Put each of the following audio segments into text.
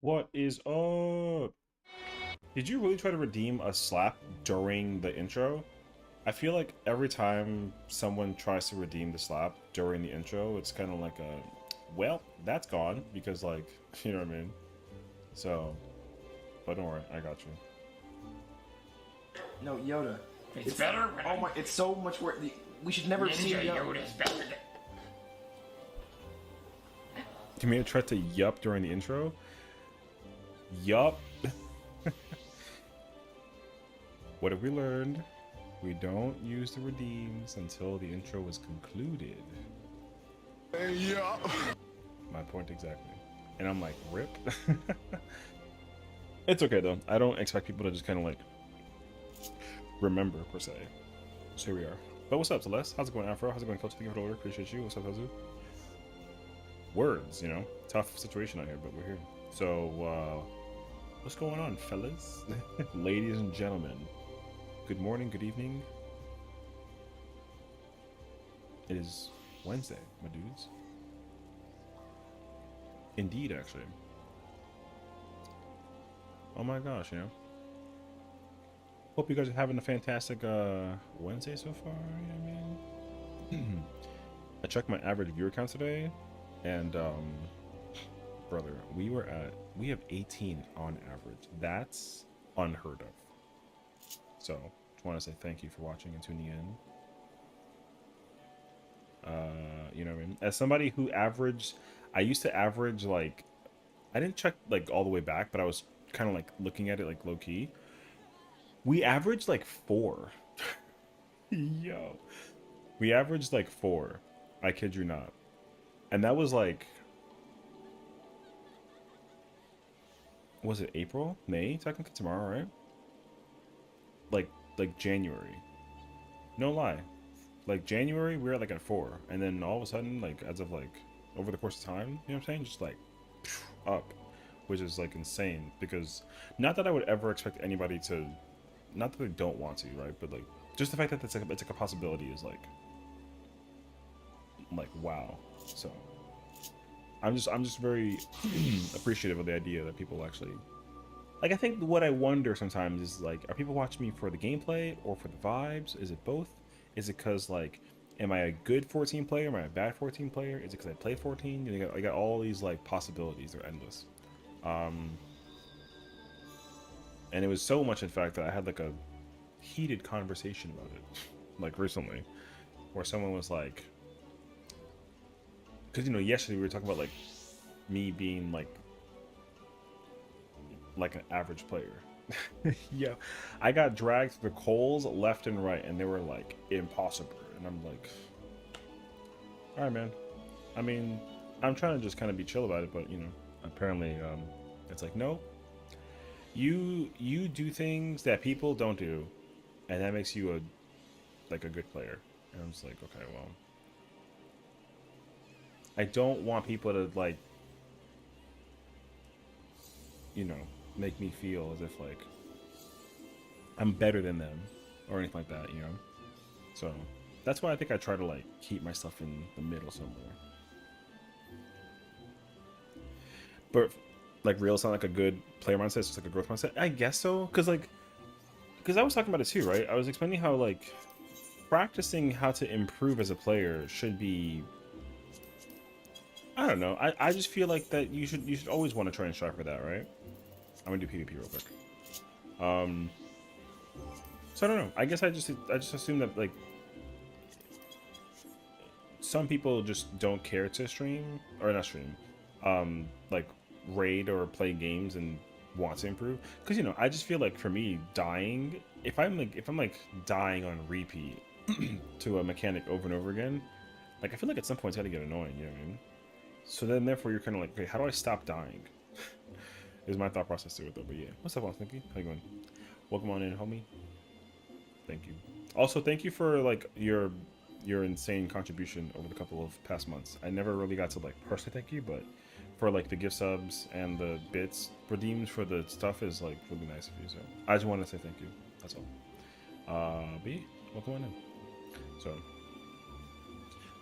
What is up? Did you really try to redeem a slap during the intro? I feel like every time someone tries to redeem the slap during the intro, it's kind of like a, well, that's gone because like, you know what I mean? So, but don't worry, I got you. No, Yoda. It's better when Oh my! It's so much worse. We should never see Ninja Yoda. Yoda's better than... You may have tried to yup during the intro? Yup. What have we learned? We don't use the redeems until the intro is concluded. Yeah. My point exactly. And I'm like, rip. It's okay though. I don't expect people to just kind of like remember per se. So here we are. But what's up, Celeste? How's it going, Afro? How's it going, Coach? Thank you for the order. Appreciate you. What's up, Hazu? Words, you know, tough situation out here, but we're here. So, what's going on, fellas? Ladies and gentlemen, good morning, good evening. It is Wednesday, my dudes. Indeed, actually. Oh my gosh, you know. Hope you guys are having a fantastic Wednesday so far. You know what I mean? I checked my average viewer count today, and brother, we have 18 on average. That's unheard of. So, just want to say thank you for watching and tuning in. You know what I mean? As somebody who averaged, I used to average like, I didn't check like all the way back, but I was kind of like looking at it like low key. We averaged like 4. Yo. We averaged like 4. I kid you not. And that was like, was it April? May? Technically tomorrow, right? Like January. No lie. Like January, we were like at 4. And then all of a sudden, like as of like over the course of time, you know what I'm saying? Just like up. Which is like insane. Because not that I would ever expect anybody to, not that they don't want to, right? But like just the fact that it's like a possibility is like wow. So I'm just very appreciative of the idea that people actually like. I think what I wonder sometimes is like, are people watching me for the gameplay or for the vibes? Is it both? Is it because like, am I a good 14 player? Am I a bad 14 player? Is it because I play 14? You know, I got all these like possibilities. They're endless. And it was so much in fact that I had like a heated conversation about it like recently, where someone was like, because you know yesterday we were talking about like me being like an average player. Yeah, I got dragged through the coals left and right, and they were like impossible, and I'm like, all right, man. I mean, I'm trying to just kind of be chill about it, but you know, apparently, it's like, no, you do things that people don't do, and that makes you a good player. And I'm just like, okay, well, I don't want people to like, you know, make me feel as if like I'm better than them or anything like that, you know? So that's why I think I try to like keep myself in the middle somewhere. But like real sound like a good player mindset, it's just like a growth mindset. I guess so. Cause I was talking about it too, right? I was explaining how like practicing how to improve as a player should be, I don't know. I just feel like that you should always want to try and strive for that, right? I'm gonna do PvP real quick. So I don't know. I guess I just assume that like some people just don't care to stream or not stream, like raid or play games and want to improve. Because you know, I just feel like for me, dying, if I'm like dying on repeat to a mechanic over and over again, like I feel like at some point it's gotta get annoying. You know what I mean? So then therefore you're kind of like, okay, how do I stop dying? Is my thought process to it though. But yeah, what's up, Slinky? How you going? Welcome on in, homie. Thank you. Also, thank you for like your insane contribution over the couple of past months. I never really got to like personally thank you, but for like the gift subs and the bits redeemed for the stuff is like really nice of you. So I just wanted to say thank you. That's all. B, welcome on in. So,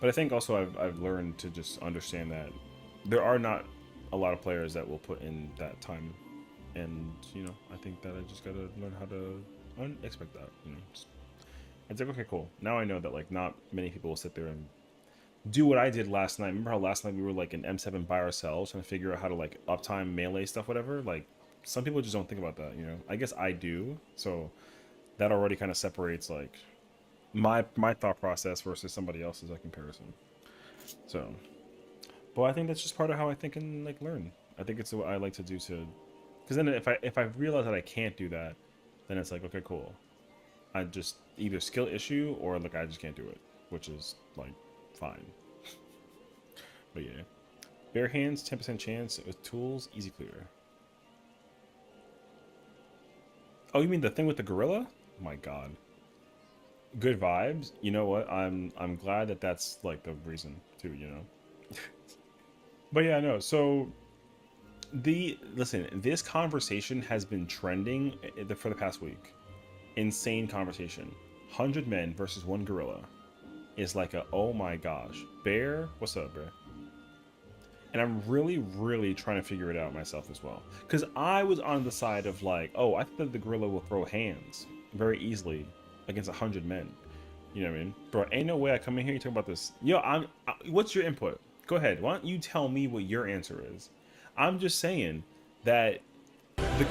but I think also I've learned to just understand that there are not a lot of players that will put in that time, and you know, I think that I just gotta learn how to expect that. You know, it's like, okay, cool. Now I know that like not many people will sit there and do what I did last night. Remember how last night we were like in M7 by ourselves trying to figure out how to like uptime melee stuff, whatever. Like some people just don't think about that. You know, I guess I do. So that already kind of separates like my thought process versus somebody else's like comparison. So, but I think that's just part of how I think and like learn. I think it's what I like to do to, because then if I realize that I can't do that, then it's like, okay, cool. I just either skill issue or like I just can't do it, which is like fine. But yeah, bare hands, 10% chance with tools, easy clear. Oh, you mean the thing with the gorilla? Oh my god. Good vibes. You know what? I'm glad that that's like the reason too. You know. But yeah, no. So listen, this conversation has been trending for the past week. Insane conversation. 100 men versus 1 gorilla is like a, oh my gosh. Bear, what's up, Bear? And I'm really trying to figure it out myself as well. Because I was on the side of like, oh, I think that the gorilla will throw hands very easily against 100 men. You know what I mean? Bro, ain't no way I come in here and talk about this. Yo, what's your input? Go ahead. Why don't you tell me what your answer is? I'm just saying that the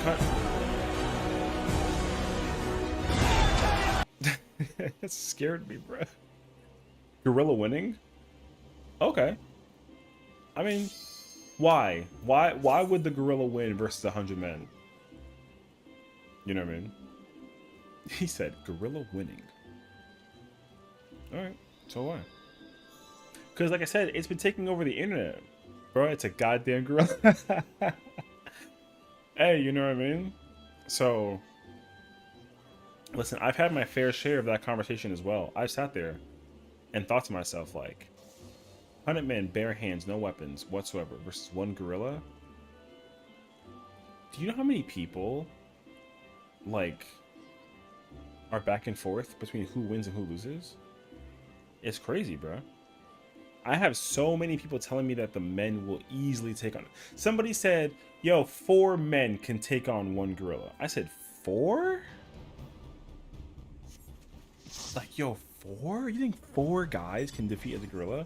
that scared me, bro. Gorilla winning? Okay. I mean, why? Why would the gorilla win versus 100 men? You know what I mean? He said gorilla winning. Alright, so why? Because like I said, it's been taking over the internet. Bro, it's a goddamn gorilla. Hey, you know what I mean? So, listen, I've had my fair share of that conversation as well. I sat there and thought to myself, like, 100 men, bare hands, no weapons whatsoever, versus 1 gorilla? Do you know how many people, like, are back and forth between who wins and who loses? It's crazy, bro. I have so many people telling me that the men will easily take on. Somebody said, yo, 4 men can take on 1 gorilla. I said, 4? Like, yo, 4? You think 4 guys can defeat a gorilla?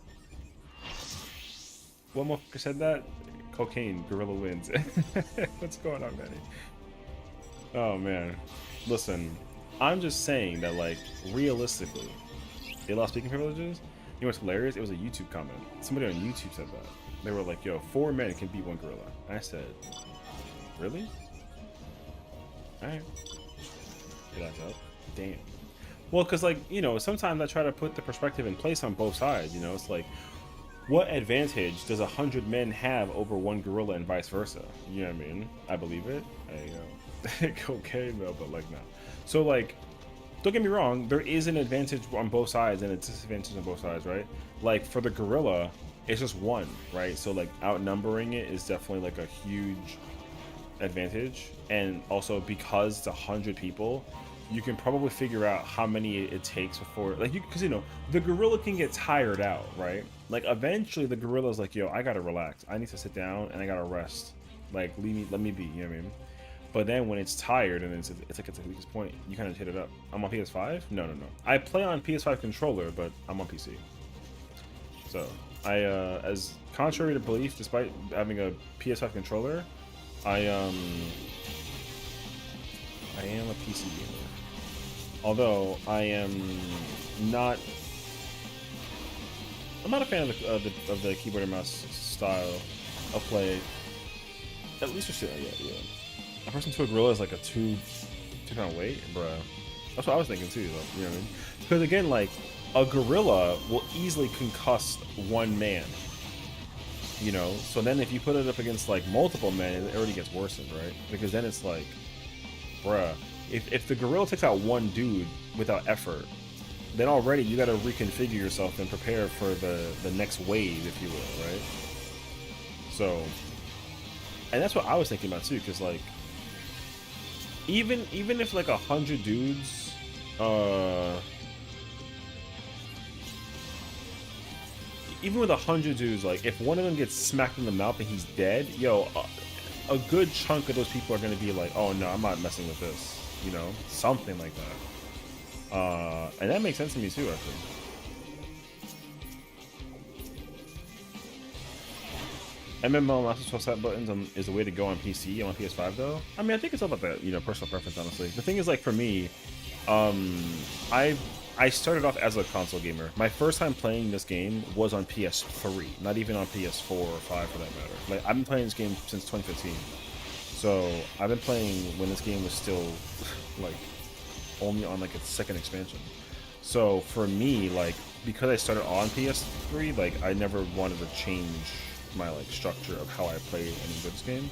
One motherfucker said that? Cocaine, gorilla wins. What's going on, Manny? Oh, man. Listen, I'm just saying that, like, realistically, they lost speaking privileges? You know what's hilarious? It was a YouTube comment. Somebody on YouTube said that. They were like, yo, 4 men can beat 1 gorilla. I said, really? Alright. It adds up. Damn. Well, because, like, you know, sometimes I try to put the perspective in place on both sides, you know? It's like, what advantage does 100 men have over 1 gorilla and vice versa? You know what I mean? I believe it. Okay, no, but, like, no. So, like, don't get me wrong, there is an advantage on both sides and a disadvantage on both sides, right? Like, for the gorilla, it's just 1, right? So, like, outnumbering it is definitely, like, a huge advantage. And also, because it's 100 people, you can probably figure out how many it takes before, like, because, you know, the gorilla can get tired out, right? Like, eventually, the gorilla's like, yo, I gotta relax. I need to sit down, and I gotta rest. Like, let me be, you know what I mean? But then when it's tired and it's like at the weakest point, you kind of hit it up. I'm on PS5? No. I play on PS5 controller, but I'm on PC. So, as contrary to belief, despite having a PS5 controller, I am a PC gamer. Although I'm not a fan of the keyboard and mouse style of play. At least we're still, yeah. A person to a gorilla is like a 2-pound weight, bruh. That's what I was thinking too, like, you know what I mean? Because again, like, a gorilla will easily concuss 1 man. You know? So then if you put it up against like multiple men, it already gets worsened, right? Because then it's like, bruh, if the gorilla takes out 1 dude without effort, then already you gotta reconfigure yourself and prepare for the next wave, if you will, right? So, and that's what I was thinking about too, because like, even if like 100 dudes, even with 100 dudes, like if one of them gets smacked in the mouth and he's dead, yo, a good chunk of those people are gonna be like, oh no, I'm not messing with this, you know, something like that. And that makes sense to me too, actually. MMO mouse and set buttons is the way to go on PC. On PS5 though, I mean, I think it's all about that, you know, personal preference. Honestly, the thing is, like for me, I started off as a console gamer. My first time playing this game was on PS3, not even on PS4 or 5 for that matter. Like I've been playing this game since 2015, so I've been playing when this game was still like only on like its second expansion. So for me, like because I started on PS3, like I never wanted to change my like structure of how I play and enjoy this game,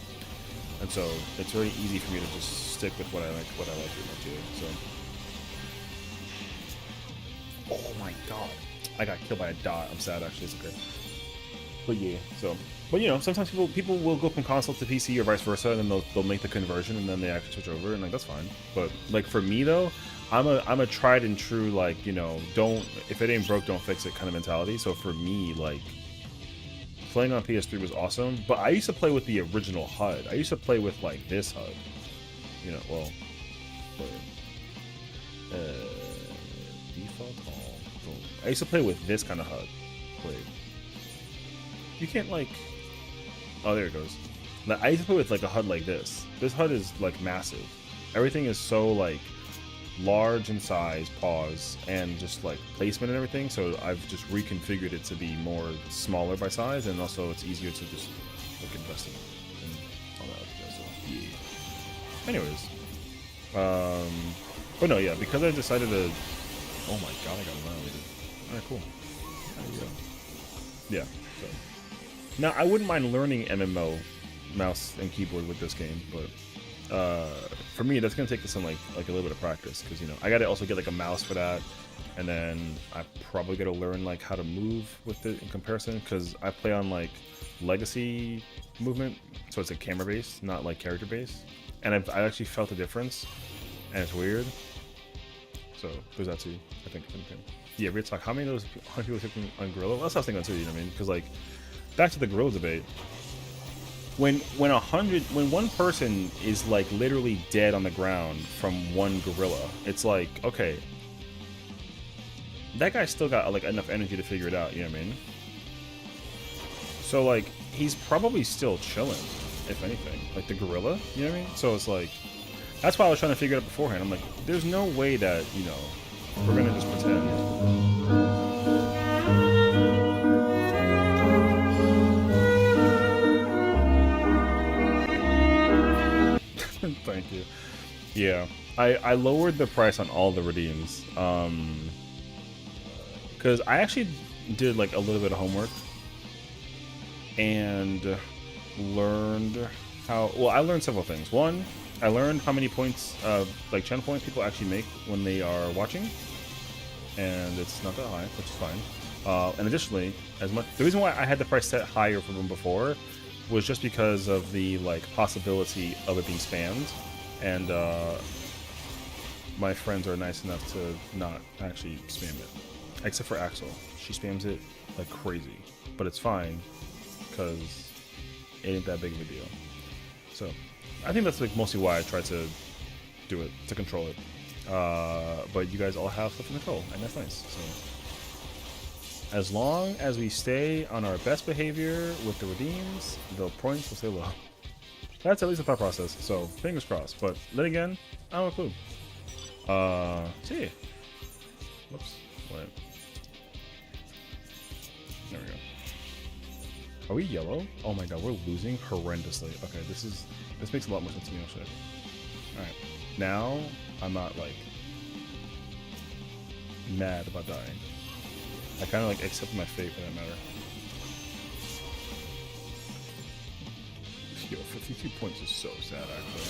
and so it's very easy for me to just stick with what I like with my too. So. Oh my god. I got killed by a dot. I'm sad actually, it's okay. But yeah, so but you know, sometimes people will go from console to PC or vice versa, and then they'll make the conversion and then they actually switch over, and like that's fine. But like for me though, I'm a tried and true, like, you know, don't, if it ain't broke, don't fix it kind of mentality. So for me, like playing on PS3 was awesome, but I used to play with the original HUD. I used to play with like this HUD. You know, well, default all. Boom. I used to play with this kind of HUD. Wait. You can't like. Oh, there it goes. Now, I used to play with like a HUD like this. This HUD is like massive. Everything is so like large in size, pause, and just like placement and everything. So I've just reconfigured it to be more smaller by size, and also it's easier to just like invest in and all that other stuff. So yeah. Anyways, but no, yeah, because I decided to. Oh my god, I got annihilated. Alright, cool. There you go. Yeah, so. Now, I wouldn't mind learning MMO mouse and keyboard with this game, but for me, that's going to take some like a little bit of practice, because, you know, I got to also get like a mouse for that, and then I probably got to learn like how to move with it in comparison, because I play on like legacy movement, so it's like camera based, not like character based, and I actually felt the difference, and it's weird. So there's that too. I think. Yeah, weird talk. How many of those people taking on Gorilla? Well, that's what I was thinking too. You know what I mean? Because like, back to the Gorilla debate. When one person is like literally dead on the ground from one gorilla, it's like, okay, that guy still got like enough energy to figure it out. You know what I mean? So like, he's probably still chilling, if anything. Like the gorilla. You know what I mean? So it's like. That's why I was trying to figure it out beforehand. I'm like, there's no way that, you know, we're gonna just pretend. Thank you. Yeah, I lowered the price on all the redeems, because I actually did like a little bit of homework and learned how. Well, I learned several things. One, I learned how many points, like channel points, people actually make when they are watching, and it's not that high, which is fine. And additionally, the reason why I had the price set higher for them before was just because of the like possibility of it being spammed, and my friends are nice enough to not actually spam it, except for Axel. She spams it like crazy, but it's fine because it ain't that big of a deal. So. I think that's like mostly why I try to do it, to control it. But you guys all have stuff to control, and that's nice. So as long as we stay on our best behavior with the redeems, the points will stay low. That's at least the thought process. So fingers crossed. But then again, I don't have a clue. See. Whoops. Wait. There we go. Are we yellow? Oh my god, we're losing horrendously. Okay, this makes a lot more sense to me, actually. Alright. Now, I'm not, like, mad about dying. I kind of, like, accept my fate for that matter. Yo, 52 points is so sad, actually.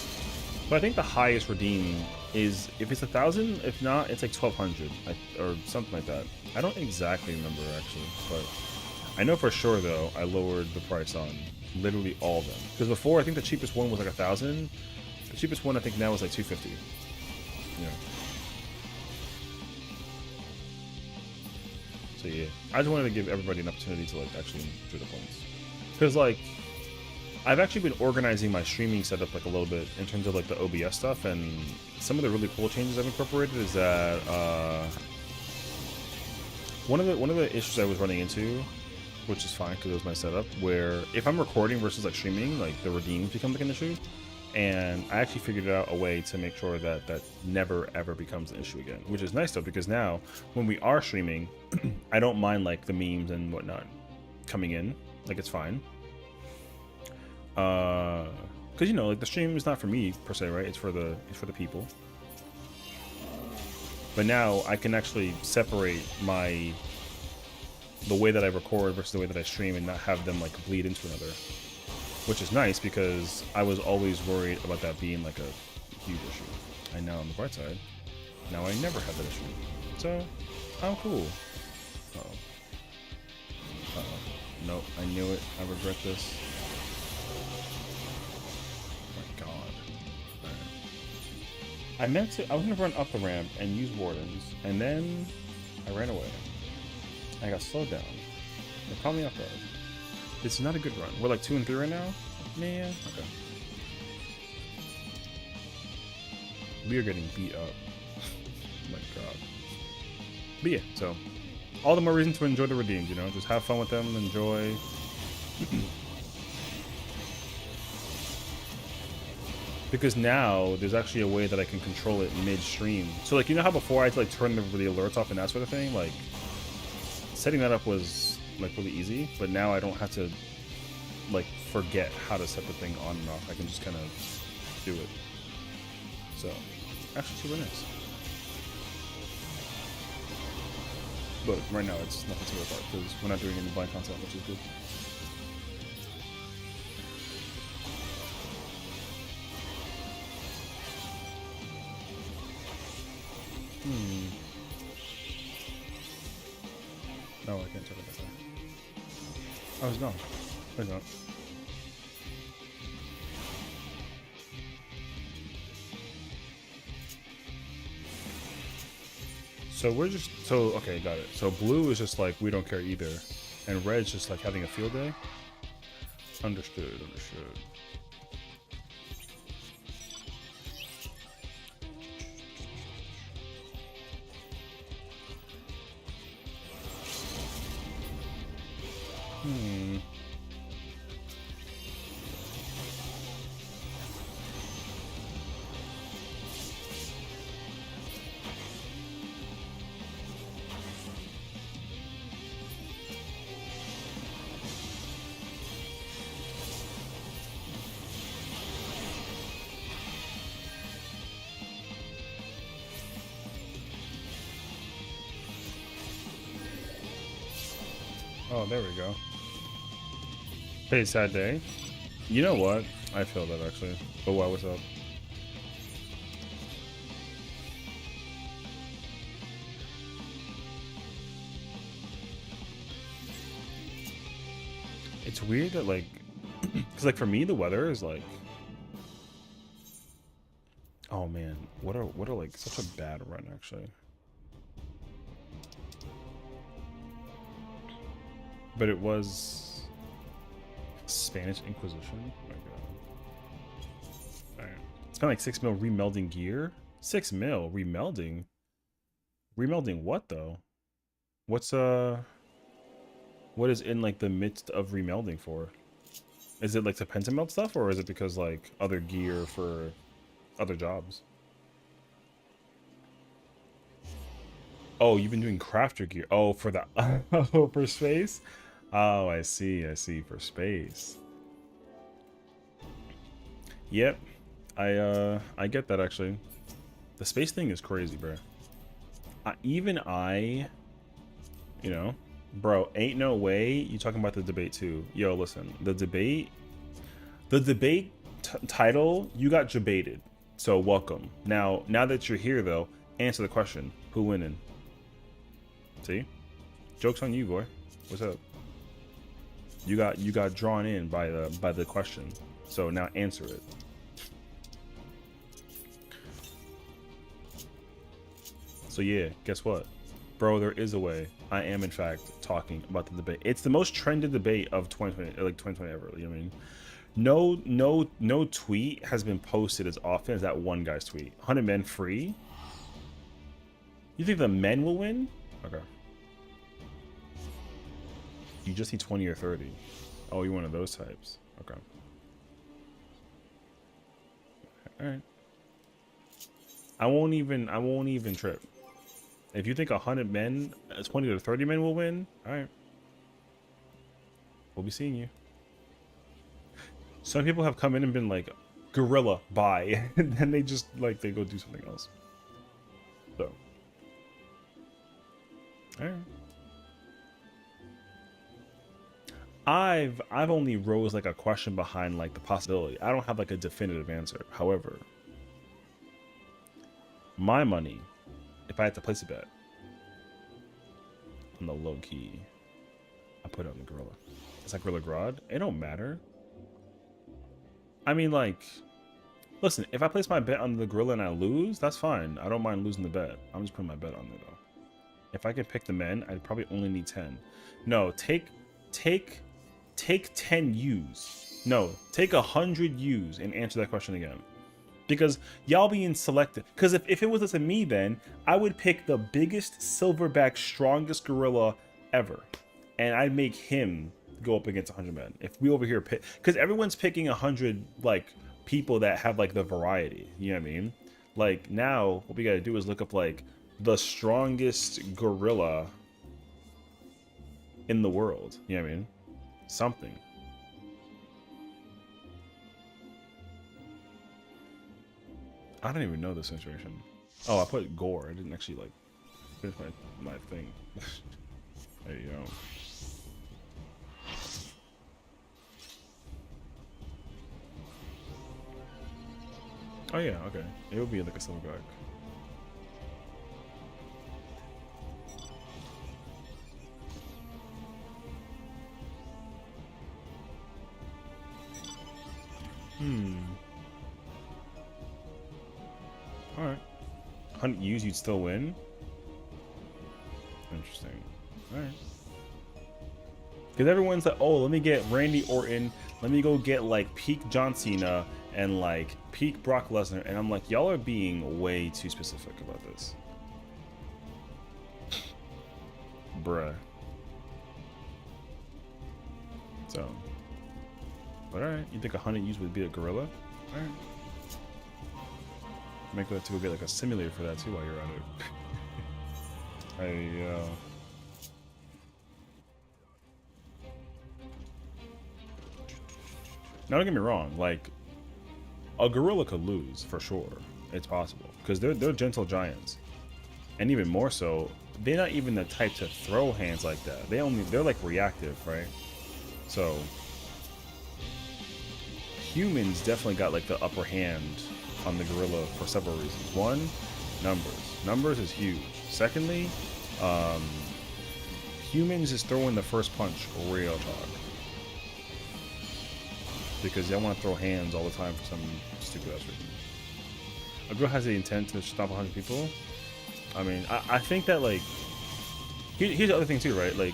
But I think the highest redeem is, if it's 1,000, if not, it's like 1,200, or something like that. I don't exactly remember, actually, but I know for sure, though, I lowered the price on literally all of them. Because before, I think the cheapest one was like 1,000. The cheapest one, I think, now is like 250. Yeah. So yeah, I just wanted to give everybody an opportunity to like actually enjoy the points, because like I've actually been organizing my streaming setup like a little bit in terms of like the OBS stuff, and some of the really cool changes I've incorporated is that one of the issues I was running into, which is fine because it was my setup, where if I'm recording versus like streaming, like the redeems become like an issue, and I actually figured out a way to make sure that that never ever becomes an issue again, which is nice though, because now when we are streaming, I don't mind like the memes and whatnot coming in, like it's fine. Because you know, like the stream is not for me per se, right? It's for the people. But now I can actually separate the way that I record versus the way that I stream and not have them like bleed into another, which is nice because I was always worried about that being like a huge issue. And now on the bright side, now I never have that issue. So I'm cool. Uh-oh. Uh-oh. Nope, I knew it. I regret this. I was gonna run up the ramp and use wardens, and then I ran away. I got slowed down. They caught me off guard. This is not a good run. We're like 2 and 3 right now? Man, okay. We are getting beat up. Oh my god. But yeah, so all the more reason to enjoy the redeems, you know? Just have fun with them, enjoy. Because now there's actually a way that I can control it midstream. So like, you know how before I had to like turn the alerts off and that sort of thing? Like setting that up was like really easy, but now I don't have to like forget how to set the thing on and off. I can just kind of do it. So actually super nice. But right now it's nothing to worry about because we're not doing any blind content, which is good. No, I can't tell it that way. Oh, it's not. It's not. So we're just okay, got it. So blue is just like we don't care either, and red's just like having a field day. Understood. Oh, there we go. Hey, sad day. You know what? I feel that actually. Oh wow, what's up? It's weird that like, cause like for me the weather is like, oh man, what are like such a bad run actually. But it was Spanish Inquisition. Oh my god. Alright. It's kind of like 6 mil remelding gear. 6 mil remelding. Remelding what though? What is in like the midst of remelding for? Is it like the pentameld stuff, or is it because like other gear for other jobs? Oh, you've been doing crafter gear. Oh, for the oh, for space. Oh, I see, for space. Yep. I get that actually. The space thing is crazy, bro. Even I, you know, bro, ain't no way you talking about the debate too. Yo, listen, the debate title, you got debated. So welcome. Now that you're here though, answer the question. Who winning? See? Joke's on you, boy. What's up? You got drawn in by the question. So now answer it. So yeah, guess what? Bro, there is a way. I am in fact talking about the debate. It's the most trended debate of 2020, like 2020 ever. You know what I mean? No tweet has been posted as often as that one guy's tweet. 100 men free. You think the men will win? Okay. You just need 20 or 30. Oh, you're one of those types. Okay. All right. I won't even trip. If you think 100 men, 20 to 30 men will win, all right. We'll be seeing you. Some people have come in and been like, "Gorilla, bye," and then they just like they go do something else. So, all right. I've only rose like a question behind like the possibility. I don't have like a definitive answer. However, my money, if I had to place a bet on the low key, I put it on the gorilla. It's like Gorilla Grodd. It don't matter. I mean, like, listen, if I place my bet on the gorilla and I lose, that's fine. I don't mind losing the bet. I'm just putting my bet on there though. If I can pick the men, I'd probably only need 10. No, take 10 U's. No, take 100 U's and answer that question again. Because y'all being selective. Because if it was up to me, then I would pick the biggest silverback, strongest gorilla ever, and I'd make him go up against 100 men. If we over here pick, because everyone's picking 100 like people that have like the variety. You know what I mean? Like now, what we gotta do is look up like the strongest gorilla in the world. You know what I mean? Something. I don't even know this situation. Oh, I put gore. I didn't actually like finish my thing. There you go. Oh yeah, okay. It would be like a silverback. Alright. 100 U's, you'd still win? Interesting. Alright. Because everyone's like, oh, let me get Randy Orton. Let me go get, like, peak John Cena and, like, peak Brock Lesnar. And I'm like, y'all are being way too specific about this. Bruh. So. But alright, you think 100 U's would be a gorilla? Alright. Make that to get like a simulator for that too while you're at it. Hey, now don't get me wrong, like a gorilla could lose for sure. It's possible because they're gentle giants, and even more so, they're not even the type to throw hands like that. They're like reactive, right? So humans definitely got like the upper hand on the gorilla for several reasons. One, numbers is huge. Secondly, humans is throwing the first punch real talk because they want to throw hands all the time for some stupid ass reason. A girl has the intent to stop 100 people. I mean, I think that like here's the other thing too, right? Like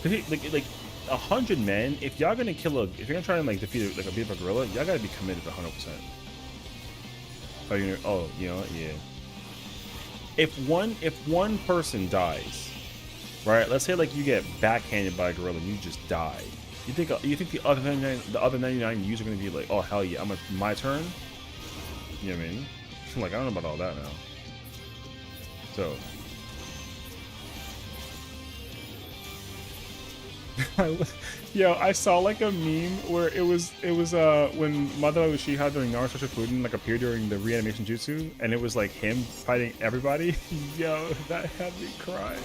100 men. If y'all gonna if you're gonna try and like defeat like a beat up a gorilla, y'all gotta be committed to 100%. Oh, you know what? Yeah. If one person dies, right? Let's say like you get backhanded by a gorilla and you just die. You think the other 99 U's are gonna be like, oh hell yeah, my turn? You know what I mean? Like I don't know about all that now. So. Yo, I saw like a meme where it was when Madara Uchiha during Naruto Shippuden like appeared during the reanimation jutsu, and it was like him fighting everybody. Yo, that had me crying.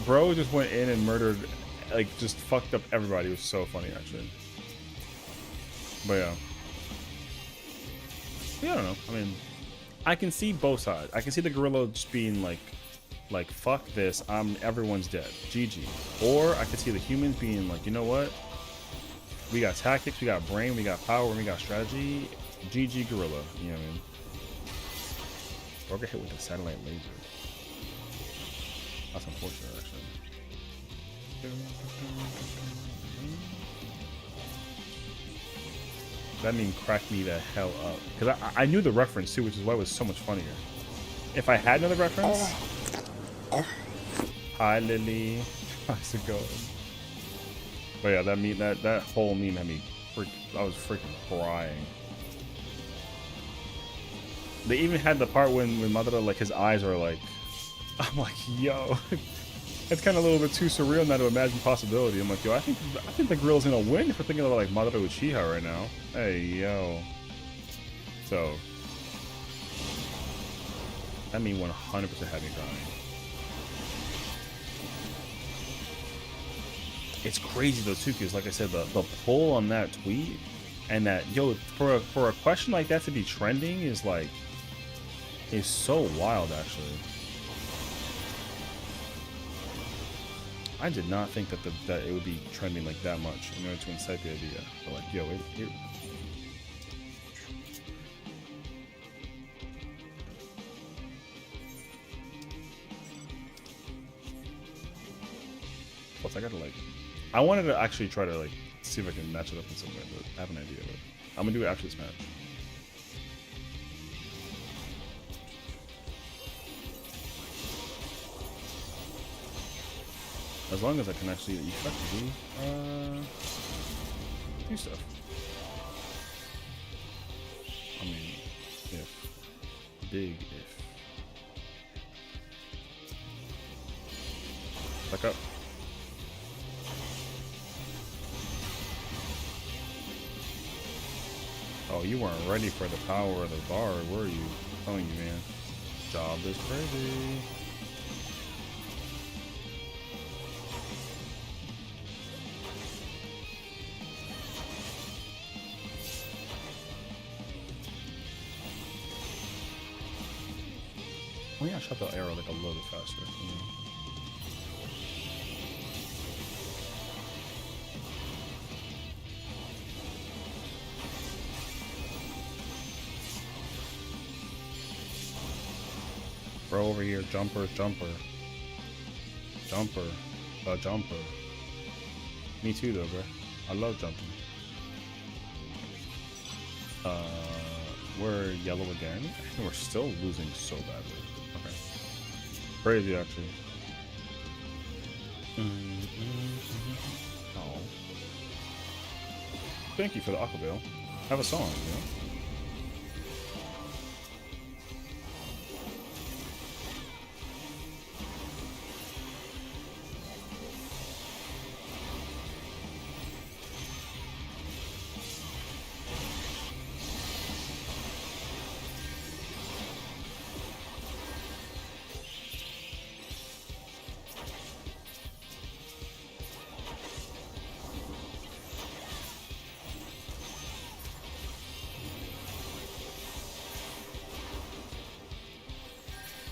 Bro just went in and murdered, like just fucked up everybody. It was so funny actually. But yeah, I don't know. I mean, I can see both sides. I can see the gorilla just being like fuck this, everyone's dead, GG. Or I could see the humans being like, you know what, we got tactics, we got brain, we got power, and we got strategy, GG gorilla. You know what I mean? Or get hit with a satellite laser. That's unfortunate, actually. That meme cracked me the hell up. Because I knew the reference too, which is why it was so much funnier. If I had another reference... Hi, Lily. How's it going? But yeah, that whole meme had me I was freaking crying. They even had the part when Madara, like, his eyes are like... I'm like, yo... It's kind of a little bit too surreal now to imagine possibility. I'm like, yo, I think the girl's gonna win if we're thinking about like Madara Uchiha right now. Hey, yo. So, that mean 100% had me crying. It's crazy though too, because like I said, the pull on that tweet and that, yo, for a question like that to be trending is so wild actually. I did not think that that it would be trending like that much in order to incite the idea. But like, yo, it plus I gotta like, I wanted to actually try to like see if I can match it up in some way, but I have an idea. But I'm gonna do it after this match. As long as I can actually effectively do stuff. I mean, if. Big if. Back up. Oh, you weren't ready for the power of the bar, were you? I'm telling you, man. Job is crazy. Oh yeah, I shot the arrow like a little bit faster. Bro, over here, jumper. Jumper. Me too, though, bro. I love jumping. We're yellow again, and we're still losing so badly. Okay. Crazy, actually. Oh. Thank you for the Aquavale. Have a song, you know?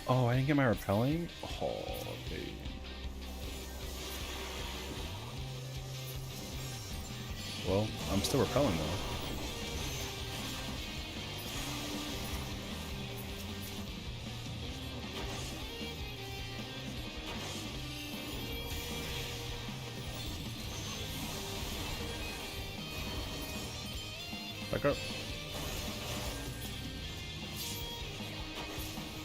Oh, I didn't get my repelling? Oh, baby. Well, I'm still repelling though. Back up.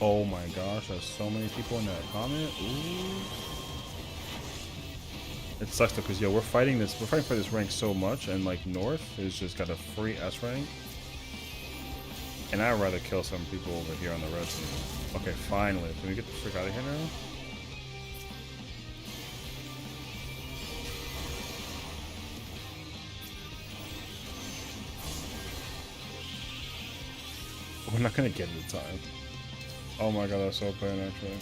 Oh my gosh, there's so many people in that comment. Ooh. It sucks though, because yo, we're fighting for this rank so much, and like North has just got a free S rank. And I'd rather kill some people over here on the red team. Okay, finally. Can we get the frick out of here now? We're not gonna get it in time. Oh my god, that's so pain actually.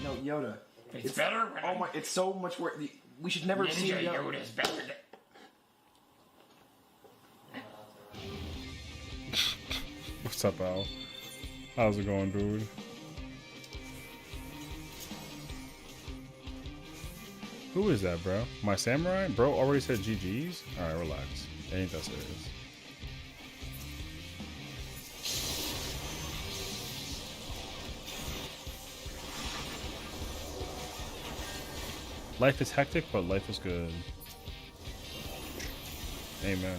No, Yoda. It's better. Oh my! It's so much worse. We should never see Yoda. Yoda's better. What's up, Al? How's it going, dude? Who is that, bro? My samurai? Bro already said GG's? Alright, relax. It ain't that serious. Life is hectic, but life is good. Amen.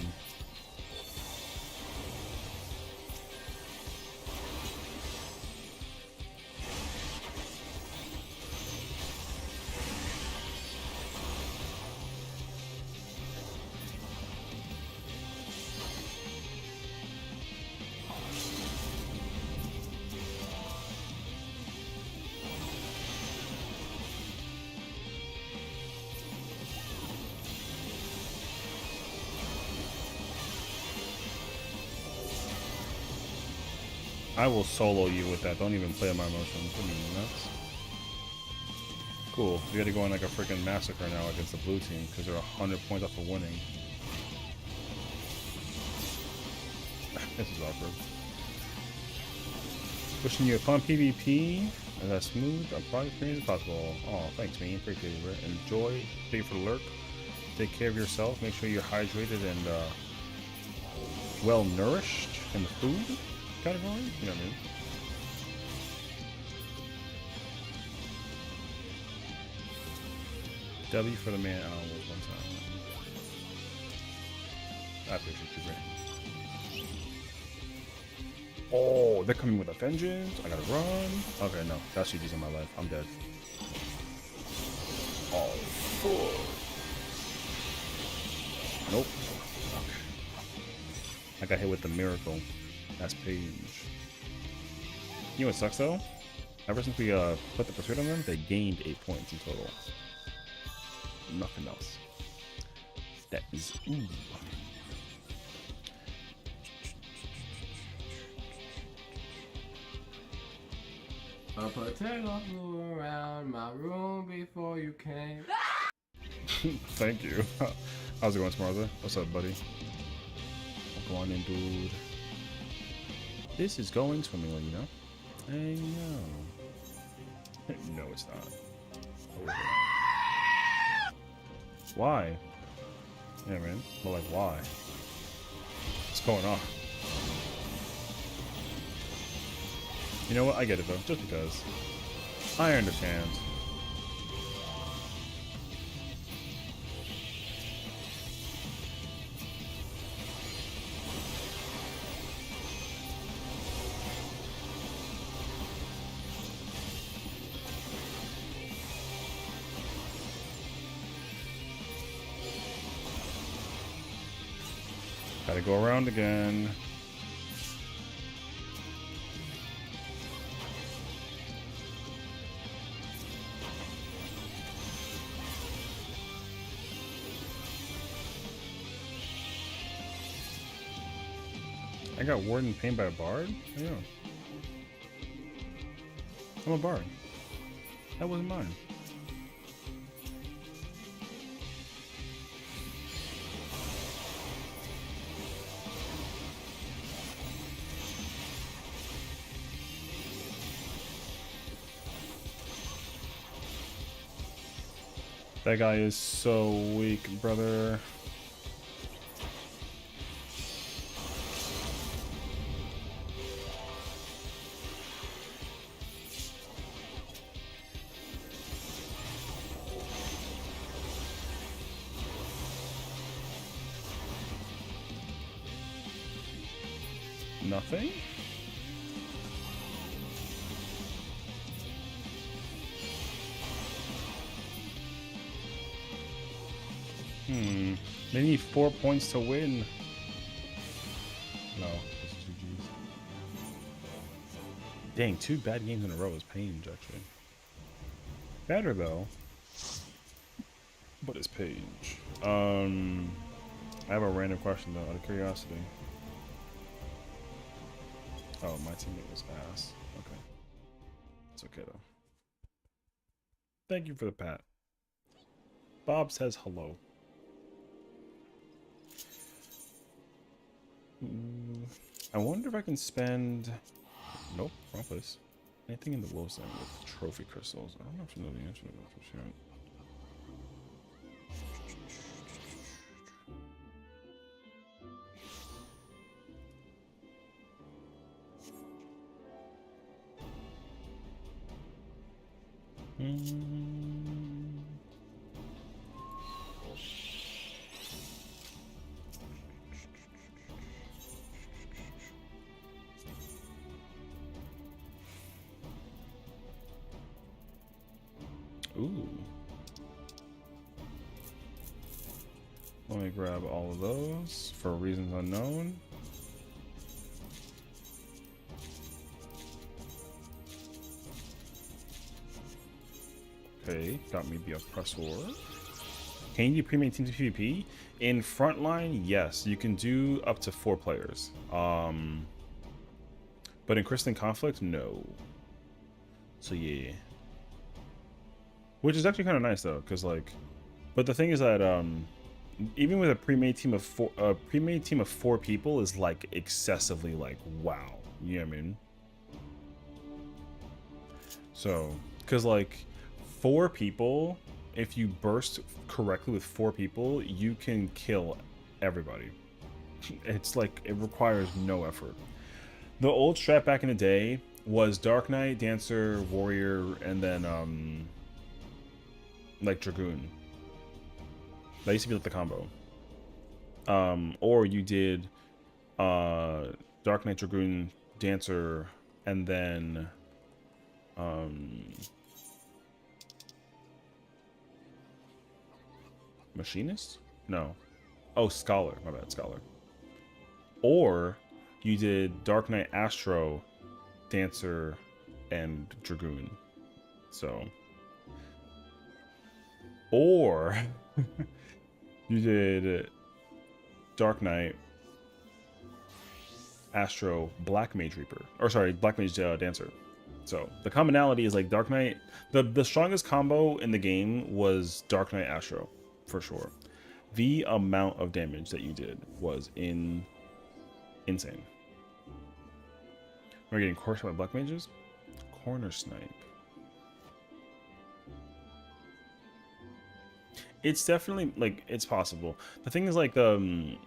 I will solo you with that. Don't even play on my emotions. What are you nuts? Cool. We gotta go on like a freaking massacre now against the blue team because they're 100 points off of winning. This is awkward. Wishing you a fun PvP and as smooth a product experience as possible. Oh, thanks, man. Appreciate it, bro. Enjoy. Thank you for the lurk. Take care of yourself. Make sure you're hydrated and well nourished in the food category. You know what I mean? W for the man. Oh, it was one time. I appreciate you, bro. Oh, they're coming with a vengeance. I gotta run. Okay, no. That's GG's in my life. I'm dead. Oh, fuck. Nope. Okay. I got hit with the miracle. That's Paige. You know what sucks though? Ever since we put the pursuit on them, they gained 8 points in total. Nothing else. That is ooh. A potato flew around my room before you came. Thank you. How's it going, Smartha? What's up, buddy? Go on in, dude. This is going swimmingly, you know? I know. No, it's not. Oh, why? Yeah, man. But like, why? What's going on? You know what? I get it though. Just because. I understand. Gotta go around again. I got Warden pained by a bard? Yeah. I'm a bard. That wasn't mine. That guy is so weak, brother. Nothing? They need 4 points to win. No, it's GG's. Dang, 2 bad games in a row is Paige, actually. Better though. But it's Paige. I have a random question though, out of curiosity. Oh, my teammate was ass. Okay. It's okay though. Thank you for the pat. Bob says hello. I wonder if I can spend... Nope, wrong place. Anything in the low side with trophy crystals? I don't know if you know the answer to that for sure. Ooh. Let me grab all of those for reasons unknown. Okay, got me the oppressor. Can you do pre-made teams of PvP? In frontline, yes, you can do up to 4 players. But in Crystalline Conflict, no. So yeah. Which is actually kind of nice though, because like, but the thing is that even with a pre-made team of 4, a pre-made team of 4 people is like excessively like wow. You know what I mean? So, because like 4 people, if you burst correctly with 4 people, you can kill everybody. It's like it requires no effort. The old strat back in the day was Dark Knight, Dancer, Warrior, and then like Dragoon. That used to be like the combo. Or you did Dark Knight, Dragoon, Dancer, and then Machinist? No. Oh, Scholar. My bad, Scholar. Or you did Dark Knight, Astro, Dancer, and Dragoon. So. Or you did Dark Knight, Astro, Black Mage Reaper. Or sorry, Black Mage Dancer. So the commonality is like Dark Knight. The strongest combo in the game was Dark Knight Astro, for sure. The amount of damage that you did was insane. We're getting coursed by Black Mages. Corner Snipe. It's definitely like it's possible. The thing is like one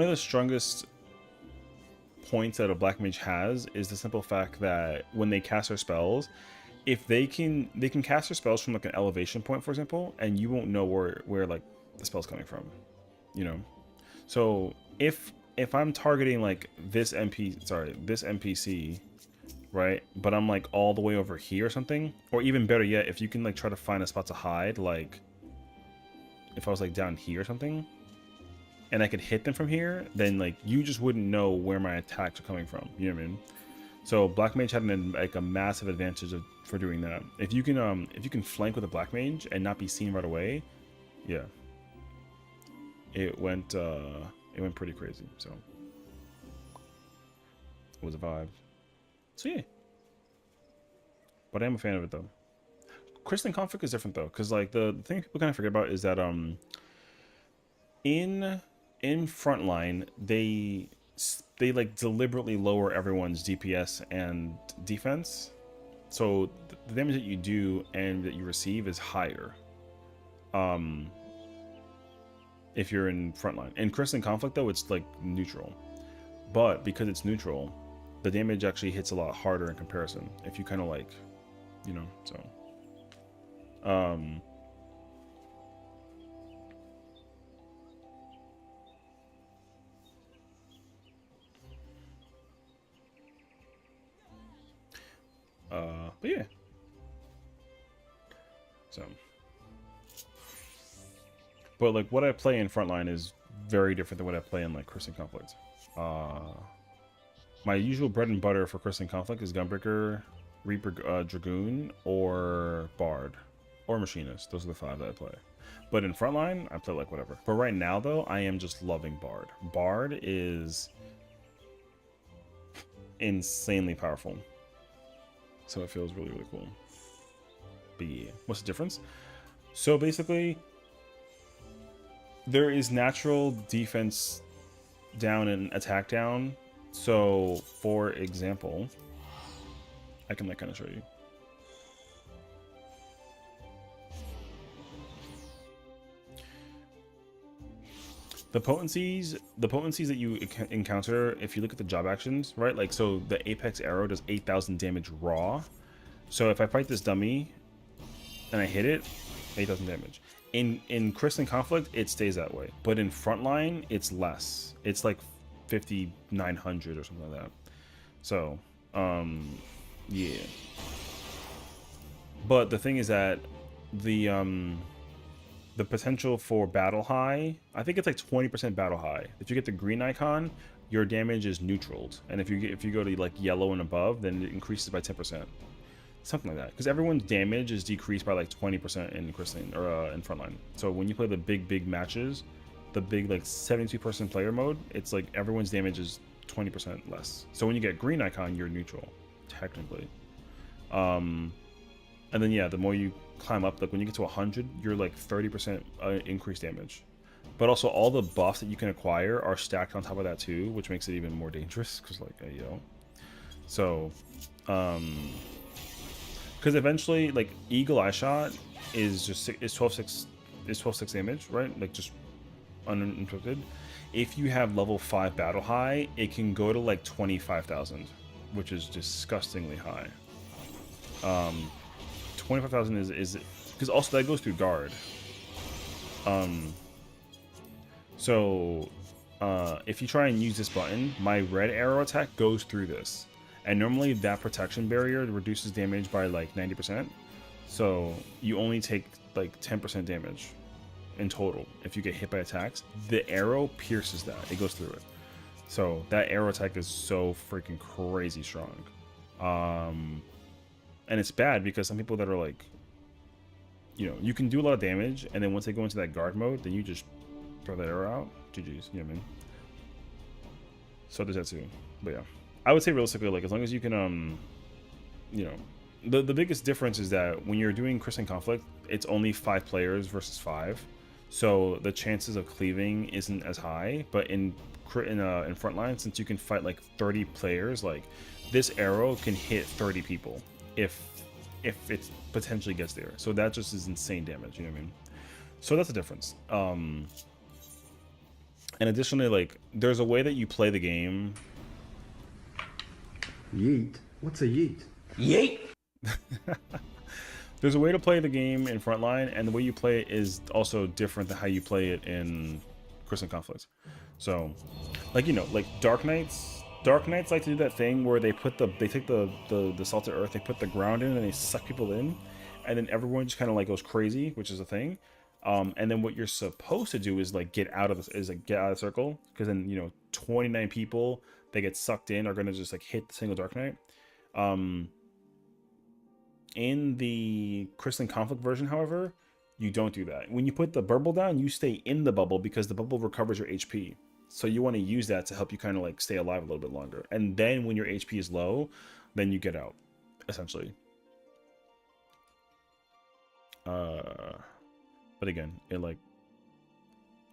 of the strongest points that a Black Mage has is the simple fact that when they cast their spells, if they can cast their spells from like an elevation point, for example, and you won't know where like the spell's coming from, you know. So if I'm targeting like this NPC, right, but I'm like all the way over here or something, or even better yet, if you can like try to find a spot to hide, like if I was like down here or something, and I could hit them from here, then like you just wouldn't know where my attacks are coming from. You know what I mean? So Black Mage had like a massive advantage for doing that. If you can flank with a Black Mage and not be seen right away, yeah, it went pretty crazy. So it was a vibe. So yeah, but I am a fan of it though. Crystalline Conflict is different though, because like the thing people kind of forget about is that in frontline they like deliberately lower everyone's DPS and defense, so the damage that you do and that you receive is higher if you're in frontline. In Crystalline Conflict though, it's like neutral, but because it's neutral, the damage actually hits a lot harder in comparison if you kind of like, you know, so but yeah, so but like what I play in frontline is very different than what I play in like Crystalline Conflict. My usual bread and butter for Crystalline Conflict is Gunbreaker, Reaper, Dragoon, or Bard, or Machinist. Those are the 5 that I play. But in frontline, I play like whatever. But right now though, I am just loving Bard. Bard is insanely powerful. So it feels really, really cool. But yeah, what's the difference? So basically, there is natural defense down and attack down. So for example, I can like kind of show you. The potencies that you encounter, if you look at the job actions, right? Like, so the Apex arrow does 8,000 damage raw. So if I fight this dummy and I hit it, 8,000 damage. In Crystalline Conflict, it stays that way. But in Frontline, it's less. It's like 5,900 or something like that. So, yeah. But the thing is that the potential for battle high, I think it's like 20% battle high. If you get the green icon, your damage is neutraled, and if you go to like yellow and above, then it increases by 10%, something like that. Because everyone's damage is decreased by like 20% in crystalline or in frontline. So when you play the big matches, the big like 72-person player mode, it's like everyone's damage is 20% less. So when you get green icon, you're neutral, technically. And then yeah, the more you climb up, like when you get to 100, you're like 30% increased damage. But also all the buffs that you can acquire are stacked on top of that too, which makes it even more dangerous. Because like, hey, yo. So, because eventually, like Eagle Eye Shot is just is 12/6 damage, right? Like just uninterrupted. If you have level 5 battle high, it can go to like 25,000, which is disgustingly high. 25,000 is because also that goes through guard. So if you try and use this button, my red arrow attack goes through this, and normally that protection barrier reduces damage by like 90%. So you only take like 10% damage in total if you get hit by attacks. The arrow pierces that; it goes through it. So that arrow attack is so freaking crazy strong. And it's bad because some people that are like, you know, you can do a lot of damage, and then once they go into that guard mode, then you just throw that arrow out. GG's, you know what I mean? So there's that too. But yeah, I would say realistically, like as long as you can, you know, the biggest difference is that when you're doing Crystalline Conflict, it's only 5 players versus 5, so the chances of cleaving isn't as high. But in Frontline, since you can fight like 30 players, like this arrow can hit 30 people if it potentially gets there. So that just is insane damage, you know what I mean? So that's the difference. And additionally, like there's a way that you play the game. Yeet? What's a yeet? Yeet. There's a way to play the game in Frontline, and the way you play it is also different than how you play it in Crystalline Conflict. So, like, you know, like Dark Knights like to do that thing where they take the salted earth, they put the ground in, and they suck people in, and then everyone just kind of like goes crazy, which is a thing. And then what you're supposed to do is like get out of the circle, because then, you know, 29 people that get sucked in are gonna just like hit the single Dark Knight. In the Crystalline Conflict version, however, you don't do that. When you put the bubble down, you stay in the bubble because the bubble recovers your HP. So you want to use that to help you kind of like stay alive a little bit longer. And then when your HP is low, then you get out, essentially. But again, it like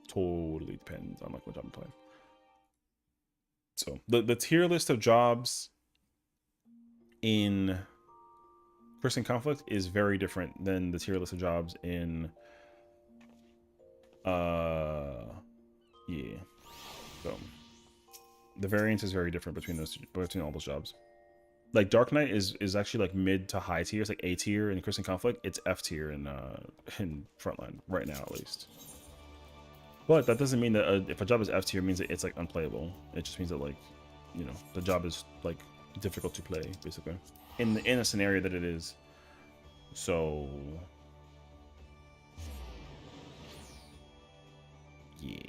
totally depends on like what job I'm playing. So the tier list of jobs in Crystalline Conflict is very different than the tier list of jobs in yeah. So the variance is very different between all those jobs. Like Dark Knight is actually like mid to high tier. It's like A tier in Crystalline Conflict. It's F tier in Frontline right now, at least. But that doesn't mean that if a job is F tier, it means that it's like unplayable. It just means that, like, you know, the job is like difficult to play, basically, in a scenario that it is. So yeah.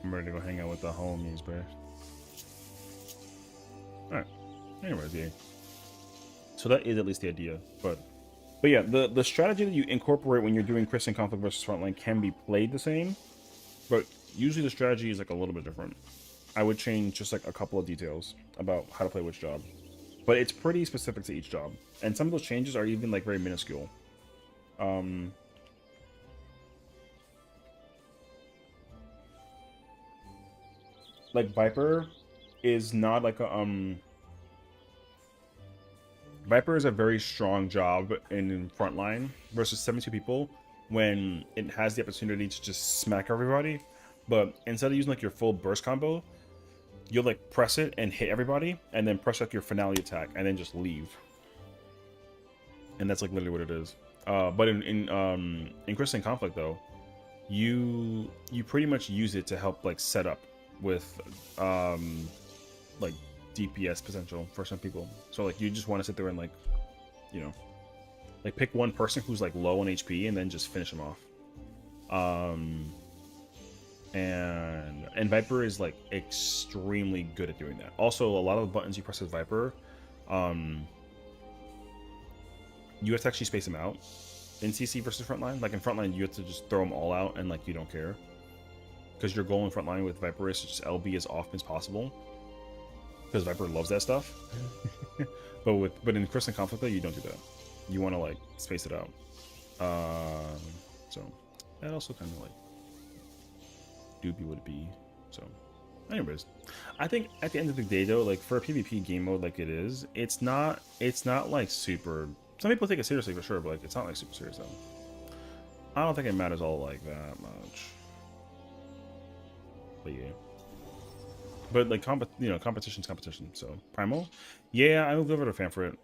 I'm ready to go hang out with the homies, bro. Alright. Anyways, yeah. So that is at least the idea. But yeah, the strategy that you incorporate when you're doing Crystalline Conflict versus Frontline can be played the same, but usually the strategy is like a little bit different. I would change just like a couple of details about how to play which job. But it's pretty specific to each job. And some of those changes are even like very minuscule. Like Viper is not like a Viper is a very strong job in Frontline versus 72 people when it has the opportunity to just smack everybody. But instead of using like your full burst combo, you'll like press it and hit everybody, and then press like your finale attack, and then just leave. And that's like literally what it is. But in Crystalline Conflict though, you pretty much use it to help like set up with like DPS potential for some people. So like you just want to sit there and like, you know, like pick one person who's like low on HP and then just finish them off. And Viper is like extremely good at doing that. Also, a lot of the buttons you press with Viper, you have to actually space them out in CC versus Frontline. Like in Frontline, you have to just throw them all out and like you don't care, because your goal in Frontline with Viper is to just LB as often as possible, because Viper loves that stuff. but in Crystalline Conflict though, you don't do that. You want to like space it out. So that also kind of like doobie would be. So anyways, I think at the end of the day though, like for a PvP game mode like it is, it's not like super. Some people take it seriously for sure, but like it's not like super serious though. I don't think it matters all like that much. But yeah. But like competition's competition. So Primal, yeah, I moved over to Fanfrit.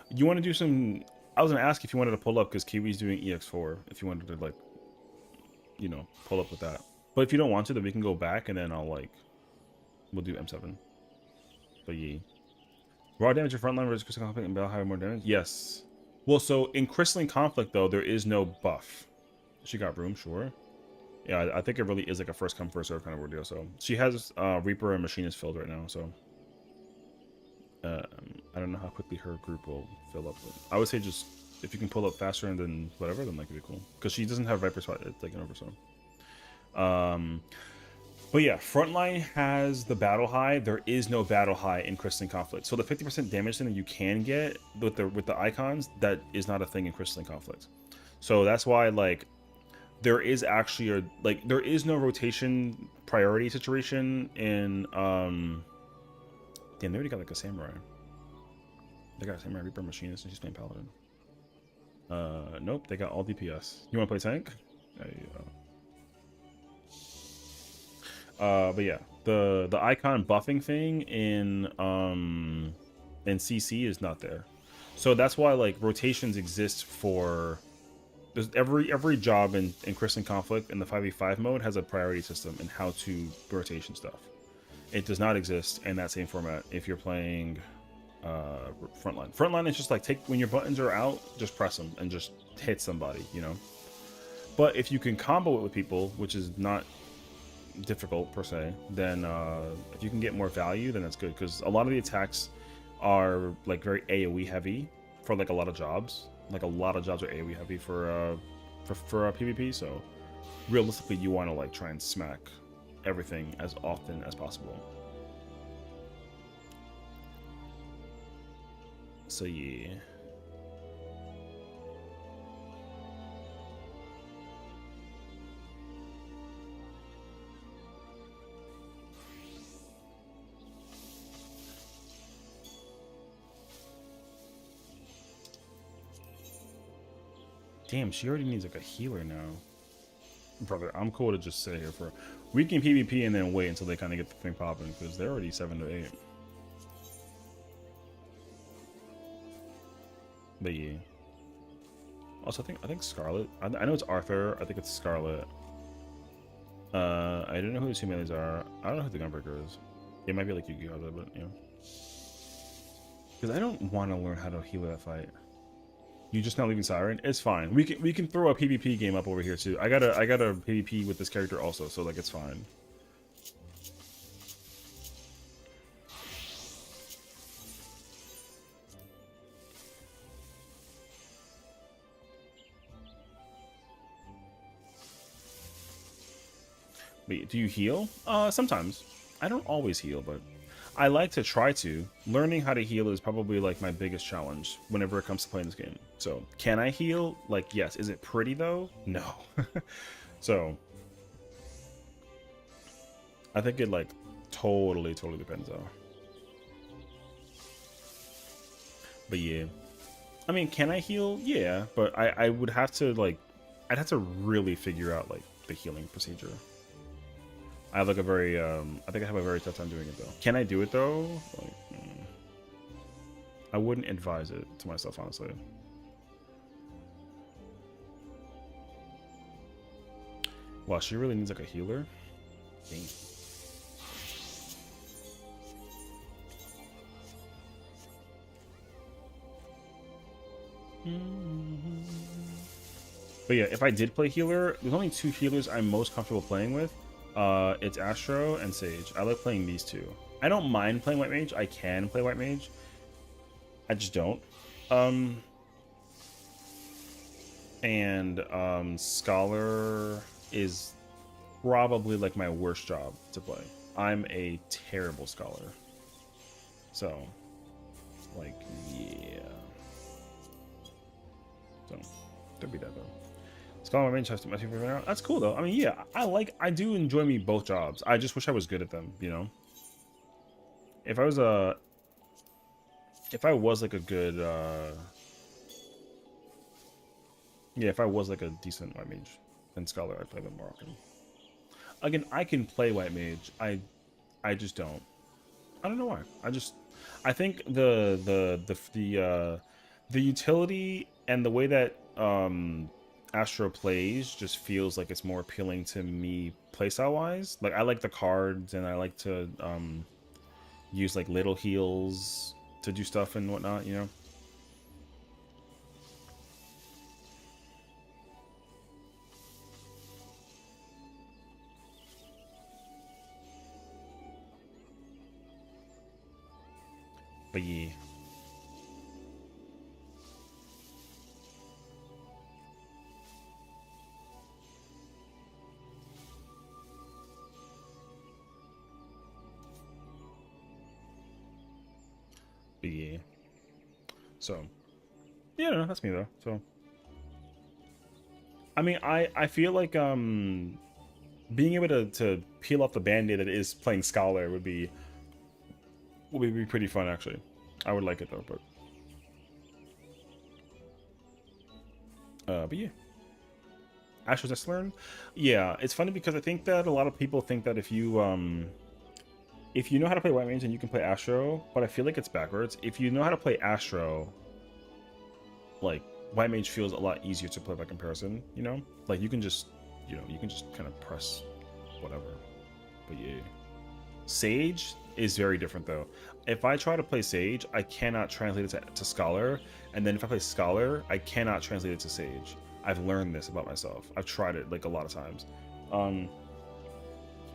You want to do some? I was gonna ask if you wanted to pull up because Kiwi's doing EX4. If you wanted to like, you know, pull up with that. But if you don't want to, then we can go back and then we'll do M7. But yeah. Raw damage in frontline versus Crystalline Conflict and Bell have more damage? Yes. Well, so in Crystalline Conflict though, there is no buff. She got room, sure. Yeah, I think it really is like a first come first serve kind of ordeal. So she has Reaper and Machinist filled right now. So I don't know how quickly her group will fill up. But I would say just if you can pull up faster and then whatever, then like it'd be cool. Because she doesn't have Viper spot taken over. So. But yeah, Frontline has the battle high. There is no battle high in Crystalline Conflict. So the 50% damage thing that you can get with the icons, that is not a thing in Crystalline Conflict. So that's why like there is actually there is no rotation priority situation in damn, they already got like a samurai. They got a samurai Reaper Machinist and she's playing Paladin. Nope, they got all DPS. You wanna play tank? There you go. But yeah, the icon buffing thing in CC is not there, so that's why like rotations exist for. There's every job in Crystalline Conflict in the 5v5 mode has a priority system and how to rotation stuff. It does not exist in that same format if you're playing Frontline. Frontline is just like when your buttons are out, just press them and just hit somebody, you know. But if you can combo it with people, which is not difficult per se, then if you can get more value, then that's good, because a lot of the attacks are like very AoE heavy for like a lot of jobs. Like a lot of jobs are AoE heavy for PvP. So realistically, you want to like try and smack everything as often as possible. So yeah. Damn, she already needs like a healer now. Brother, I'm cool to just sit here for we can PvP and then wait until they kind of get the thing popping, because they're already 7 to 8. But yeah. Also, I think Scarlet. I know it's Arthur. I think it's Scarlet. I don't know who the two melees are. I don't know who the Gunbreaker is. It might be like Yu-Gi-Oh, but you know. Because I don't want to learn how to heal that fight. You just not leaving Siren? It's fine. We can throw a PvP game up over here too. I got a PvP with this character also, so like it's fine. Wait, do you heal? Sometimes. I don't always heal, but I like to try to. Learning how to heal is probably like my biggest challenge whenever it comes to playing this game. So, can I heal? Like, yes. Is it pretty though? No. So, I think it like totally depends though. But yeah. I mean, can I heal? Yeah, but I would have to like, I'd have to really figure out like the healing procedure. I have like a very I think I have a very tough time doing it though. Can I do it though? Like, I wouldn't advise it to myself, honestly. Wow, she really needs like a healer. Dang. But yeah, if I did play healer, there's only 2 healers I'm most comfortable playing with. It's Astro and Sage. I like playing these 2. I don't mind playing White Mage. I can play White Mage. I just don't. Scholar is probably like my worst job to play. I'm a terrible Scholar. So, like, yeah. So, don't be that though. Scholar Mage has to my favorite now. That's cool though. I mean, yeah, I do enjoy me both jobs. I just wish I was good at them, you know? If I was like a good yeah, if I was like a decent White Mage and Scholar, I'd play them more often. Again, I can play White Mage. I just don't. I don't know why. I think the utility and the way that Astro plays just feels like it's more appealing to me playstyle wise. Like I like the cards and I like to use like little heals to do stuff and whatnot, you know. But yeah. But yeah. So, yeah, no, that's me though. So, I mean, I feel like being able to peel off the band-aid that is playing Scholar would be pretty fun actually. I would like it though, but yeah. Astro's Next Learn? Yeah, it's funny because I think that a lot of people think that if you know how to play White Mage, then you can play Astro, but I feel like it's backwards. If you know how to play Astro, like White Mage feels a lot easier to play by comparison, you know? Like you can just kind of press whatever. But yeah. Sage is very different though. If I try to play Sage, I cannot translate it to Scholar, and then if I play Scholar, I cannot translate it to Sage. I've learned this about myself. I've tried it like a lot of times.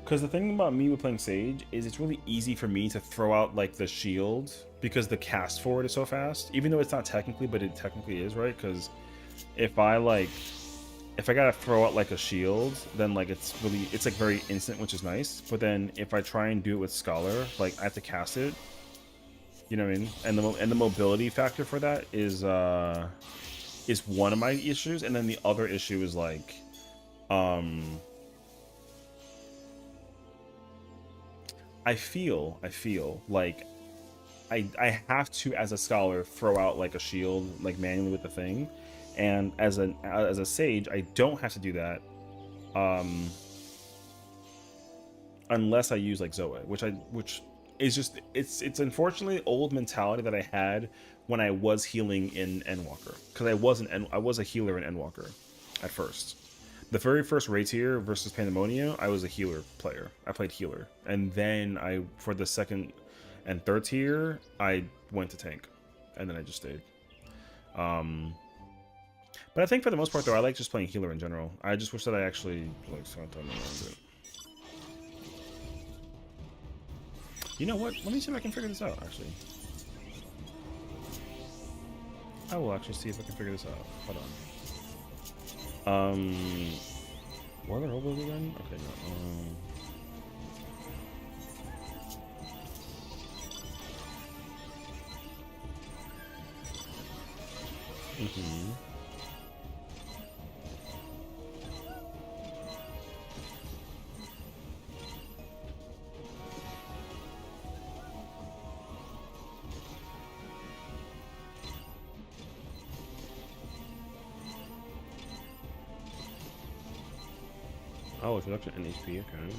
Because the thing about me with playing Sage is it's really easy for me to throw out like the shield because the cast for it is so fast. Even though it's not technically, but it technically is, right? Because if I gotta throw out like a shield, then like it's like very instant, which is nice. But then if I try and do it with Scholar, like I have to cast it. You know what I mean? And the mobility factor for that is one of my issues, and then the other issue is like I feel like I have to, as a Scholar, throw out like a shield like manually with the thing, and as a Sage I don't have to do that unless I use like Zoe, which is just it's unfortunately old mentality that I had when I was healing in Endwalker, because I was a healer in Endwalker at first. The very first raid tier versus Pandemonia, I was a healer player. I played healer, and then for the second and third tier, I went to tank, and then I just stayed. But I think for the most part, though, I like just playing healer in general. I just wish that I actually like spent time around it. You know what? Let me see if I can figure this out. Actually, I will actually see if I can figure this out. Hold on. What are the hobos again? Okay, no. Oh, it's reduction in HP, okay.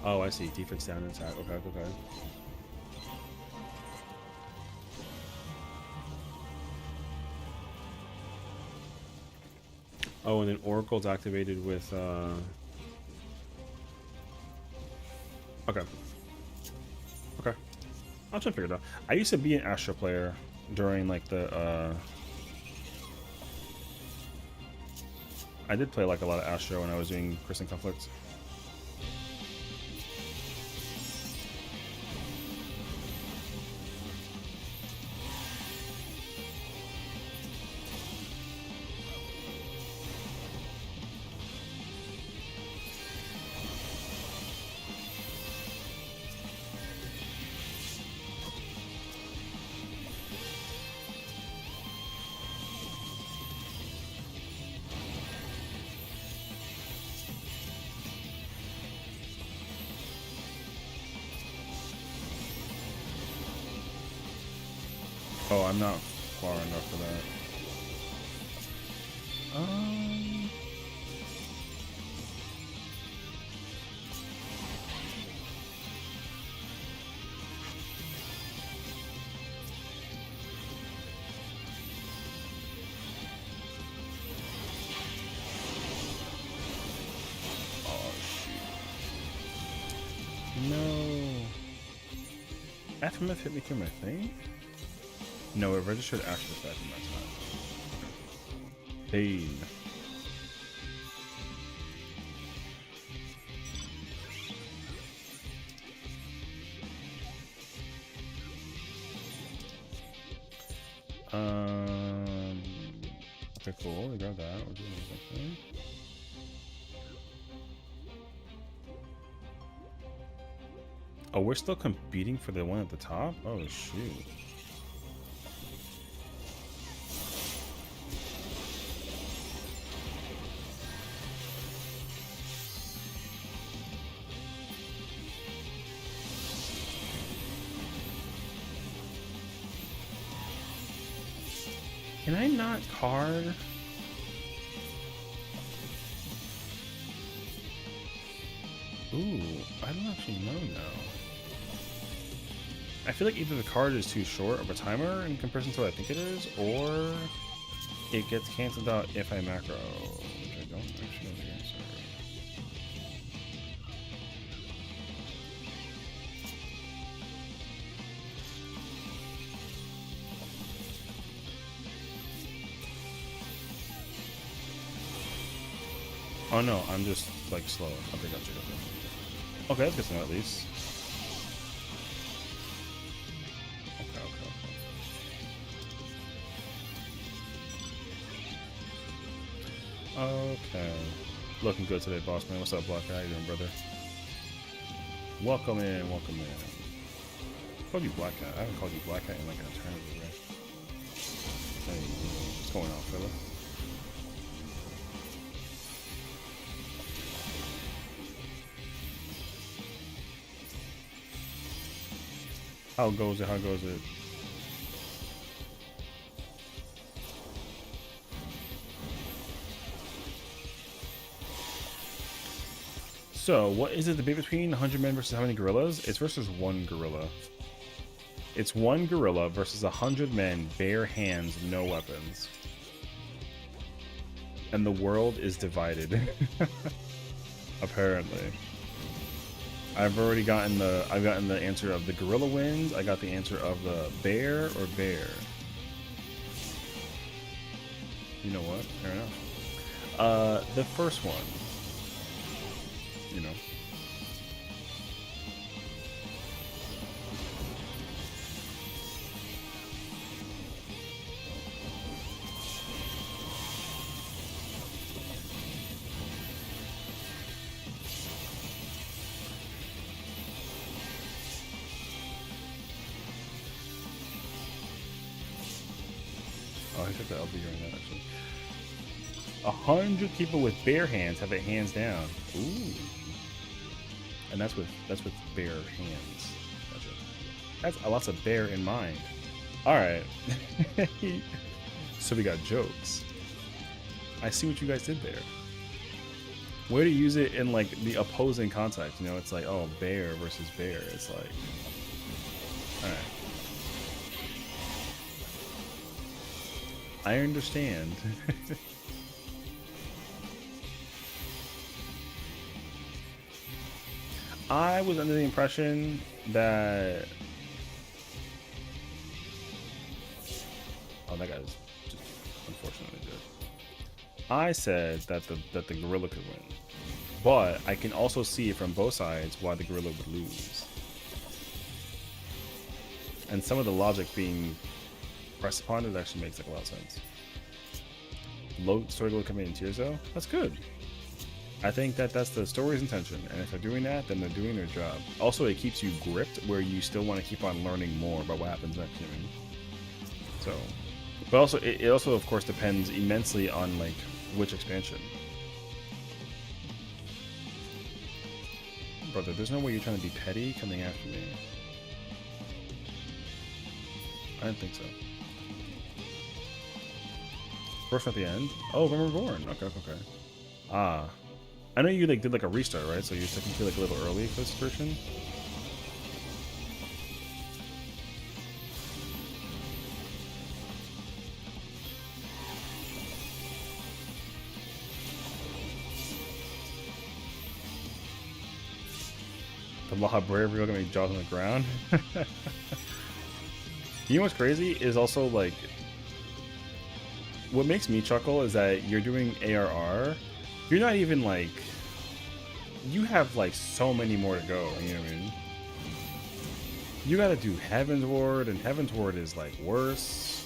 Oh, I see. Defense down and attack. Okay, okay. Oh, and then Oracle's activated with, okay. Okay. I'll try to figure it out. I used to be an Astra player during, like, the, I did play, like, a lot of Astra when I was doing Christian Conflicts. Oh, I'm not far enough for that. Oh, shoot. No. FMF hit me through my thing? No, it registered after the fact in my time. Pain. Okay, cool. We got that. We're doing something. Oh, we're still competing for the one at the top? Oh, shoot. Can I not card? Ooh, I don't actually know now. I feel like either the card is too short of a timer in comparison to what I think it is, or it gets canceled out if I macro, which I don't actually know the answer. Oh no, I'm just like slow. Okay, gotcha. Okay, that's good to know at least. Okay. Looking good today, boss man. What's up, Black? How you doing, brother? Welcome in, welcome in. I called you Black Cat. I haven't called you Black Cat in like an eternity, right? Hey, what's going on, fella? How goes it? How goes it? So, what is it debate between 100 men versus how many gorillas? It's versus one gorilla. It's one gorilla versus 100 men, bare hands, no weapons. And the world is divided. Apparently. I've gotten the answer of the gorilla wins. I got the answer of the bear or bear. You know what? Fair enough. The first one. You know. Oh, I took the LB during that actually. 100 people with bare hands have it hands down. Ooh. And that's with bare hands. Gotcha. That's lots of bear in mind. All right. So we got jokes. I see what you guys did there. Way to use it in like the opposing context, you know, it's like, oh, bear versus bear. It's like, alright. I understand. I was under the impression that... Oh, that guy's just unfortunately good. I said that the gorilla could win, but I can also see from both sides why the gorilla would lose. And some of the logic being pressed upon it actually makes like a lot of sense. Low story coming in tiers though, that's good. I think that that's the story's intention, and if they're doing that, then they're doing their job. Also, it keeps you gripped where you still want to keep on learning more about what happens next, you know what I mean? So, but also, it also of course depends immensely on like which expansion. Brother, there's no way you're trying to be petty coming after me. I didn't think so. First at the end? Oh, when we're born. Okay, okay. Ah. I know you like did like a restart, right? So you're technically like a little early for this version. The Maha Brave real gonna make jaws on the ground. You know what's crazy is also like what makes me chuckle is that you're doing ARR. You're not even like you have like so many more to go, you know what I mean? You gotta do Heaven's Ward, and Heaven's Ward is like worse.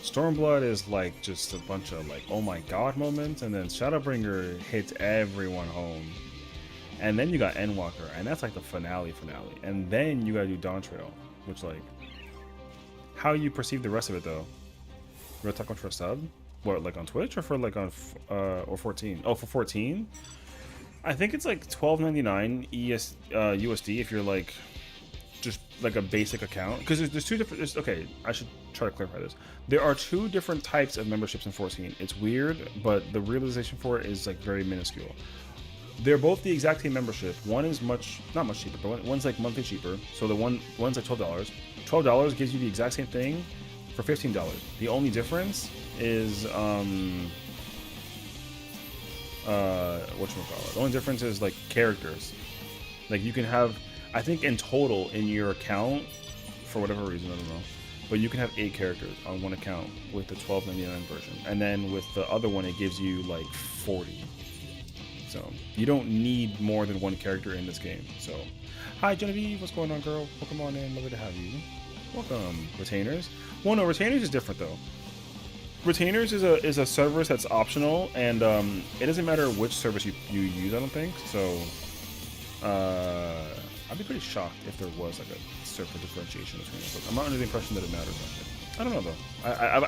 Stormblood is like just a bunch of like oh my god moments, and then Shadowbringer hits everyone home. And then you got Endwalker, and that's like the finale. And then you gotta do Dawn Trail, which like how you perceive the rest of it though. You wanna talk about for a sub? What, like on Twitch or for like on or 14? Oh, for 14? I think it's like $12.99 USD if you're like just like a basic account. Because there's two different. Okay, I should try to clarify this. There are two different types of memberships in 14. It's weird, but the realization for it is like very minuscule. They're both the exact same membership. One is not much cheaper, but one's like monthly cheaper. So the one's like $12. $12 gives you the exact same thing for $15. The only difference is whatchamacallit. The only difference is like characters. Like you can have, I think in total in your account, for whatever reason, I don't know, but you can have 8 characters on one account with the $12.99 version, and then with the other one it gives you like 40. So you don't need more than one character in this game. So hi Genevieve, what's going on, girl? Welcome on in, lovely to have you. Welcome. Retainers. Well, no, Retainers is different though. Retainers is a service that's optional, and it doesn't matter which service you use, I don't think. So I'd be pretty shocked if there was like a server differentiation between it. But I'm not under the impression that it matters. I don't know though.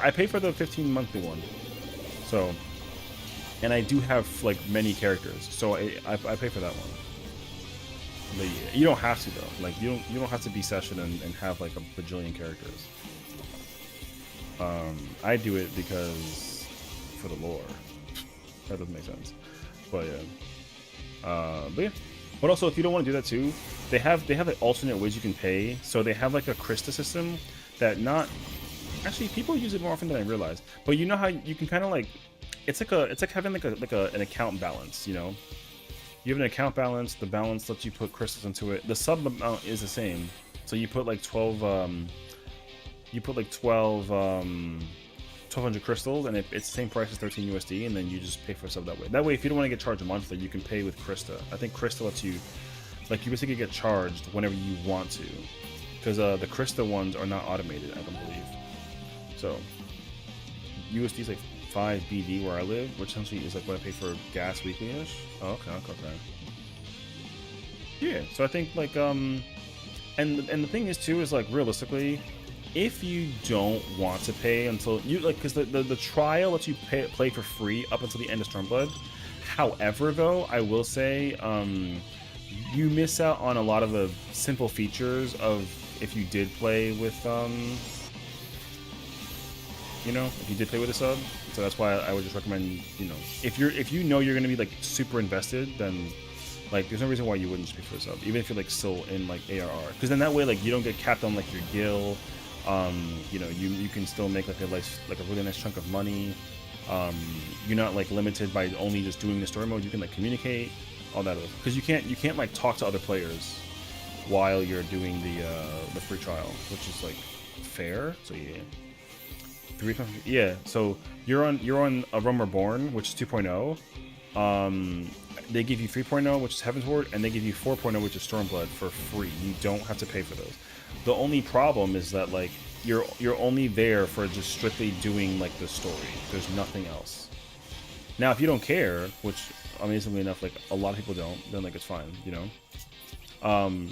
I pay for the 15 monthly one. So, and I do have like many characters, so I pay for that one. But you don't have to though. Like you don't have to be Sessiion and have like a bajillion characters. I do it because for the lore. That doesn't make sense. But yeah. But also if you don't want to do that too, they have like alternate ways you can pay. So they have like a Krista system that actually people use it more often than I realize. But you know how you can kind of like it's like having like an account balance, you know? You have an account balance, the balance lets you put crystals into it. The sub amount is the same. So you put like 12 1,200 crystals, and it's the same price as 13 USD, and then you just pay for a sub that way. That way, if you don't want to get charged monthly, you can pay with Krista. I think Krista lets you, like, you basically get charged whenever you want to, because the Krista ones are not automated, I don't believe. So, USD is like 5 BD where I live, which essentially is like what I pay for gas weekly-ish. Oh, okay. Yeah, so I think like and the thing is too is like realistically, if you don't want to pay until you like, because the trial lets you play for free up until the end of Stormblood. However, though, I will say you miss out on a lot of the simple features of if you did play with You know, if you did play with a sub. So that's why I would just recommend, you know, if you know you're gonna be like super invested, then like there's no reason why you wouldn't just pay for a sub, even if you're like still in like ARR, because then that way like you don't get capped on like your gil. You know, you can still make like a really nice chunk of money. You're not like limited by only just doing the story mode. You can like communicate, all that, because you can't like talk to other players while you're doing the free trial, which is like fair. So yeah. Yeah, so you're on a Realm Reborn, which is 2.0. They give you 3.0, which is Heaven's Ward, and they give you 4.0, which is Stormblood, for free. You don't have to pay for those. The only problem is that like you're only there for just strictly doing like the story. There's nothing else. Now, if you don't care, which amazingly enough, like a lot of people don't, then like it's fine, you know.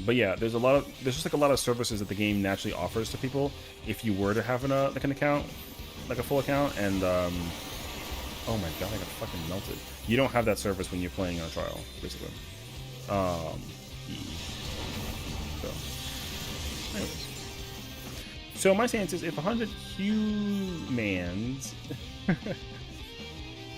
But yeah, there's just like a lot of services that the game naturally offers to people if you were to have like an account, like a full account, and oh my god, I got fucking melted. You don't have that service when you're playing on trial, basically. So, anyways. So my stance is, if 100 humans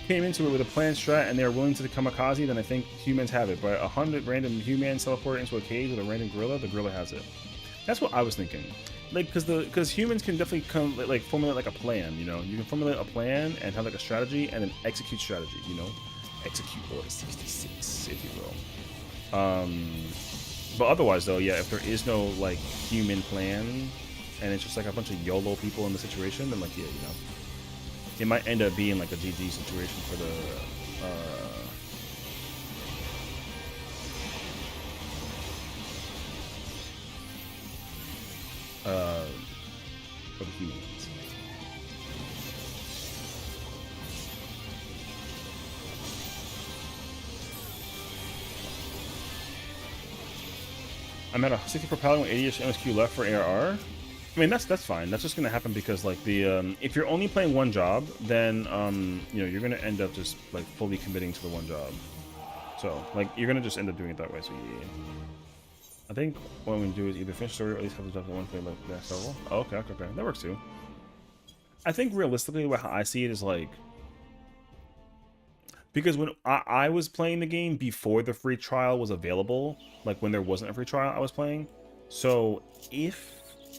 came into it with a planned strat and they're willing to kamikaze, then I think humans have it. But 100 random humans teleport into a cage with a random gorilla, the gorilla has it. That's what I was thinking. Like, because humans can definitely come like formulate like a plan. You know, you can formulate a plan and have like a strategy and then execute strategy. You know, execute Order 66, if you will. But otherwise, though, yeah, if there is no like human plan and it's just like a bunch of YOLO people in the situation, then like, yeah, you know, it might end up being like a GG situation for the humans. I'm at a 64 paladin with 80ish MSQ left for ARR. I mean, that's fine. That's just gonna happen because like the if you're only playing one job, then you know, you're gonna end up just like fully committing to the one job. So like you're gonna just end up doing it that way. So yeah. I think what we do is either finish the story or at least have the job one play like next level. Oh, okay, that works too. I think realistically, how I see it is like, because when I was playing the game before the free trial was available, like when there wasn't a free trial, I was playing. So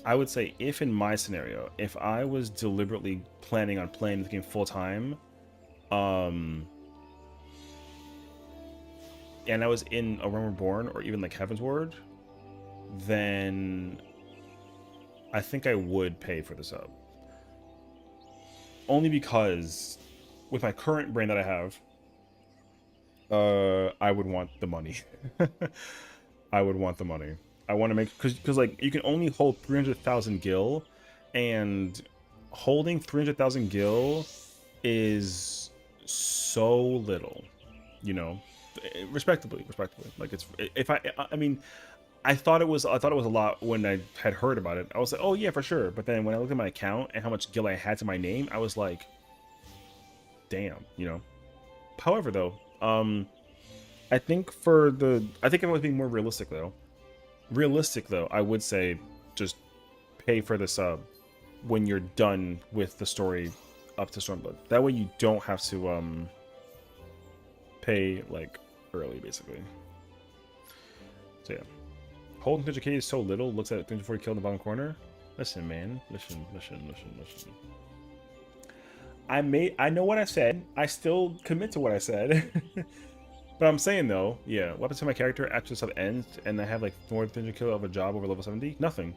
I would say if in my scenario, if I was deliberately planning on playing the game full time, and I was in A Realm Reborn or even like Heaven's Ward, then I think I would pay for the sub. Only because with my current brain that I have, I would want the money. I would want the money. I want to make, because like you can only hold 300,000 gil, and holding 300,000 gil is so little, you know, respectably. Like I mean, I thought it was a lot when I had heard about it. I was like, oh yeah, for sure. But then when I looked at my account and how much gil I had to my name, I was like, damn, you know. However, though, I think if I was being more realistic though, I would say just pay for the sub when you're done with the story up to Stormblood. That way you don't have to pay like early, basically. So yeah, holding 300k is so little. Looks at 340 kill in the bottom corner. Listen, man. Listen. I know what I said. I still commit to what I said. But I'm saying though, yeah, what happens to my character after the sub ends and I have like more than 300 kill of a job over level 70? Nothing.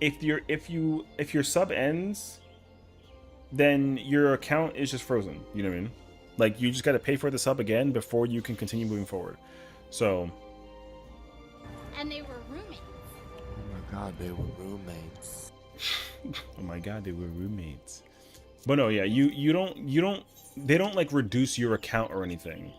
If your sub ends, then your account is just frozen. You know what I mean? Like you just got to pay for the sub again before you can continue moving forward. So. And they were roommates. Oh my god, they were roommates. Oh my god, they were roommates. But no, yeah, you don't. They don't like reduce your account or anything.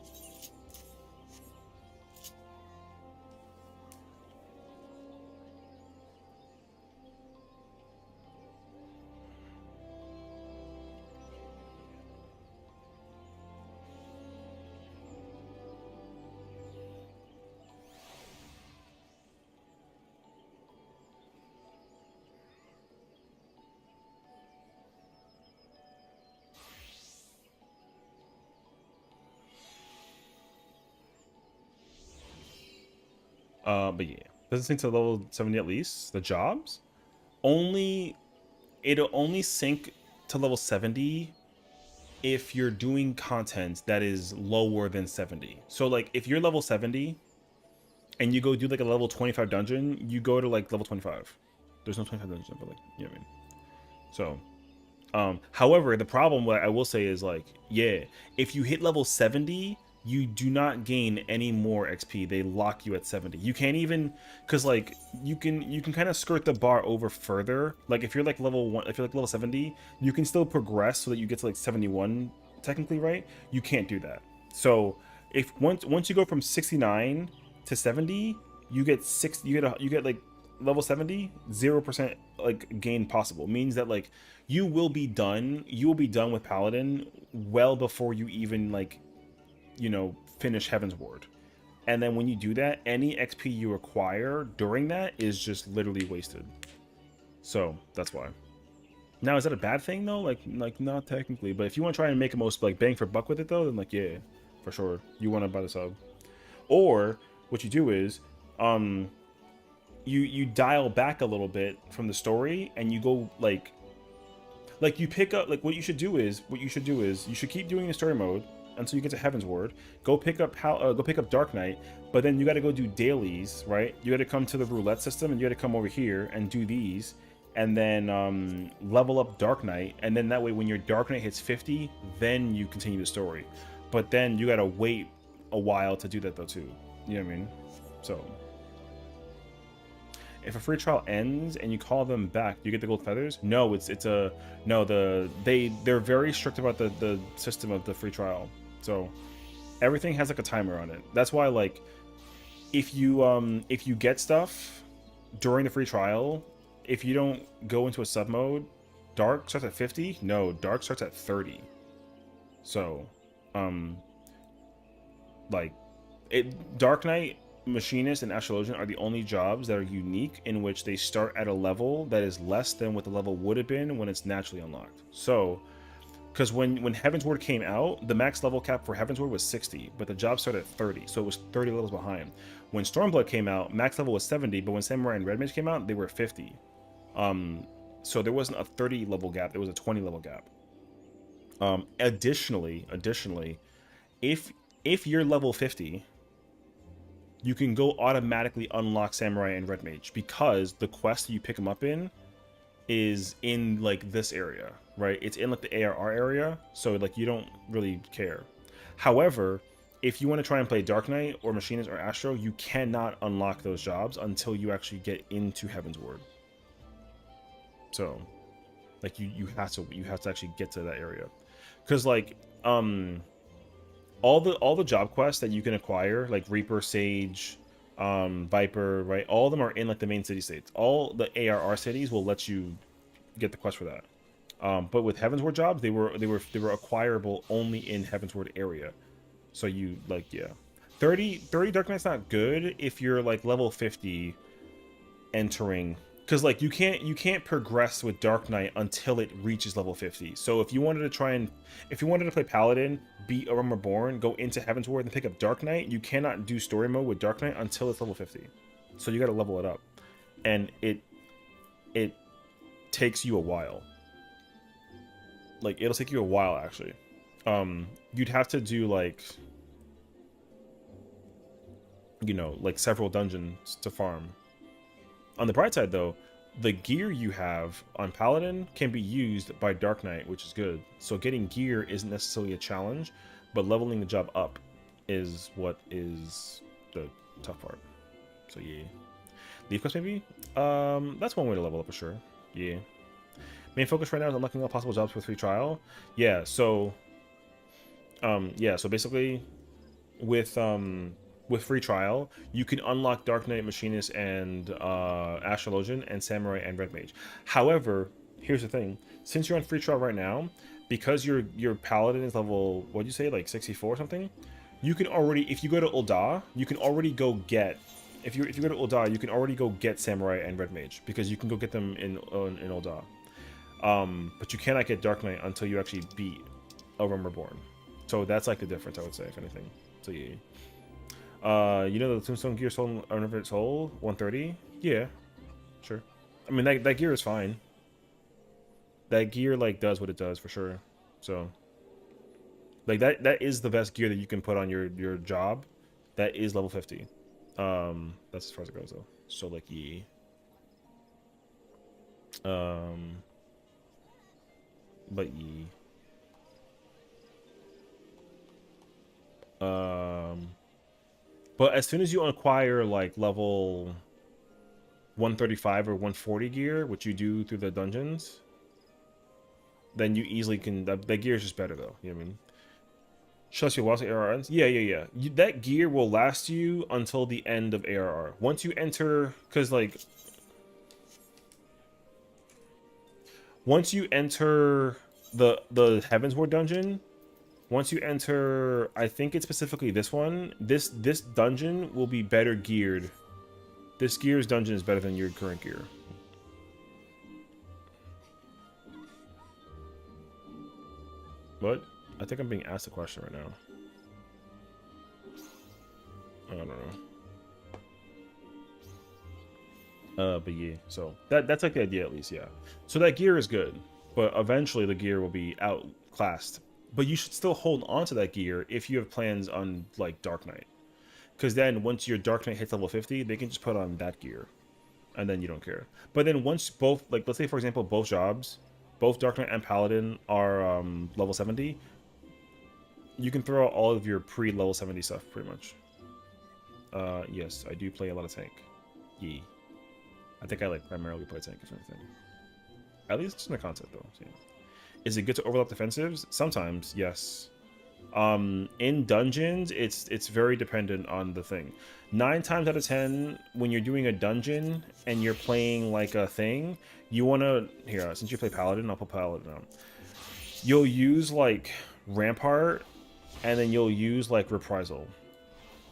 But yeah, doesn't sync to level 70 at least. The jobs only, it'll only sync to level 70 if you're doing content that is lower than 70. So like if you're level 70 and you go do like a level 25 dungeon, you go to like level 25. There's no 25 dungeon, but like, you know what I mean? So however, the problem, what I will say is like, yeah, if you hit level 70, you do not gain any more XP. They lock you at 70. You can't even, because like you can kind of skirt the bar over further. Like if you're like level 1, if you're like level 70, you can still progress so that you get to like 71 technically, right? You can't do that. So if once you go from 69 to 70, you get you get like level 70, 0% like gain possible. Means that like you will be done with Paladin well before you even like, you know, finish Heaven's Ward. And then when you do that, any XP you acquire during that is just literally wasted. So that's why. Now, is that a bad thing though? Like not technically, but if you want to try and make the most like bang for buck with it though, then like yeah, for sure, you want to buy the sub. Or what you do is, you dial back a little bit from the story and you go like you pick up, like what you should do is you should keep doing the story mode until you get to Heaven's Ward. Go pick up Dark Knight, but then you got to go do dailies, right? You got to come to the roulette system and you got to come over here and do these, and then level up Dark Knight, and then that way when your Dark Knight hits 50, then you continue the story. But then you got to wait a while to do that though too. You know what I mean? So if a free trial ends and you call them back, do you get the gold feathers? No, they're very strict about the system of the free trial. So everything has like a timer on it. That's why like if you get stuff during the free trial, if you don't go into a sub mode, dark starts at 50. No, dark starts at 30. So like Dark Knight, Machinist, and Astrologian are the only jobs that are unique in which they start at a level that is less than what the level would have been when it's naturally unlocked. So, because when Heaven's Ward came out, the max level cap for Heaven's Ward was 60, but the job started at 30, so it was 30 levels behind. When Stormblood came out, max level was 70, but when Samurai and Red Mage came out, they were 50. So there wasn't a 30 level gap, there was a 20 level gap. Additionally, if you're level 50, you can go automatically unlock Samurai and Red Mage because the quest you pick them up in is in like this area, right? It's in like the ARR area, so like you don't really care. However, if you want to try and play Dark Knight or Machinist or Astro, you cannot unlock those jobs until you actually get into Heaven's Ward. So like you have to actually get to that area, because like all the job quests that you can acquire, like Reaper, Sage, Viper, right? All of them are in like the main city states. All the ARR cities will let you get the quest for that. But with Heaven's Ward jobs, they were acquirable only in Heaven's Ward area. So you like, yeah, 30 Dark Knight's not good if you're like level 50 entering, because like you can't progress with Dark Knight until it reaches level 50. So if you wanted to play Paladin, beat A Realm Reborn, go into Heaven's Ward and pick up Dark Knight, you cannot do story mode with Dark Knight until it's level 50. So you got to level it up, and it takes you a while. Like it'll take you a while actually. You'd have to do like, you know, like several dungeons to farm. On the bright side though, the gear you have on Paladin can be used by Dark Knight, which is good. So getting gear isn't necessarily a challenge, but leveling the job up is what is the tough part. So yeah. Leaf quest maybe? That's one way to level up for sure. Yeah. Main focus right now is unlocking all possible jobs for free trial. Yeah, so so basically with free trial, you can unlock Dark Knight, Machinist, and Astrologian, and Samurai and Red Mage. However, here's the thing: since you're on free trial right now, because your Paladin is level, what'd you say, like 64 or something, you can already, if you go to Ul'dah, you can already go get, if you go to Ul'dah, you can already go get Samurai and Red Mage because you can go get them in Ul'dah. But you cannot get Dark Knight until you actually beat A Realm Reborn. So that's like the difference, I would say, if anything. So yeah. You know the Tombstone gear sold on its whole 130? Yeah, sure. I mean that gear is fine. That gear like does what it does for sure. So like that is the best gear that you can put on your job. That is level 50. That's as far as it goes though. So like yeah. But yeah. But as soon as you acquire like level 135 or 140 gear, which you do through the dungeons, then you easily can. That gear is just better though. You know what I mean? Trust your whilst ARR ends. Yeah. That gear will last you until the end of ARR. Once you enter, because like, once you enter the Heaven's Ward dungeon, once you enter, I think it's specifically this one. This dungeon will be better geared. This gear's dungeon is better than your current gear. What? I think I'm being asked a question right now. I don't know. But yeah, so that's like the idea at least, yeah. So that gear is good, but eventually the gear will be outclassed. But you should still hold on to that gear if you have plans on like Dark Knight. Because then once your Dark Knight hits level 50, they can just put on that gear. And then you don't care. But then once both, like let's say for example, both jobs, both Dark Knight and Paladin are level 70, you can throw out all of your pre-level 70 stuff pretty much. Yes, I do play a lot of tank. Yeah. I think I like primarily play tank if anything. At least in the concept though. So, yeah. Is it good to overlap defensives? Sometimes, yes. In dungeons, it's very dependent on the thing. 9 times out of 10, when you're doing a dungeon and you're playing like a thing, you want to here. Since you play Paladin, I'll put Paladin on. You'll use like Rampart, and then you'll use like Reprisal.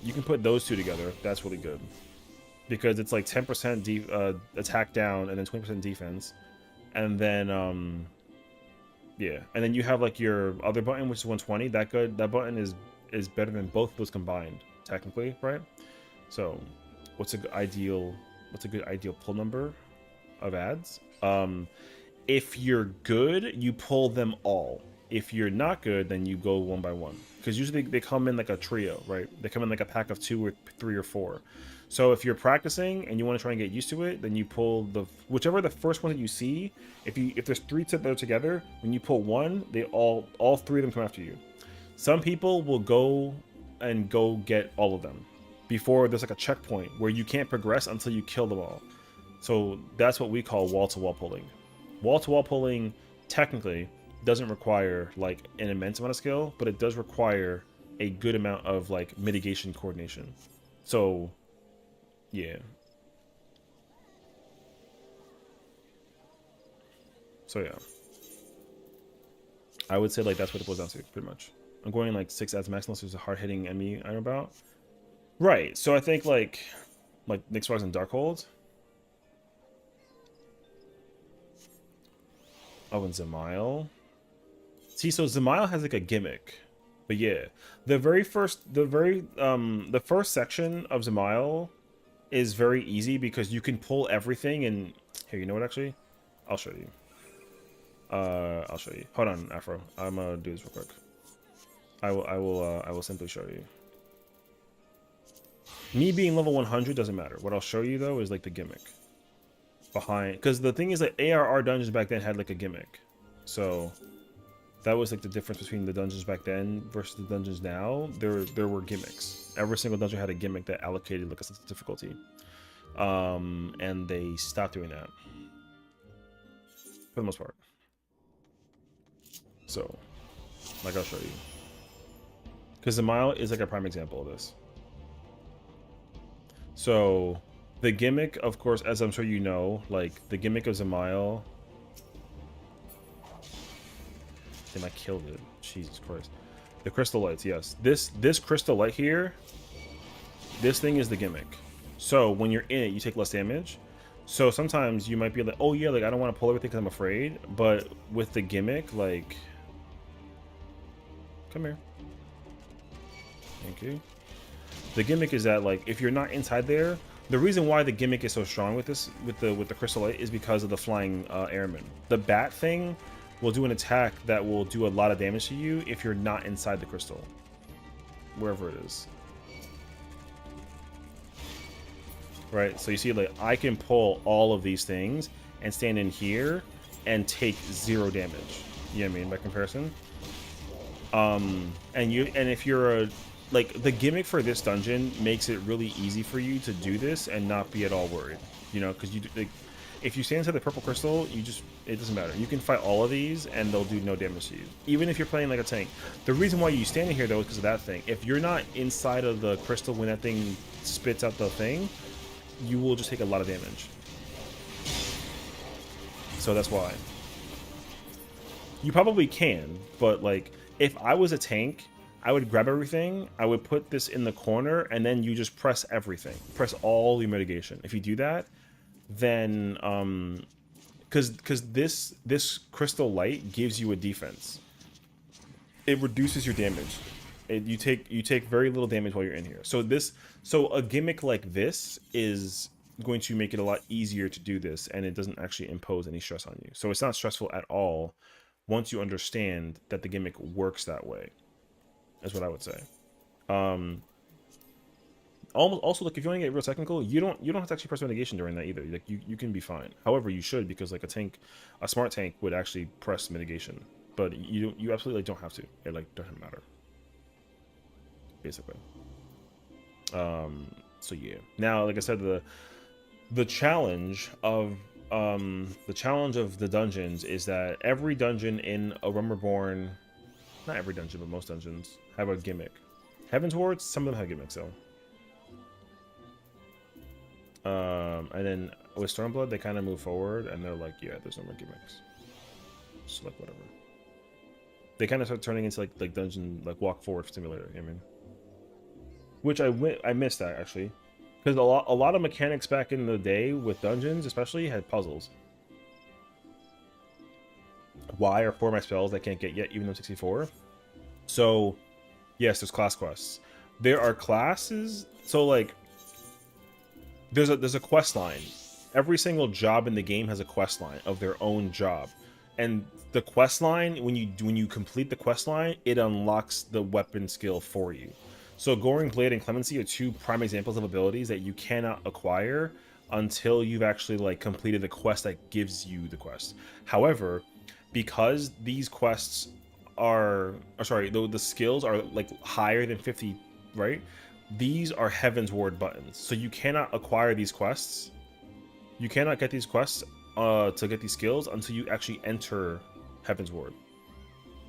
You can put those two together. That's really good because it's like 10% attack down and then 20% defense, and then yeah, and then you have like your other button, which is 120. That button is better than both of those combined, technically, right? So, what's a good ideal pull number of ads? If you're good, you pull them all. If you're not good, then you go one by one. Because usually they come in like a trio, right? They come in like a pack of 2 or 3 or 4. So if you're practicing and you want to try and get used to it, then you pull whichever the first one that you see. If there's 3 that are together, when you pull one, they all 3 of them come after you. Some people will go get all of them before there's like a checkpoint where you can't progress until you kill them all. So that's what we call wall-to-wall pulling. Wall-to-wall pulling technically doesn't require like an immense amount of skill, but it does require a good amount of like mitigation coordination. So yeah. So yeah. I would say like that's what it boils down to, pretty much. I'm going like 6 ads max unless there's a hard hitting enemy I'm about. Right. So I think like Nick Sparks and Darkhold. Oh, and Zemail. See, so Zemail has like a gimmick. But yeah. The first section of Zemail is very easy because you can pull everything and here, you know what actually? I'll show you. I'll show you. Hold on, Afro. I'm gonna do this real quick. I will simply show you. Me being level 100 doesn't matter. What I'll show you though is like the gimmick behind, because the thing is that ARR dungeons back then had like a gimmick. So that was like the difference between the dungeons back then versus the dungeons now. There were gimmicks. Every single dungeon had a gimmick that allocated like a sense of difficulty. And they stopped doing that for the most part. So, like I'll show you. Because Zemail is like a prime example of this. So, the gimmick, of course, as I'm sure you know, like the gimmick of Zemail. Damn, I killed it. Jesus Christ. The crystal lights, yes. This crystal light here, this thing is the gimmick. So when you're in it, you take less damage. So sometimes you might be like, oh yeah, like I don't want to pull everything because I'm afraid. But with the gimmick, like, come here. Thank you. The gimmick is that like if you're not inside there, the reason why the gimmick is so strong with this with the crystal light is because of the flying airman. The bat thing will do an attack that will do a lot of damage to you if you're not inside the crystal, wherever it is. Right, so you see, like, I can pull all of these things and stand in here and take 0 damage. You know what I mean, by comparison? And if you're a, like, the gimmick for this dungeon makes it really easy for you to do this and not be at all worried. You know, because you, like, if you stand inside the purple crystal, you just, it doesn't matter. You can fight all of these and they'll do no damage to you. Even if you're playing like a tank. The reason why you stand in here, though, is because of that thing. If you're not inside of the crystal when that thing spits out the thing, you will just take a lot of damage. So that's why. You probably can, but like, if I was a tank, I would grab everything, I would put this in the corner, and then you just press everything. Press all the mitigation. If you do that, then, because this crystal light gives you a defense. It reduces your damage. You take very little damage while you're in here. So a gimmick like this is going to make it a lot easier to do this, and it doesn't actually impose any stress on you. So it's not stressful at all once you understand that the gimmick works that way. That's what I would say. Also, like, if you want to get real technical, you don't have to actually press mitigation during that either. Like, you can be fine. However, you should, because like a smart tank would actually press mitigation, but you absolutely don't have to. It like doesn't matter. Basically. So yeah. Now, like I said, the challenge of the dungeons is that every dungeon in a Realm Reborn, not every dungeon, but most dungeons have a gimmick. Heaven's Wards, some of them have gimmicks though. And then with Stormblood, they kind of move forward and they're like, yeah, there's no more gimmicks. Just like whatever. They kind of start turning into like dungeon, like walk forward simulator. I mean, which I missed that actually, because a lot of mechanics back in the day with dungeons, especially, had puzzles. Why are 4 of my spells I can't get yet, even though I'm 64? So, yes, there's class quests. There are classes. So like, there's a quest line. Every single job in the game has a quest line of their own job, and the quest line, when you complete the quest line, it unlocks the weapon skill for you. So Goring Blade and Clemency are 2 prime examples of abilities that you cannot acquire until you've actually like completed the quest that gives you the quest. However, because these quests are, the skills are like higher than 50, right? These are Heaven's Ward buttons. So you cannot acquire these quests. You cannot get these quests to get these skills until you actually enter Heaven's Ward.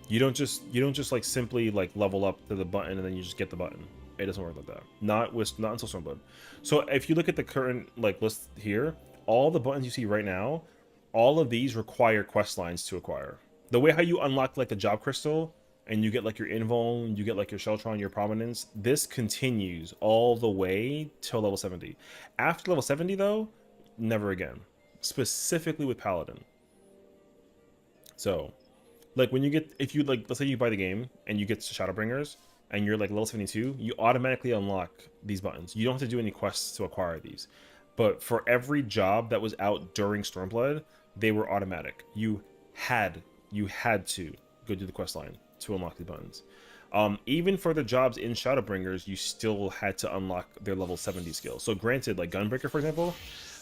You don't just like simply like level up to the button and then you just get the button. It doesn't work like that. Not until Stormblood. So if you look at the current like list here, all the buttons you see right now, all of these require quest lines to acquire. The way how you unlock like the job crystal and you get like your invuln, you get like your Sheltron, your prominence, this continues all the way till level 70. After level 70 though, never again. Specifically with Paladin. So, like when you get, if you like, let's say you buy the game and you get to Shadowbringers and you're like level 72, you automatically unlock these buttons. You don't have to do any quests to acquire these. But for every job that was out during Stormblood, they were automatic. You had to go do the quest line to unlock these buttons. Even for the jobs in Shadowbringers, you still had to unlock their level 70 skill. So granted, like Gunbreaker, for example,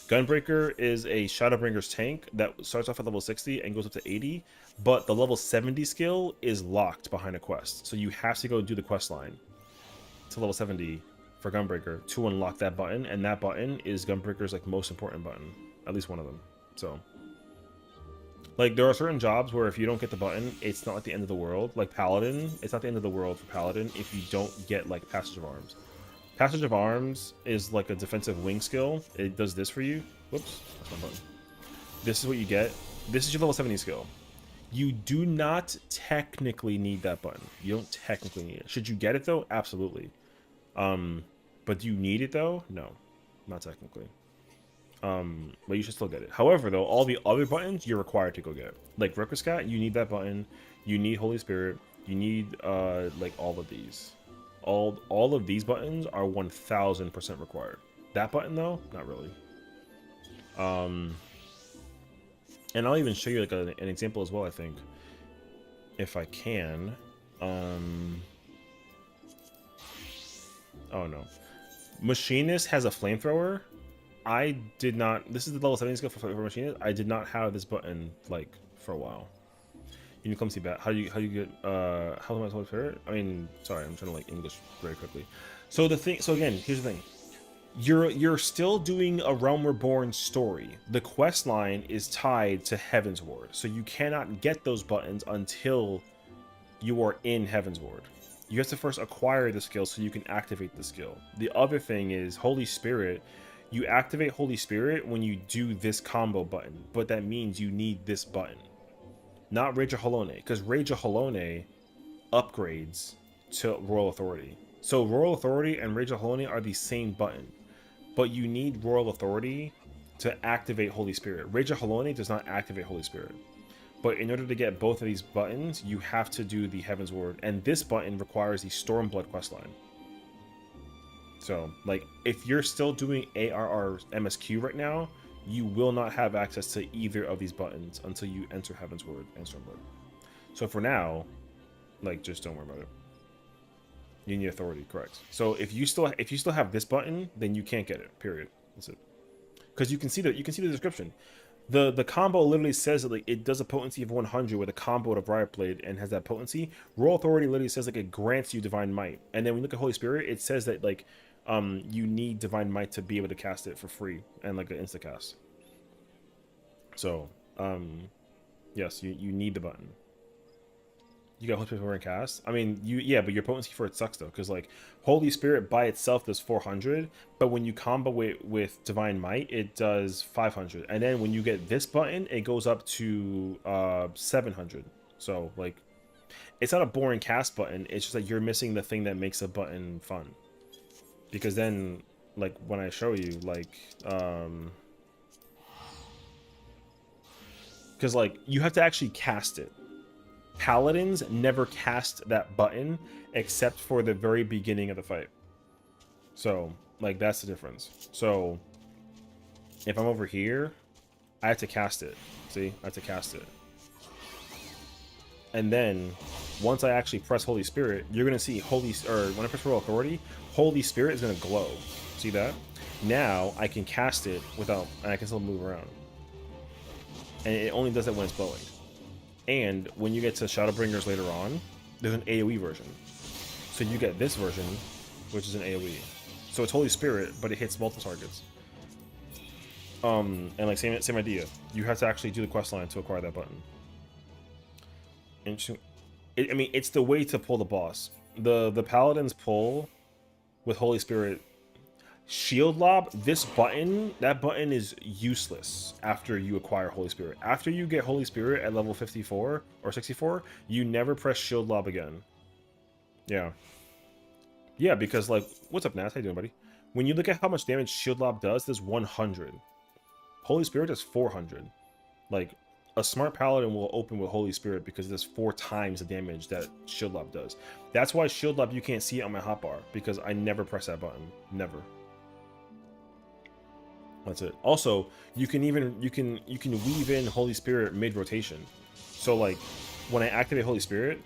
Gunbreaker is a Shadowbringers tank that starts off at level 60 and goes up to 80, but the level 70 skill is locked behind a quest. So you have to go do the quest line to level 70 for Gunbreaker to unlock that button, and that button is Gunbreaker's like most important button, at least one of them. So like there are certain jobs where if you don't get the button, it's not like the end of the world. Like Paladin, it's not the end of the world for Paladin if you don't get like Passage of Arms. Passage of Arms is like a defensive wing skill. It does this for you. Whoops, that's my button. This is what you get. This is your level 70 skill. You do not technically need that button. You don't technically need it. Should you get it though? Absolutely. But do you need it though? No, not technically. But you should still get it. However, though, all the other buttons you're required to go get. Like Rickerscat, you need that button. You need Holy Spirit. You need like all of these. all of these buttons are 1000% required. That button though, not really. And I'll even show you like an example as well, I think, if I can. Oh no, Machinist has a flamethrower. I did not. This is the level 70 skill for Machinist. I did not have this button like for a while. You need clumsy bat. How do you get how am I supposed to it? I mean, sorry, I'm trying to like English very quickly. So the thing. So again, here's the thing. You're still doing a Realm Reborn story. The quest line is tied to Heaven's Ward, so you cannot get those buttons until you are in Heaven's Ward. You have to first acquire the skill so you can activate the skill. The other thing is Holy Spirit. You activate Holy Spirit when you do this combo button, but that means you need this button. Not Rage of Halone, because Rage of Halone upgrades to Royal Authority. So Royal Authority and Rage of Halone are the same button, but you need Royal Authority to activate Holy Spirit. Rage of Halone does not activate Holy Spirit. But in order to get both of these buttons, you have to do the Heaven's Ward, and this button requires the Stormblood questline. So, like, if you're still doing ARR MSQ right now, you will not have access to either of these buttons until you enter Heaven's Ward and Stormblood. So for now, like, just don't worry about it. You need authority, correct? So if you still have this button, then you can't get it. Period. That's it. Because you can see the description. The combo literally says that like it does a potency of 100 with a combo of Riot Blade and has that potency. Royal Authority literally says like it grants you Divine Might, and then when you look at Holy Spirit, it says that like you need Divine Might to be able to cast it for free and like an insta cast. So yes, you need the button. You got Holy Spirit and cast. I mean, but your potency for it sucks though, because like Holy Spirit by itself does 400, but when you combo it with Divine Might, it does 500, and then when you get this button, it goes up to 700. So like, it's not a boring cast button. It's just that you're missing the thing that makes a button fun. Because then, like when I show you, like, because like you have to actually cast it. Paladins never cast that button except for the very beginning of the fight. So, like, that's the difference. So, if I'm over here, I have to cast it. See? I have to cast it. And then, once I actually press Holy Spirit, you're going to see when I press Royal Authority, Holy Spirit is going to glow. See that? Now, I can cast it and I can still move around. And it only does that when it's glowing. And when you get to Shadowbringers later on, there's an AoE version. So you get this version, which is an AoE. So it's Holy Spirit, but it hits multiple targets. And like same idea. You have to actually do the questline to acquire that button. Interesting. I mean, it's the way to pull the boss. The Paladins pull with Holy Spirit. Shield Lob, that button is useless after you acquire Holy Spirit. After you get Holy Spirit at level 54 or 64, you never press Shield Lob again. Yeah. Yeah, because like, what's up, Naz? How you doing, buddy? When you look at how much damage Shield Lob does, there's 100. Holy Spirit does 400. Like, a smart Paladin will open with Holy Spirit because there's 4 times the damage that Shield Lob does. That's why Shield Lob, you can't see it on my hotbar, because I never press that button. Never. That's it. Also, you can weave in Holy Spirit mid-rotation. So like, when I activate Holy Spirit,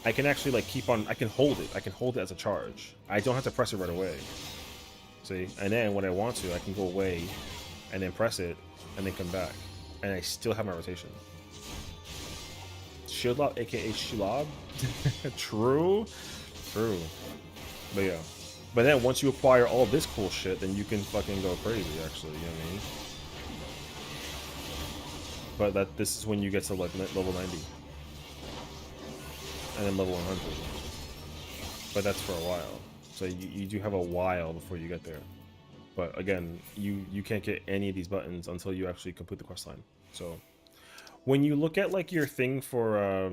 I can actually like I can hold it. I can hold it as a charge. I don't have to press it right away. See? And then when I want to, I can go away and then press it and then come back. And I still have my rotation. Shield Lob, aka Shilob. True. But yeah. But then once you acquire all this cool shit, then you can fucking go crazy, actually, you know what I mean? But this is when you get to like level 90. And then level 100. But that's for a while. So you do have a while before you get there. But again, you can't get any of these buttons until you actually complete the questline. So when you look at like your thing for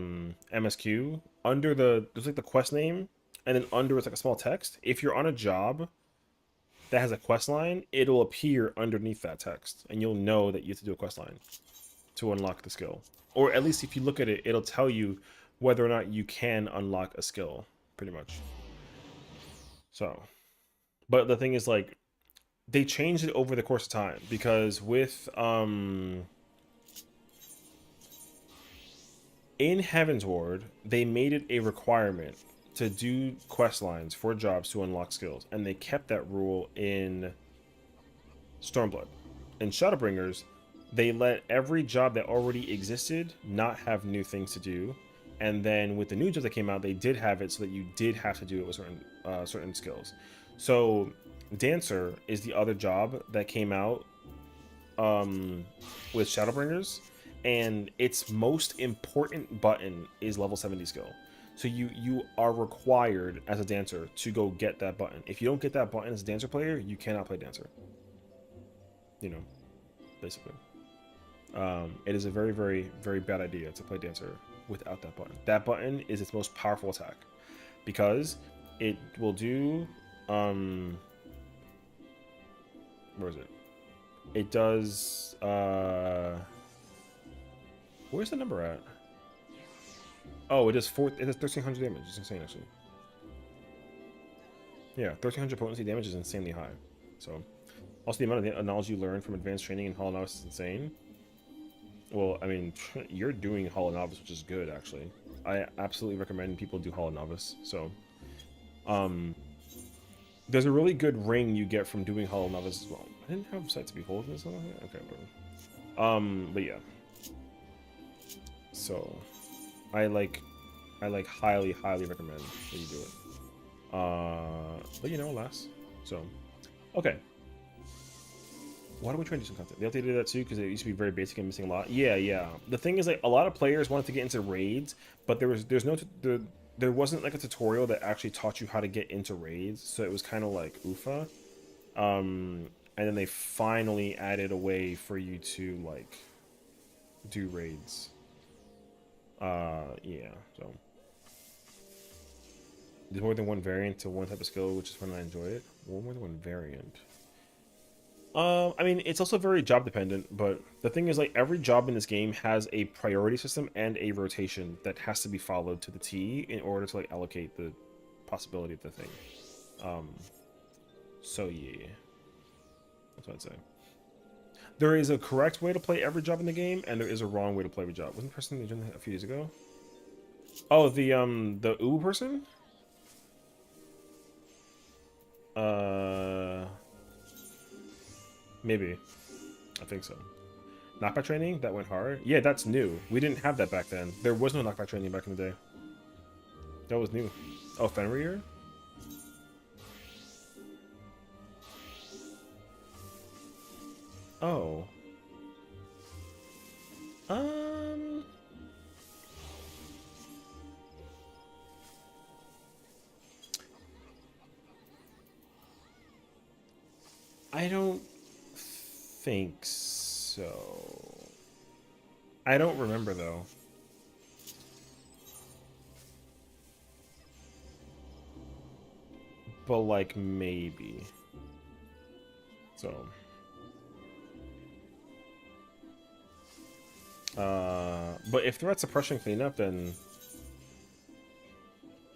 MSQ, there's like the quest name, and then under it's like a small text. If you're on a job that has a quest line, it'll appear underneath that text, and you'll know that you have to do a quest line to unlock the skill. Or at least if you look at it, it'll tell you whether or not you can unlock a skill pretty much. So, but the thing is, like, they changed it over the course of time, because with in Heaven's Ward, they made it a requirement to do quest lines for jobs to unlock skills, and they kept that rule in Stormblood. In Shadowbringers, they let every job that already existed not have new things to do, and then with the new jobs that came out, they did have it so that you did have to do it with certain skills. So Dancer is the other job that came out with Shadowbringers, and its most important button is level 70 skill. So you are required as a Dancer to go get that button. If you don't get that button as a Dancer player, you cannot play Dancer. You know, basically. It is a very, very, very bad idea to play Dancer without that button. That button is its most powerful attack, because it will do where is it? It does where's the number at? Oh, it does 1300 damage. It's insane, actually. Yeah, 1300 potency damage is insanely high. So, also the amount of knowledge you learn from advanced training in Hollow Novice is insane. Well, I mean, you're doing Hollow Novice, which is good, actually. I absolutely recommend people do Hollow Novice. So, there's a really good ring you get from doing Hollow Novice as well. I didn't have Sight to Behold and stuff like that. Okay, whatever. But yeah. So, I highly, highly recommend that you do it. But you know, alas. So, okay. Why don't we try and do some content? They updated that too, because it used to be very basic and missing a lot. Yeah. The thing is, like, a lot of players wanted to get into raids, but there wasn't like a tutorial that actually taught you how to get into raids, so it was kind of like oofa. And then they finally added a way for you to like do raids. Yeah. So there's more than one variant to one type of skill, which is fun and I enjoy it. More than one variant. I mean, it's also very job dependent, but the thing is, like, every job in this game has a priority system and a rotation that has to be followed to the T in order to, like, allocate the possibility of the thing. So yeah. That's what I'd say. There is a correct way to play every job in the game, and there is a wrong way to play every job. Wasn't the person doing that a few days ago? Oh, the Ubu person? Maybe. I think so. Knockback training? That went hard? Yeah, that's new. We didn't have that back then. There was no knockback training back in the day. That was new. Oh, Fenrir? Oh. I don't think so. I don't remember though. But like maybe. So. But if threat suppression cleanup, then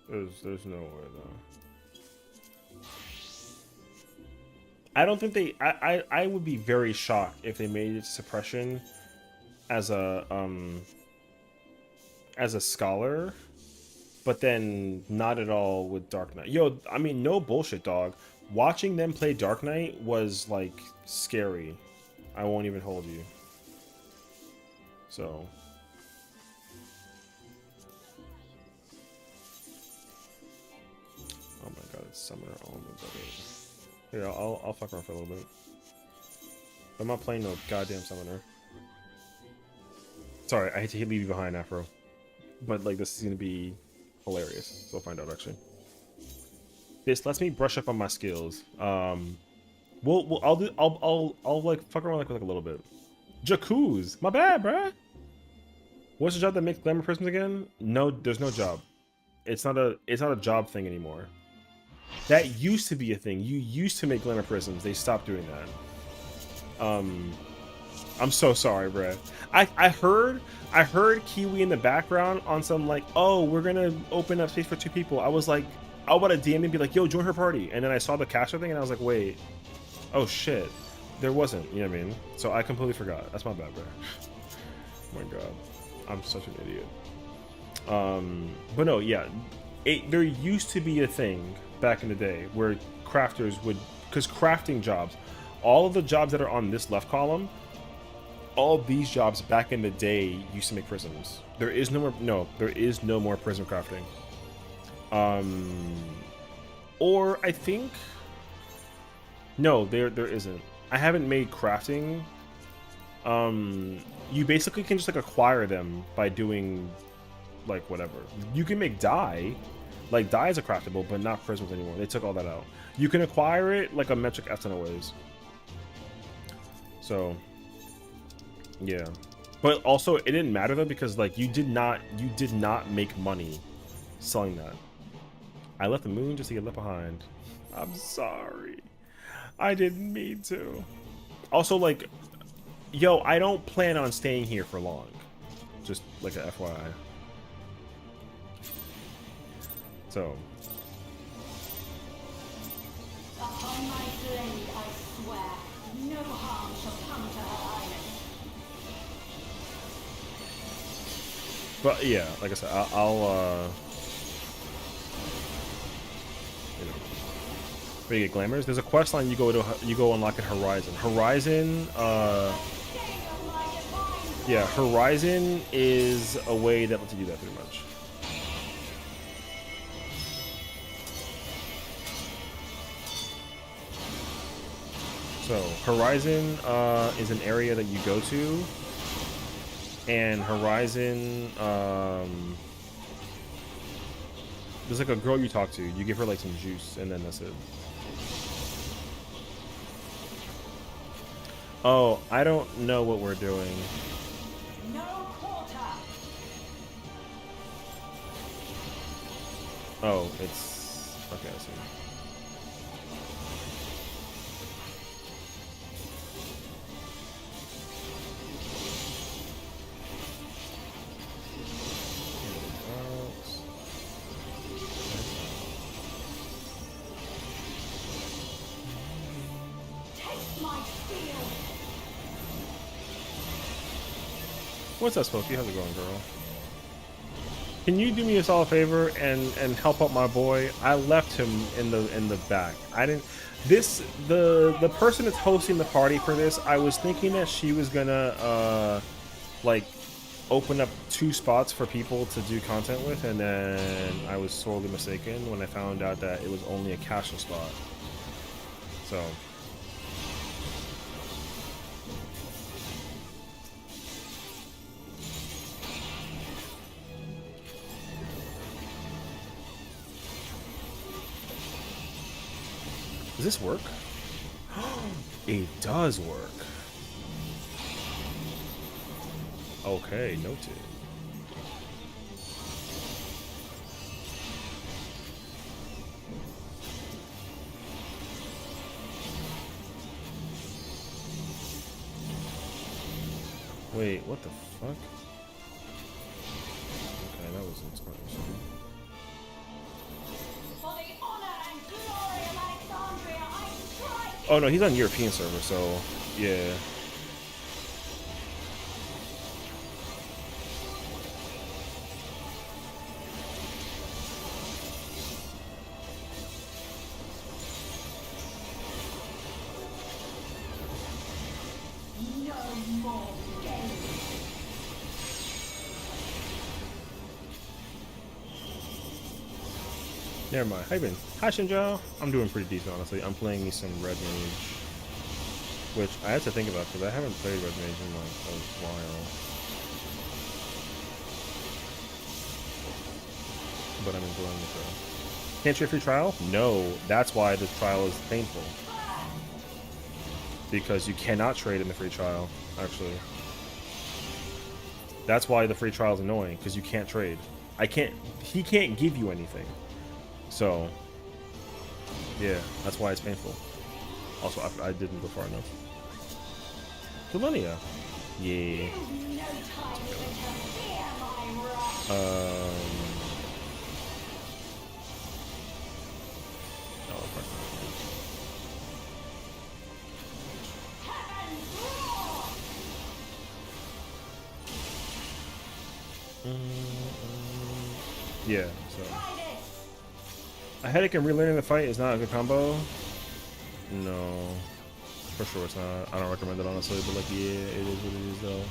there's no way though. I don't think they. I would be very shocked if they made it suppression as a scholar, but then not at all with Dark Knight. Yo, I mean, no bullshit, dog. Watching them play Dark Knight was like scary. I won't even hold you. So. Oh my god, it's Summoner on the brother. Here, I'll fuck around for a little bit. I'm not playing no goddamn Summoner. Sorry, I hate to leave you behind, Afro. But like, this is gonna be hilarious. So we'll find out actually. This lets me brush up on my skills. I'll like fuck around like a little bit. Jacuz, my bad, bruh. What's the job that makes glamour prisms again? No, there's no job. It's not a job thing anymore. That used to be a thing. You used to make glamour prisms. They stopped doing that. I'm so sorry, bro. I heard Kiwi in the background on some like, oh, we're gonna open up space for 2 people. I was like, I want to DM and be like, yo, join her party. And then I saw the caster thing and I was like, wait, oh shit, there wasn't. You know what I mean? So I completely forgot. That's my bad, bro. Oh my god, I'm such an idiot. But no, yeah, there used to be a thing back in the day where crafters would, because crafting jobs, all of the jobs that are on this left column, all these jobs back in the day used to make prisms. There is no more. No, there is no more prism crafting. Or I think no, there isn't. I haven't made crafting. You basically can just like acquire them by doing like whatever. You can make dye. Like dye is a craftable, but not prisms anymore. They took all that out. You can acquire it like a metric F ton of ways. So yeah, but also it didn't matter though because like you did not make money selling that. I left the moon just to get left behind. I'm sorry, I didn't mean to. Also, like, yo, I don't plan on staying here for long. Just like a FYI. So. Upon my blade, I swear, no harm shall come to her island. But yeah, like I said, I'll you know, where you get glamours. There's a quest line you go unlock at Horizon. Horizon, yeah, Horizon is a way that lets you do that pretty much. So Horizon is an area that you go to, and Horizon, there's like a girl you talk to. You give her like some juice, and then that's it. Oh, I don't know what we're doing. No quarter. Oh, it's okay. I see. What's up, Smokey? How's it going, girl? Can you do me a solid favor and help out my boy? I left him in the back. I didn't. The person that's hosting the party for this, I was thinking that she was gonna like open up 2 spots for people to do content with, and then I was sorely mistaken when I found out that it was only a casual spot. So. Does this work? It does work. Okay, noted. Wait, what the fuck? Okay, that was inspiring. Oh no, he's on European server, so yeah. No more games. Never mind. How you been? Hi Shinjo. I'm doing pretty decent, honestly. I'm playing me some Red Mage, which I had to think about because I haven't played Red Mage in like a while. But I'm enjoying the show. Can't trade free trial? No, that's why the trial is painful. Because you cannot trade in the free trial, actually. That's why the free trial is annoying, because you can't trade. He can't give you anything. So, yeah, that's why it's painful. Also, I didn't go far enough. Delenia. Yeah. You've no time even to fear my wrath. Oh, perfect. Heaven's roar! Yeah, so. Try this! A headache and relearning the fight is not a good combo. No. For sure it's not. I don't recommend it honestly, but like, yeah, it is what it is though.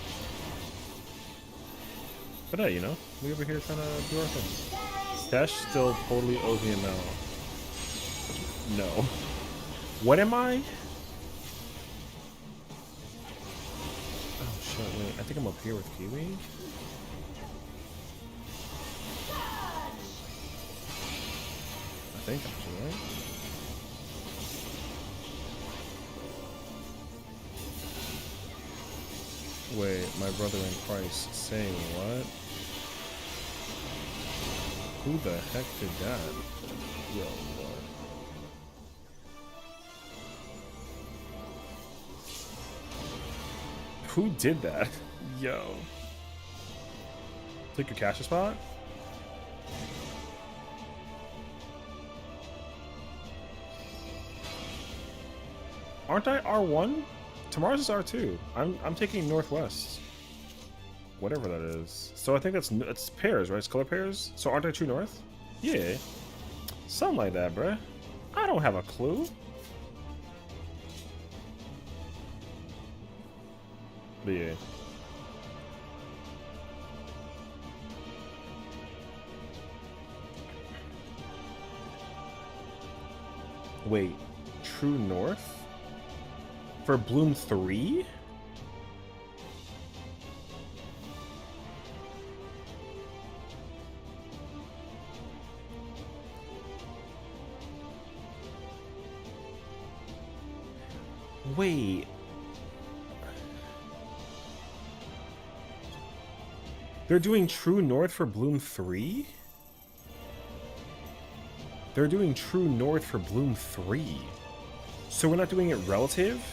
But hey, you know, we over here trying to do our thing. Sesh still totally owes me a now. No. What am I? Oh shit, wait. I think I'm up here with Kiwi. I think actually, right? Wait, my brother in Christ saying what? Who the heck did that? Yo, Lord. Who did that? Yo. Take your cash spot? Aren't I R1? Tomorrow's is R2. I'm taking Northwest. Whatever that is. So I think it's pairs, right? It's color pairs. So aren't I true north? Yeah. Something like that, bruh. I don't have a clue. But yeah. Wait. True north? For Bloom 3? Wait. They're doing True North for Bloom 3? They're doing True North for Bloom 3. So we're not doing it relative?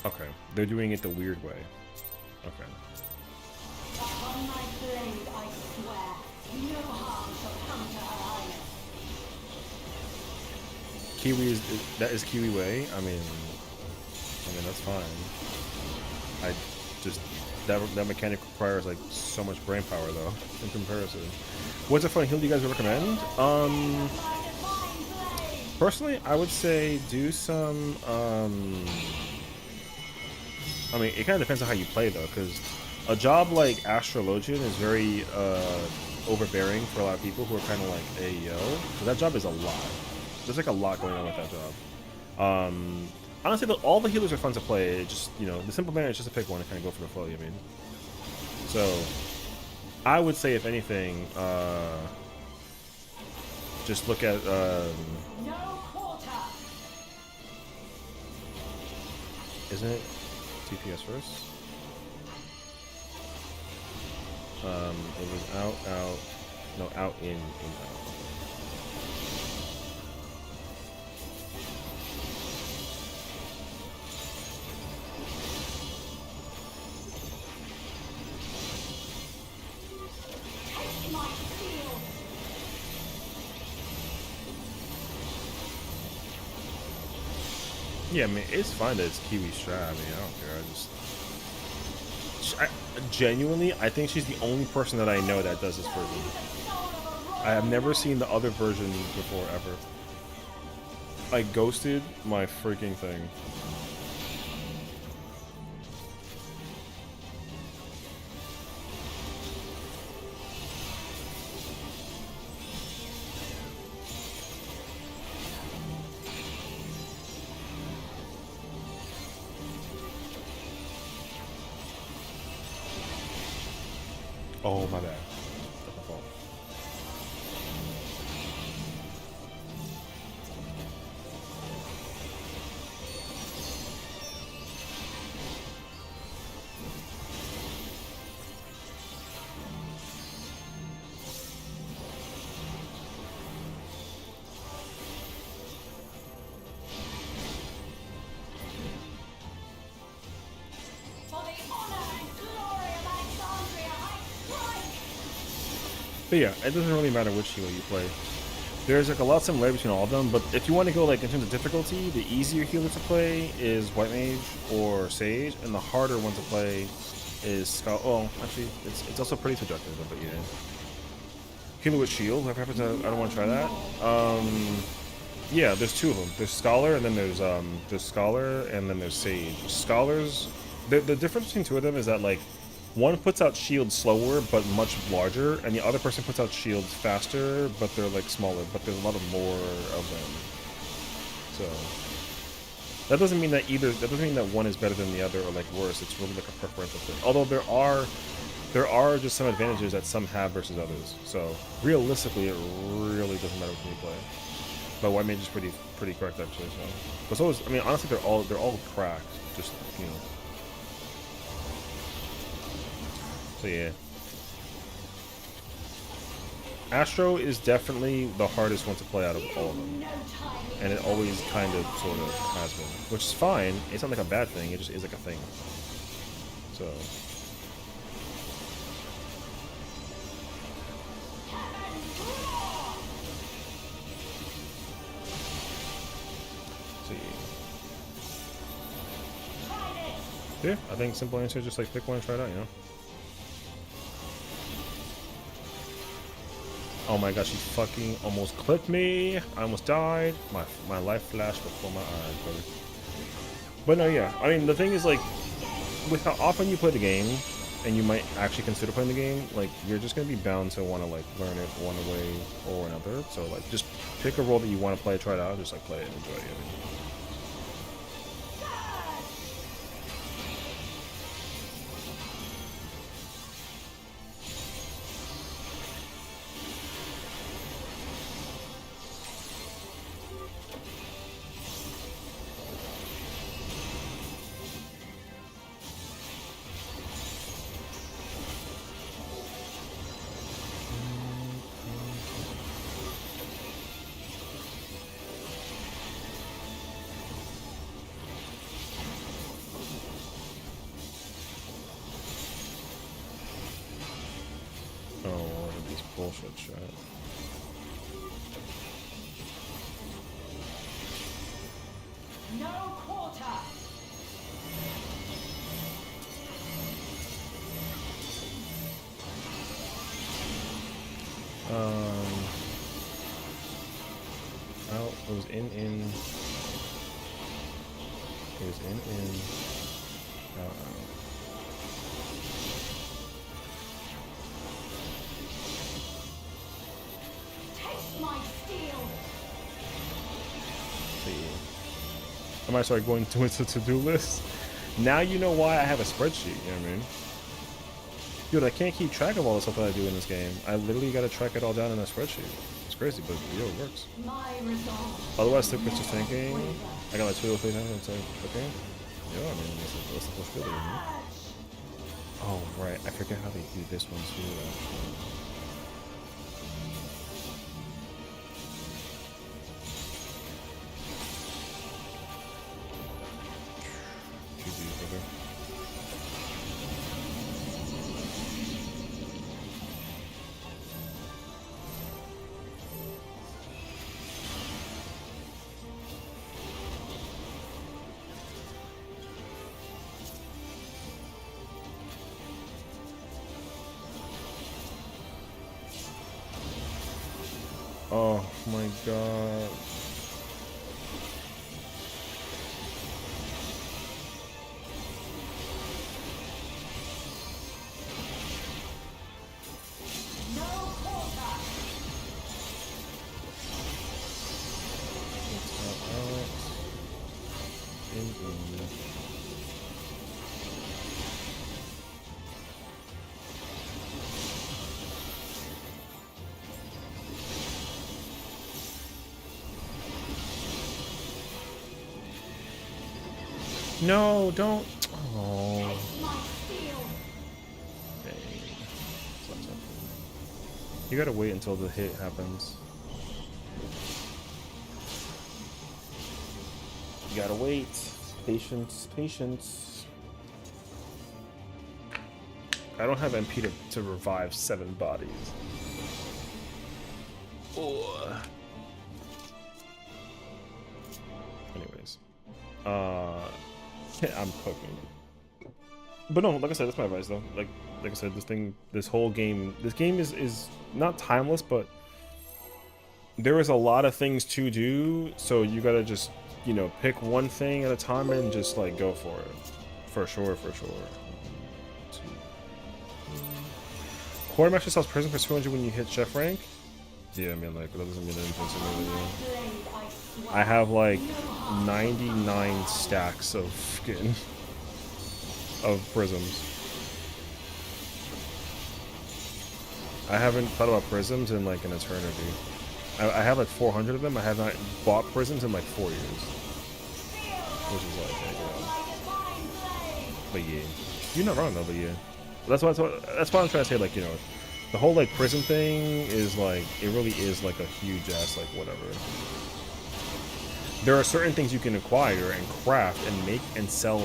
Okay, they're doing it the weird way. Okay. Upon my blade, I swear, no harm shall come to her highness. Kiwi that is Kiwi way. I mean that's fine. I just that mechanic requires like so much brain power though in comparison. What's a fun heal do you guys would recommend? Personally, I would say do some I mean, it kind of depends on how you play, though, because a job like Astrologian is very overbearing for a lot of people who are kind of like, hey, yo. So that job is a lot. There's like a lot going on with that job. Honestly, all the healers are fun to play. It just, you know, the simple manner is just to pick one and kind of go for the flow, you mean? So, I would say, if anything, just look at... No quarter. Isn't it TPS first? It was out, in, out. Take my shield. Yeah, I mean, it's fine that it's Kiwi strat. I mean, I don't care. Genuinely, I think she's the only person that I know that does this version. I have never seen the other version before, ever. I ghosted my freaking thing. Oh, my bad. That's my fault. But yeah, it doesn't really matter which healer you play. There's like a lot of similarity between all of them, but if you want to go like in terms of difficulty, the easier healer to play is White Mage or Sage, and the harder one to play is Skull. Well, actually, it's also pretty subjective, but yeah. Healer with shield. I don't want to try that. Yeah, there's two of them. There's Scholar, and then there's Scholar, and then there's Sage. Scholars. The difference between two of them is that like one puts out shields slower but much larger, and the other person puts out shields faster but they're like smaller. But there's a lot of more of them. So that doesn't mean that That doesn't mean that one is better than the other or like worse. It's really like a preferential thing. Although there are just some advantages that some have versus others. So realistically, it really doesn't matter which you play. But White Mage is pretty correct actually. So, but so is, I mean, honestly, they're all cracked. Just you know. So yeah. Astro is definitely the hardest one to play out of all of them. And it always kind of sort of has been. Which is fine. It's not like a bad thing, it just is like a thing. So yeah, I think simple answer is just like pick one and try it out, you know? Oh my gosh, she fucking almost clipped me. I almost died. My life flashed before my eyes, brother. But no, yeah. I mean, the thing is, like, with how often you play the game, and you might actually consider playing the game, like, you're just gonna be bound to want to, like, learn it one way or another. So, like, just pick a role that you want to play, try it out, just, like, play it and enjoy it. Bullshit shit. No quarter. Well, it was in. It was in. Out. I might start going to into to-do list. Now you know why I have a spreadsheet, you know what I mean? Dude, I can't keep track of all the stuff that I do in this game. I literally gotta track it all down in a spreadsheet. It's crazy, but yo, it works. Otherwise, still just tanking. I got like 2 or 3 times, it's like, okay. Yeah, I mean, what's the possibility, man? Oh, right, I forget how they do this one too, actually. Oh my god. No, don't. Oh. Dang. You gotta wait until the hit happens. You gotta wait. Patience, patience. I don't have MP to revive 7 bodies. Oh. Anyways, I'm cooking. But no, like I said, that's my advice though. Like I said, this whole game, this game is not timeless, but there is a lot of things to do. So you gotta just, you know, pick one thing at a time and just like go for it. For sure, for sure. Quartermaster sells prison for 200 when you hit chef rank. Yeah, I mean, like, that doesn't mean anything to me. I have like 99 stacks of skin of prisms. I haven't thought about prisms in like an eternity. I have like 400 of them. I have not bought prisms in like 4 years, which is like, but yeah, you're not wrong though. But yeah, that's why I'm trying to say, like, you know, the whole like prison thing is like, it really is like a huge ass like whatever. There are certain things you can acquire and craft and make and sell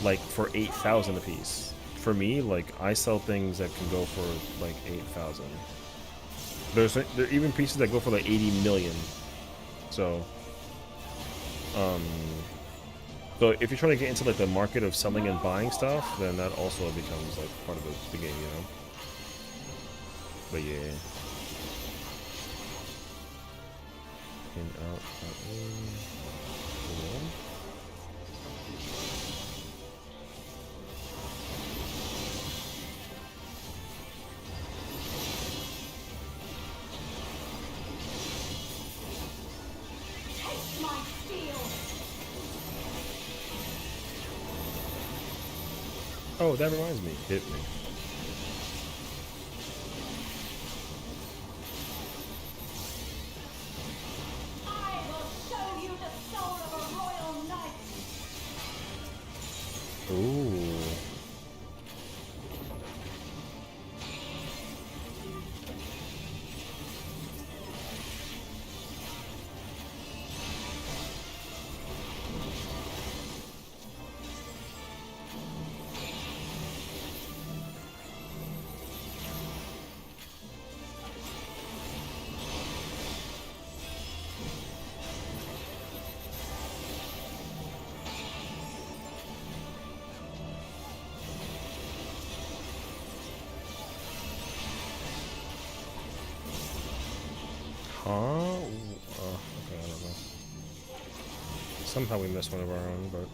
like for 8,000 a piece. For me, like, I sell things that can go for like 8,000. There are even pieces that go for like 80 million. So so if you're trying to get into like the market of selling and buying stuff, then that also becomes like part of the game, you know. But yeah. In, out, in. Oh, that reminds me. Hit me. I will show you the soul of a royal knight. Ooh. Huh? Okay, I don't know. Somehow we missed one of our own, but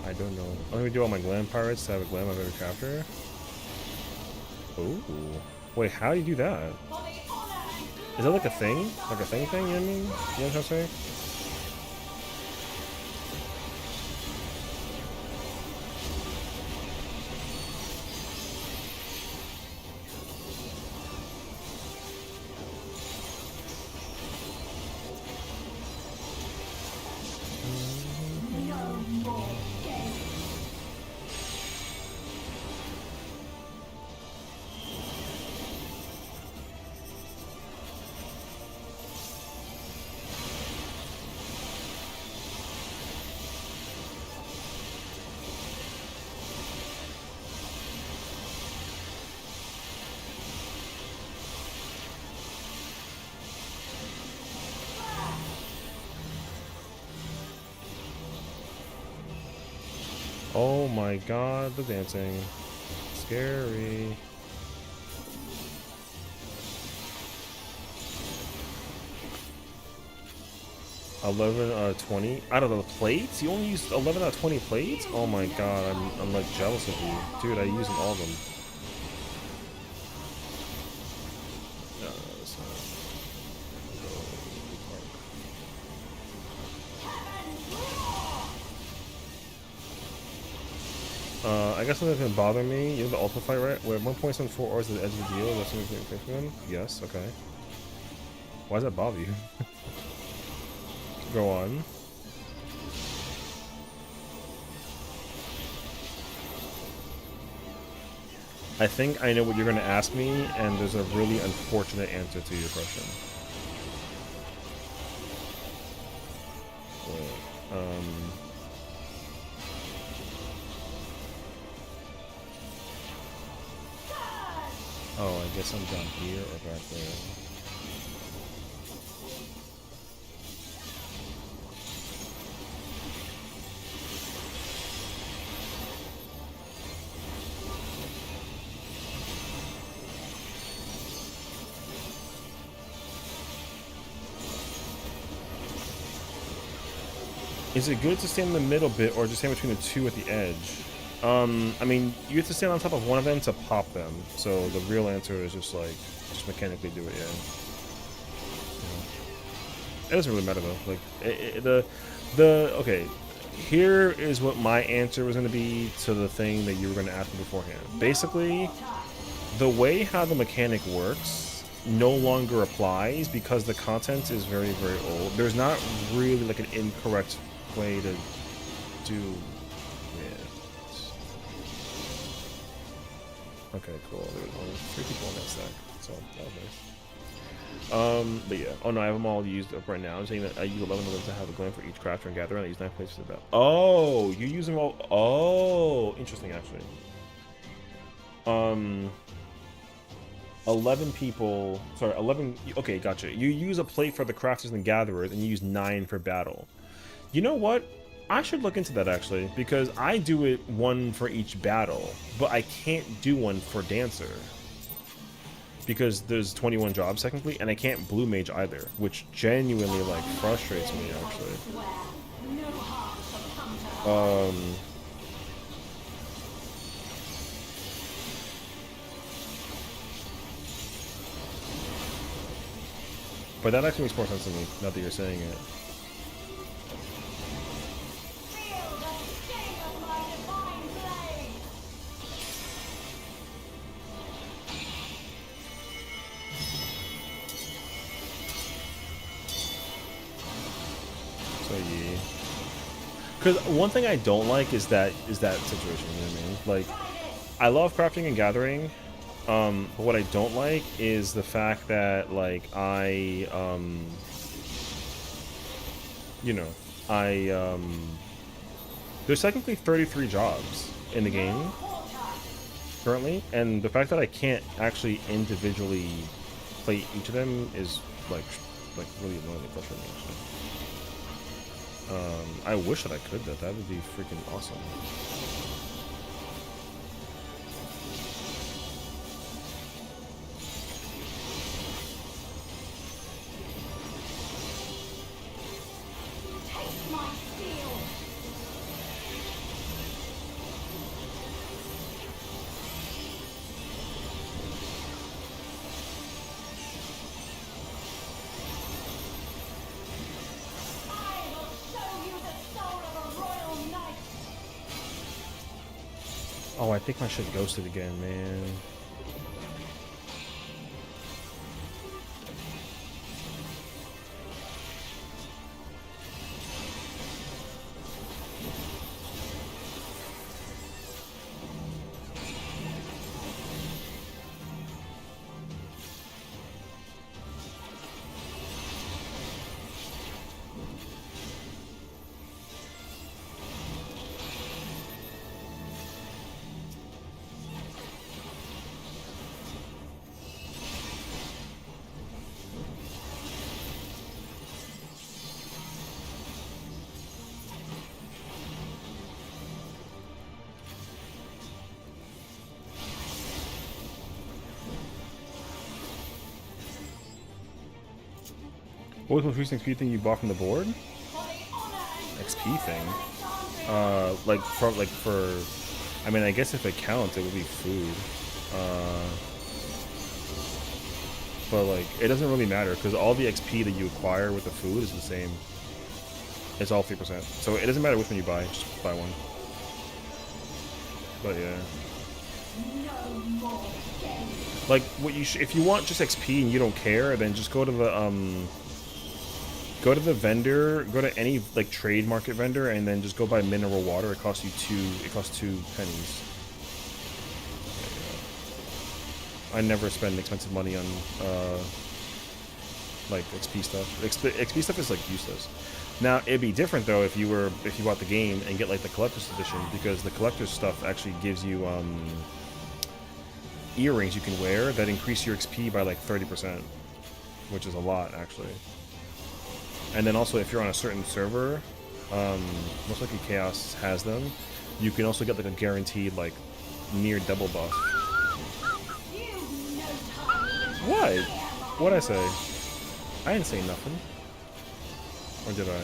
I don't know. I'm gonna do all my glam pirates to have a glam of every chapter. Ooh. Wait, how do you do that? Is that like a thing? Like a thing, you know what I mean? You know what I'm trying to say? Oh my god, the dancing. Scary. $11 out of 20 out of the plates? You only used 11 out of 20 plates? Oh my god, I'm like jealous of you. Dude, I use all of them. No, that's not. I guess something that's gonna bother me. You know the ultimate fight, right? Where 1.74 hours at the edge of the deal. That's something to fix them. Yes, okay. Why does that bother you? Go on. I think I know what you're gonna ask me, and there's a really unfortunate answer to your question. Wait, Oh, I guess I'm down here or back there. Is it good to stand in the middle bit or just stand between the two at the edge? I mean, you have to stand on top of one of them to pop them. So the real answer is just like, just mechanically do it, yeah. It doesn't really matter though. Like, okay, here is what my answer was going to be to the thing that you were going to ask me beforehand. Basically, the way how the mechanic works no longer applies because the content is very, very old. There's not really like an incorrect way to do it. Okay, cool. There's only 3 people on that stack, so that was nice. But yeah. Oh no, I have them all used up right now. I'm saying that I use 11 of them to have a gland for each crafter and gatherer, and I use 9 places of that. Oh, you use them all. Oh, interesting actually. 11 people. Sorry, 11. Okay, gotcha. You use a plate for the crafters and gatherers, and you use 9 for battle. You know what? I should look into that actually, because I do it 1 for each battle, but I can't do 1 for dancer. Because there's 21 jobs technically, and I can't blue mage either, which genuinely like frustrates me actually. But that actually makes more sense to me, now that you're saying it. Because one thing I don't like is that situation, you know what I mean? Like, I love crafting and gathering, but what I don't like is the fact that, like, there's technically 33 jobs in the game currently, and the fact that I can't actually individually play each of them is, like really annoyingly frustrating, actually. I wish that I could, that would be freaking awesome. Oh, I think my shit ghosted again, man. What was the most recent XP thing you bought from the board? XP thing? I mean, I guess if it counts, it would be food. But, like, it doesn't really matter, because all the XP that you acquire with the food is the same. It's all 3%. So it doesn't matter which one you buy, just buy one. But, yeah. Like, if you want just XP and you don't care, then just go to the, vendor, go to any, like, trade market vendor, and then just go buy mineral water. It costs 2 pennies. I never spend expensive money on, like, XP stuff. XP stuff is, like, useless. Now, it'd be different, though, if you bought the game and get, like, the collector's edition, because the collector's stuff actually gives you, earrings you can wear that increase your XP by like 30%, which is a lot actually. And then also if you're on a certain server, most likely Chaos has them, you can also get like a guaranteed like near double buff. What? What'd I say? I didn't say nothing. Or did I?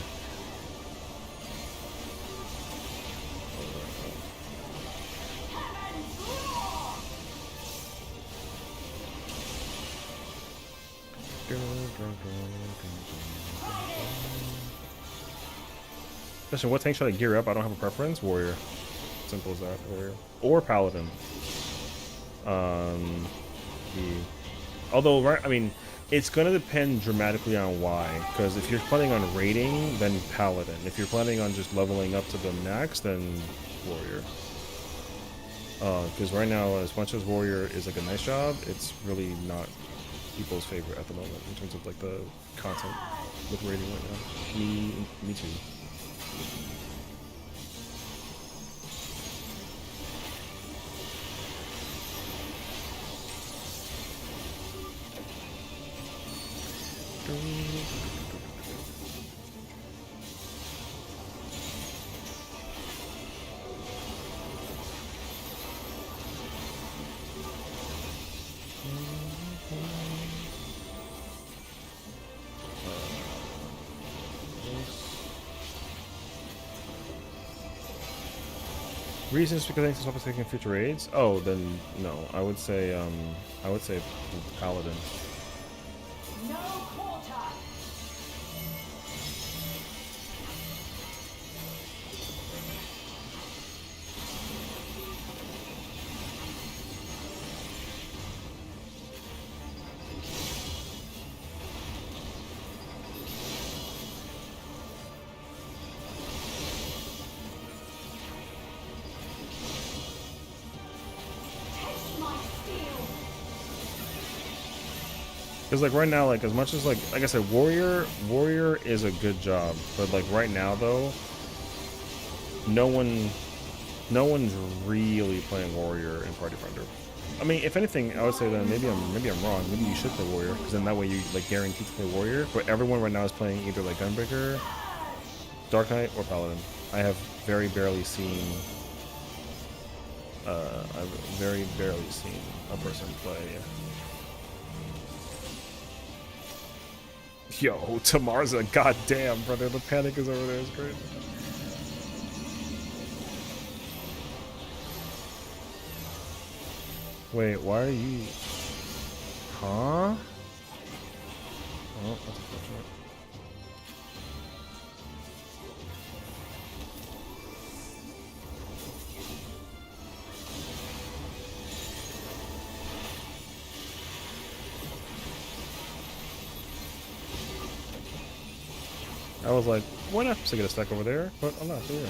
Listen, what tank should I gear up? I don't have a preference. Warrior. Simple as that. Warrior. Or Paladin. Although, right, I mean, it's going to depend dramatically on why. Because if you're planning on raiding, then Paladin. If you're planning on just leveling up to the max, then Warrior. Because right now, as much as Warrior is like a nice job, it's really not people's favorite at the moment in terms of like the content with raiding right now. Me too. Reasons because I think this taking future raids? Oh, then no. I would say Paladin. No quarter. Because like right now, like as much as like I said, Warrior is a good job, but like right now though, no one's really playing Warrior in Party Finder. I mean, if anything, I would say that maybe I'm wrong. Maybe you should play Warrior, because then that way you like guarantee to play Warrior. But everyone right now is playing either like Gunbreaker, Dark Knight, or Paladin. I have very barely seen. I've very barely seen a person play. Yo, Tamarza, goddamn, brother, the panic is over there. It's great. Wait, why are you? Huh? Oh, that's unfortunate. I was like, why not just get a stack over there? But I'm not here.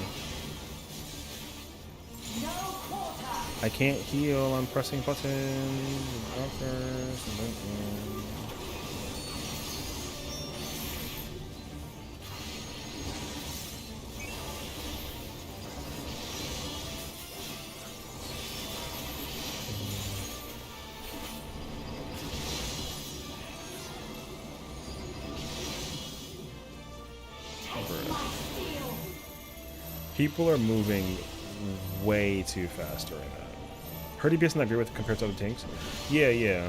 I can't heal, I'm pressing buttons. People are moving way too fast right now. Her DPS not great with compared to other tanks. Yeah.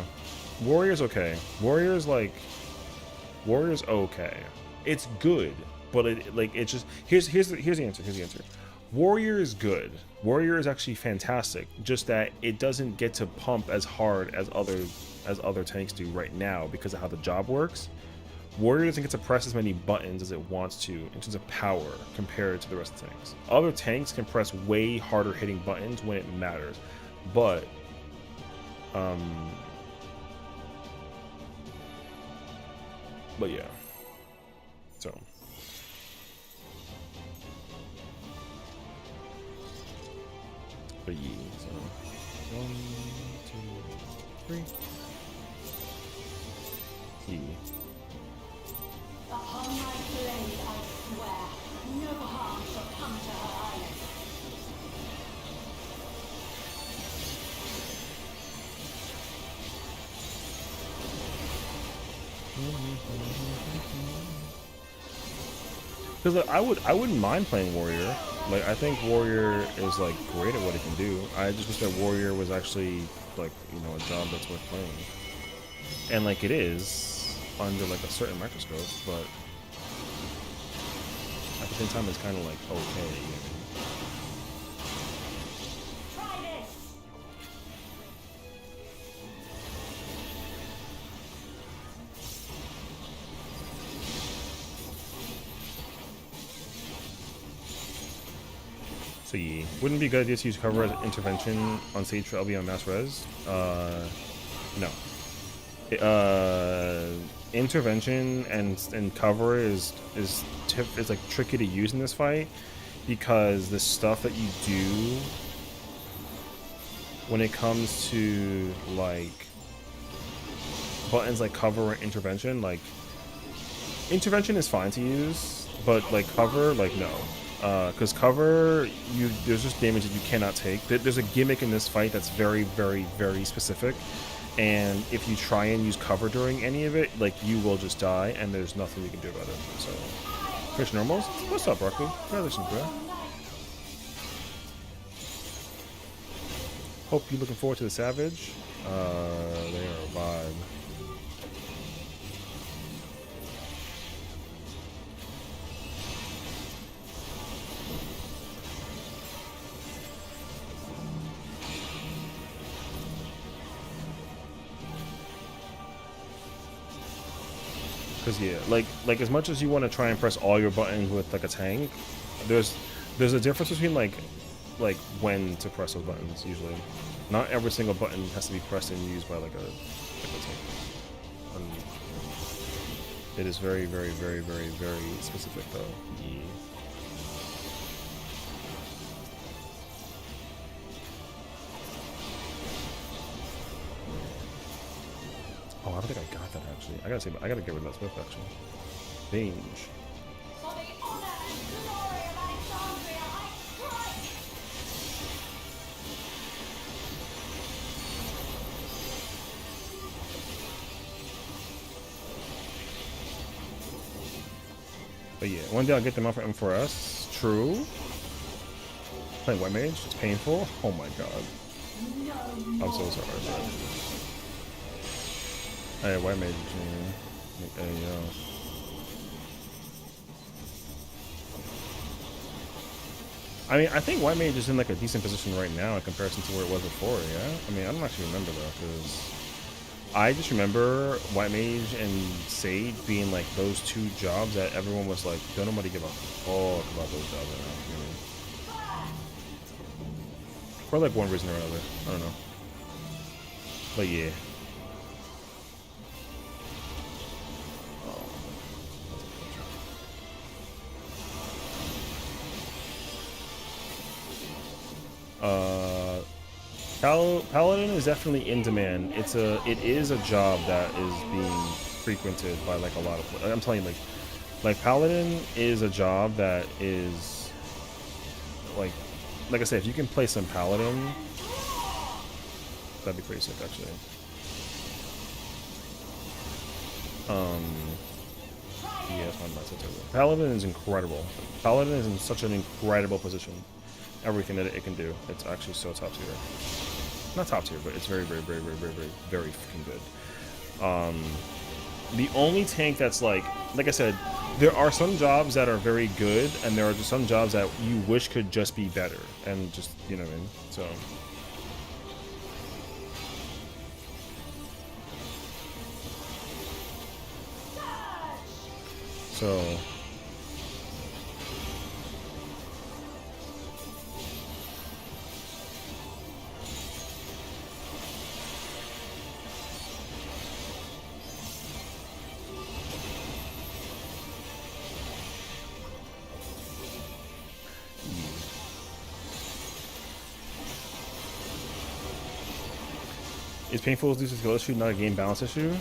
Warrior's okay. Warrior's okay. It's good, but it's just here's the answer. Warrior is good. Warrior is actually fantastic. Just that it doesn't get to pump as hard as other tanks do right now because of how the job works. Warrior doesn't get to press as many buttons as it wants to in terms of power compared to the rest of the tanks. Other tanks can press way harder hitting buttons when it matters, but yeah. So but yeah, so 1, 2, 3. Yeah. Upon my blade, I swear, no harm shall come to her island. Because like, I wouldn't mind playing warrior. Like I think warrior is like great at what it can do. I just wish that warrior was actually like, you know, a job that's worth playing. And like it is under like a certain microscope, but at the same time it's kind of like okay. You know? So yeah, wouldn't it be a good idea to use cover as intervention on stage for LB on mass res? No. Intervention and cover is like tricky to use in this fight because the stuff that you do when it comes to like buttons like cover or intervention, like intervention is fine to use, but like cover, like no. Because cover, there's just damage that you cannot take. There's a gimmick in this fight that's very, very, very specific, and if you try and use cover during any of it, like you will just die, and there's nothing you can do about it. So, Fish Normals, what's up, Broccoli? Congratulations, bro. Hope you're looking forward to the Savage. They are a vibe. Because yeah, like as much as you want to try and press all your buttons with like a tank, there's a difference between like when to press those buttons. Usually, not every single button has to be pressed and used by like a tank. It is very, very, very, very, very specific though. Yeah. Oh, I don't think I got that actually. I gotta get rid of that Swift actually. Binge. For the honor and glory of Alexandria, I strike! But yeah, one day I'll get them out for M4S. True. Playing White Mage, it's painful. Oh my god. I'm so sorry, bro. Hey, White Mage, man. Hey, yo. I mean, I think White Mage is in like a decent position right now in comparison to where it was before, yeah? I mean, I don't actually remember though, because I just remember White Mage and Sage being like those two jobs that everyone was like, don't nobody give a fuck about those jobs right now, you know what I mean? For like one reason or another, I don't know. But yeah. Paladin is definitely in demand. It is a job that is being frequented by like a lot of. I'm telling you, like Paladin is a job that is like I said, if you can play some Paladin, that'd be pretty sick actually. Yeah, it's fine. Paladin is incredible. Paladin is in such an incredible position. Everything that it can do, it's actually so top tier. Not top tier, but it's very, very, very, very, very, very, very fucking good. The only tank that's like I said, there are some jobs that are very good, and there are just some jobs that you wish could just be better, and just, you know what I mean? So. Is painful due to skill issue, not a game balance issue?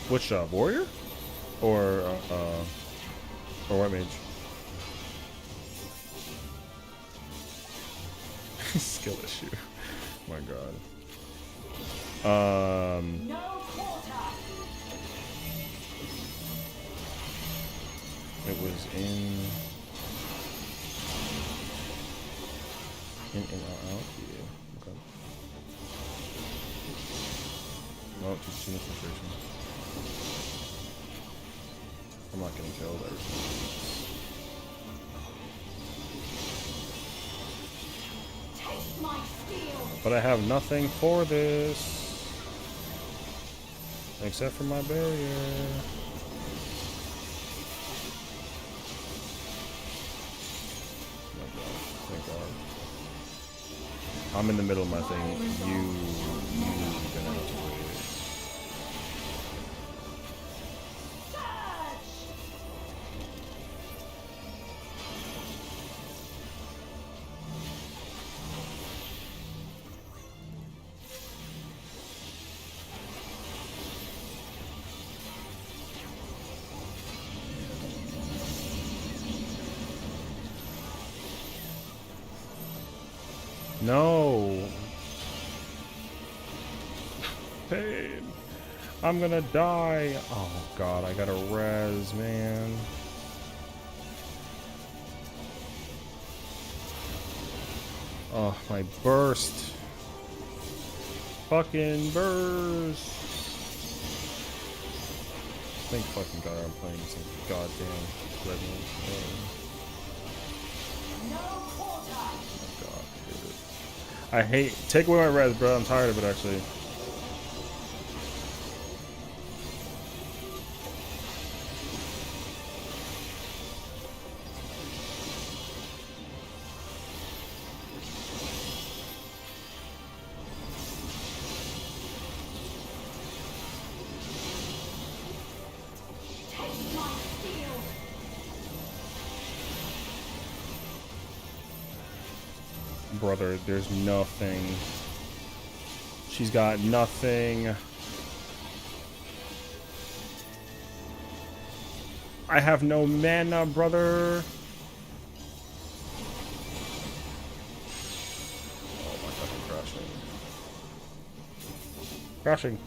Which job? Warrior? Or White Mage? Skill issue. My god. No quarter. it was in out. Yeah. Okay. No, too much frustration. I'm not getting killed. Taste my steel. But I have nothing for this. Except for my barrier. Thank God. I'm in the middle of my thing. You gonna have to wait. No. Pain. I'm gonna die. Oh God, I got a res, man. Oh, my burst. Fucking burst. Thank fucking God I'm playing some goddamn red one. I hate. Take away my res, bro. I'm tired of it, actually. Brother, there's nothing. She's got nothing. I have no mana, brother. Oh my fucking crashing. Crashing.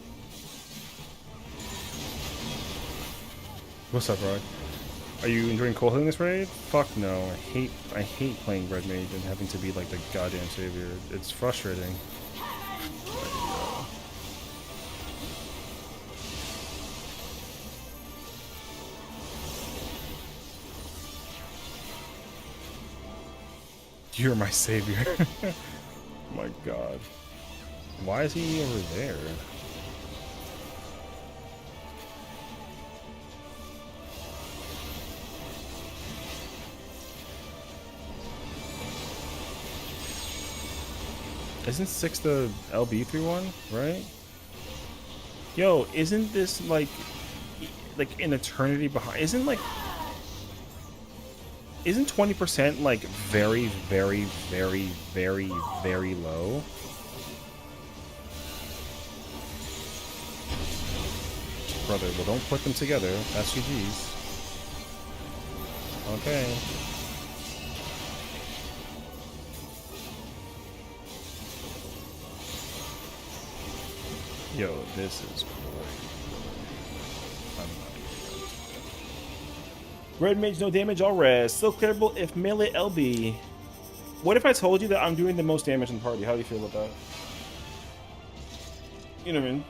What's up, Rod? Are you enjoying cold hitting this raid? Fuck no. I hate playing red mage and having to be like the goddamn savior. It's frustrating. You're my savior. My God. Why is he over there? Isn't 6 the LB31, right? Yo, isn't this like an eternity behind? Isn't 20% like very, very, very, very, very low? Brother, well, don't put them together. That's GG's. Okay. Yo, this is great. Red mage, no damage, all res. Still clearable if melee LB. What if I told you that I'm doing the most damage in the party? How do you feel about that? You know what I mean?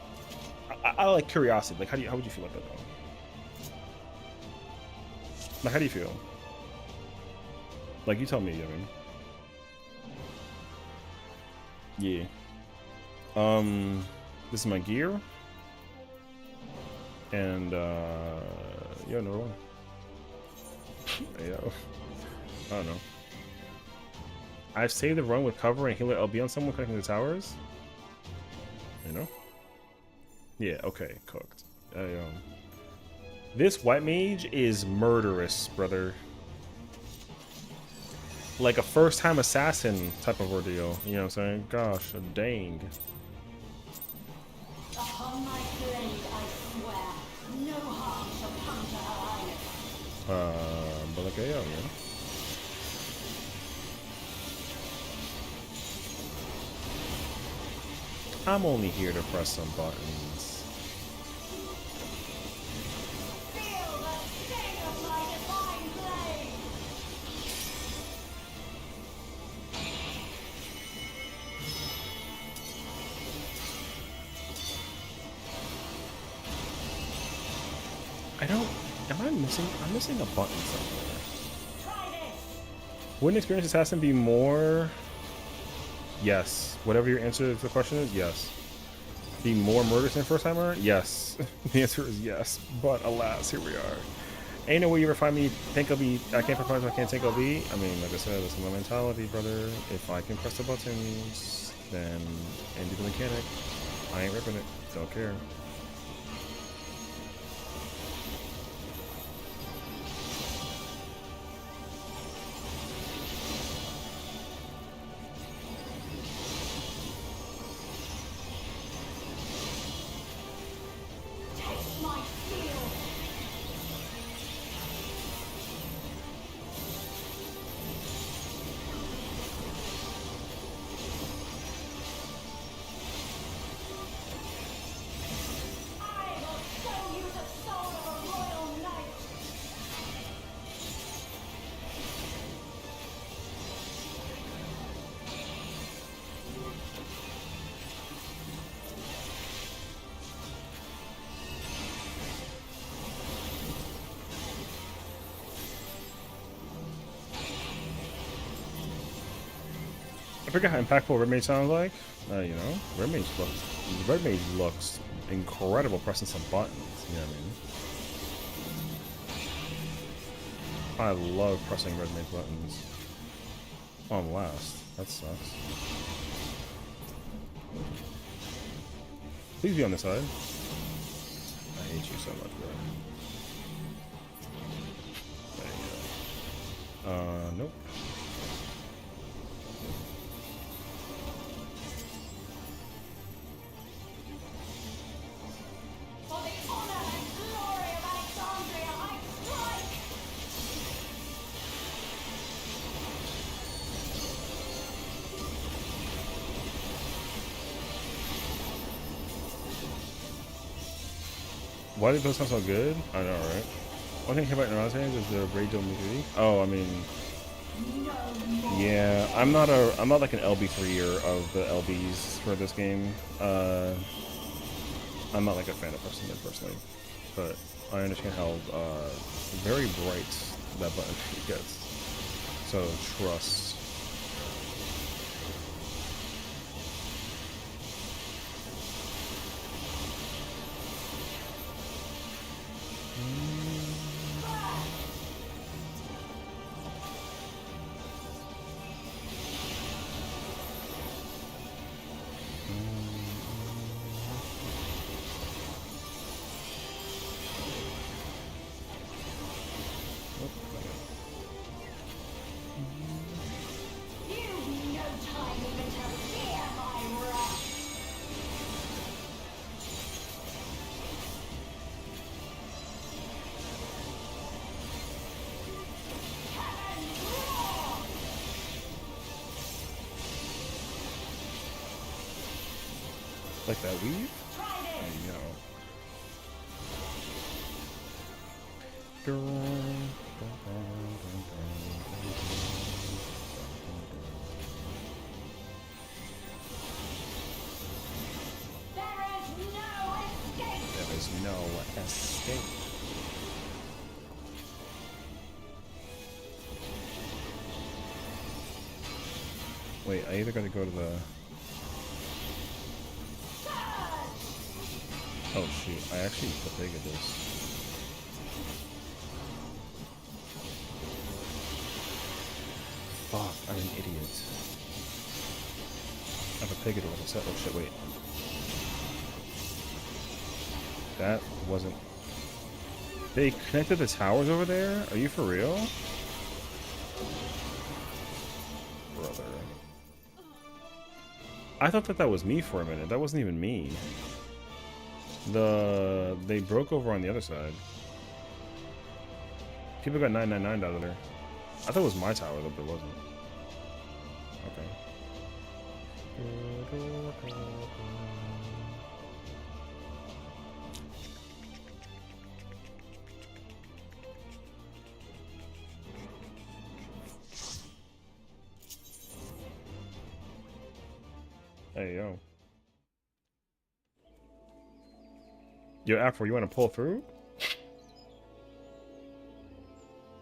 I like curiosity. Like, how would you feel about that, though? Like, how do you feel? Like, you tell me, you know what I mean? Yeah. This is my gear. And, yo, number 1. Yo. I don't know. I've saved the run with cover and healer LB on someone connecting the towers. You know? Yeah, okay, cooked. This white mage is murderous, brother. Like a first-time assassin type of ordeal. You know what I'm saying? Gosh, dang. Upon my blade, I swear, no harm shall come to her highness. But like, yeah. I'm only here to press some buttons. Feel the sting of my divine I don't. Am I missing? I'm missing a button somewhere. Try this. Wouldn't experienced assassin be more? Yes. Whatever your answer to the question is, yes. Be more murders than first timer? Yes. The answer is yes. But alas, here we are. Ain't no way you ever find me think I'll be. I can't perform if I can't think I'll be. I mean, like I said, that's my mentality, brother. If I can press the buttons, then and do the mechanic, I ain't ripping it. Don't care. Taste my steel. I will show you the soul of a royal knight. I forget how impactful Red Mage sounds like. You know, Red Mage looks incredible pressing some buttons. You know what I mean? I love pressing Red Mage buttons. Oh, I'm last. That sucks. Please be on this side. I hate you so much, bro. There you go. Nope. For the honor and glory of Alexandria, I strike! Why did those sound so good? I know, right? One thing about Naruto is the radio movie. Oh, I mean, yeah, I'm not like an LB3er of the LBs for this game. I'm not like a fan of pressing it personally, but I understand how very bright that button gets. So trust. You've no time even to fear my wrath! Heavens roar! Like that weave? Try There this! you go. There is no escape! There is no escape. Wait, I either gotta go to the... Oh shoot, I actually configured this. Fuck, I'm an idiot. I configured it with a set. Oh shit, wait. That wasn't... They connected the towers over there? Are you for real? Brother. I thought that was me for a minute. That wasn't even me. They broke over on the other side. People got 999 out of there. I thought it was my tower, but it wasn't. Okay. Hey, yo. Yo, Afro, you want to pull through?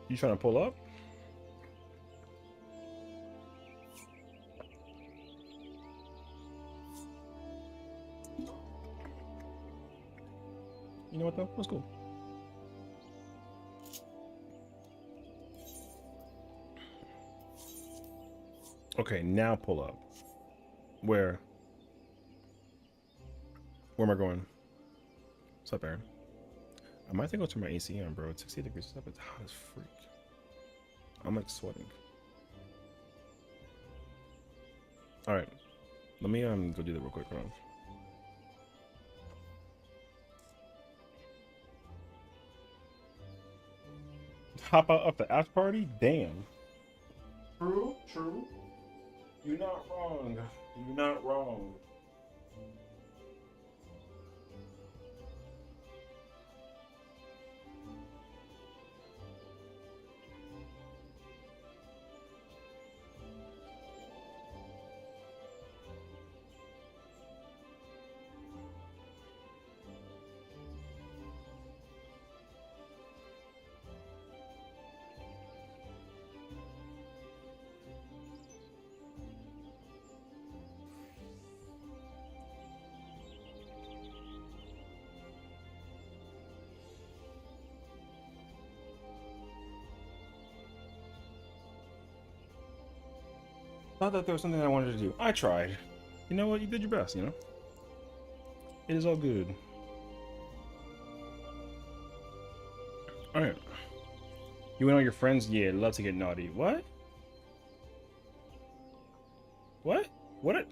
You trying to pull up? You know what though? That's cool. Okay, now pull up. Where? Where am I going? What's up, Aaron? I might have to go turn my AC on, bro. It's 60 degrees up. It's hot as freak. I'm like sweating. All right, let me go do that real quick. Hold on. Hop out of the after party? Damn. True, true. You're not wrong. You're not wrong. Not that there was something I wanted to do. I tried. You know what? You did your best, you know? It is all good. Alright. You and all your friends? Yeah, love to get naughty. What? What? What?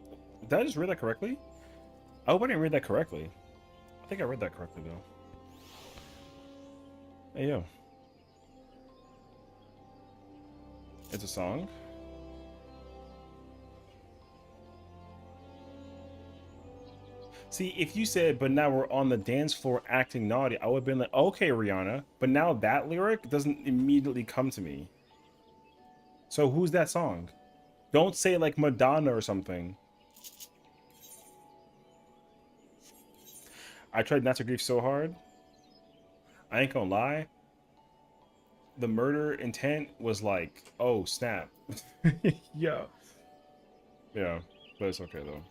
Did I just read that correctly? I hope I didn't read that correctly. I think I read that correctly, though. Hey, yo. It's a song? See, if you said, but now we're on the dance floor acting naughty, I would have been like, okay, Rihanna. But now that lyric doesn't immediately come to me. So who's that song? Don't say like Madonna or something. I tried not to grieve so hard. I ain't gonna lie. The murder intent was like, oh, snap. Yeah. Yeah, but it's okay, though.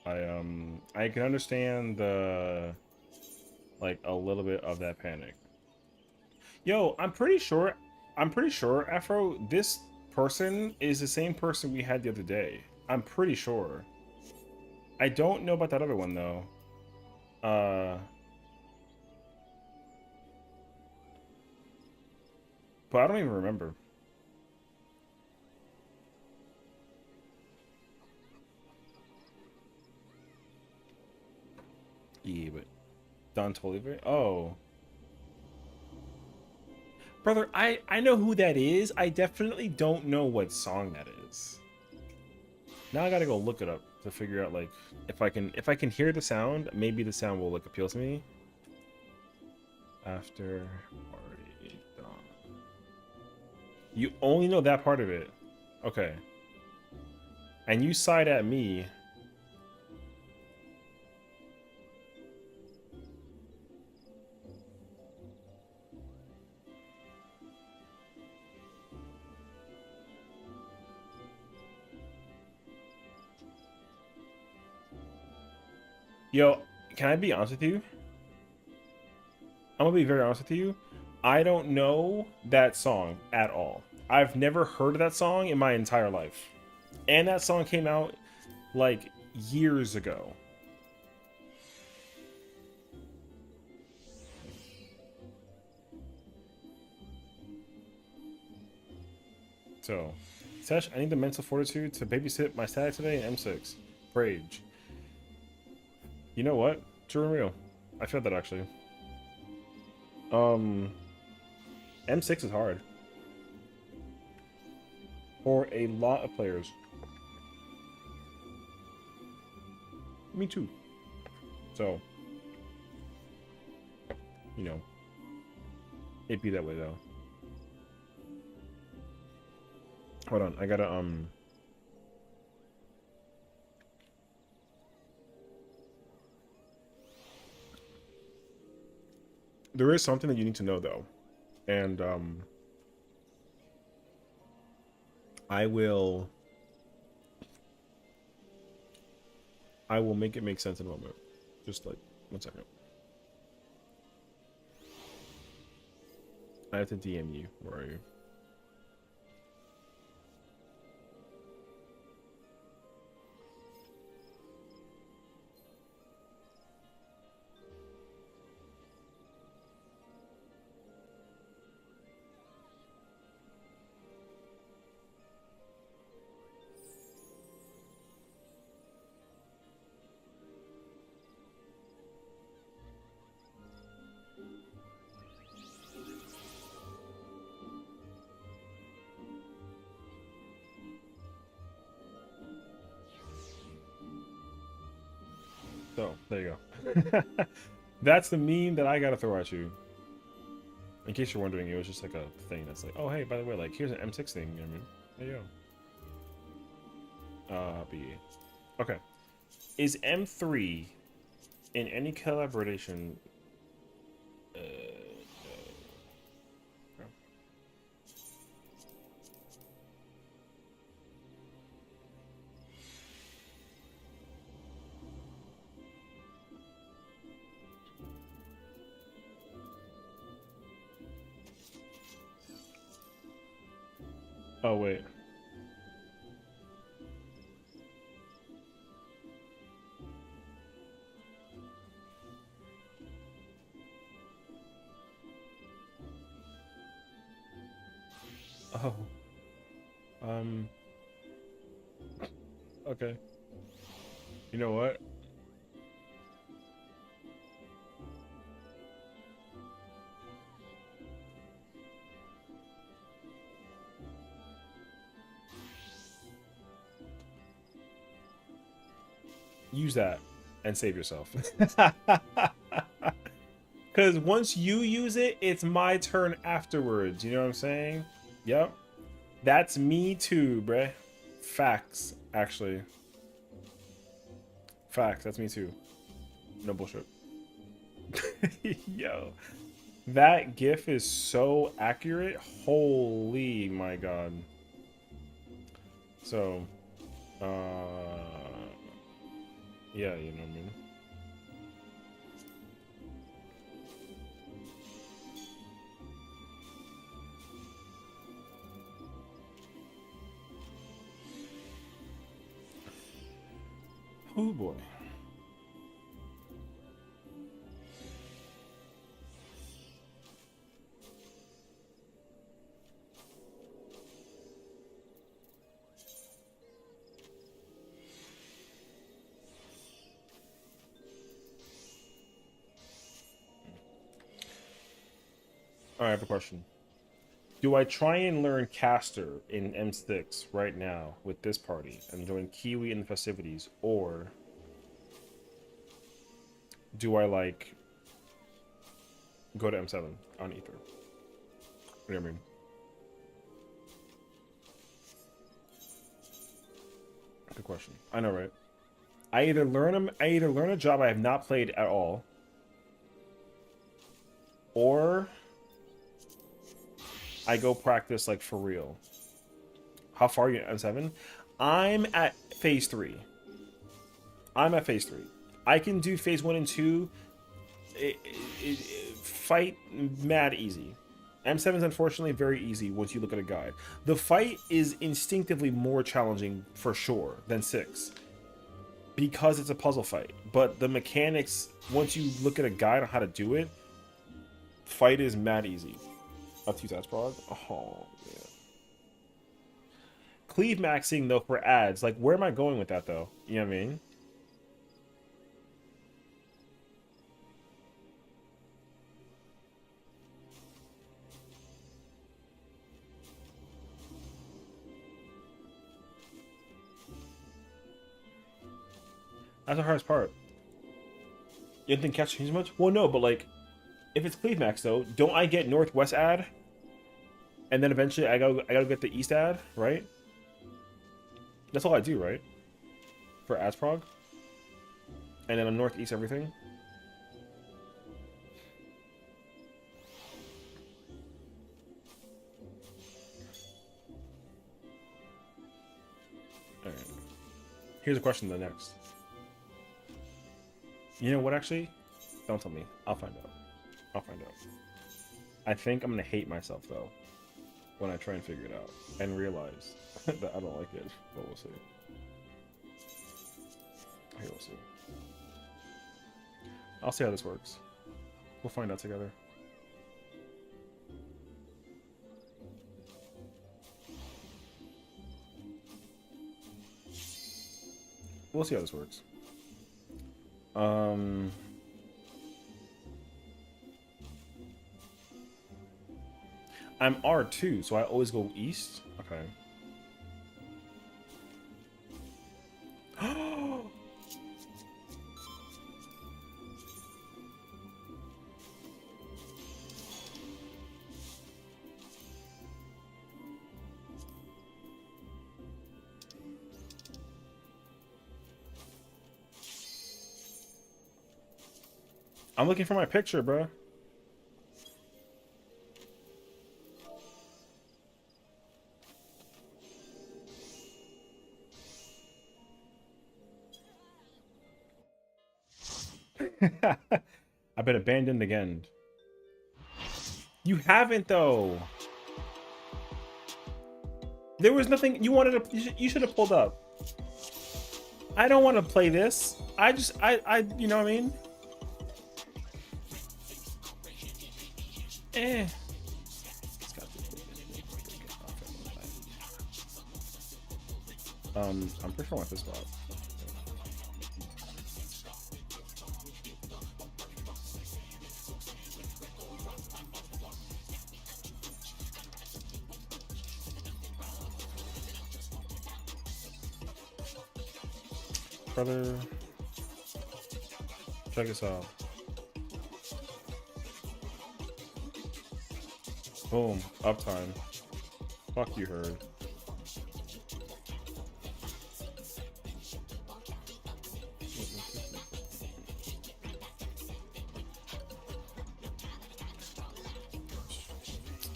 I can understand the like a little bit of that panic. Yo, I'm pretty sure Afro, this person is the same person we had the other day. I'm pretty sure. I don't know about that other one though. But I don't even remember. Yeah, but Don Toliver? Oh. Brother, I know who that is. I definitely don't know what song that is. Now I gotta go look it up to figure out like if I can hear the sound, maybe the sound will like appeal to me. After party dawn. You only know that part of it. Okay. And you side at me. Yo, can I be honest with you? I'm gonna be very honest with you. I don't know that song at all. I've never heard of that song in my entire life. And that song came out like years ago. So, Sesh, I need the mental fortitude to babysit my static today in m6. Rage. You know what? True and real. I felt that actually. M6 is hard. For a lot of players. Me too. So, you know, it'd be that way though. Hold on, I gotta there is something that you need to know though. And I will make it make sense in a moment. Just like 1 second. I have to DM you. Where are you? So, there you go. That's the meme that I gotta throw at you. In case you're wondering, it was just like a thing that's like, oh, hey, by the way, like, here's an M6 thing. You know what I mean? There you go. B. Okay. Is M3 in any collaboration? No. Oh, wait. Oh. Okay. You know what? Use that and save yourself. Because once you use it, it's my turn afterwards. You know what I'm saying? Yep. That's me too, bruh. Facts, actually. Facts, that's me too. No bullshit. Yo. That gif is so accurate. Holy my god. So, yeah, you know what I mean? Oh boy. All right, I have a question. Do I try and learn caster in M6 right now with this party and join Kiwi in the festivities, or do I like go to M7 on Ether? You know what I mean? Good question. I know, right? I either learn a job I have not played at all, or I go practice like for real. How far are you at M7? I'm at phase 3. I'm at phase 3. I can do phase 1 and 2. Fight mad easy. M7 is unfortunately very easy once you look at a guide. The fight is instinctively more challenging for sure than 6 because it's a puzzle fight. But the mechanics, once you look at a guide on how to do it, fight is mad easy. Up to that's prog. Oh yeah. Cleave maxing though for ads. Like, where am I going with that though? You know what I mean? That's the hardest part. You didn't think catch change much? Well, no, but like, if it's cleave max though, don't I get northwest ad, and then eventually I gotta get the east ad, right? That's all I do, right? For ads prog, and then on northeast everything. Here's a question. The next. You know what? Actually, don't tell me. I'll find out. I'll find out. I think I'm gonna hate myself though when I try and figure it out and realize that I don't like it. But we'll see. Here, we'll see. I'll see how this works. We'll find out together. We'll see how this works. I'm R2, so I always go east. Okay. I'm looking for my picture, bruh. I've been abandoned again. You haven't though. There was nothing you wanted to. You should have pulled up. I don't want to play this. I. You know what I mean? Eh. I'm pretty sure I want this spot. Brother, check this out. Boom, uptime. Fuck you, Herd.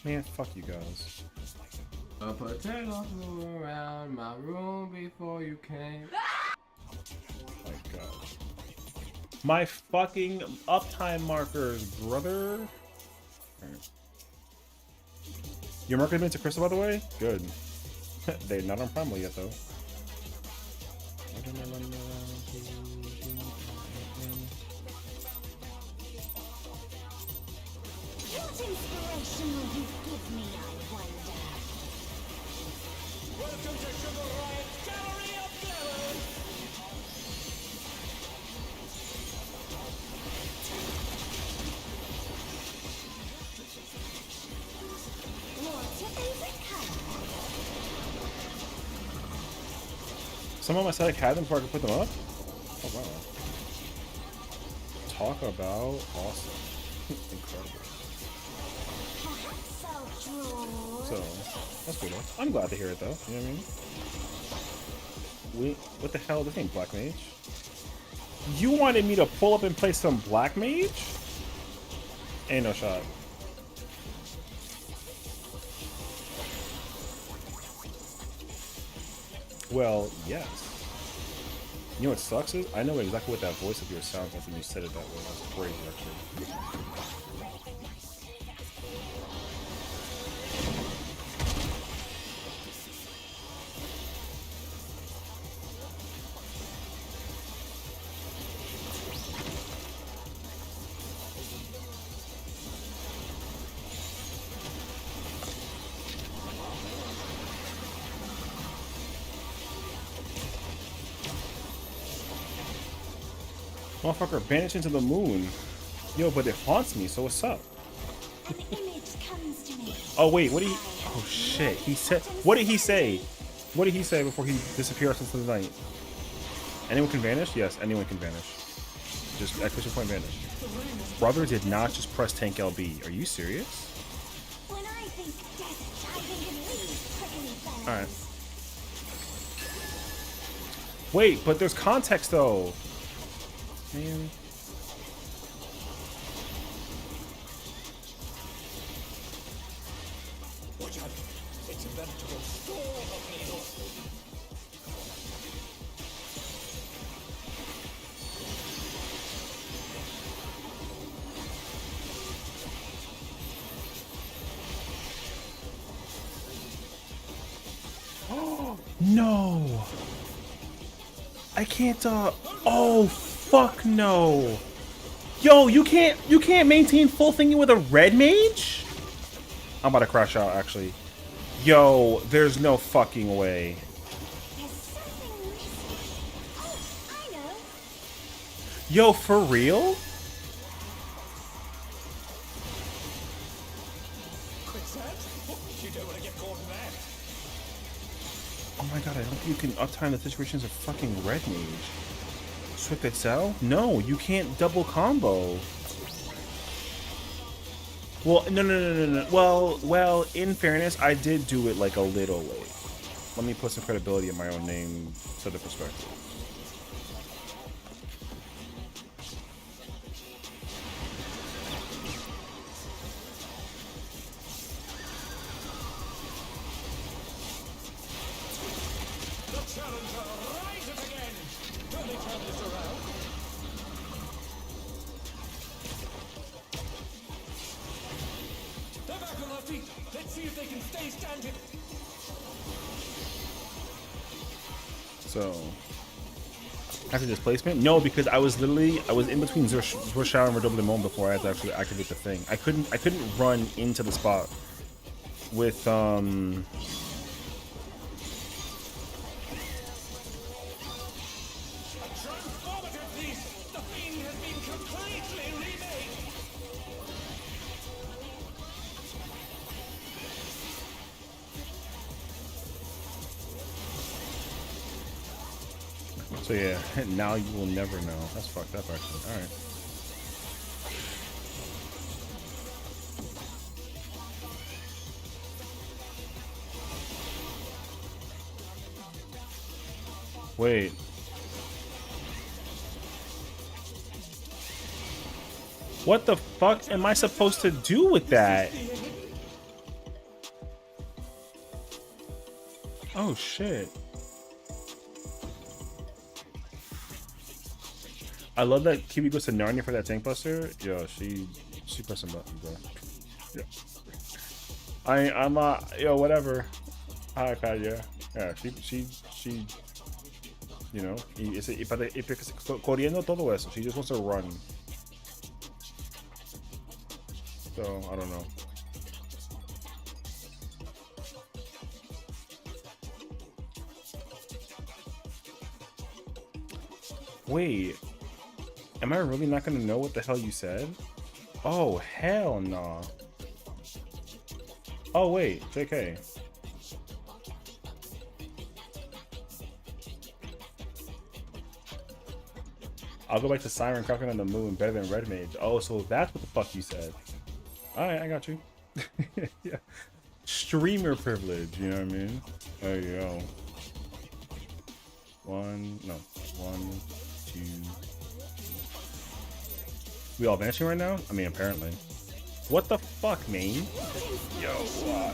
Man, fuck you guys. A potato flew around my room before you came. My God. My fucking uptime markers, brother. Right. Your marker been to Crystal, by the way? Good. They're not on Primal yet, though. What inspiration will you give me, I wonder? Welcome to Sugar Riot's Gallery of Glamour! What's your favorite color? Some of my side had them before I could put them up? Oh, wow. Talk about awesome. Incredible. So, that's good. I'm glad to hear it, though. You know what I mean? What the hell? This ain't Black Mage. You wanted me to pull up and play some Black Mage? Ain't no shot. Well, yes. You know what sucks is I know exactly what that voice of yours sounds like when you said it that way. That's crazy, actually. Motherfucker, banish into the moon. Yo, but it haunts me, so what's up? An image comes to me. Oh, wait, what did he... Oh, shit. He said... What did he say? What did he say before he disappeared into the night? Anyone can vanish? Yes, anyone can vanish. Just exclamation point vanish. Brother did not just press tank LB. Are you serious? When I think desert, I think of these prickly Alright. bells. Wait, but there's context, though. Man. No. I can't, oh, fuck no. Yo, you can't maintain full thinking with a red mage? I'm about to crash out, actually. Yo, there's no fucking way. There's something missing. Oh, I know. Yo, for real? Oh my god, I don't think you can uptime the situations of fucking red mage. Swift Excel? No, you can't double combo. Well, no. Well, in fairness, I did do it like a little late. Let me put some credibility in my own name to the perspective. So, after displacement? No, because I was in between Shower and Redouble de Monde before I had to actually activate the thing. I couldn't run into the spot with So yeah, now you will never know. That's fucked up, actually. All right. Wait. What the fuck am I supposed to do with that? Oh shit. I love that Kiwi goes to Narnia for that tank buster. Yo, she pressing buttons, bro. Yeah. I'm yo, whatever. Hi, Pat, yeah. Yeah, she you know, corriendo todo eso. She just wants to run. So, I don't know. Wait. Am I really not gonna know what the hell you said? Oh, hell no. Oh, wait. JK. I'll go back to Siren Cracking on the Moon better than Red Mage. Oh, so that's what the fuck you said. Alright, I got you. Yeah. Streamer privilege, you know what I mean? There you go. One, two. We all vanishing right now? I mean, apparently. What the fuck, man? Yo, why?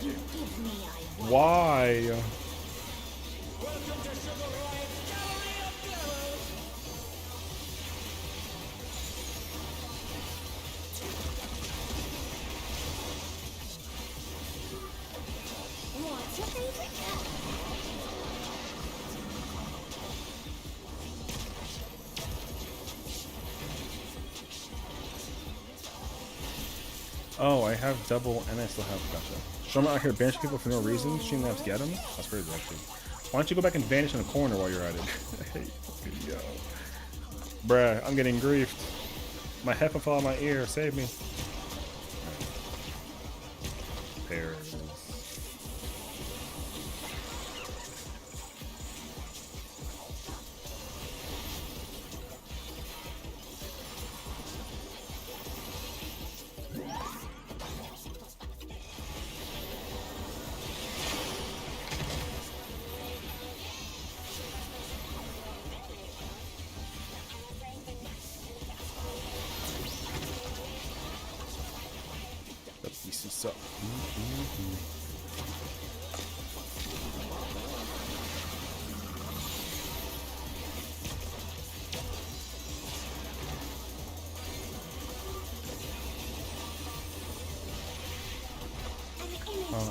Why? What's your favorite color? Oh, I have double and I still have gotcha. So I'm out here banishing people for no reason. Stream labs get them. That's crazy, actually. Why don't you go back and vanish in the corner while you're at it? Hey, yo. Bruh, I'm getting griefed. My headphone fell out of my ear. Save me. There it is. This is up. An image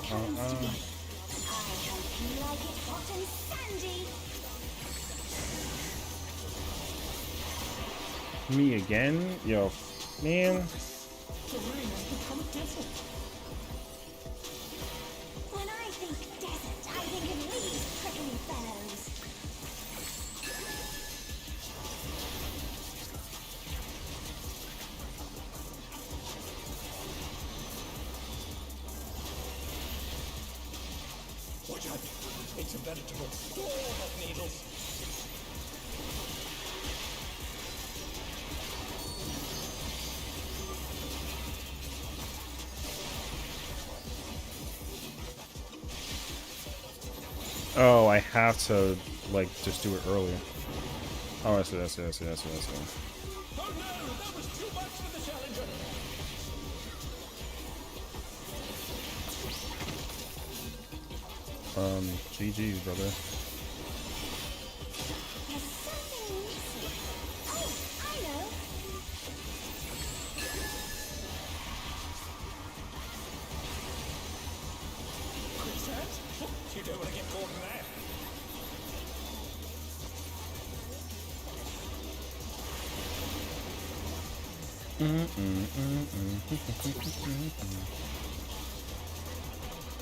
comes to me. I hope you like it hot and sandy. Me again? Yo, man. When I think desert, I think of these prickly fellows. Watch out! It's a veritable storm of needles. Oh, I have to, like, just do it early. Oh, I see. Oh no, that was too much for the challenger. GG's, brother. There's something missing. Oh, I know. Quicksand? You don't want to get caught in that.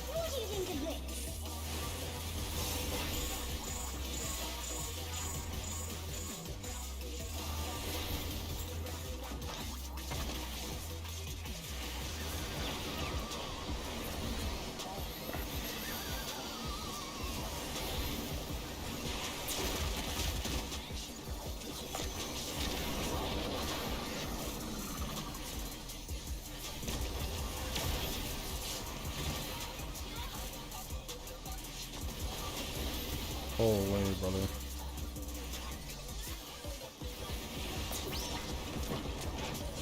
What do you think of this? Holy brother.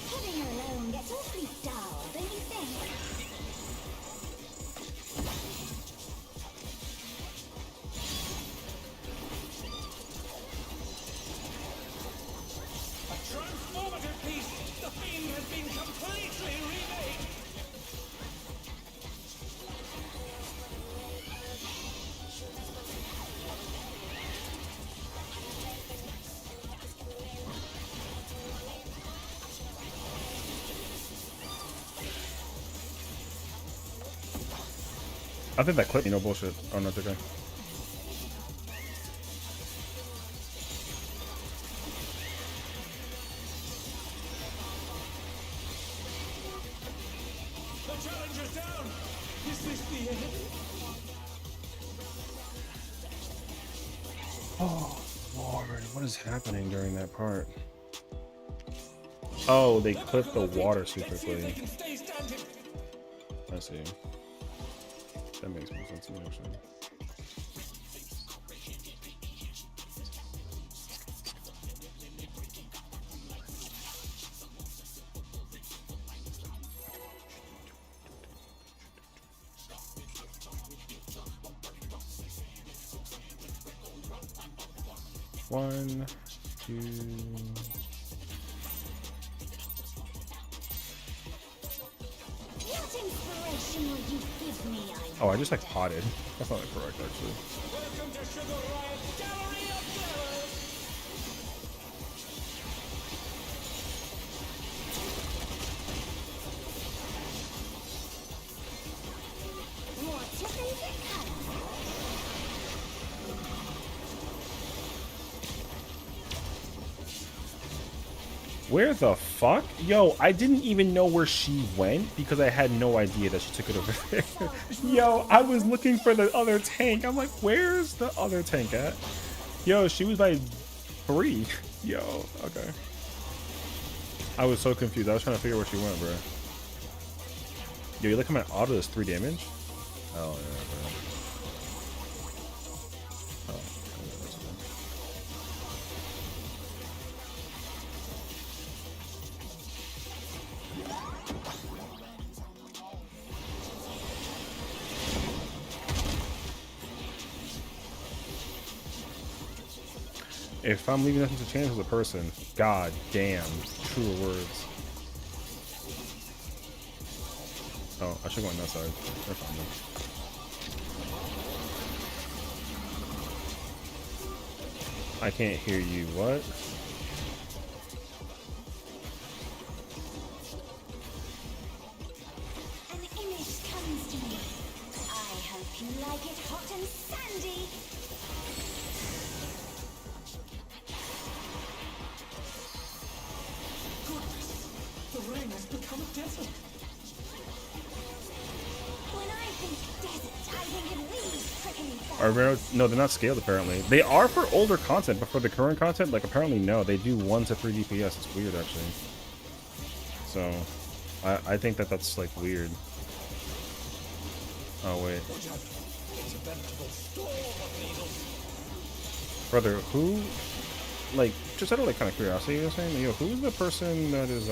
Hitting her alone gets awfully dull, don't you think? A transformative piece! The Fiend has been completely remade! I think that clip, you know, bullshit. Oh, no, it's okay. The challenger's down! Is this the end? Oh, Lord, what is happening during that part? Oh, they clipped the water too Let's see if they quickly. can stay standing. I see. That makes more sense to me, actually. One, two. What inspiration will you give me? Oh, I just like potted. That's not like correct, actually. Welcome to Sugar Riot's Gallery of Flowers! What's your favorite color? Where the fuck? Yo, I didn't even know where she went because I had no idea that she took it over there. Yo, I was looking for the other tank. I'm like, where's the other tank at? Yo, she was by 3. Yo, okay. I was so confused. I was trying to figure where she went, bro. Yo, you look at my auto does 3 damage? Oh, yeah, bro. Oh, that's okay. If I'm leaving nothing to chance as a person, god damn, truer words. Oh, I should go on that side. They're fine I can't hear you. What? An image comes to me. I hope you like it hot and sandy. Goodness, the rain has become a desert. When I think desert, I think of these prickly Are fellows. no, they're not scaled apparently. They are for older content, but for the current content, like apparently no, they do 1 to 3 DPS. It's weird actually. So, I think that that's like weird. Oh wait, It's a veritable storm of needles. brother, who? Like, just out of like kind of curiosity, you're saying, yo, who's the person that is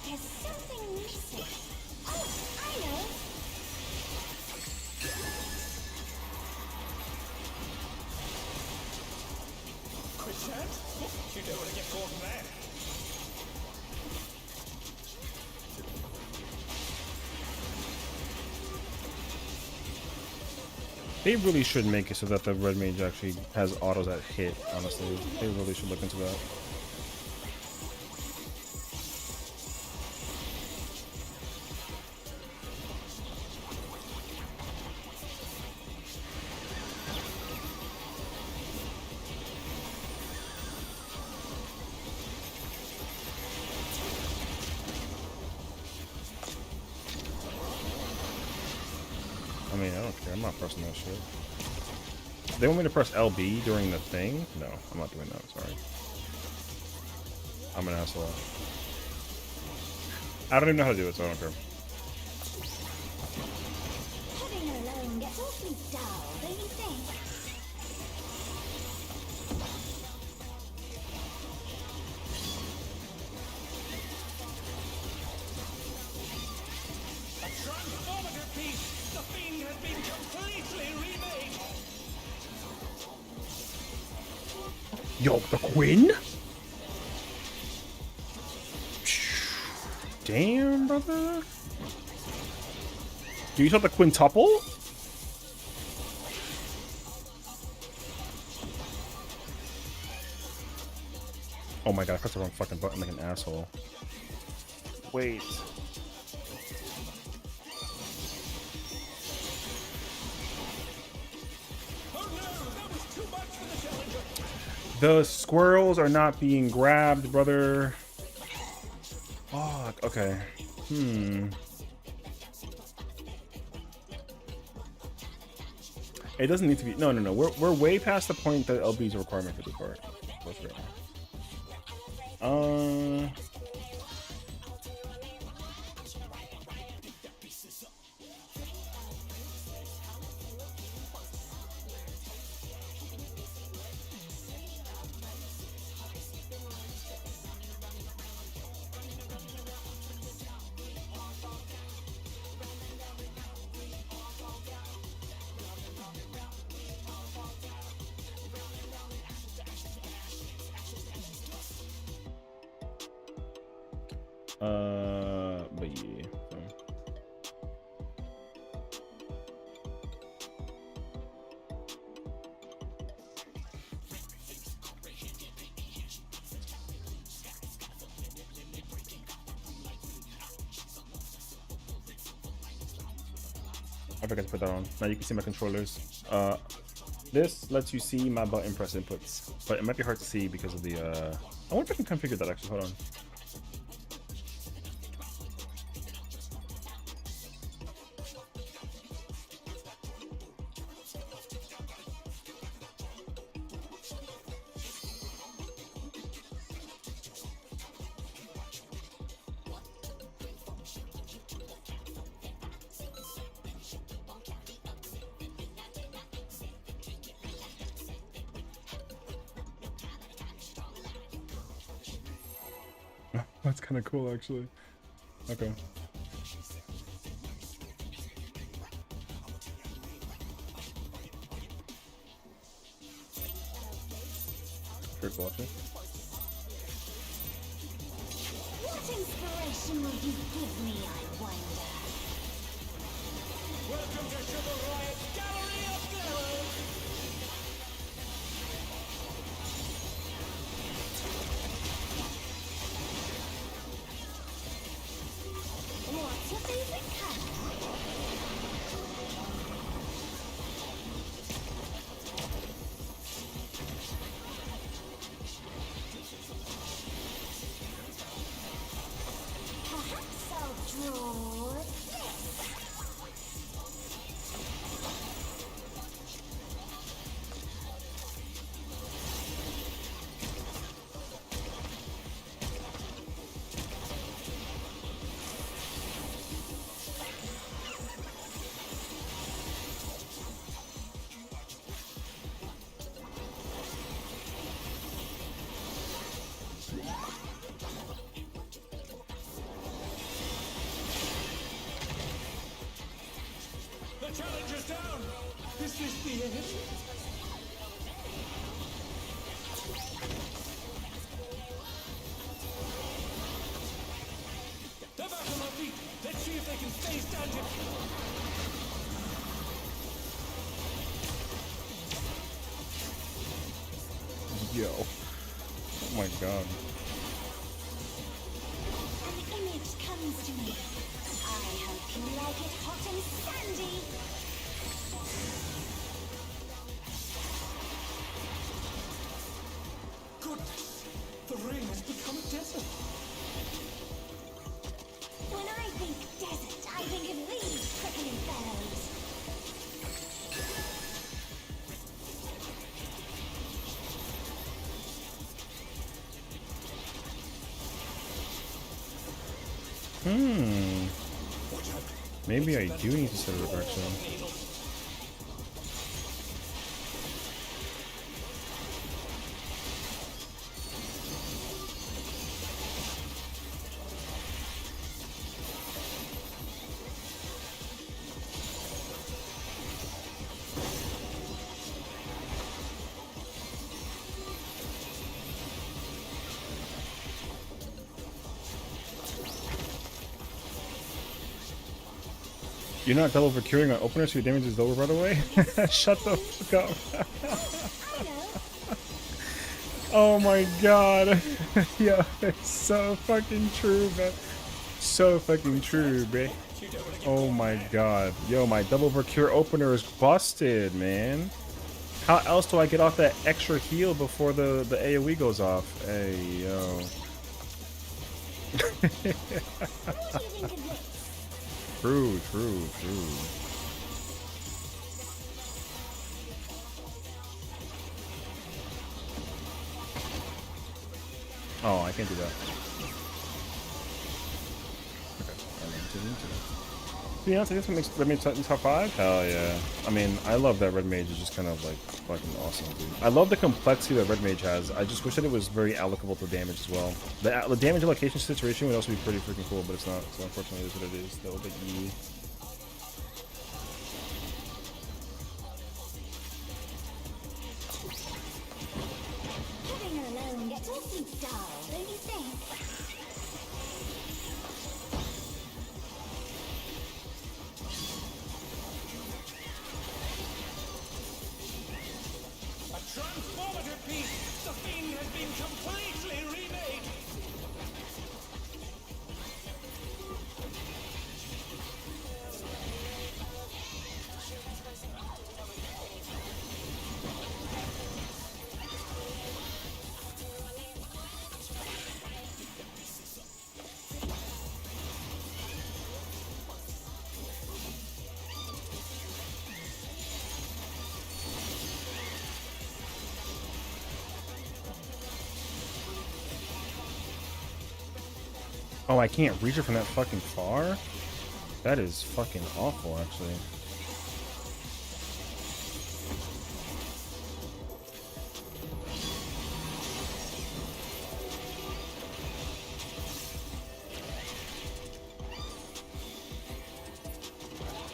There's something missing. Oh, I know. Quick chat? You don't want to get caught in that. They really should make it so that the red mage actually has autos that hit, honestly. They really should look into that. I mean, I don't care. I'm not pressing that shit. They want me to press LB during the thing? No, I'm not doing that. Sorry. I'm an asshole. I don't even know how to do it, so I don't care. Heading alone gets awfully dull, don't you think? A transformative piece. The fiend has been completely remade. Yo, the Queen? Damn, brother. Do you saw the quintuple? Oh my god, I pressed the wrong fucking button like an asshole. Wait. Oh no, that was too much for the challenger. The squirrels are not being grabbed, brother. Fuck, okay. It doesn't need to be. No, no, no. We're way past the point that LB is a requirement for this part. Let's go. But yeah. I forgot to put that on. Now you can see my controllers. This lets you see my button press inputs, but it might be hard to see because of the. I wonder if I can configure that actually. Hold on. That's kind of cool, actually. Okay. pretty cool actually. What inspiration will you give me, I wonder? Welcome to Sugar Riot's Gallery of Glamour. What's your favorite color? Perhaps I'll draw this. The challenge is down. Is this the end? They're back on their feet. Let's see if they can stay standing. Yo. Oh my god. An image comes to me. I hope you like it hot and sandy. Goodness, the ring has become a desert. When I think desert, I think of these prickly fellows. Maybe I do need to set it up actually. You're not double procuring on opener, so your damage is lower, by the way? Shut the fuck up. I know. Oh my god. Yo, it's so fucking true, man. So fucking true, babe. Oh my god. Yo, my double procure opener is busted, man. How else do I get off that extra heal before the AoE goes off? Hey, yo. What do you think of this? True, true, true. Oh, I can't do that. Okay, to be honest, I guess what makes Red Mage in top 5? Hell yeah. I mean, I love that Red Mage is just kind of like fucking awesome, dude. I love the complexity that Red Mage has. I just wish that it was very allocable to damage as well. The damage allocation situation would also be pretty freaking cool, but it's not. So unfortunately, it is what it is. Though, but yeah. Living alone gets awfully dull, don't you think? A transformative piece. The Fiend has been completely remade. Oh, I can't reach it from that fucking far? That is fucking awful, actually.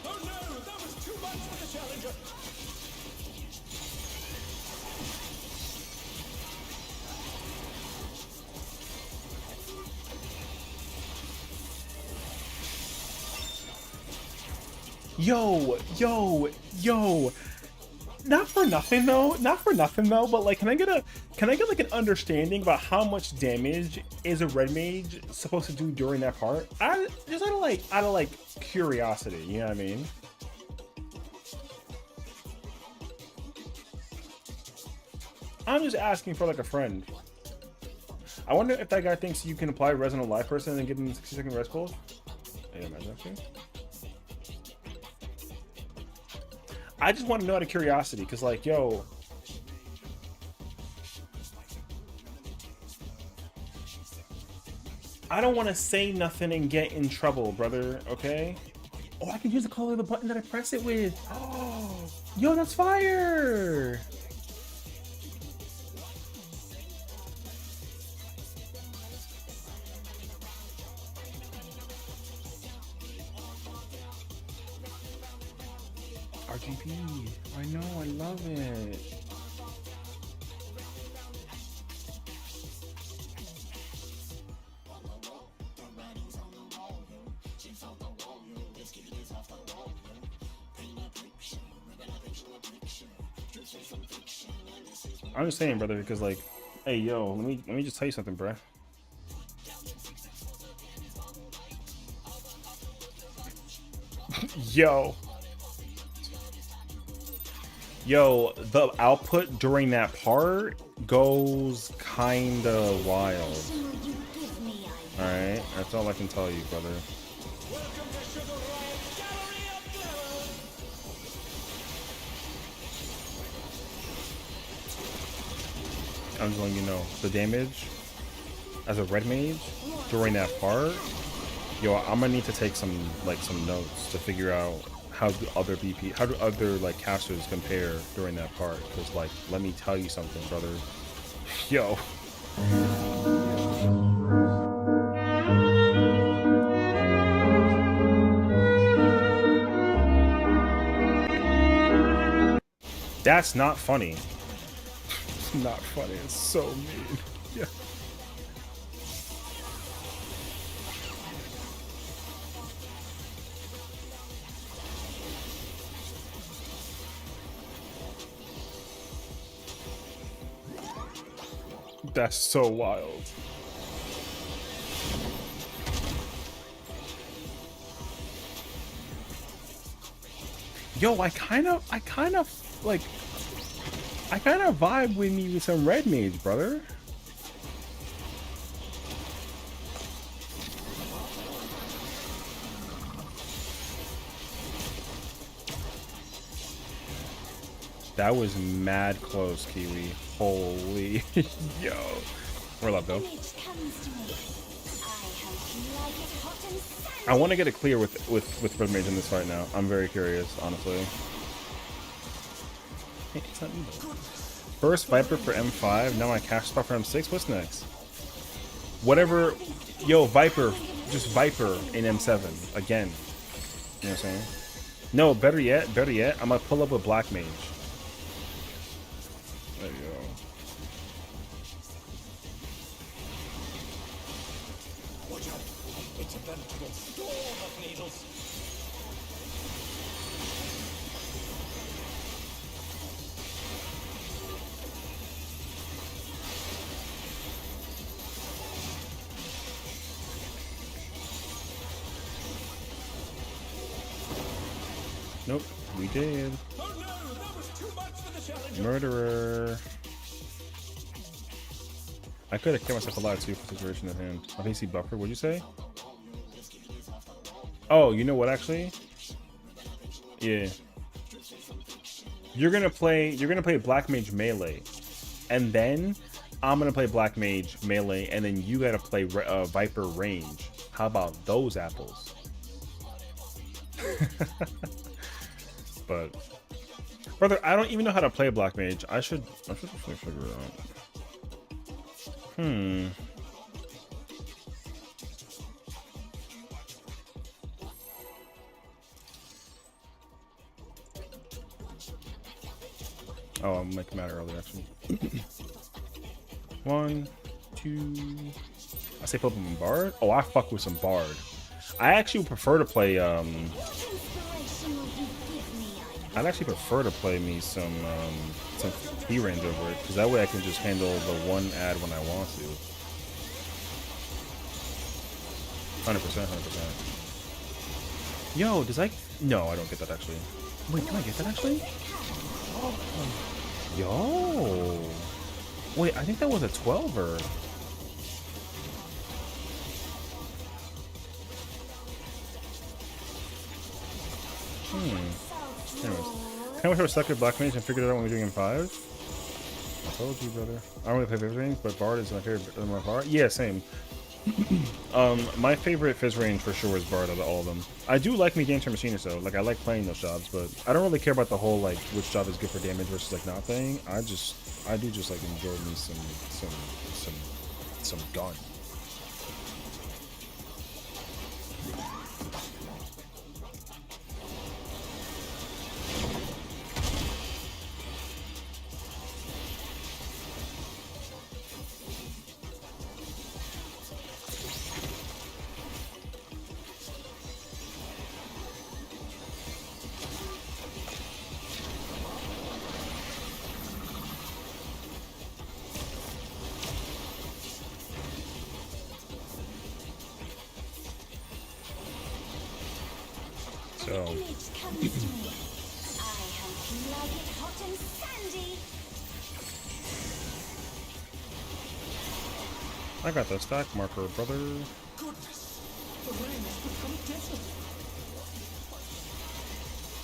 Oh no, that was too much for the challenger. Yo. Not for nothing though, but like, can I get like an understanding about how much damage is a red mage supposed to do during that part? Just out of like curiosity, you know what I mean? I'm just asking for like a friend. I wonder if that guy thinks you can apply res on a live person and give him 60-second res pulls. Yeah, imagine that. I just want to know out of curiosity, because like, yo, I don't want to say nothing and get in trouble, brother, okay? Oh, I can use the color of the button that I press it with. Oh, yo, that's fire! RGB. I know, I love it. I'm just saying, brother, because like, hey, yo, let me just tell you something, bruh. Yo, the output during that part goes kinda wild. Alright, that's all I can tell you, brother. I'm just letting you know, the damage as a red mage during that part, yo, I'm gonna need to take some notes to figure out how do other like casters compare during that part, because like, let me tell you something, brother. Yo. That's not funny. It's not funny. It's so mean. Yeah. That's so wild. Yo, I kind of vibe with me with some red mage, brother. That was mad close, Kiwi. Holy yo. We're love though. I want to get it clear with red mage in this fight now. I'm very curious, honestly. Hey, it's not me. First Viper for M5, now my cash spot for M6. What's next? Whatever. Yo, Viper, just Viper in M7 again. You know what I'm saying? No, better yet, I'm gonna pull up with Black Mage. There you go. Watch out. It's a veritable storm of needles. Nope, we did. Oh no, that was too much for the challenger. Murderer. I could have kept myself alive too for the situation at hand. I think he buffer. What'd you say? Oh, you know what? Actually, yeah. You're gonna play Black Mage melee, and then I'm gonna play Black Mage melee, and then you gotta play Viper range. How about those apples? But brother, I don't even know how to play Black Mage. I should figure it out. Oh, I'm making that early actually. 1, 2. I say put him Bard. Oh, I fuck with some Bard. I actually would prefer to play will you give me? I'd actually prefer to play me some key range over it, because that way I can just handle the one ad when I want to. 100%, 100%. Yo, does I? No, I don't get that actually. Wait, can I get that actually? Yo. Wait, I think that was a 12er. Anyways. I wish I was stuck at Black Mage and figured it out when we were doing M5. I told you, brother. I don't really play Fizz range, but Bard is my favorite. My Bard? Yeah, same. My favorite Fizz range for sure is Bard out of all of them. I do like me Game Turn Machinist though. Like I like playing those jobs, but I don't really care about the whole like which job is good for damage versus like not playing. I do just like enjoy me some gun. So Image comes to me. I hope you like it hot and sandy. I got the stack marker, brother. Goodness, the rain has become desert.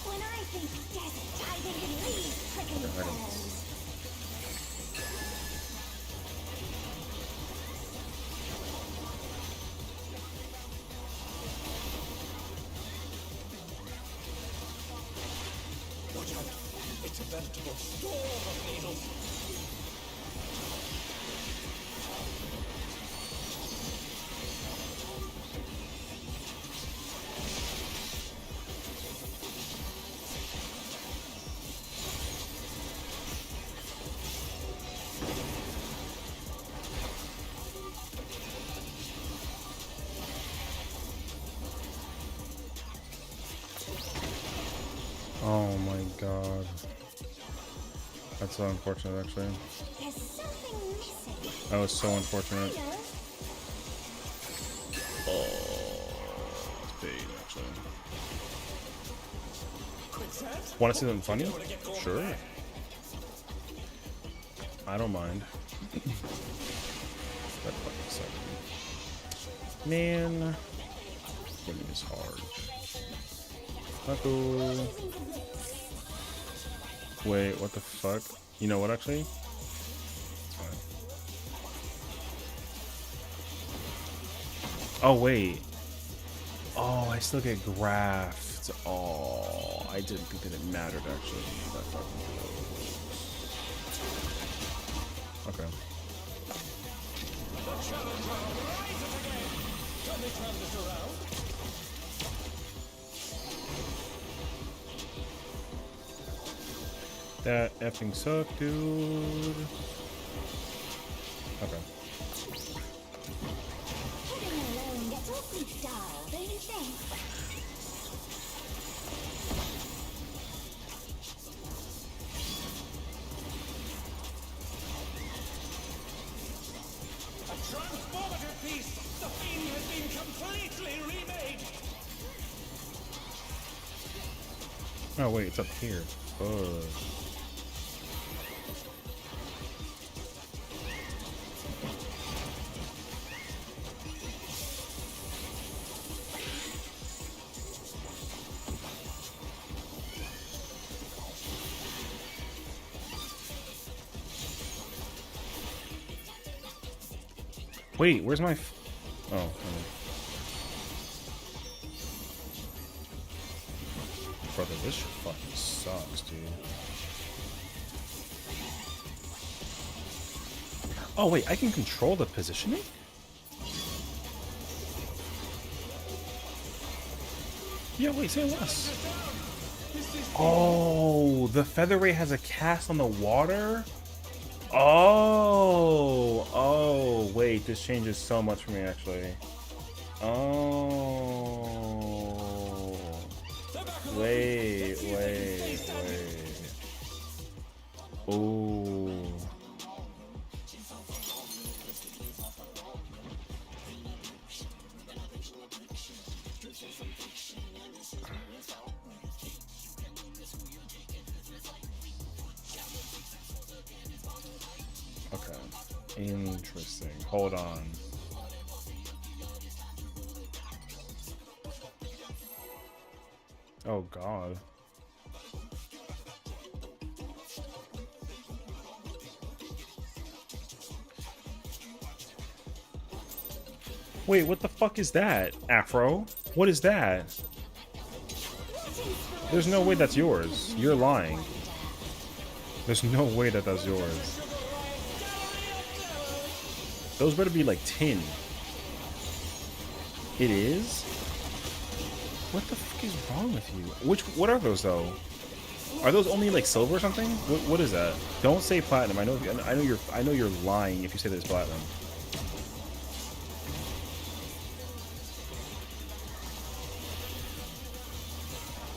When I think desert, I think these prickly fellows. Watch out, it's a veritable storm of needles. Oh my god. That's so unfortunate actually. There's something missing. That was so unfortunate. You know? It's bait actually. Quicksand? Want to see something funny? Sure. I don't mind. That fucking sucked. Man. Winning is hard. Knuckle. Wait, what the fuck? You know what actually? It's fine. Oh wait. Oh, I still get graphed. Oh, I didn't think that it mattered actually. That fucking close. Okay. Can they turn this around? That effing sucked, dude. Okay. Living alone gets awfully dull, don't you think? A transformative piece! The fiend has been completely remade! Oh wait, it's up here. Oh. Wait, where's my? Oh. Brother, this shit fucking sucks, dude. Oh wait, I can control the positioning? Yeah, wait, say less. Oh, the featherweight has a cast on the water? Oh, wait, this changes so much for me actually. Oh. Wait. Oh. Okay. Interesting. Hold on. Oh God. Wait, what the fuck is that, Afro? What is that? There's no way that's yours. You're lying. There's no way that that's yours. Those better be like tin. It is? What the fuck is wrong with you? What are those though? Are those only like silver or something? What is that? Don't say platinum. I know you're lying if you say that it's platinum.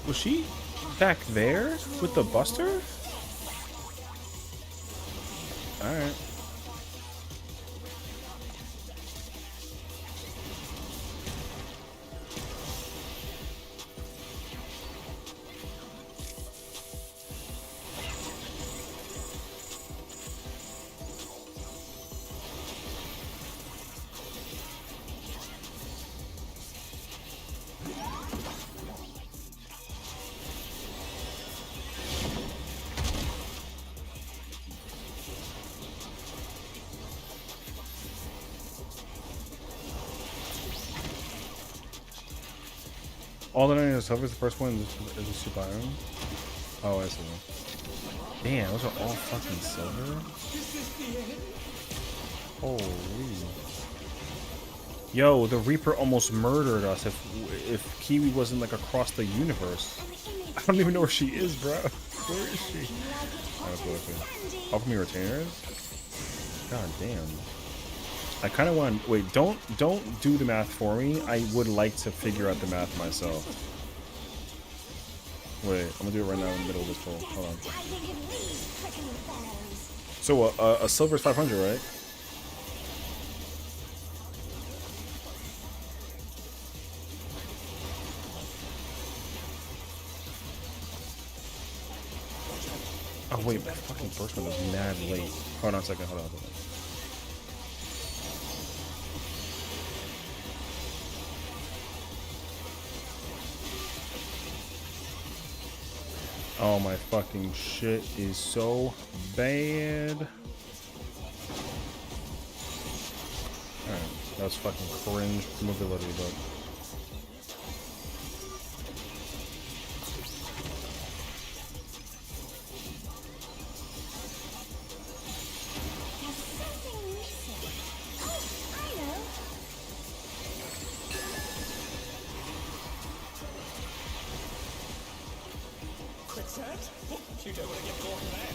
Was she back there with the Buster? Alright. All that I know is silver is the first one is a super iron. Oh, I see. Damn, those are all fucking silver? Holy. Yo, the Reaper almost murdered us if Kiwi wasn't like across the universe. I don't even know where she is, bro. Where is she? Okay. Offer me retainers? God damn. I kind of want to wait. Don't do the math for me. I would like to figure out the math myself. Wait, I'm gonna do it right now in the middle of this poll. Hold on. So a silver is 500, right? Oh wait, my fucking first one was mad late. Hold on a second. Hold on. Oh, my fucking shit is so bad. Alright, that was fucking cringe mobility, but... You don't want to get caught in that.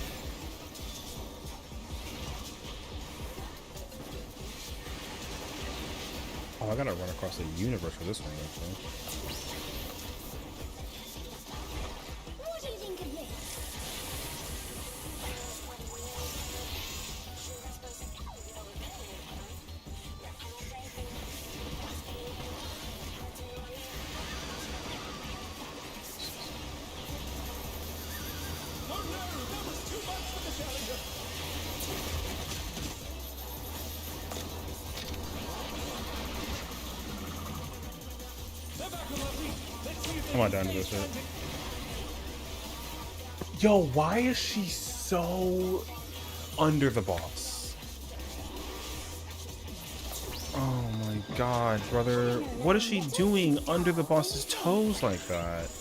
Oh, I gotta run across the universe for this one, actually. What do you think of this? I'm not down to this yet. Yo, why is she so under the boss? Oh my god, brother. What is she doing under the boss's toes like that?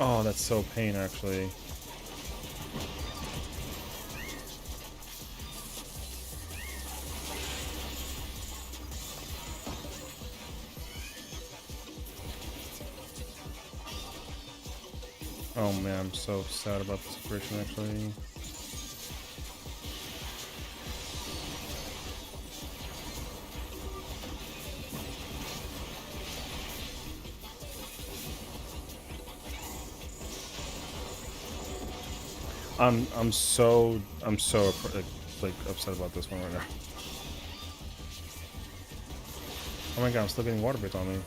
Oh, that's so pain, actually. Oh man, I'm so sad about the situation actually. I'm so like upset about this one right now. Oh my god, I'm still getting water bits on me.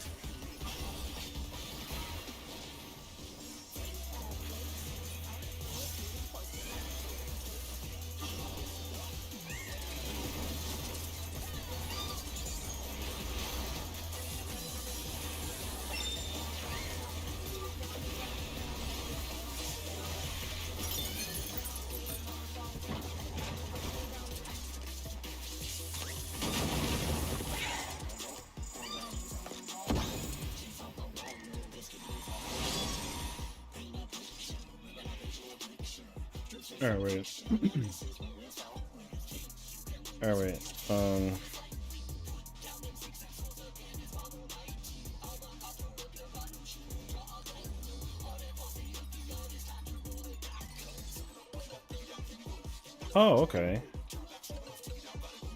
Alright, wait. Alright, wait. Oh, okay.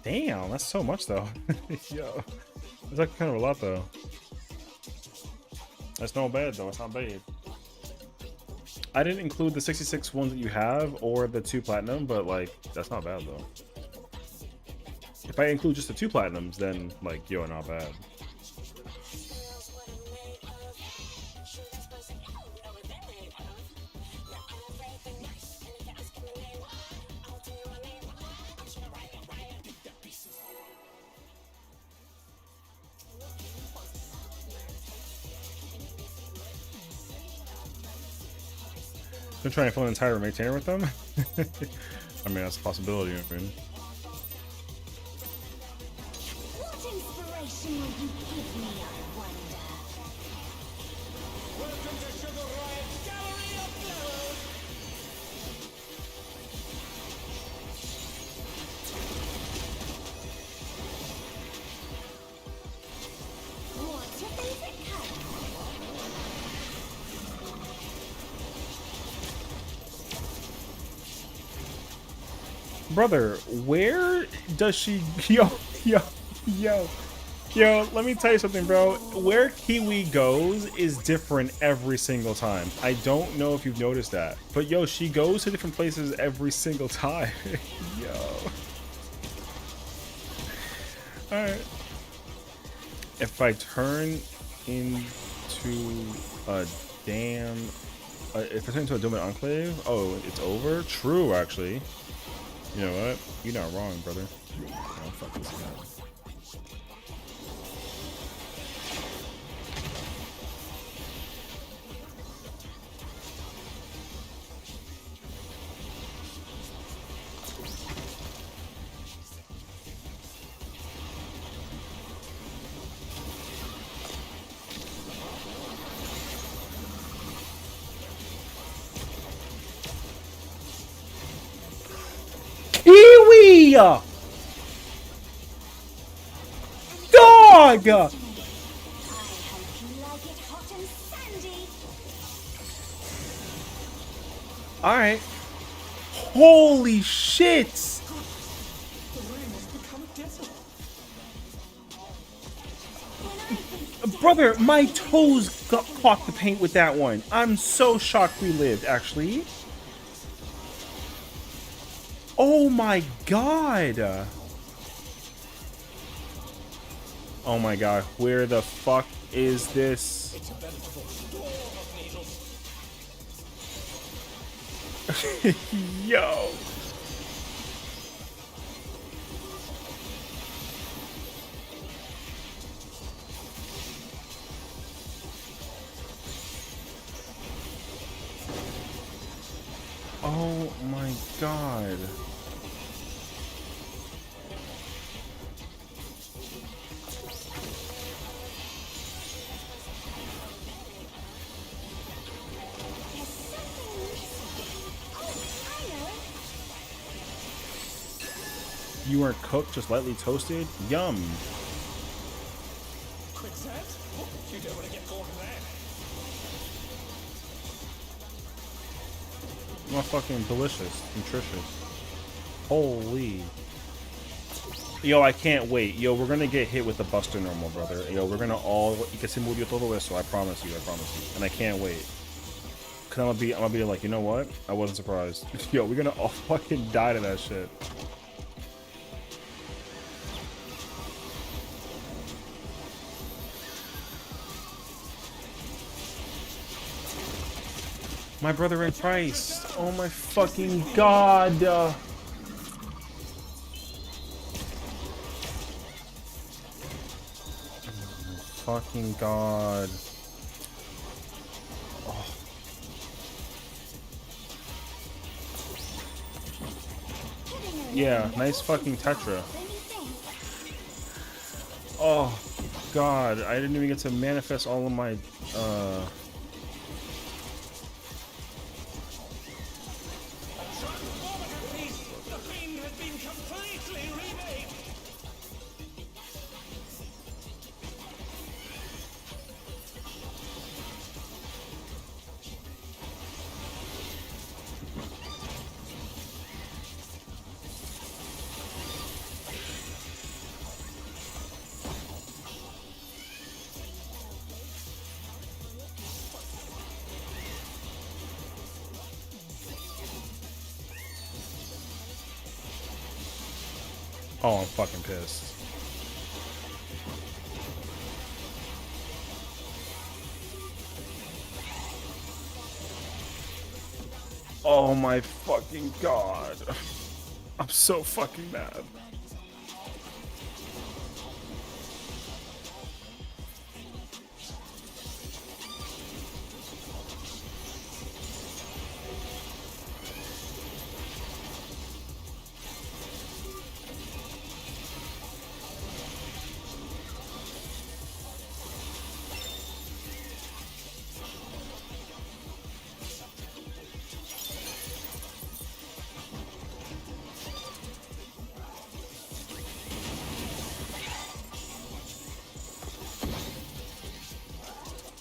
Damn, that's so much though. Yo. That's like kind of a lot though. That's not bad though, it's not bad. I didn't include the 66 ones that you have or the 2 platinum, but like, that's not bad though. If I include just the 2 platinums, then like, yo, not bad. I'm trying to fill an entire maintainer with them. I mean, that's a possibility. I mean. What inspiration will you give me, I wonder? Welcome to Sugar Riot's Gallery of Flowers! What's your favorite color? Brother, where does she... Yo, let me tell you something, bro. Where Kiwi goes is different every single time. I don't know if you've noticed that. But yo, she goes to different places every single time. Yo. Alright. If I turn into a damn... if I turn into a Dominant Enclave, oh, it's over? True, actually. You know what? You're not wrong, brother. Oh, fuck this guy. Kiwi! Dog! I hope you like it hot and sandy. Alright. Holy shit! The room has become desolate. Brother, my toes got caught the paint with that one. I'm so shocked we lived, actually. Oh my god! Oh my god, where the fuck is this? It's a veritable storm of needles. Yo! Oh my god. There's something missing. Oh, I know. You weren't cooked, just lightly toasted? Yum. Quicksand? Oh, you don't want to get caught in that. Not fucking delicious, nutritious. Holy. Yo, I can't wait. Yo, we're gonna get hit with the Buster normal, brother. Yo, we're gonna all... Y que se murió todo eso, I promise you, I promise you. And I can't wait. Cause I'm gonna be like, you know what? I wasn't surprised. Yo, we're gonna all fucking die to that shit. My brother in Christ. Oh my fucking god. Fucking god. Oh. Yeah, nice fucking Tetra. Oh god, I didn't even get to manifest all of my Transformative piece! The fiend has been completely remade! Oh, I'm fucking pissed. Oh my fucking god. I'm so fucking mad.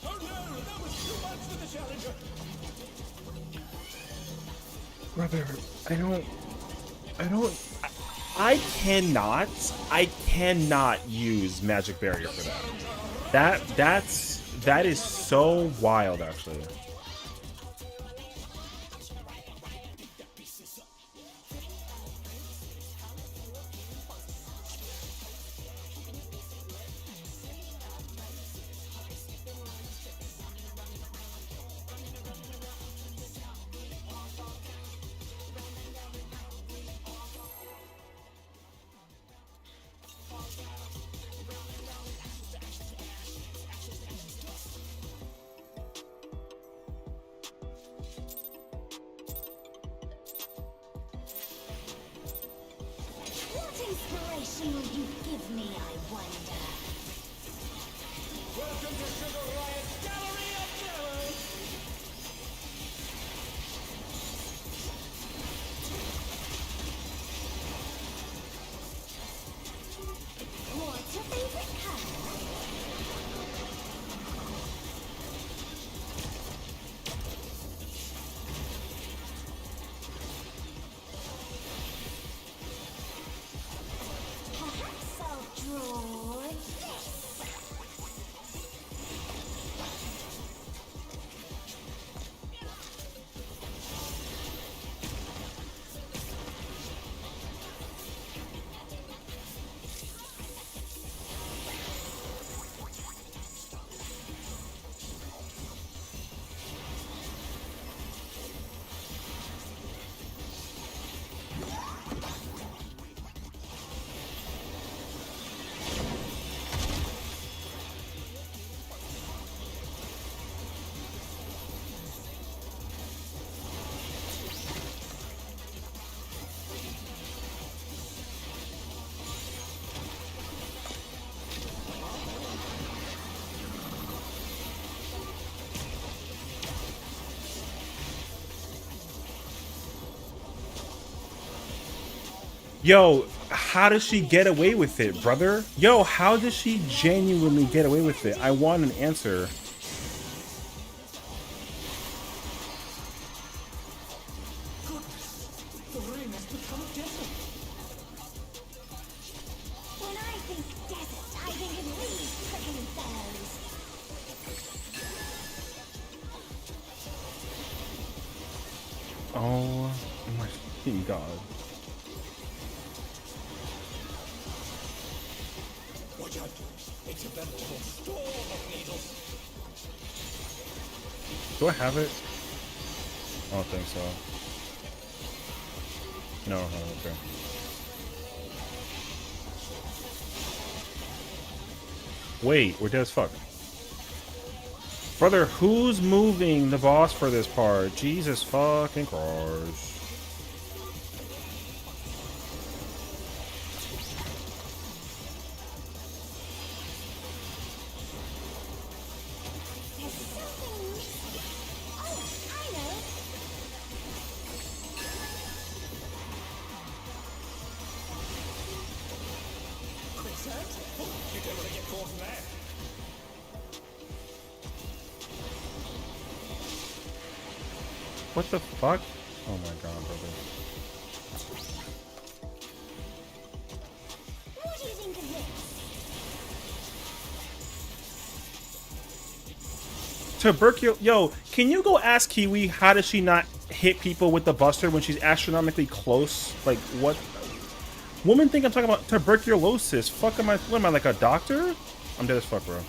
Oh no, that was too much for the challenger! Brother, I cannot use Magic Barrier for that. That is so wild, actually. What inspiration will you give me, I wonder? Welcome to Sugar Riot's Gallery of Terror! What's your favorite color? Perhaps I'll draw this. Yo, how does she get away with it, brother? Yo, how does she genuinely get away with it? I want an answer. Oh my fucking god. Watch out. It's a veritable storm of needles. Do I have it? I don't think so. No, okay. Wait, we're dead as fuck. Brother, who's moving the boss for this part? Jesus fucking Christ. There's something missing. Oh, I know. Quicksand? Oh, you don't want to get caught in there. What the fuck? Oh my god, brother. What do you think of this? Tuberculosis. Yo, can you go ask Kiwi how does she not hit people with the buster when she's astronomically close? Like, what? Women think I'm talking about tuberculosis. Fuck, am I? What am I, like a doctor? I'm dead as fuck, bro.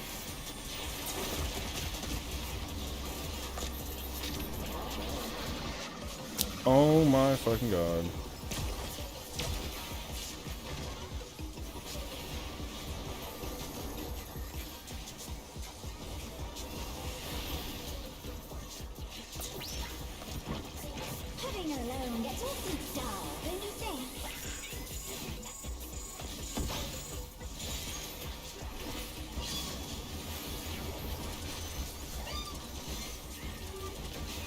Oh my fucking god. Living alone gets awfully dull, don't you think?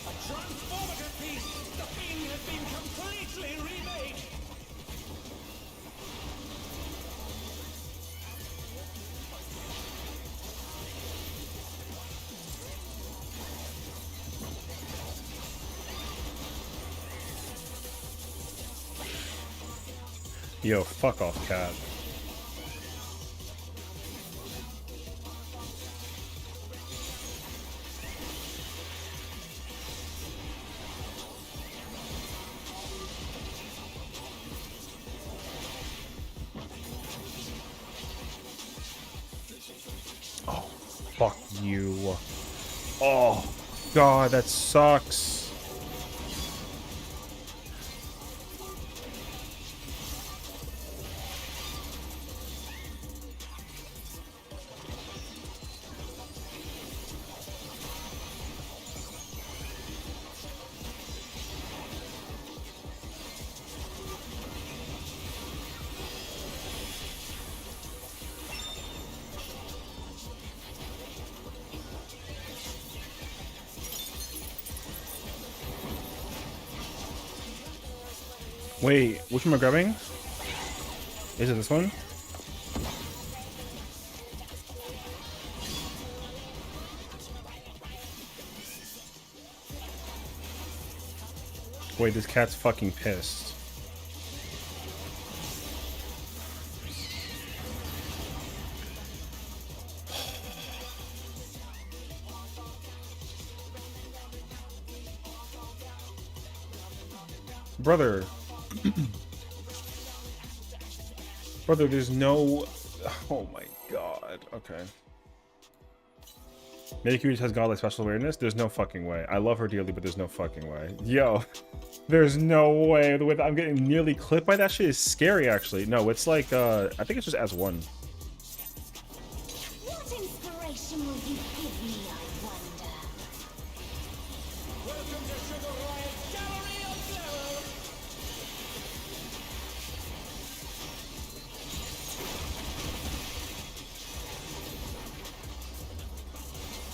A transformative piece. The thing has been completely remade. Yo, fuck off, cat. Oh, fuck you. Oh, God, that sucks. Wait, which one am I grabbing? Is it this one? Wait, this cat's fucking pissed. Brother. Brother, there's no... Oh my god. Okay. Medicure has godlike special awareness? There's no fucking way. I love her dearly, but there's no fucking way. Yo. There's no way. The way that I'm getting nearly clipped by that shit is scary, actually. No, it's like, I think it's just as one. What inspiration will you give me, I wonder? Welcome to Sugar Riot's Gallery of Terror.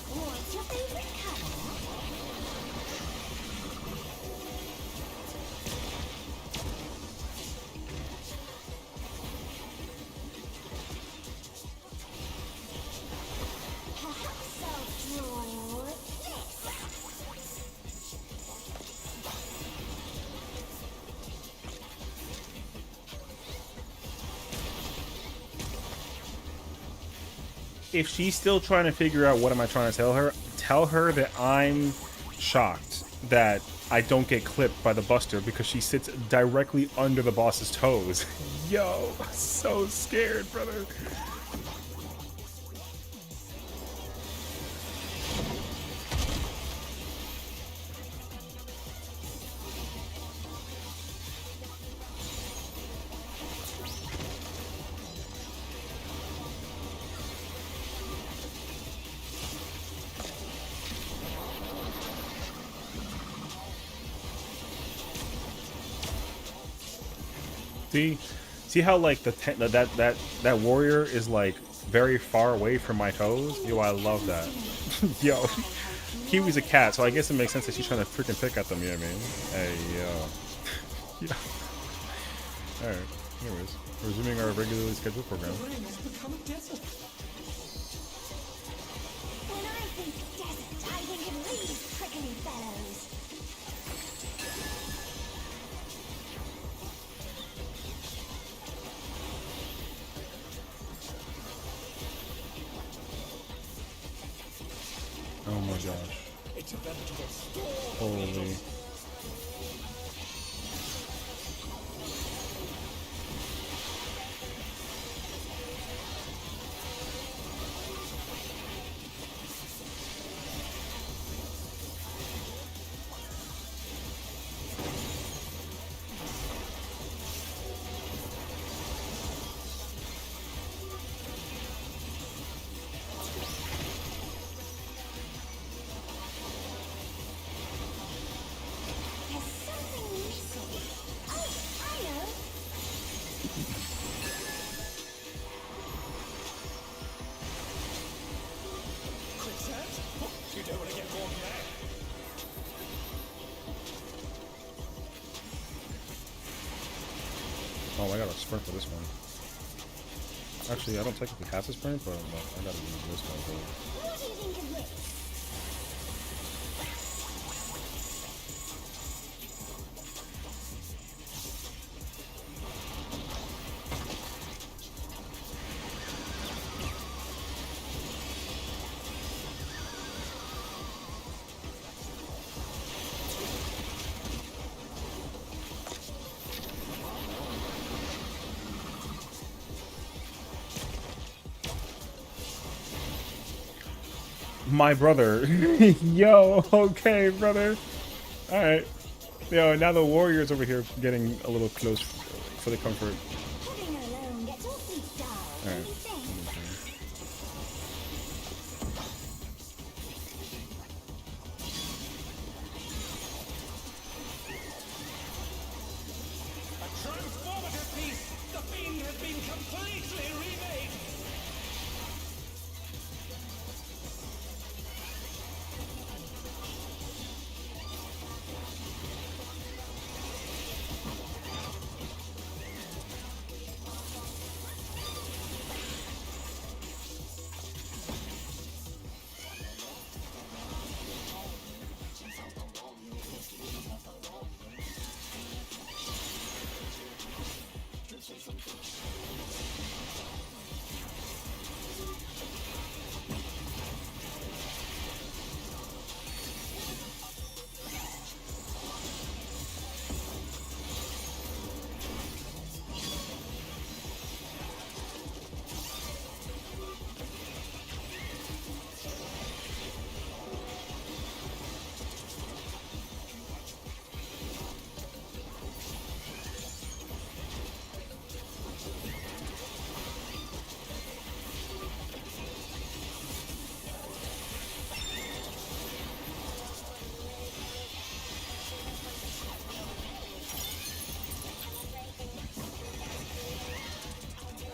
What's your favorite color? Perhaps I'll draw this. If she's still trying to figure out what am I trying to tell her that I'm shocked that I don't get clipped by the Buster because she sits directly under the boss's toes. Yo, so scared, brother. See how like that warrior is like very far away from my toes? Yo, I love that. Yo, Kiwi's a cat, so I guess it makes sense that she's trying to freaking pick at them. You know what I mean? Hey, yo. Yeah. All right. Anyways, resuming our regularly scheduled program. When I think desert, I think of these prickly fellows. Oh my gosh. Holy. There's something missing. Oh, I know. Quicksand? You don't want to get caught there. Oh, I got a sprint for this one. Actually, I don't technically have to sprint, but I gotta use this one. What do you think of this? My brother. Yo, okay, brother. Alright. Yo, now the warrior's over here getting a little close for the comfort. Heading alone gets awfully dull, don't Alright. you think? A transformative piece! The fiend has been completely remade!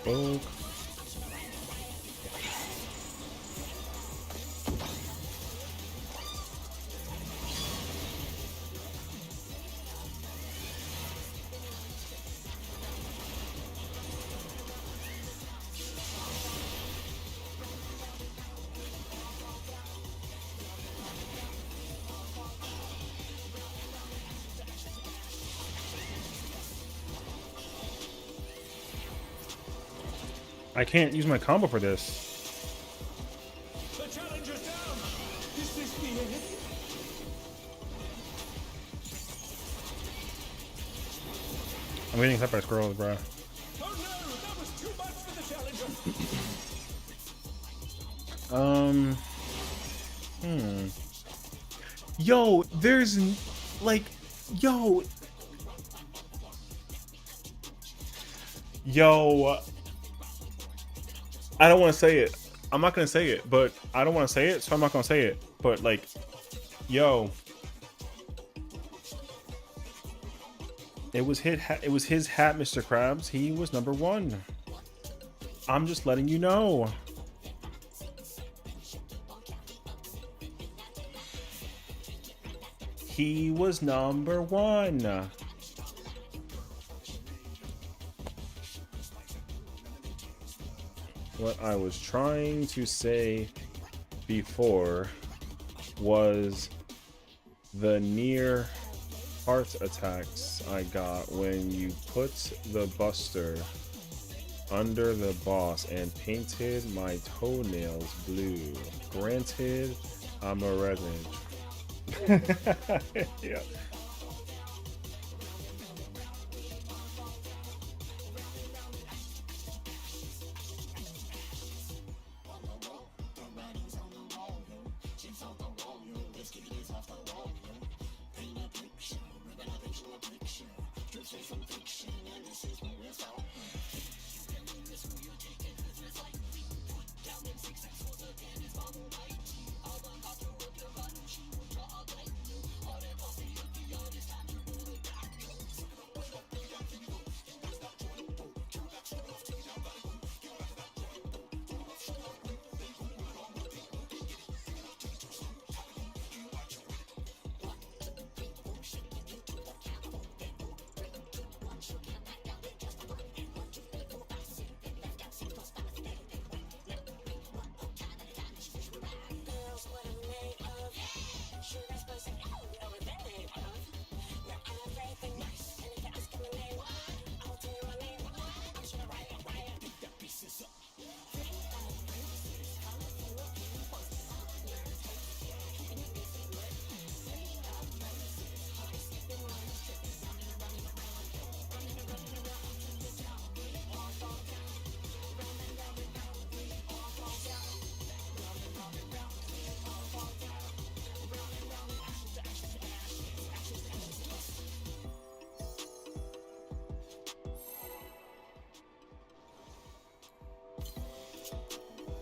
Poke. I can't use my combo for this. The challenger's down! Is this the end? I'm getting hit by squirrels, bro. Oh no, that was too much for the challenger. Yo, there's like, yo, I don't want to say it. I'm not gonna say it, but I don't want to say it, so I'm not gonna say it. But like, yo, it was his hat, Mr. Krabs. He was #1. I'm just letting you know. He was #1. What I was trying to say before was the near heart attacks I got when you put the buster under the boss and painted my toenails blue. Granted, I'm a redneck. Yeah.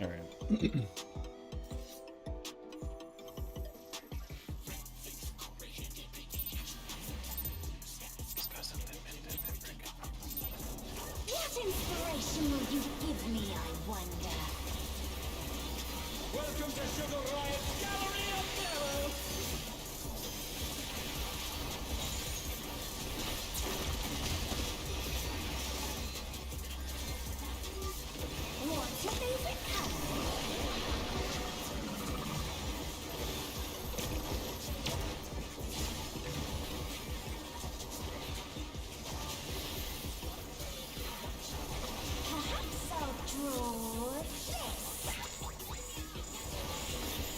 All right. What inspiration will you give me, I wonder? Welcome to Sugar Riot's Gallery of Terror. What's your favorite color? Perhaps I'll draw this.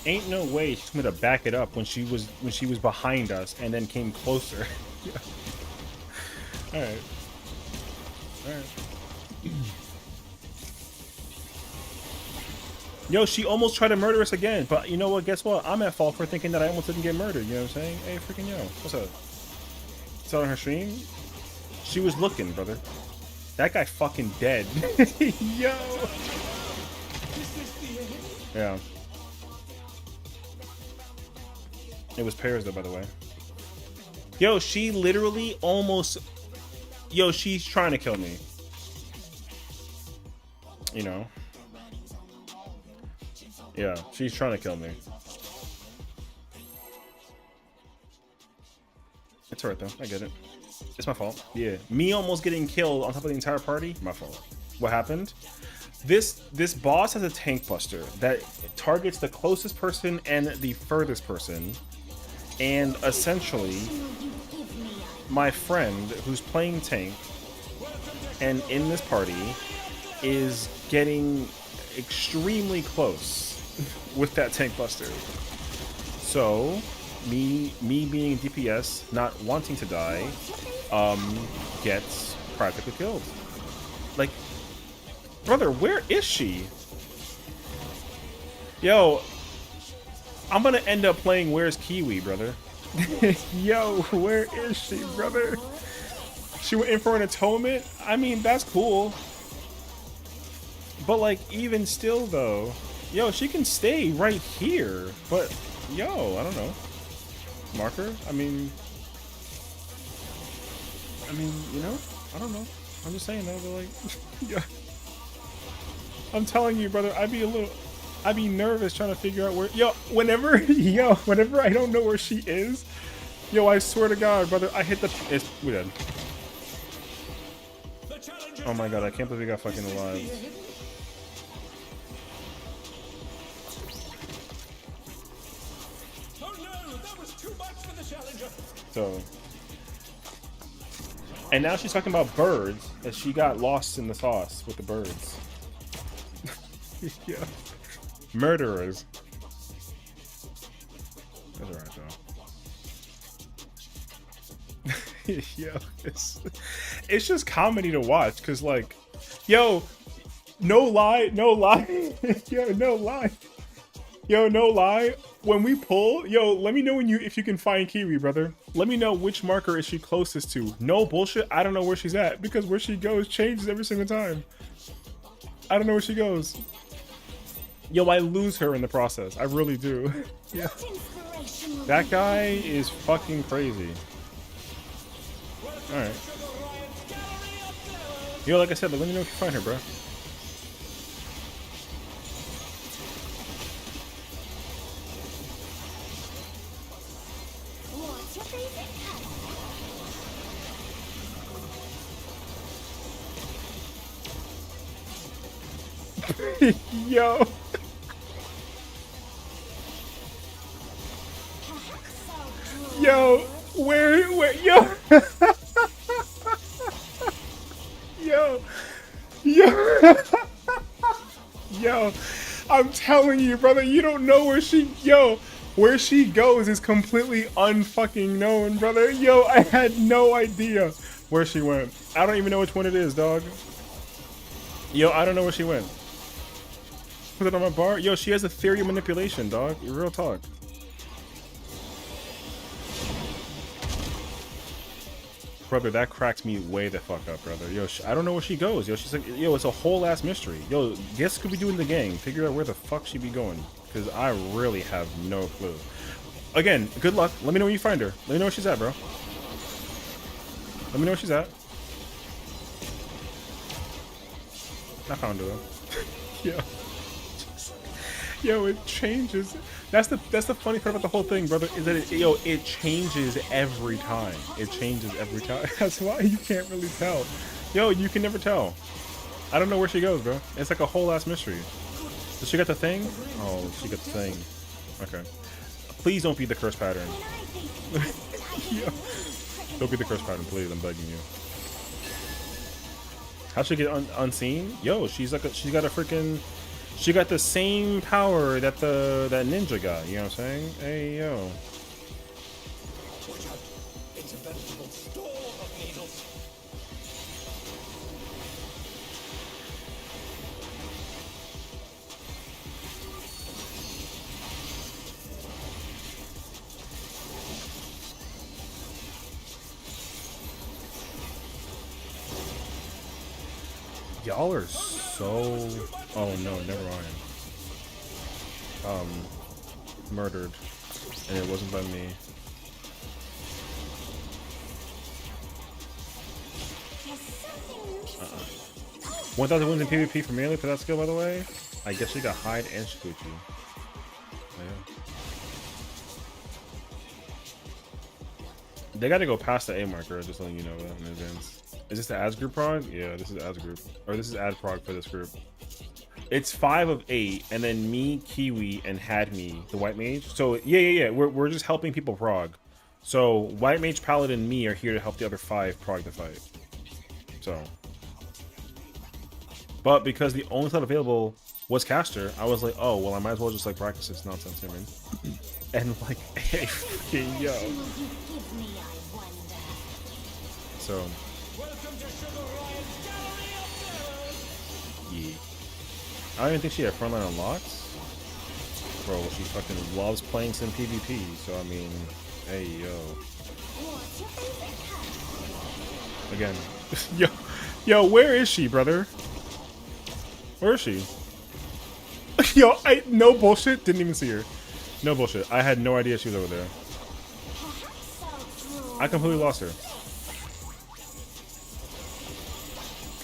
Ain't no way she's gonna back it up when she was behind us and then came closer. All right. All right. Yo, she almost tried to murder us again, but you know what? Guess what? I'm at fault for thinking that I almost didn't get murdered. You know what I'm saying? Hey, freaking yo, what's up? It's on her stream. She was looking, brother. That guy fucking dead. Yo. Yeah. It was pairs though, by the way. Yo, she literally almost. Yo, she's trying to kill me. You know. Yeah, she's trying to kill me. It's alright though, I get it. It's my fault. Yeah, me almost getting killed on top of the entire party, my fault. What happened? This boss has a tank buster that targets the closest person and the furthest person, and essentially, my friend who's playing tank and in this party is getting extremely close with that tank buster. So me being DPS, not wanting to die, gets practically killed. Like, brother, where is she? Yo, I'm gonna end up playing Where's Kiwi, brother? Yo, where is she, brother? She went in for an atonement? I mean, that's cool. But, like, even still, though, yo, she can stay right here. But, yo, I don't know. Marker? I mean, you know? I don't know. I'm just saying, though, but, like, yeah. I'm telling you, brother, I'd be nervous trying to figure out where, whenever I don't know where she is, yo, I swear to God, brother, I hit we're dead. Oh my God, I can't believe we got fucking alive. Oh no, that was too much for the challenger. So, and now she's talking about birds, that she got lost in the sauce with the birds. Yeah. Murderers. That's alright though. Yo, it's just comedy to watch, cause like, yo, no lie, yo, no lie. When we pull, yo, let me know if you can find Kiwi, brother. Let me know which marker is she closest to. No bullshit. I don't know where she's at because where she goes changes every single time. I don't know where she goes. Yo, I lose her in the process. I really do. Yeah. That guy is fucking crazy. Alright. Yo, like I said, let me know if you find her, bro. What's your favorite color? Yo. Yo, where, yo. Yo. Yo, I'm telling you, brother, you don't know where where she goes is completely unfucking known, brother. Yo, I had no idea where she went. I don't even know which one it is, dog. Yo, I don't know where she went. Put it on my bar. Yo, she has a theory of manipulation, dog. Real talk. Brother, that cracks me way the fuck up, brother. Yo, I don't know where she goes. Yo, she's like, yo, it's a whole ass mystery. Yo, guess could be doing the gang. Figure out where the fuck she be going. Because I really have no clue. Again, good luck. Let me know when you find her. Let me know where she's at, bro. Let me know where she's at. I found her, though. Yo. Yo, it changes. That's the funny part about the whole thing, brother, is that it changes every time. It changes every time. That's why you can't really tell. Yo, you can never tell. I don't know where she goes, bro. It's like a whole ass mystery. Does she got the thing? Oh, she got the thing. Okay. Please don't be the curse pattern. Yo. Don't be the curse pattern, please. I'm begging you. How'd she get unseen? Yo, she's got a freaking. She got the same power that that ninja got, you know what I'm saying? Hey, yo. Watch out. It's a veritable storm of needles. Y'all are so... Oh, no, never mind. Murdered. And it wasn't by me. 1,000 wins in PvP for melee for that skill, by the way. I guess she got hide and Shikuchi. Oh, yeah. They gotta go past the A marker, just letting you know that in advance. Is this the ads group prog? Yeah, this is ads group. Or this is ad prog for this group. It's 5 of 8, and then me, Kiwi, and Hadme, the white mage. So yeah. We're just helping people prog. So white mage, paladin, and me are here to help the other 5 prog the fight. So, but because the only slot available was caster, I was like, oh well, I might as well just like practice this nonsense, you know what I mean? And like, hey, fucking yo. So Welcome to Sugar Riot's Gallery of Terrors. Yeah. I don't even think she had frontline unlocked. Bro, she fucking loves playing some PvP, so I mean, hey, yo. What's your favorite color? Again. Yo, where is she, brother? Where is she? Yo, no bullshit, didn't even see her. No bullshit, I had no idea she was over there. Perhaps I'll draw. I completely lost her.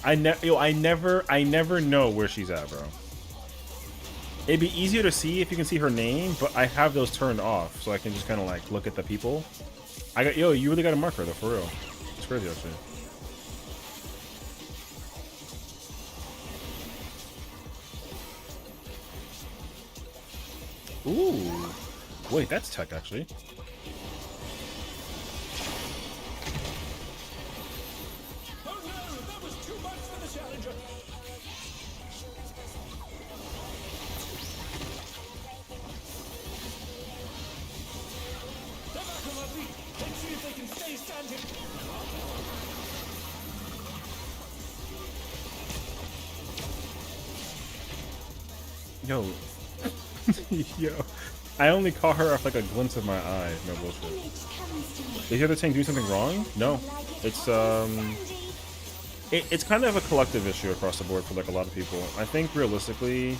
I never know where she's at, bro. It'd be easier to see if you can see her name, but I have those turned off, so I can just kind of like look at the people. You really got to mark her though, for real. It's crazy actually. Ooh, wait, that's tech actually. Oh no, that was too much for the challenger. They're back on their feet. Let's see if they can stay standing. Yo, yo, I only caught her off like a glimpse of my eye. No bullshit. Image comes to me. Is the other tank doing something wrong? No, Like it's hot and sandy. it's kind of a collective issue across the board for like a lot of people. I think realistically,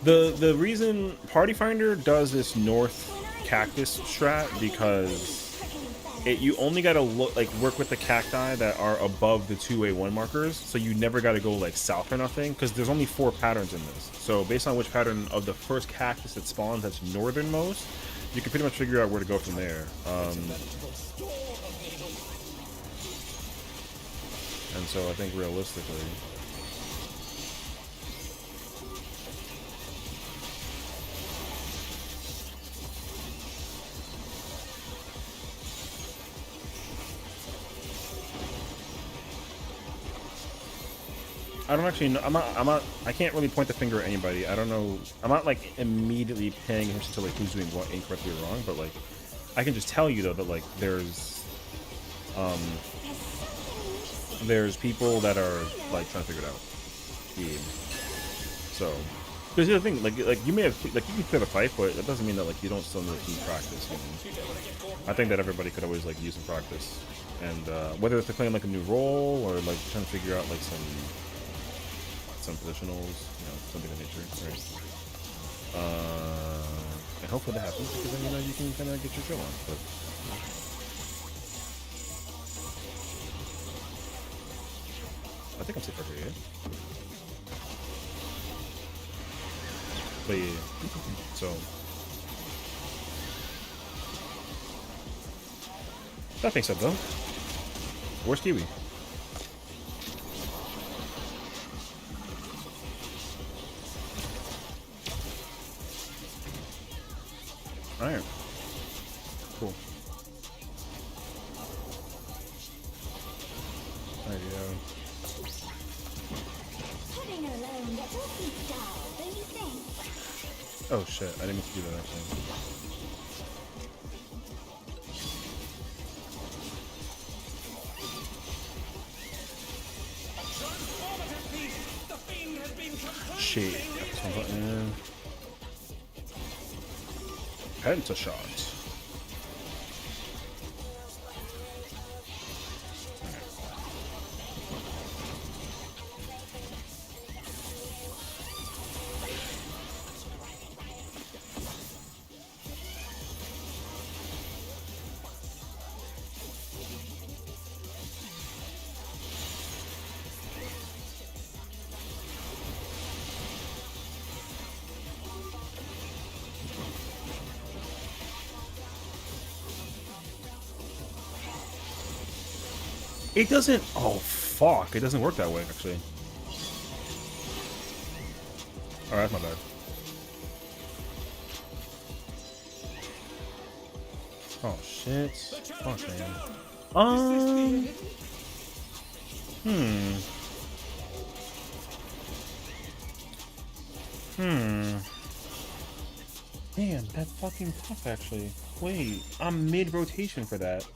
the reason Party Finder does this north cactus strat because you only gotta work with the cacti that are above the 2A1 markers, so you never gotta go like south or nothing, because there's only 4 patterns in this. So based on which pattern of the first cactus that spawns that's northernmost, you can pretty much figure out where to go from there. And so I think realistically, I don't actually know. I can't really point the finger at anybody. I don't know. I'm not like immediately paying attention to like who's doing what incorrectly or wrong, but like I can just tell you though that like there's people that are like trying to figure it out. Yeah. So, because the other thing, like you may have like you can clear the fight, but that doesn't mean that like you don't still need practice. You know? I think that everybody could always like use some practice, and whether it's playing like a new role or like trying to figure out like some positionals, you know, something of nature, right? And hopefully that happens because then you know you can kind of get your chill on. But I think I'm safe over here. But yeah, so that being said, though, where's Kiwi? Iron. Cool. There you go. Heading alone gets awfully dull, don't you think? Oh shit, I didn't mean to do that actually. Transformative piece. The fiend has been completely Shit. F1 button. Penta shot. It doesn't. Oh fuck! It doesn't work that way actually. All right, that's my bad. Oh shit! Fuck man. Damn, that's fucking tough actually. Wait, I'm mid rotation for that.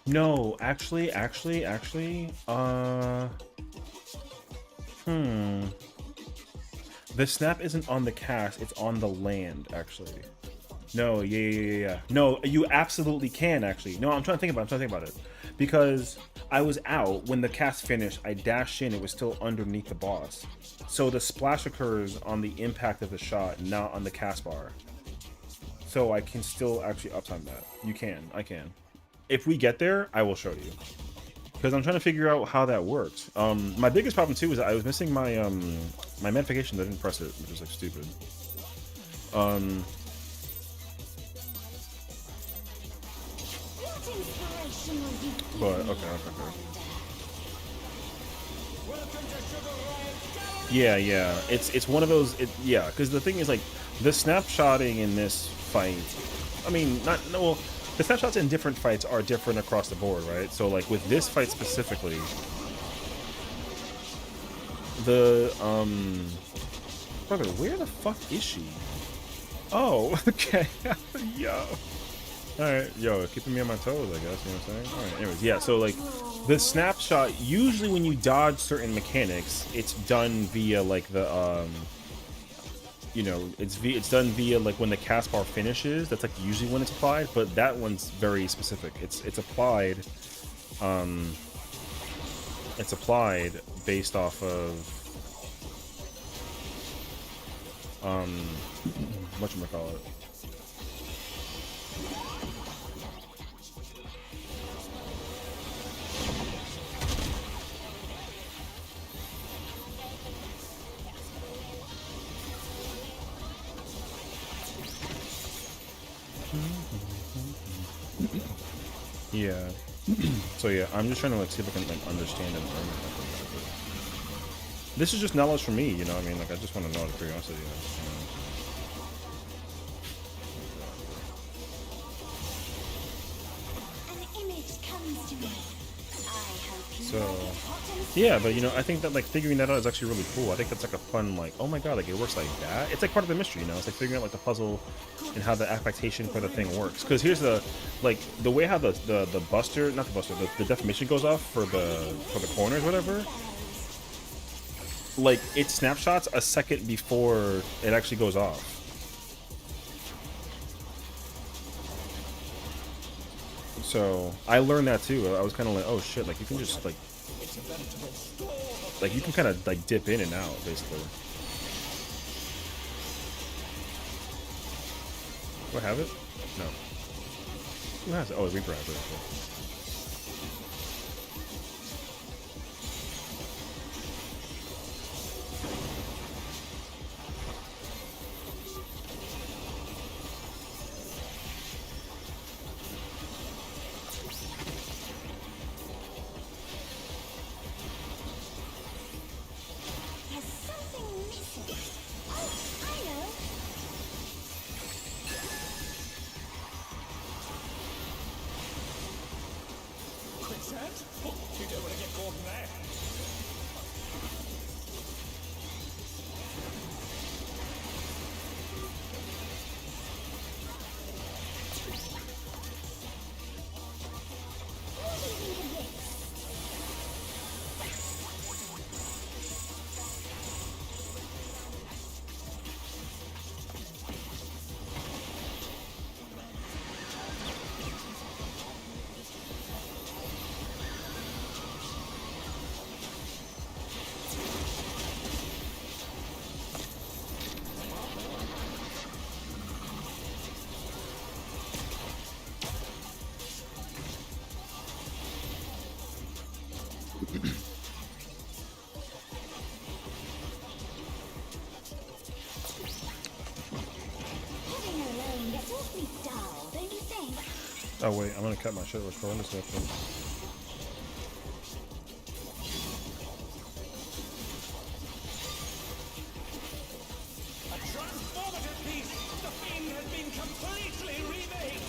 No, actually, the snap isn't on the cast, it's on the land, actually. No, yeah. No, you absolutely can, actually. No, I'm trying to think about it. Because I was out, when the cast finished, I dashed in, it was still underneath the boss. So the splash occurs on the impact of the shot, not on the cast bar. So I can still actually uptime that. You can, I can. If we get there, I will show you. Because I'm trying to figure out how that works. My biggest problem too is that I was missing my my magnification. I didn't press it, which is like stupid. What inspiration will you give But me, okay. Commander? Yeah. It's one of those. Yeah, because the thing is like the snapshotting in this fight. I mean, well, the snapshots in different fights are different across the board, right? So like with this fight specifically, the brother, where the fuck is she? Oh, okay, yo. Alright, yo, keeping me on my toes, I guess, you know what I'm saying? Alright, anyways, yeah, so, like, the snapshot, usually when you dodge certain mechanics, it's done via, like, the, you know, it's done via, like, when the cast bar finishes, that's, like, usually when it's applied, but that one's very specific. It's applied, based off of, whatchamacallit? Yeah. So yeah, I'm just trying to like see if I can like understand and learn it. This is just knowledge for me, you know what I mean? Like I just want to know out of curiosity. You know? An image comes to me. I help you So, like it hot and yeah, but you know, I think that like figuring that out is actually really cool. I think that's like a fun like, oh my god, like it works like that. It's like part of the mystery, you know. It's like figuring out like the puzzle and how the affectation for the thing works. Because here's the like the way how the buster, not the buster, the deformation goes off for the corners, whatever. Like it snapshots a second before it actually goes off. So I learned that too. I was kind of like, oh shit, like you can just like you can kind of like dip in and out basically. Do I have it? No. Who has it? Oh, Reaper has it. Okay. there's something missing. Oh, I know. Quicksand? Oh, you don't want to get caught in there. What do you think of this? Heading alone gets awfully dull, don't you think? Oh wait, I'm gonna cut my shit for this episode. A transformative piece! The fiend has been completely remade!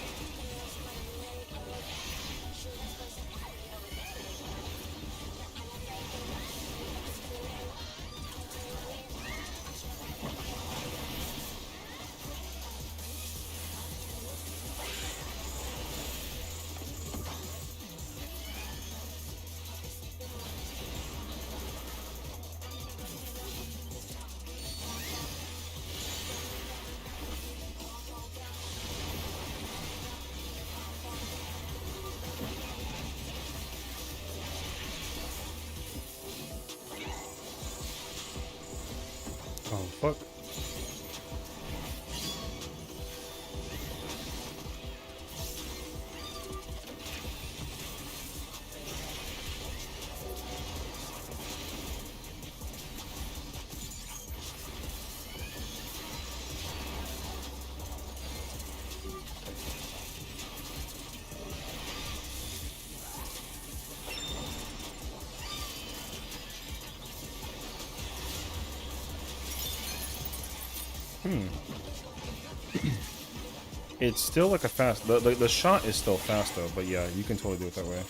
It's still like a fast. The shot is still fast though, but yeah, you can totally do it that way.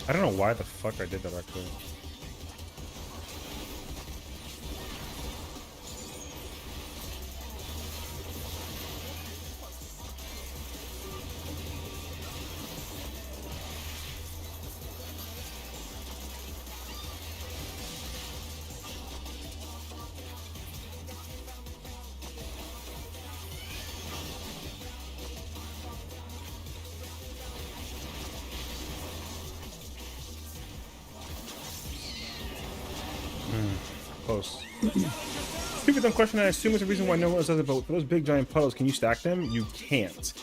I don't know why the fuck I did that actually. Close. People don't question. I assume it's the reason why no one else does it. But for those big giant puddles, can you stack them? You can't.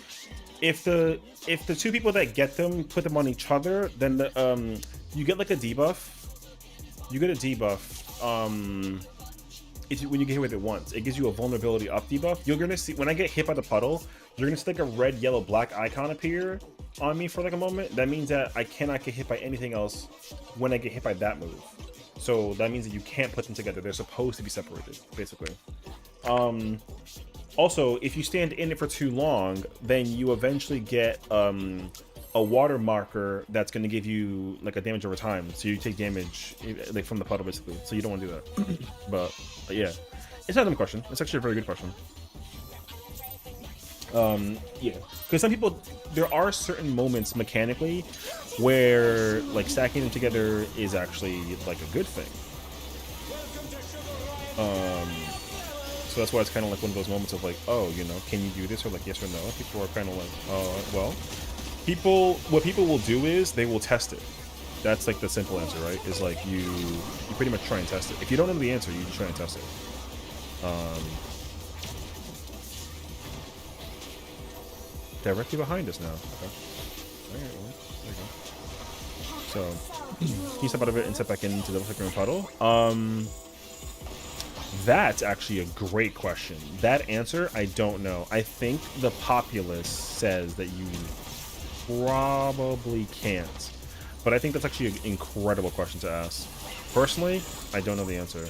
If the two people that get them put them on each other, then the you get like a debuff. You get a debuff. It's when you get hit with it once. It gives you a vulnerability up debuff. You're gonna see when I get hit by the puddle, you're gonna see like a red, yellow, black icon appear on me for like a moment. That means that I cannot get hit by anything else when I get hit by that move. So that means that you can't put them together. They're supposed to be separated, basically. Also, if you stand in it for too long, then you eventually get a water marker that's going to give you like a damage over time. So you take damage like from the puddle, basically. So you don't want to do that. But yeah, it's not a dumb question. It's actually a very good question. Yeah, because some people, there are certain moments mechanically where like stacking them together is actually like a good thing. So that's why it's kind of like one of those moments of like, oh, you know, can you do this, or like yes or no. People are kind of like, well, what people will do is they will test it. That's like the simple answer, right? Is like you pretty much try and test it. If you don't know the answer, you try and test it. Directly behind us now. Okay. Alright, well, there you go. So, he step out of it and step back into the flickering puddle. That's actually a great question. That answer, I don't know. I think the populace says that you probably can't. But I think that's actually an incredible question to ask. Personally, I don't know the answer.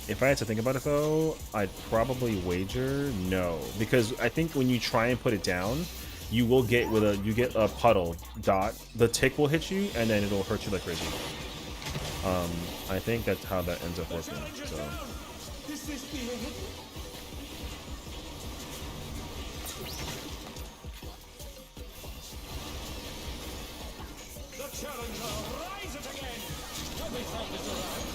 If I had to think about it though, I'd probably wager no, because I think when you try and put it down, you will get you get a puddle dot. The tick will hit you, and then it'll hurt you like crazy. I think that's how that ends up working. So. The challenger rises again. Let me turn this around.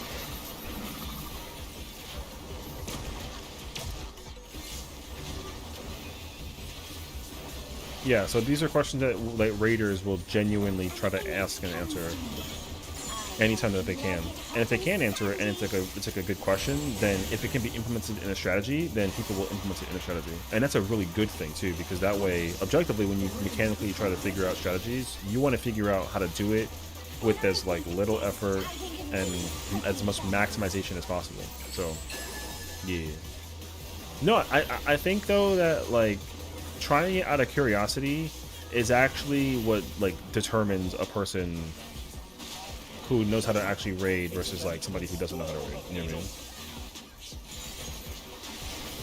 Yeah, so these are questions that like raiders will genuinely try to ask and answer anytime that they can. And if they can answer it and it's like a good question, then if it can be implemented in a strategy, then people will implement it in a strategy. And that's a really good thing too, because that way, objectively, when you mechanically try to figure out strategies, you want to figure out how to do it with as like little effort and as much maximization as possible. So, yeah. No, I think though that like trying it out of curiosity is actually what like determines a person who knows how to actually raid versus like somebody who doesn't know how to raid. You know what I mean?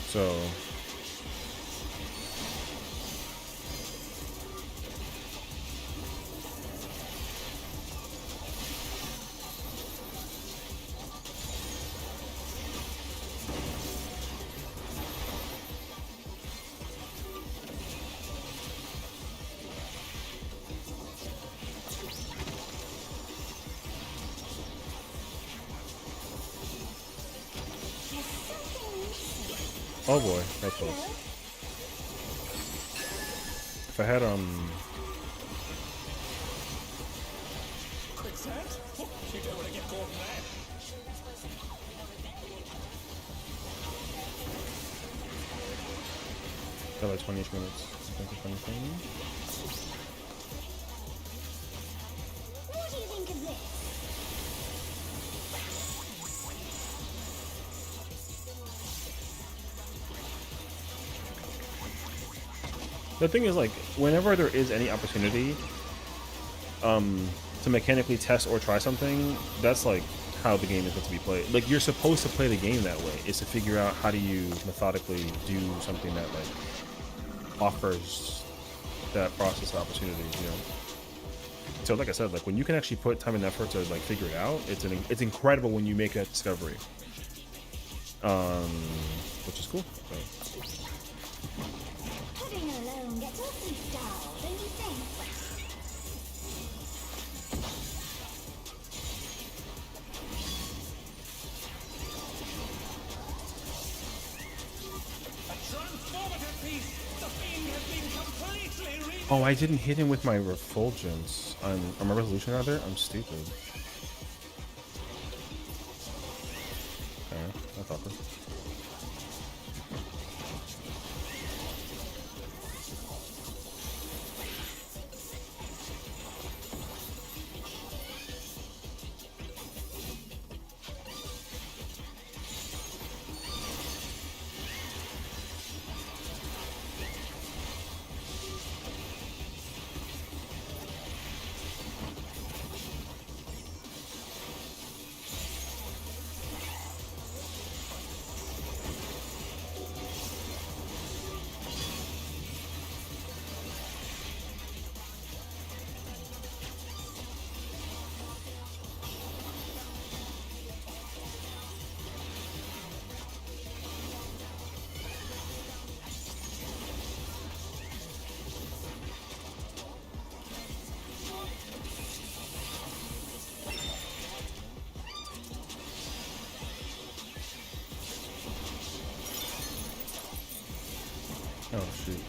So. Oh boy, that's close. If I had Quicksand? Oh, you don't want to get caught in that. got like 20-ish minutes. What do you think of this? The thing is, like, whenever there is any opportunity to mechanically test or try something, that's like how the game is meant to be played. Like, you're supposed to play the game that way, is to figure out how do you methodically do something that like offers that process opportunity, you know. So like I said, like when you can actually put time and effort to like figure it out, it's incredible when you make that discovery, which is cool. So. Pudding alone gets awfully dull, don't you think? A transformative piece! The fiend has been completely re- Oh, I didn't hit him with my refulgence on my resolution rather. I'm stupid. Okay, that's awkward. Oh shoot.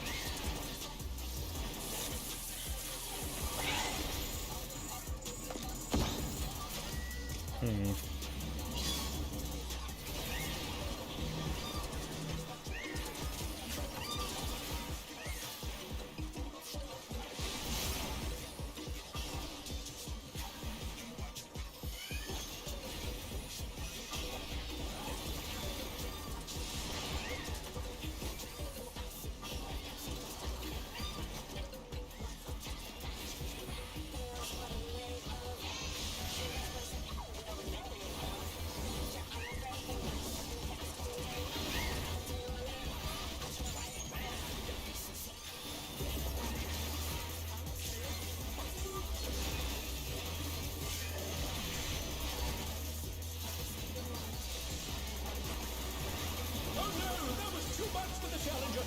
Oh no! That was too much for the challenger!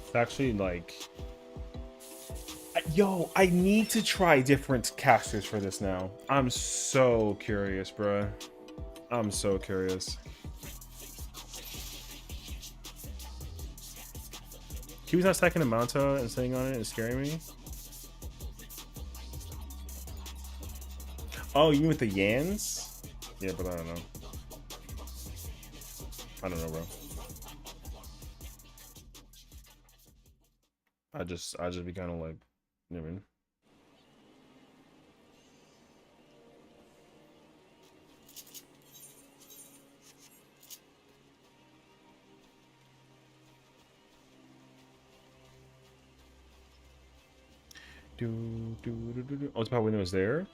It's actually like, yo, I need to try different casters for this now. I'm so curious, bruh. I'm so curious. He was not stacking a Manta and sitting on it and scaring me. Oh, you mean with the Yans? Yeah, but I don't know. I don't know, bro. I just be kind of like, you know what I mean? Oh, it's about when it was there.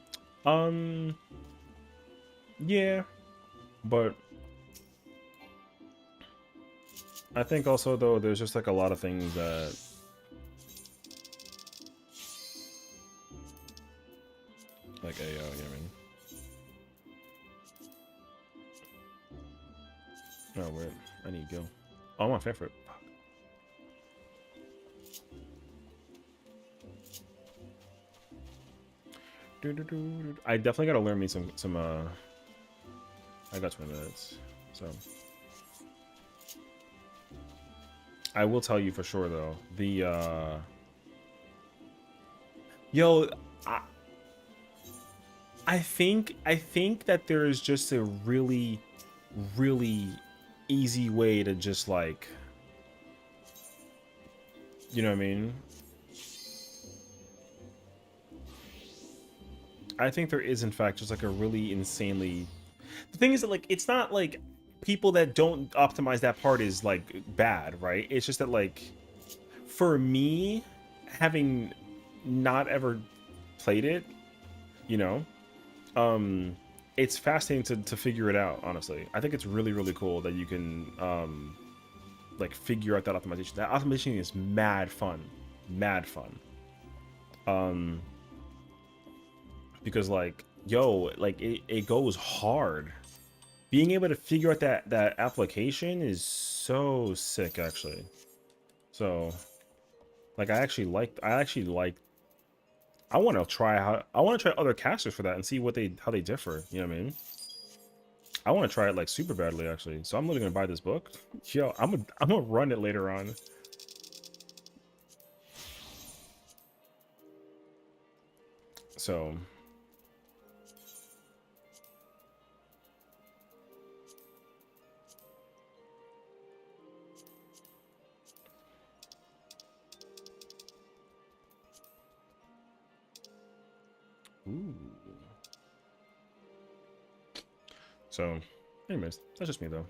Yeah, but I think also though there's just like a lot of things that like AO, you know what I mean? Oh wait, I need to go. Oh, I'm on favorite. I definitely gotta learn me some I got 20 minutes, so I will tell you for sure though. The yo, I think that there is just a really easy way to just like, you know what I mean? I think there is in fact just like a really insanely. The thing is that like it's not like people that don't optimize that part is like bad, right? It's just that like for me, having not ever played it, you know, it's fascinating to figure it out. Honestly, I think it's really cool that you can like figure out that optimization. That optimization is mad fun. Because like yo, like it goes hard. Being able to figure out that application is so sick actually. So like I want to try other casters for that and see how they differ, you know what I mean? I want to try it like super badly actually. So I'm literally going to buy this book. Yo, I'm going to run it later on. So ooh. So, anyways, that's just me though.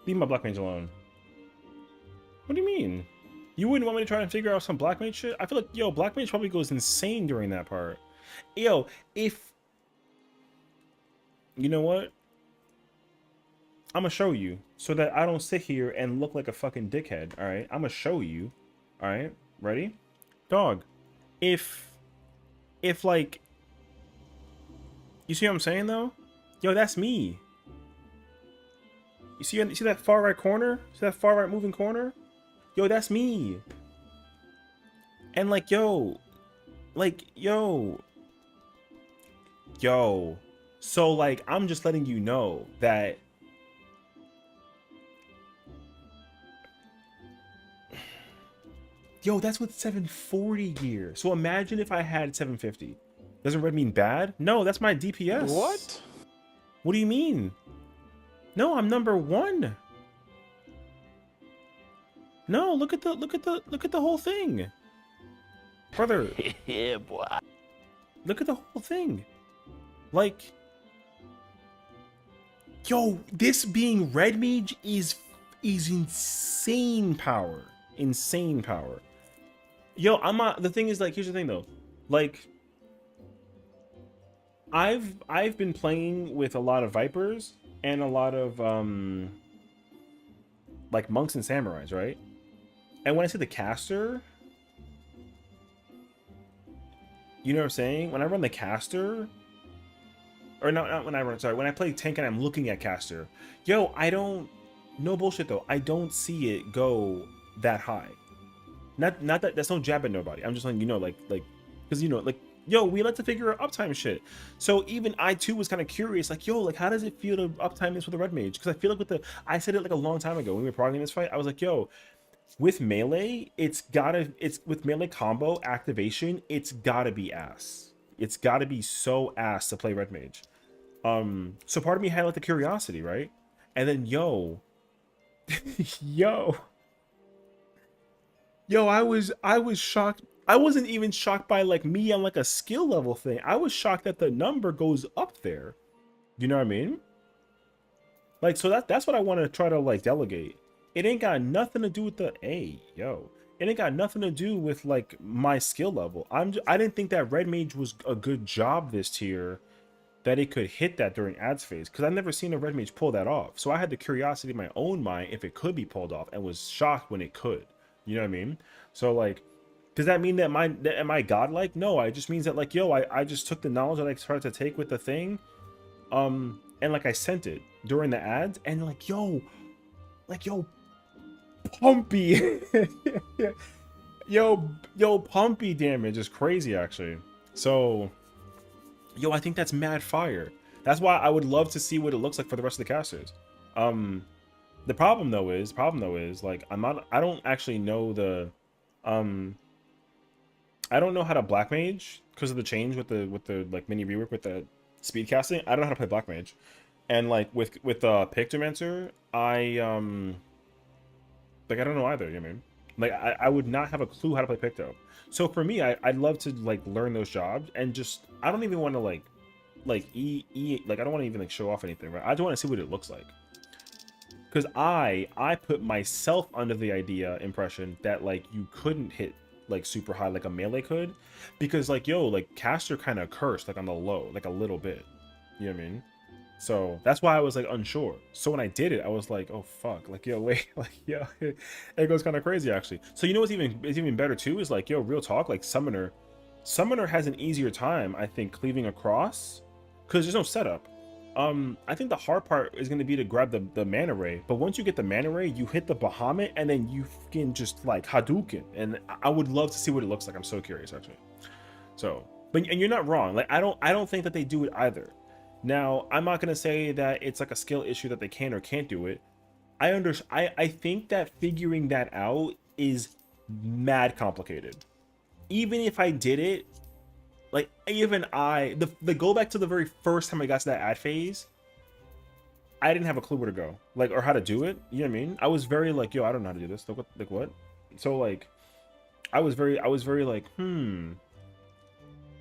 Leave my black mage alone. What do you mean? You wouldn't want me to try and figure out some black mage shit? I feel like, yo, black mage probably goes insane during that part. Yo, if... You know what? I'm gonna show you so that I don't sit here and look like a fucking dickhead, alright? I'm gonna show you, alright? Ready? Dog, if like... You see what I'm saying, though? Yo, that's me. You see that far right corner? See that far right moving corner? Yo, that's me. And like, yo. So like, I'm just letting you know that yo, that's with 740 gear. So imagine if I had 750. Doesn't red mean bad? No, that's my DPS. What? What do you mean? No, I'm number 1. No, look at the whole thing. Brother. Yeah, boy. Look at the whole thing. Like, yo, this being red mage is insane power. Insane power. Yo, I'm not, the thing is, like, here's the thing though. Like, I've been playing with a lot of Vipers and a lot of like monks and samurais, right? And when I say the caster, you know what I'm saying? When I run the caster, or not when I run, sorry, when I play tank and I'm looking at caster, yo, I don't, no bullshit though, I don't see it go that high. Not that, that's no jab at nobody. I'm just letting you know, like, because you know, like, yo, we like to figure out uptime shit. So even I too was kind of curious, like, yo, like, how does it feel to uptime this with a red mage? Because I feel like I said it like a long time ago when we were progging this fight. I was like, yo, with melee, it's with melee combo activation, it's gotta be ass. It's gotta be so ass to play red mage. So part of me had like the curiosity, right? And then yo, I was shocked. I wasn't even shocked by like me on like a skill level thing. I was shocked that the number goes up there. You know what I mean? Like, so that's what I want to try to like delegate. It ain't got nothing to do with the it ain't got nothing to do with like my skill level. I didn't think that red mage was a good job this tier, that it could hit that during ads phase, because I've never seen a red mage pull that off. So I had the curiosity in my own mind if it could be pulled off, and was shocked when it could. You know what I mean? So like, does that mean that am I godlike? No, it just means that like, yo, I just took the knowledge that I started to take with the thing, and like I sent it during the ads, and like yo, pumpy, yo, pumpy damage is crazy actually. So, yo, I think that's mad fire. That's why I would love to see what it looks like for the rest of the casters. The problem though is like I don't actually know the um I don't know how to black mage because of the change with the like mini rework with the speed casting. I don't know how to play black mage. And like with Pictomancer, like I don't know either, you know what I mean? Like I would not have a clue how to play Picto. So for me, I'd love to like learn those jobs and just I don't even want to like like I don't want to even like show off anything, right? I just want to see what it looks like. Because I put myself under the impression that like you couldn't hit like super high like a melee could, because like yo, like caster kind of cursed like on the low like a little bit, you know what I mean? So that's why I was like unsure. So when I did it, I was like, oh fuck, like yo wait, like yo, it goes kind of crazy actually. So you know what's even better too is like yo, real talk, like summoner has an easier time I think cleaving across because there's no setup. I think the hard part is going to be to grab the mana ray, but once you get the mana ray, you hit the Bahamut and then you can just like Hadouken, and I would love to see what it looks like. I'm so curious actually. So, and you're not wrong. Like I don't think that they do it either. Now, I'm not going to say that it's like a skill issue that they can or can't do it. I think that figuring that out is mad complicated. Even if I did it, like even the go back to the very first time I got to that ad phase, I didn't have a clue where to go, like, or how to do it. You know what I mean? I was very like, yo, I don't know how to do this. Like what? So like, I was very like, and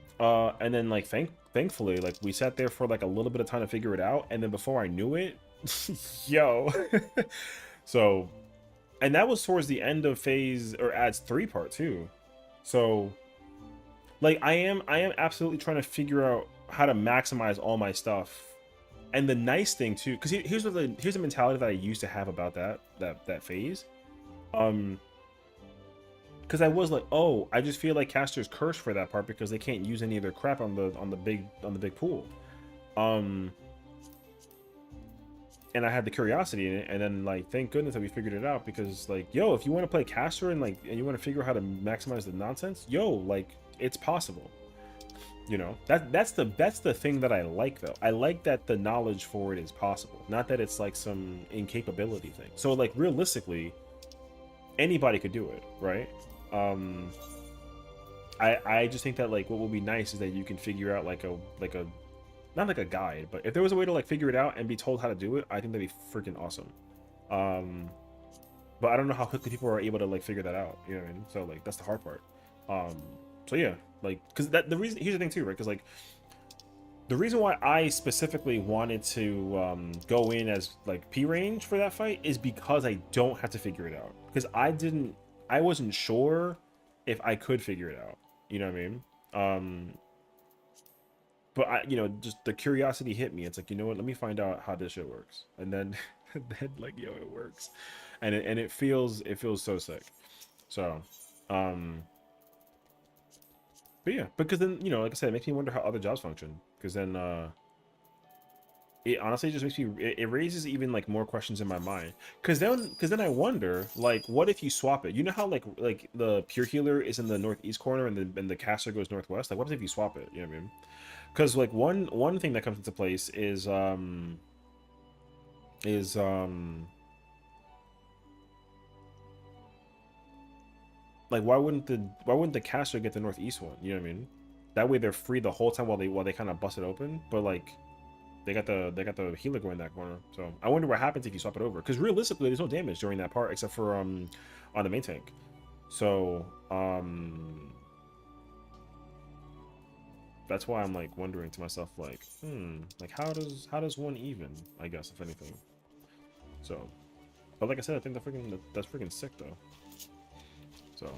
then like thankfully, like we sat there for like a little bit of time to figure it out, and then before I knew it, yo, so, and that was towards the end of phase or ads 3 part 2, so. Like I am absolutely trying to figure out how to maximize all my stuff. And the nice thing too, because here's the mentality that I used to have about that phase. Because I was like, oh, I just feel like casters curse for that part because they can't use any of their crap on the big pool. And I had the curiosity in it, and then like thank goodness that we figured it out, because like yo, if you want to play caster and you want to figure out how to maximize the nonsense, yo, like it's possible. You know, that's the thing that I like though. I like that the knowledge for it is possible, not that it's like some incapability thing. So like realistically, anybody could do it, right? I just think that like what will be nice is that you can figure out like a not like a guide, but if there was a way to like figure it out and be told how to do it, I think that'd be freaking awesome. But I don't know how quickly people are able to like figure that out, you know what I mean? So like that's the hard part. So yeah, like because here's the thing too, right? Because like the reason why I specifically wanted to go in as like P range for that fight is because I don't have to figure it out, because I wasn't sure if I could figure it out, you know what I mean? But I, you know, just the curiosity hit me. It's like, you know what, let me find out how this shit works, and then then like yo, it works, and it feels so sick. So but yeah, because then, you know, like I said, it makes me wonder how other jobs function, because then it honestly just makes me, it raises even like more questions in my mind, because then I wonder, like, what if you swap it? You know how like the pure healer is in the northeast corner and the caster goes northwest? Like what if you swap it? You know what I mean? Because like one thing that comes into place is like why wouldn't the caster get the northeast one? You know what I mean? That way they're free the whole time while they kind of bust it open. But like they got the healer going that corner. So I wonder what happens if you swap it over. Because realistically, there's no damage during that part except for on the main tank. So that's why I'm like wondering to myself like, like how does one even? I guess if anything. So, but like I said, I think that's freaking sick though. So,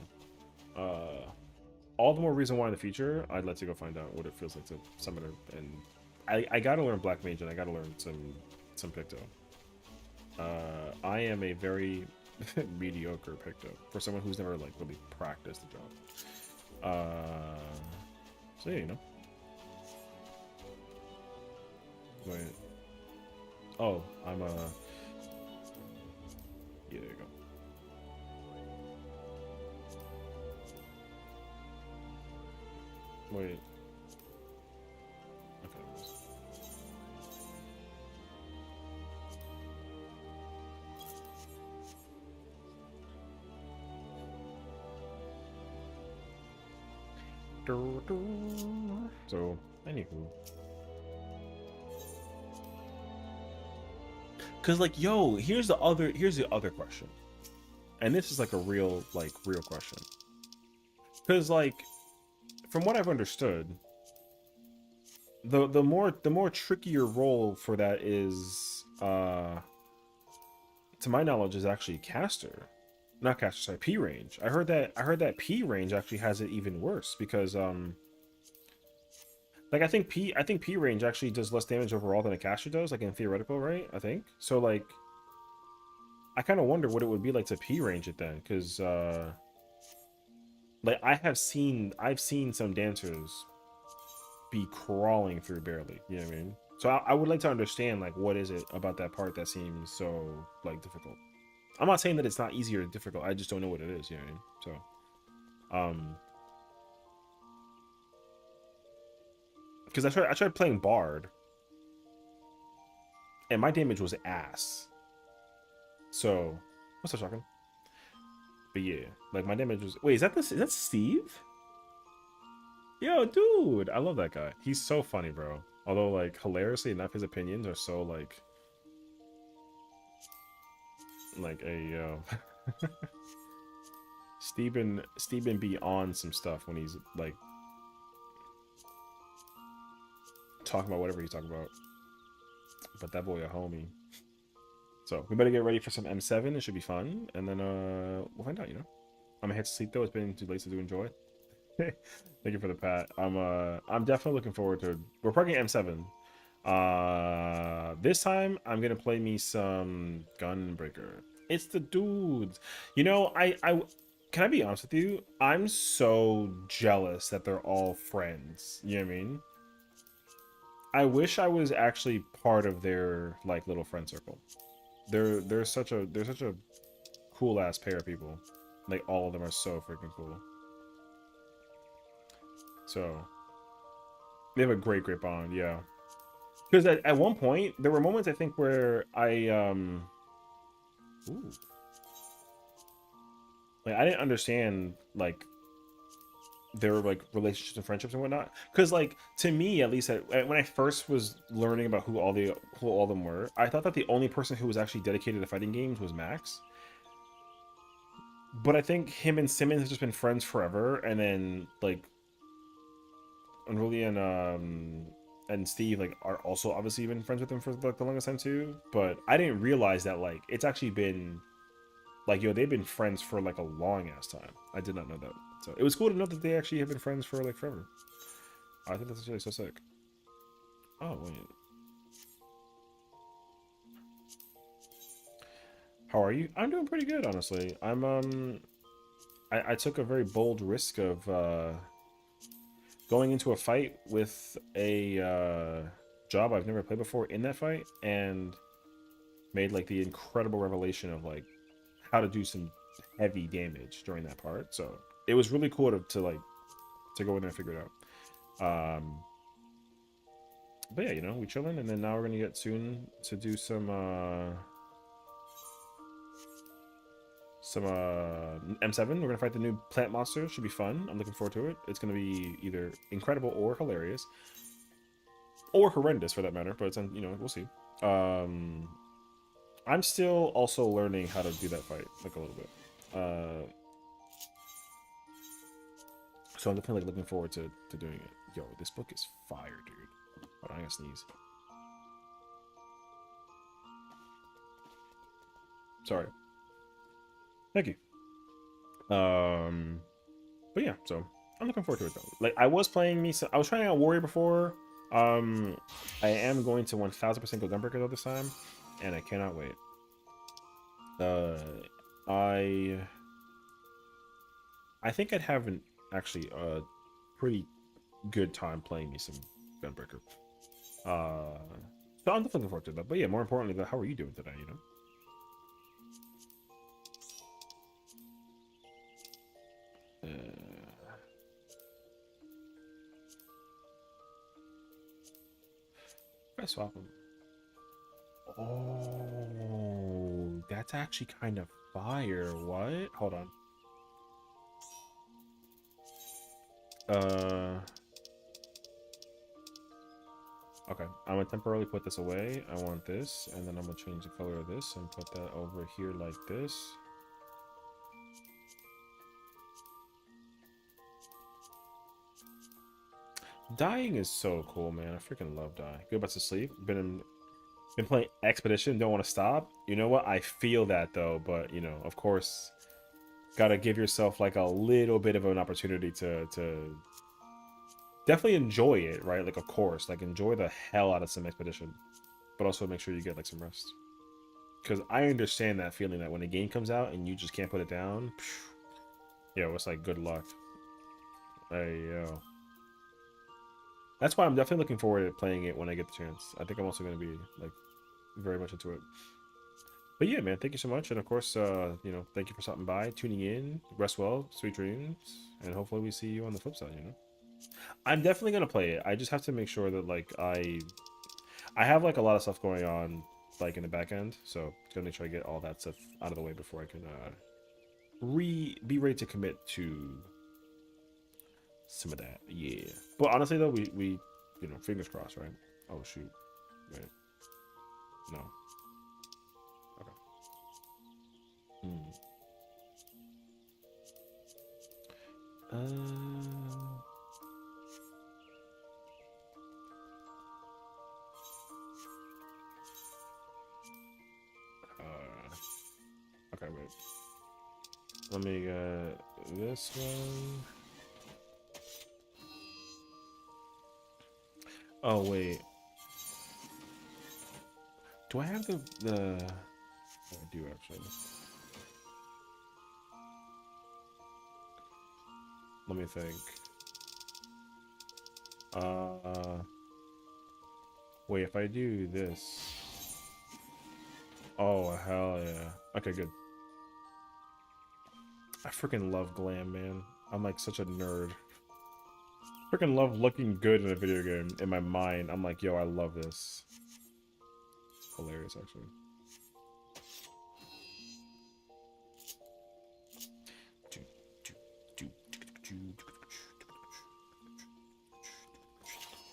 all the more reason why in the future I'd like to go find out what it feels like to summoner, and I gotta learn Black Mage and I gotta learn some Picto. I am a very mediocre Picto for someone who's never like really practiced the job. So yeah, you know. Wait. Oh, I'm yeah, there you go. Wait. Okay. So, anywho. Cause like, yo, here's the other question. And this is like a real question. Cause like, from what I've understood, the more trickier role for that is to my knowledge is actually caster. Not caster, sorry, P range. I heard that P range actually has it even worse because like I think P range actually does less damage overall than a caster does, like in theoretical, right? I think. So like I kind of wonder what it would be like to P range it then, because like I've seen some dancers be crawling through barely, you know what I mean? So I would like to understand like what is it about that part that seems so like difficult. I'm not saying that it's not easy or difficult. I just don't know what it is, you know what I mean? So, because I tried playing Bard, and my damage was ass. So, what's up, shotgun? But yeah, like my damage was. Wait, is that Steve? Yo, dude, I love that guy. He's so funny, bro. Although, like, hilariously enough, his opinions are so like a Steven be on some stuff when he's like talking about whatever he's talking about. But that boy a homie. So we better get ready for some M7. It should be fun, and then we'll find out. You know, I'm gonna head to sleep though. It's been too late to do enjoy. Thank you for the pat. I'm definitely looking forward to. We're playing M7. This time I'm gonna play me some Gunbreaker. It's the dudes. You know, I can I be honest with you? I'm so jealous that they're all friends. You know what I mean? I wish I was actually part of their like little friend circle. They're such a cool ass pair of people. Like all of them are so freaking cool. So they have a great bond, yeah. Because at one point there were moments I think where like I didn't understand like their like relationships and friendships and whatnot. Because like to me at least when I first was learning about who all of them were, I thought that the only person who was actually dedicated to fighting games was Max. But I think him and Simmons have just been friends forever, and then like Unruly and Steve like are also obviously been friends with him for like the longest time too. But I didn't realize that like it's actually been like, yo, they've been friends for like a long ass time. I did not know that. So it was cool to know that they actually have been friends for like forever. I think that's really so sick. Oh wait. How are you? I'm doing pretty good, honestly. I took a very bold risk of going into a fight with a job I've never played before in that fight, and made like the incredible revelation of like how to do some heavy damage during that part. So it was really cool to go in there and figure it out. But yeah, you know, we chilling, and then now we're gonna get soon to do some M7. We're gonna fight the new plant monster. Should be fun. I'm looking forward to it. It's gonna be either incredible or hilarious, or horrendous for that matter. But it's, you know, we'll see. I'm still also learning how to do that fight like a little bit. So I'm definitely like looking forward to doing it. Yo, this book is fire, dude. Hold on, I gotta sneeze. Sorry. Thank you. But yeah, so I'm looking forward to it though. Like I was trying out Warrior before. I am going to 1000% go Gunbreaker though this time, and I cannot wait. I think I'd have actually a pretty good time playing me some Gunbreaker. So I'm definitely looking forward to that. But yeah, more importantly, how are you doing today? You know. I swap them. Oh, that's actually kind of fire. What? Hold on. Uh, okay, I'm gonna temporarily put this away. I want this, and then I'm gonna change the color of this and put that over here like this. Dying is so cool, man. I freaking love dying. Go back to sleep. Been playing Expedition. Don't want to stop. You know what? I feel that though, but you know, of course, gotta give yourself like a little bit of an opportunity to definitely enjoy it, right? Like, of course, like enjoy the hell out of some Expedition, but also make sure you get like some rest. Because I understand that feeling that when a game comes out and you just can't put it down, yo, it's like good luck. Hey, yo. That's why I'm definitely looking forward to playing it when I get the chance. I think I'm also going to be like very much into it. But yeah, man, thank you so much. And of course, you know, thank you for stopping by, tuning in. Rest well, sweet dreams, and hopefully we see you on the flip side, you know. I'm definitely going to play it. I just have to make sure that like I have like a lot of stuff going on like in the back end, so gonna make sure I get all that stuff out of the way before I can be ready to commit to some of that. Yeah, but honestly though, we you know, fingers crossed, right? Oh shoot, right? No. Okay. Okay, wait. Let me get this one. Oh wait. Do I have the oh, I do actually. Let me think. Wait, if I do this. Oh hell yeah. Okay, good. I freaking love glam, man. I'm like such a nerd. Freaking love looking good in a video game. In my mind, I'm like, yo, I love this. Hilarious, actually.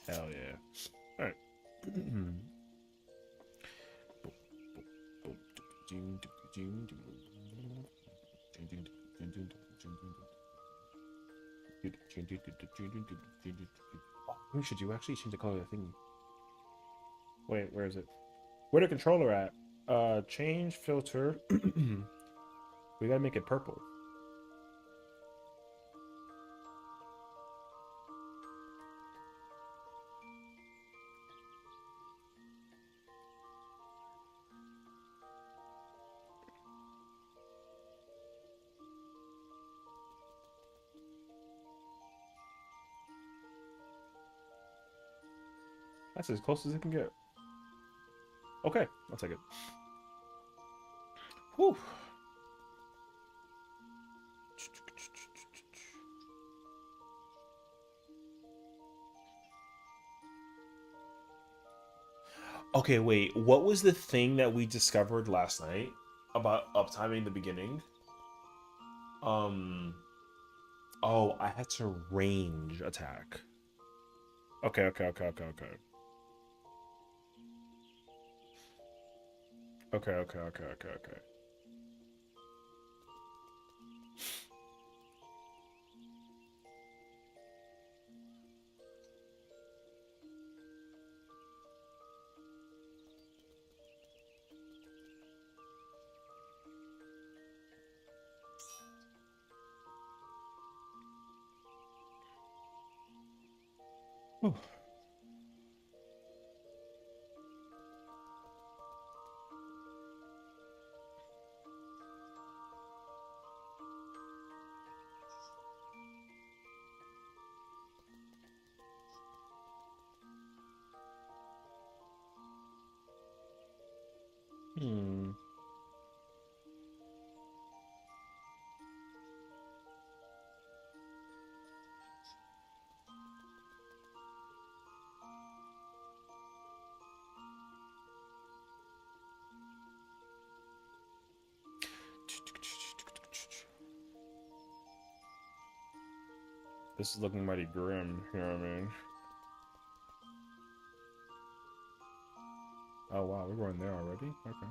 Hell yeah. Alright. Oh, should you actually change the color of the thingy? Wait, where is it? Where the controller at? Change filter. We gotta make it purple. That's as close as it can get. Okay, I'll take it. Whew. Okay, wait. What was the thing that we discovered last night about uptiming the beginning? Oh, I had to range attack. Okay. Okay. Whew. Hmm. This is looking mighty grim, you know what I mean? Oh wow, we're going there already? Okay.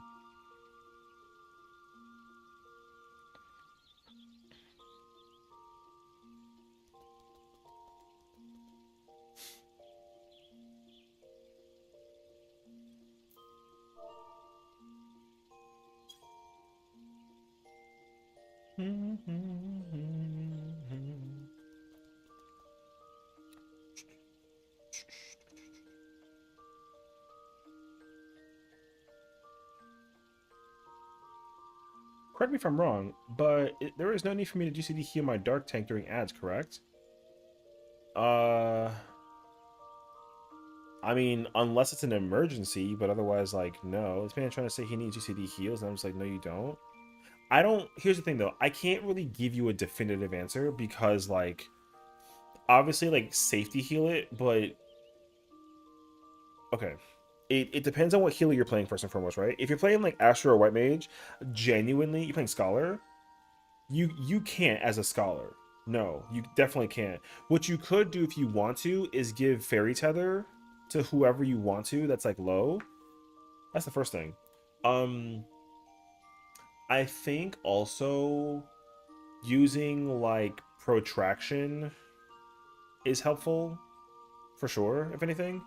Correct me if I'm wrong, but there is no need for me to GCD heal my dark tank during ads, correct? I mean, unless it's an emergency, but otherwise, like, no. This man trying to say he needs GCD heals, and I'm just like, no, you don't. I don't. Here's the thing, though. I can't really give you a definitive answer because, like, obviously, like, safety heal it, but okay. It depends on what healer you're playing first and foremost, right? If you're playing like Astro or White Mage, genuinely, you're playing Scholar, you can't as a Scholar. No, you definitely can't. What you could do if you want to is give Fairy Tether to whoever you want to that's like low. That's the first thing. I think also using like protraction is helpful for sure, if anything.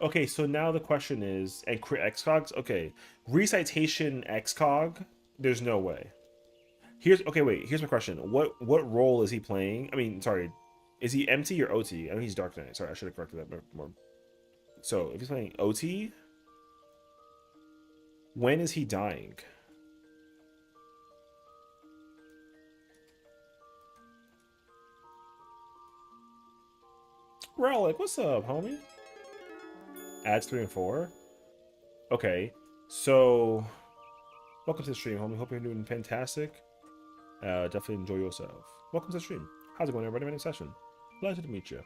Okay, so now the question is, and crit XCOGs, okay, recitation XCOG, there's no way. Here's okay, wait, here's my question. What role is he playing? I mean, sorry, is he MT or OT? I know he's Dark Knight. Sorry, I should have corrected that more. So if he's playing OT, when is he dying? Relic, what's up, homie? Ads 3 and 4. Okay, so welcome to the stream, homie. Hope you're doing fantastic. Definitely enjoy yourself. Welcome to the stream. How's it going, everybody? My name's Sessiion. Pleasure to meet you.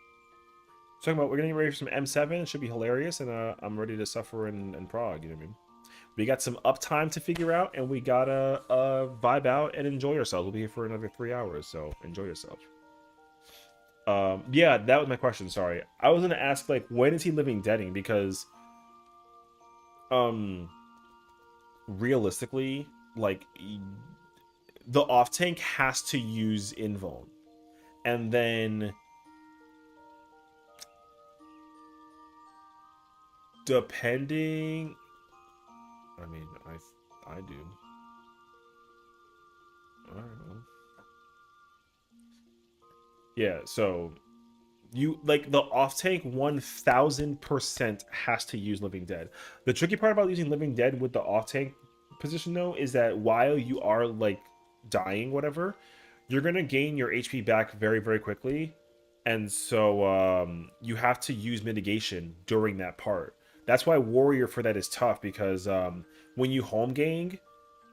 Talking about we're getting ready for some m7. It should be hilarious, and I'm ready to suffer in prog. You know what I mean? We got some uptime to figure out, and we gotta vibe out and enjoy ourselves. We'll be here for another 3 hours, so enjoy yourself. Yeah, that was my question. Sorry, I was gonna ask like when is he living deading, because realistically, like the off tank has to use invuln, and then depending, I mean, I do. I don't know. Yeah, so you like the off tank 1000% has to use Living Dead. The tricky part about using Living Dead with the off tank position though is that while you are like dying, whatever, you're gonna gain your HP back very, very quickly. And so you have to use mitigation during that part. That's why Warrior for that is tough, because when you home gang,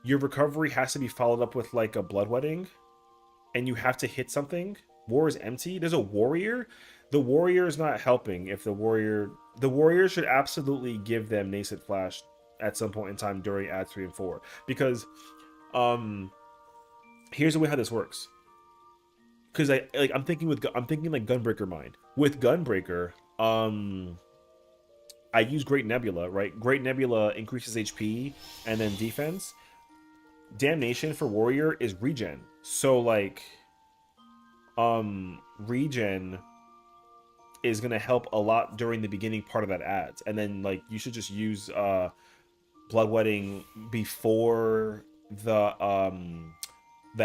your recovery has to be followed up with like a bloodwetting, and you have to hit something. War is empty. There's a warrior. The warrior is not helping. If the warrior should absolutely give them Nascent Flash at some point in time during Ad 3 and 4, because here's the way how this works. Because I'm thinking like Gunbreaker Mind. With Gunbreaker, I use Great Nebula, right? Great Nebula increases HP and then defense. Damnation for warrior is regen. So like regen is gonna help a lot during the beginning part of that ads, and then like you should just use bloodwetting before the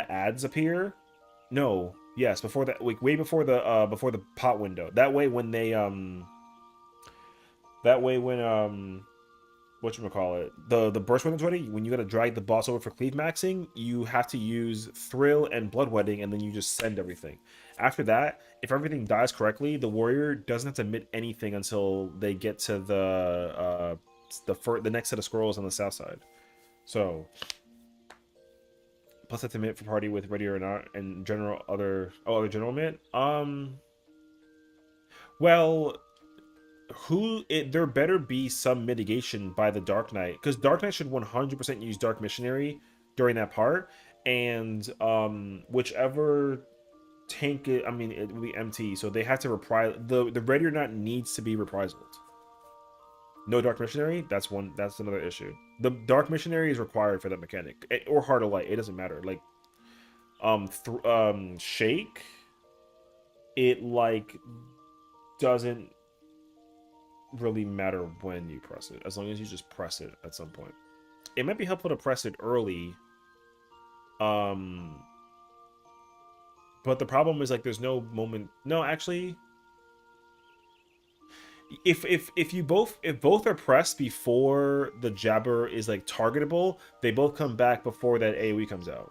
ads appear. No, yes, before that, like way before the pot window. That way when they whatchamacallit, the burst window's ready, when you gotta drag the boss over for cleave maxing, you have to use thrill and bloodwetting, and then you just send everything. After that, if everything dies correctly, the warrior doesn't have to emit anything until they get to the next set of scrolls on the south side. So plus that's a minute for party with ready or not, and other general mint. Well, there better be some mitigation by the Dark Knight, because Dark Knight should 100% use Dark Missionary during that part, and whichever tank it, I mean, it will be MT, so they have to reprise the ready or not needs to be reprisal. No Dark Missionary, that's another issue. The Dark Missionary is required for that mechanic, or Heart of Light, it doesn't matter. Like Shake, it like doesn't really matter when you press it, as long as you just press it at some point. It might be helpful to press it early, but the problem is like there's no moment. No, actually, if both are pressed before the jabber is like targetable, they both come back before that AoE comes out.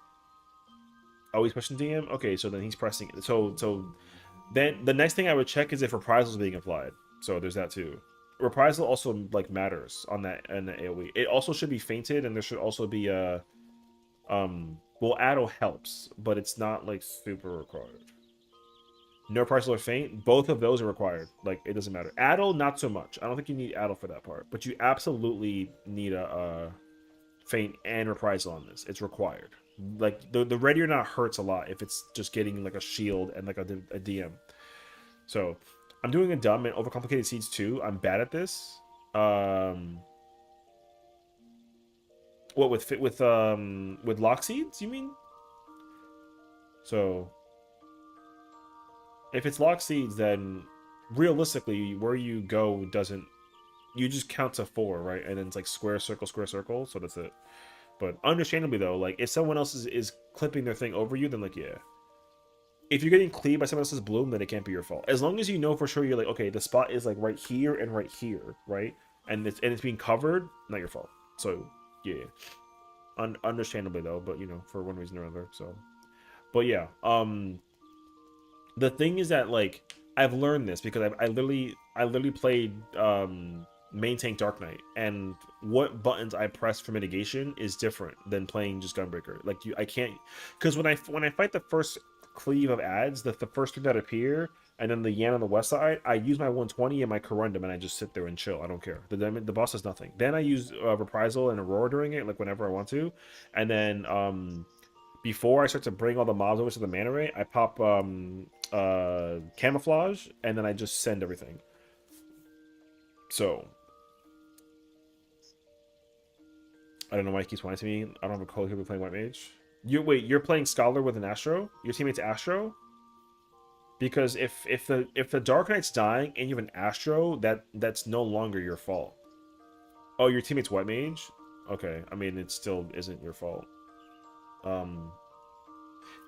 Oh, he's pushing DM? Okay, so then he's pressing it. So then the next thing I would check is if reprisal is being applied. So there's that too. Reprisal also like matters on that and the AoE. It also should be fainted, and there should also be a well, Addo helps, but it's not like super required. No reprisal or faint, both of those are required. Like it doesn't matter. Addo, not so much. I don't think you need Addo for that part, but you absolutely need a faint and reprisal on this. It's required. Like the ready or not hurts a lot if it's just getting like a shield and like a DM. So I'm doing a dumb and overcomplicated seeds too. I'm bad at this. What with lock seeds? You mean? So if it's lock seeds, then realistically, where you go doesn't. You just count to 4, right? And then it's like square circle, square circle. So that's it. But understandably though, like if someone else is clipping their thing over you, then like yeah. If you're getting cleaved by someone else's bloom, then it can't be your fault. As long as you know for sure you're like, okay, the spot is like right here and right here, right? And it's being covered, not your fault. So yeah. Understandably though, but you know, for one reason or another. So but yeah. The thing is that like I've learned this because I literally played main tank Dark Knight, and what buttons I press for mitigation is different than playing just Gunbreaker. Like I can't, because when I fight the first cleave of ads, the first 3 that appear, and then the Yan on the west side, I use my 120 and my Corundum, and I just sit there and chill. I don't care. The boss does nothing. Then I use Reprisal and Aurora during it, like whenever I want to, and then before I start to bring all the mobs over to the mana ray, I pop Camouflage, and then I just send everything. So I don't know why he keeps whining to me. I don't have a call here with playing White Mage. You're playing Scholar with an Astro? Your teammate's Astro? Because if the Dark Knight's dying and you have an Astro, that's no longer your fault. Oh, your teammate's White Mage? Okay, I mean it still isn't your fault.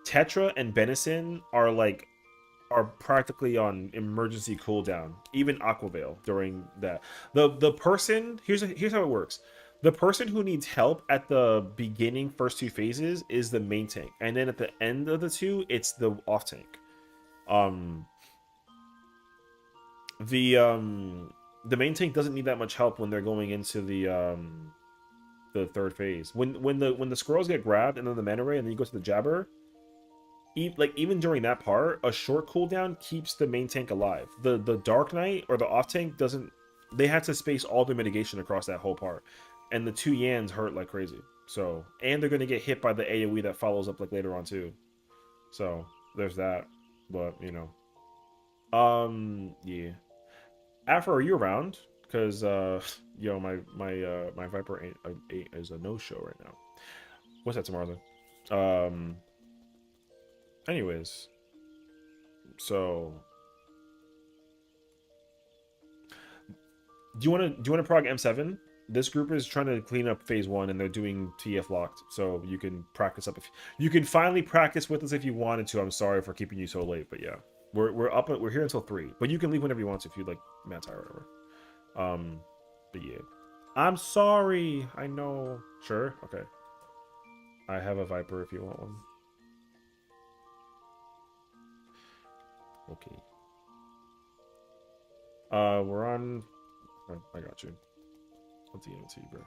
Tetra and Benison are practically on emergency cooldown. Even Aquavale during that. The person here's how it works. The person who needs help at the beginning first 2 phases is the main tank, and then at the end of the 2, it's the off tank. The main tank doesn't need that much help when they're going into the 3rd phase. When the squirrels get grabbed and then the mana ray and then you go to the jabber, even during that part, a short cooldown keeps the main tank alive. The Dark Knight or the off tank doesn't. They have to space all their mitigation across that whole part, and the 2 Yans hurt like crazy. So, and they're gonna get hit by the AoE that follows up like later on too. So there's that. But you know, yeah. Afro, are you around? Because yo, my Viper is a no show right now. What's that tomorrow then? Anyways, so do you want to prog M7? This group is trying to clean up phase 1 and they're doing TF locked, so you can practice up. If you can finally practice with us if you wanted to. I'm sorry for keeping you so late, but yeah, we're here until 3, but you can leave whenever you want to if you like Matt's or whatever. But yeah, I'm sorry. I know. Sure. Okay. I have a Viper if you want one. Okay. We're on. Oh, I got you. What's the EMT, bro?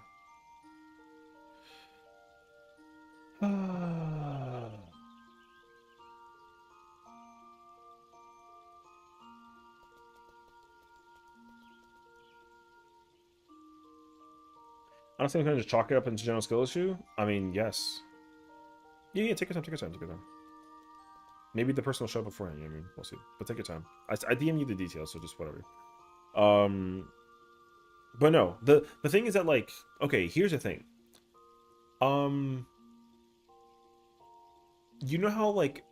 Honestly, I'm gonna just chalk it up into general skill issue. I mean, yes. Yeah, take your time, take your time, take your time. Maybe the person will show up beforehand. I mean, we'll see. But take your time. I DM you the details, so just whatever. But no, the thing is that, like, okay, here's the thing. You know how like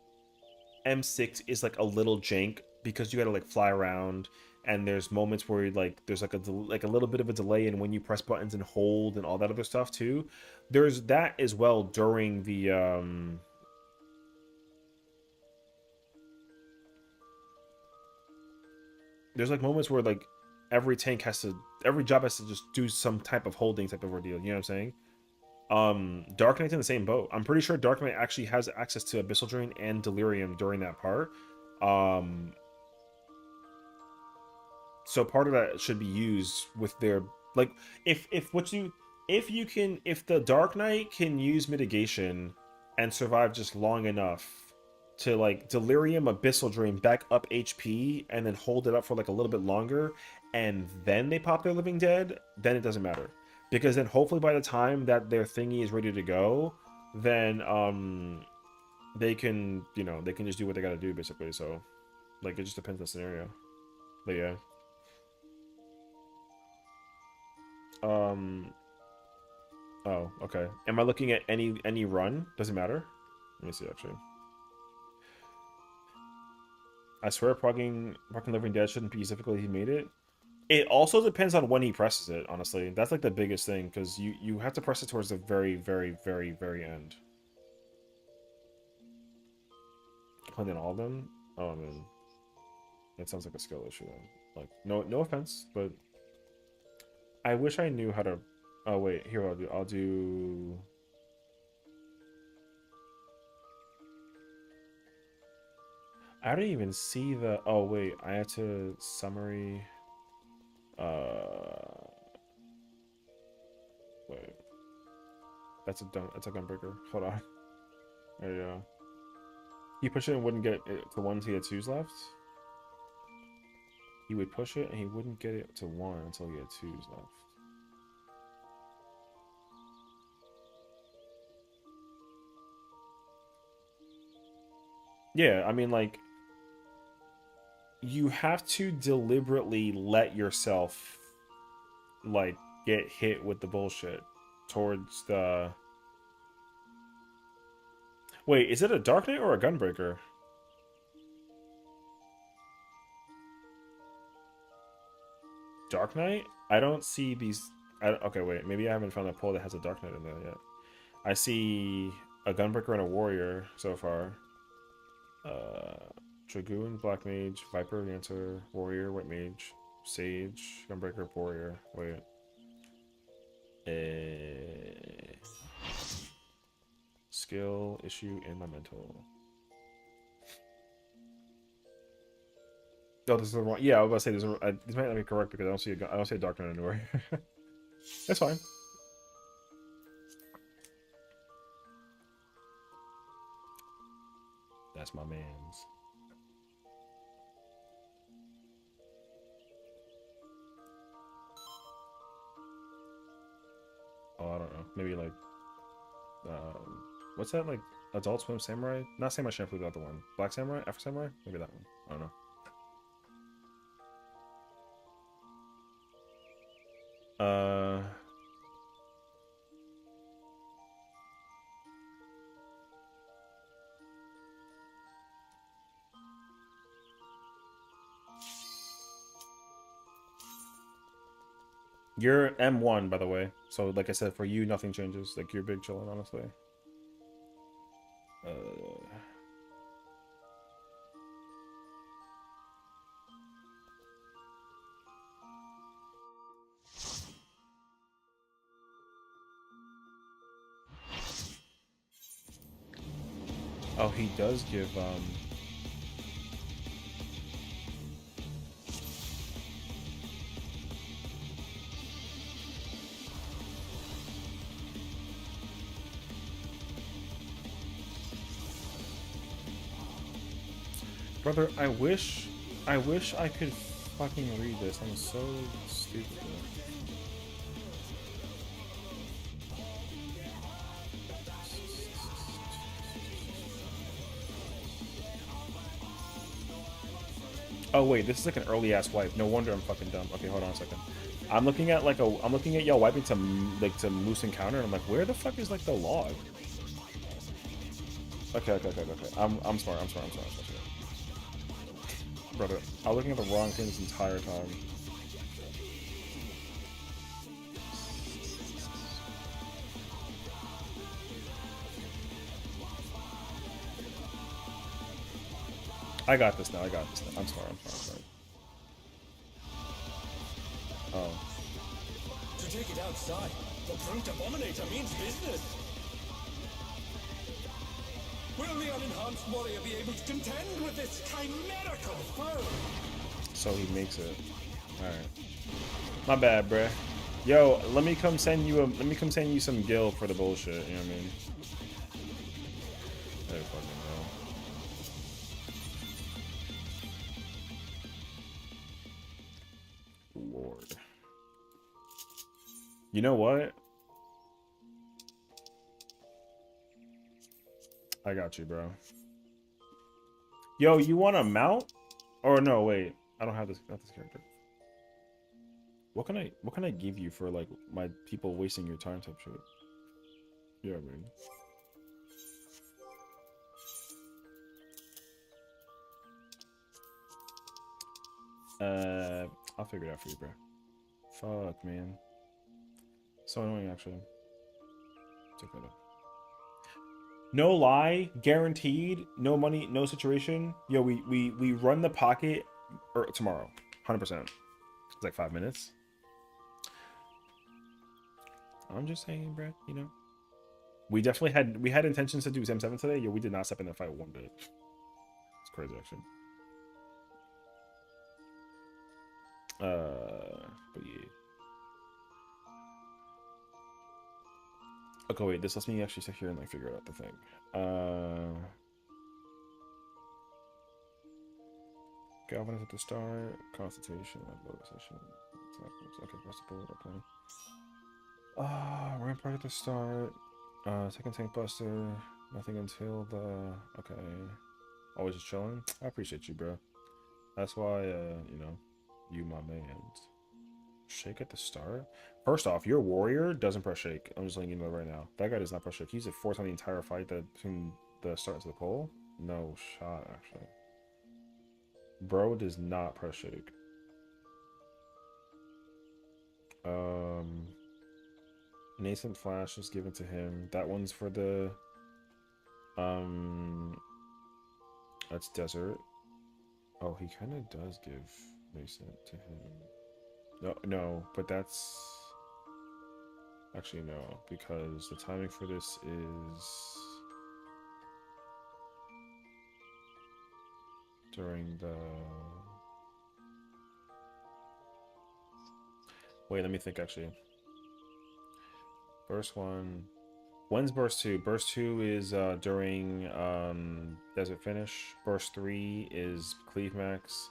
M6 is like a little jank because you gotta like fly around, and there's moments where there's like a little bit of a delay in when you press buttons and hold and all that other stuff too. There's that as well during the there's like moments where like every job has to just do some type of holding type of ordeal. You know what I'm saying? Dark Knight's in the same boat. I'm pretty sure Dark Knight actually has access to Abyssal Drain and Delirium during that part. So part of that should be used with their, like, if the Dark Knight can use mitigation and survive just long enough to like Delirium, Abyssal Drain, back up HP, and then hold it up for like a little bit longer, and then they pop their Living Dead, then it doesn't matter. Because then hopefully by the time that their thingy is ready to go, then they can, you know, they can just do what they gotta do basically. So like it just depends on the scenario. But yeah. Oh, okay. Am I looking at any run? Doesn't matter. Let me see actually. I swear progging Living Dead shouldn't be as difficult as he made it. It also depends on when he presses it, honestly. That's like the biggest thing, because you have to press it towards the very, very, very, very end. Playing all of them? Oh man. That sounds like a skill issue then. Like, no offense, but I wish I knew how to. Oh wait, here I'll do I don't even see the. Oh wait, I had to summary. Wait, that's a gunbreaker. Hold on. There you go. He pushed it and wouldn't get it to one until he had twos left. He would push it and he wouldn't get it to one until he had twos left. Yeah, I mean, like, you have to deliberately let yourself, like, get hit with the bullshit towards the... Wait, is it a Dark Knight or a Gunbreaker? Dark Knight? I don't see these... okay, wait, maybe I haven't found a pull that has a Dark Knight in there yet. I see a Gunbreaker and a Warrior so far. Dragoon, Black Mage, Viper, Lancer, Warrior, White Mage, Sage, Gunbreaker, Warrior. Wait. Skill, issue, and Memento. Oh, this is the wrong. Yeah, I was about to say this might not be correct because I don't see a Dark Knight and a Warrior. That's fine. That's my man's. Oh, I don't know. Maybe like, what's that, like, Adult Swim Samurai? Not Samurai Champloo, the other one. Black Samurai? Afro Samurai? Maybe that one. I don't know. You're M1, by the way. So, like I said, for you, nothing changes. Like, you're big chillin', honestly. Oh, he does give, Brother, I wish I could fucking read this. I'm so stupid. Oh wait, this is like an early ass wipe. No wonder I'm fucking dumb. Okay, hold on a second. I'm looking at like I'm looking at y'all wiping to Moose Encounter, and I'm like, where the fuck is like the log? Okay. I'm smart. Brother, I was looking at the wrong thing this entire time. I got this now. I'm smart. Oh. To take it outside, the brute abominator means business. Will the unenhanced warrior be able to contend with this chimerical foe? So he makes it. All right. My bad, bruh. Yo, let me come send you some gil for the bullshit. You know what I mean? There fucking go. Lord. You know what? I got you, bro. Yo, you want a mount? Or no, wait. I don't have this. Not this character. What can I give you for like my people wasting your time type shit? Yeah, man. I'll figure it out for you, bro. Fuck, man. So annoying, actually. Check that out. No lie, guaranteed, no money, no situation. Yo, we run the pocket or tomorrow, 100%. It's like 5 minutes. I'm just saying, bro. You know, we definitely had intentions to do m7 today. Yo, we did not step in the fight one bit. It's crazy, actually. But yeah. Okay, wait, this lets me actually sit here and like figure out the thing. Galvanize at the start, Constitution, load session. Okay, press the board, okay. Rampart at the start. Second tank buster. Nothing until the okay. Always just chilling. I appreciate you, bro. That's why you know, you my man. Shake at the start. First off, your warrior doesn't press shake. I'm just letting you know right now. That guy does not press shake. He's at 4 times the entire fight that between the start to the pole. No shot, actually. Bro does not press shake. Nascent flash is given to him. That one's for the that's desert. Oh, he kind of does give nascent to him. No, but that's actually no, because the timing for this is during the wait, let me think actually. Burst 1. When's Burst 2? Burst 2 is during Desert Finish. Burst 3 is Cleave Max.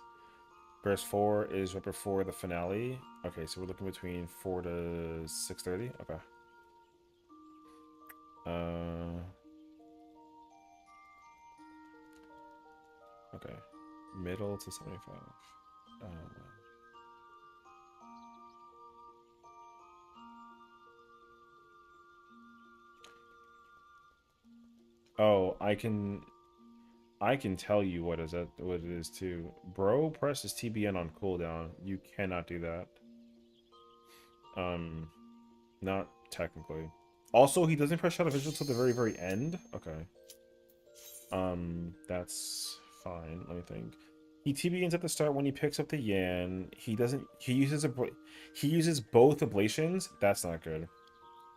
Burst 4 is right before the finale. Okay, so we're looking between 4 to 6:30. Okay. Okay. Middle to 75. Oh, I can tell you what it is too. Bro presses TBN on cooldown. You cannot do that. Not technically. Also, he doesn't press Shadow Vigil till the very end. Okay. That's fine. Let me think. He TBNs at the start when he picks up the Yan. He uses both ablations. That's not good.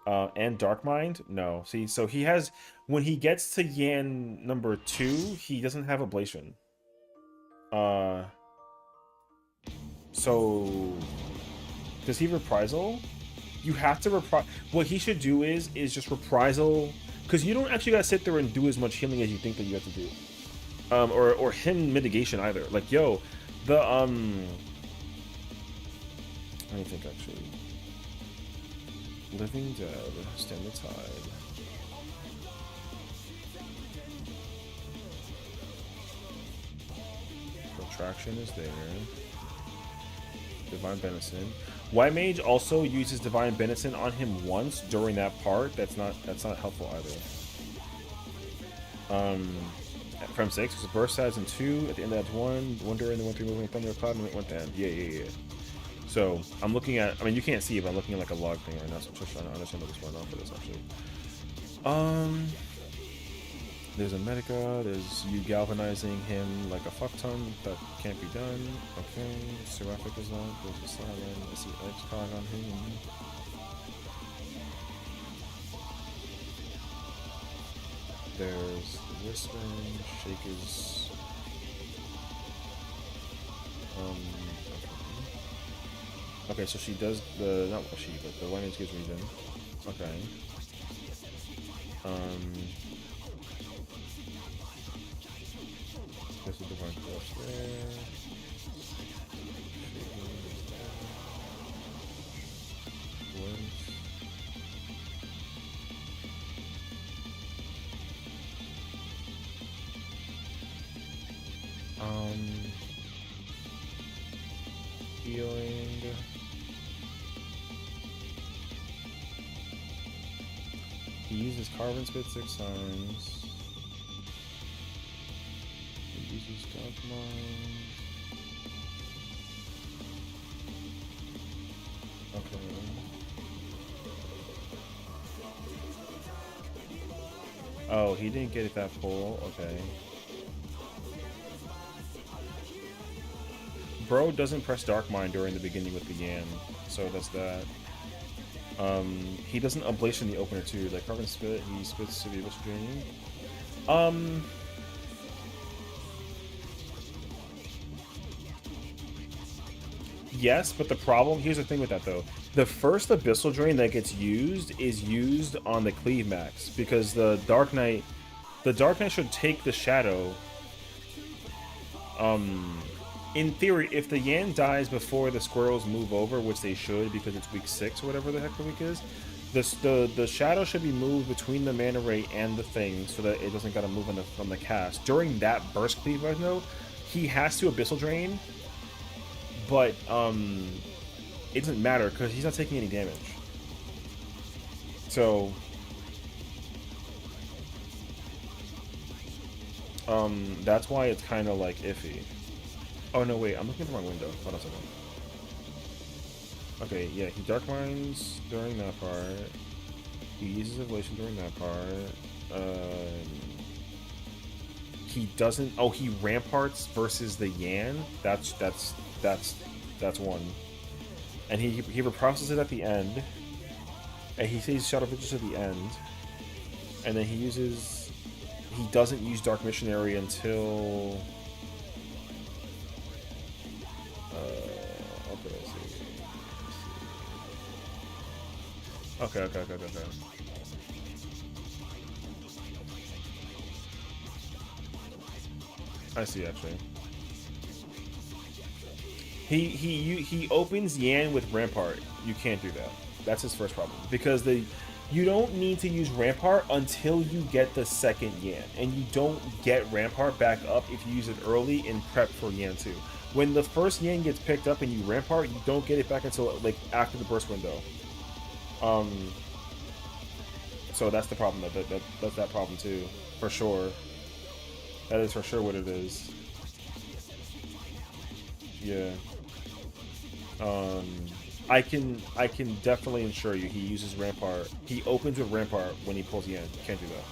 And Dark Mind? No. See, so he has when he gets to Yan number 2, he doesn't have ablation. So does he reprisal? You have to reprisal. What he should do is just reprisal, because you don't actually gotta sit there and do as much healing as you think that you have to do. Or him mitigation either. Like, yo, the let me think actually. Living Dead, Stand the Tide. attraction is there. Divine Benison. White Mage also uses Divine Benison on him once during that part. That's not helpful either. From 6, it's a burst size in 2. At the end that's 1. Wonder in the 1/3 moving thunder cloud and it went down. Yeah. So I'm looking at. I mean, you can't see it, but I'm looking at like a log thing right now. So I'm just trying to understand what's going on for this actually. There's a Medica. There's you galvanizing him like a fuck ton. That can't be done. Okay. Seraphic is on. There's a silent. I see X cog on him. There's the whispering. Shake is. Okay, so she does the not she, but the one gives reason. Okay. There's a divine crush there. Healing. He uses Carbon Spit 6 times. He uses Dark Mind. Okay. Oh, he didn't get it that full. Okay. Bro doesn't press Dark Mind during the beginning with the Yan, so that's that. He doesn't ablation the opener too. Like Carbon Spit, he spits to the abyssal draining. Yes, but the problem, here's the thing with that though. The first Abyssal Drain that gets used is used on the Cleave Max because the Dark Knight should take the Shadow. In theory, if the Yan dies before the squirrels move over, which they should because it's week 6 or whatever the heck the week is, the Shadow should be moved between the Mana Ray and the thing so that it doesn't gotta move on the cast. During that burst cleave though, he has to Abyssal Drain, but it doesn't matter because he's not taking any damage. So that's why it's kind of like iffy. Oh no, wait, I'm looking at the wrong window. Hold on a second. Okay, yeah, he Dark Minds during that part. He uses Ablation during that part. He doesn't. Oh, he Ramparts versus the Yan. That's one. And he reprocesses it at the end. And he says Shadow Vigils at the end. And then he doesn't use Dark Missionary until. Okay, let's see. Okay. I see, actually. He opens Yan with Rampart. You can't do that. That's his first problem. Because you don't need to use Rampart until you get the second Yan. And you don't get Rampart back up if you use it early in prep for Yan 2. When the first Yan gets picked up and you Rampart, you don't get it back until like after the burst window. So that's the problem. That's that problem too, for sure. That is for sure what it is. Yeah. I can definitely ensure you he uses Rampart. He opens with Rampart when he pulls Yan. You can't do that.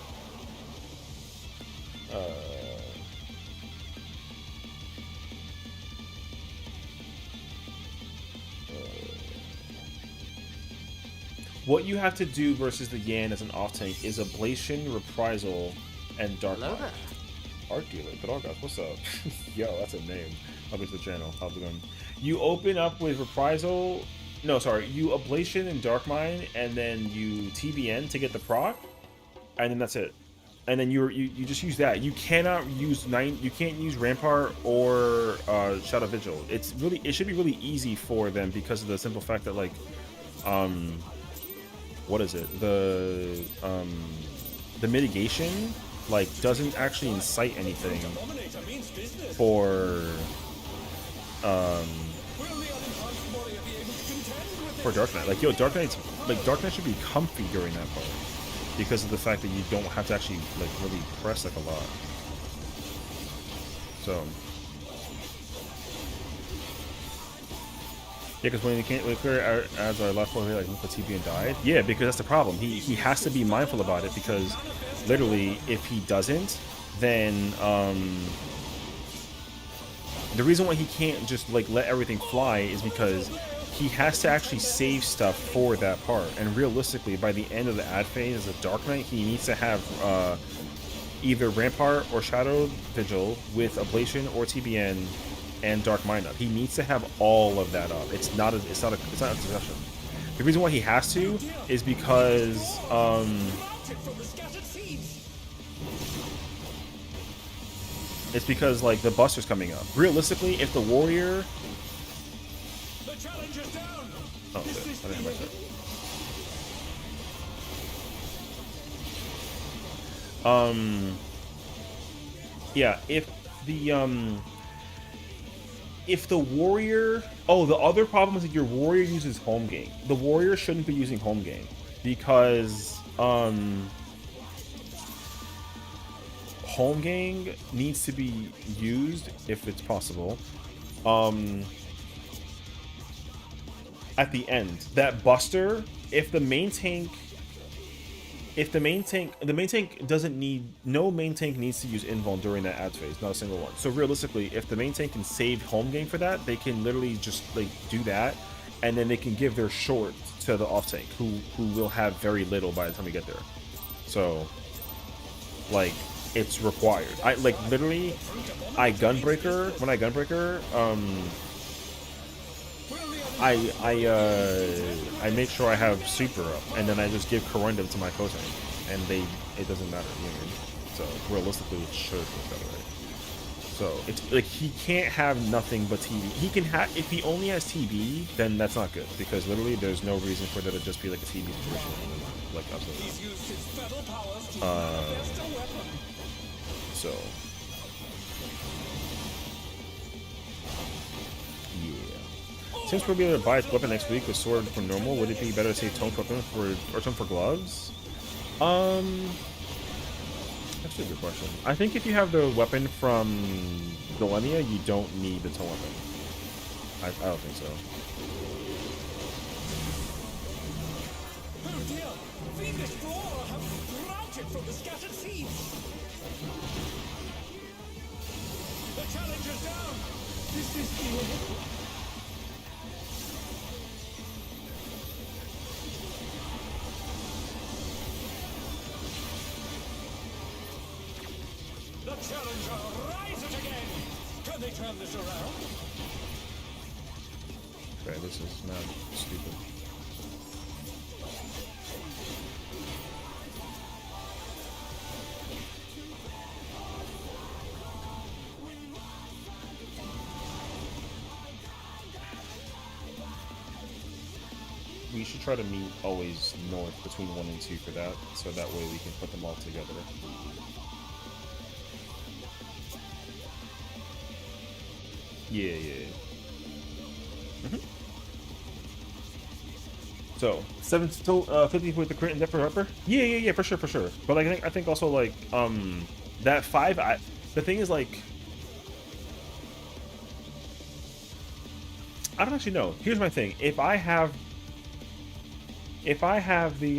What you have to do versus the Yan as an off tank is Ablation, Reprisal, and Dark Mind. Art Dealer, Drogas, what's up? Yo, that's a name. Welcome to the channel. How's it going? You open up with Reprisal. No, sorry. You Ablation and Dark Mind, and then you TBN to get the proc, and then that's it. And then you just use that. You cannot use You can't use Rampart or Shadow Vigil. It should be really easy for them because of the simple fact that like, what is it? The mitigation like doesn't actually incite anything for for Dark Knight. Like, yo, Dark Knight should be comfy during that part because of the fact that you don't have to actually like really press like a lot. So yeah, because when clear ads are left over like the TB and died. Yeah, because that's the problem. He has to be mindful about it because literally if he doesn't, then the reason why he can't just like let everything fly is because he has to actually save stuff for that part. And realistically, by the end of the ad phase as a Dark Knight, he needs to have either Rampart or Shadow Vigil with Ablation or TBN and Dark Mind up. He needs to have all of that up. It's not a discussion. The reason why he has to is because it's because like the Buster's coming up. Realistically, if the Warrior oh, okay. I didn't have my shit. Yeah, if the Warrior... Oh, the other problem is that your Warrior uses Home Gang. The Warrior shouldn't be using Home Gang because Home Gang needs to be used, if it's possible, at the end. That Buster, if the main tank doesn't need, no main tank needs to use invuln during that ad phase, not a single one. So realistically, if the main tank can save Home Game for that, they can literally just like do that, and then they can give their short to the off tank, who will have very little by the time we get there. So like it's required. I like literally when I gunbreaker, I make sure I have super up, and then I just give corundum to my co-tank, and it doesn't matter, you know what I mean? So realistically, it should work that way. So it's like he can't have nothing but TB. He can have, if he only has TB, then that's not good because literally there's no reason for that to just be like a TB situation, like absolutely. So. Since we'll be able to buy its weapon next week with sword for normal, would it be better to save tone weapon or tone for gloves? That's a good question. I think if you have the weapon from Millennia, you don't need the tone weapon. I don't think so. Oh dear! Fiendish Flora have sprouted from the scattered seeds! The challenger's down! This is the end. The challenger rises again! Can they turn this around? Okay, this is not stupid. We should try to meet always north between 1 and 2 for that, so that way we can put them all together. Yeah. So 50 with the crit and depth for upper. Yeah, for sure. But like, I think also like that 5. The thing is like, I don't actually know. Here's my thing. If I have the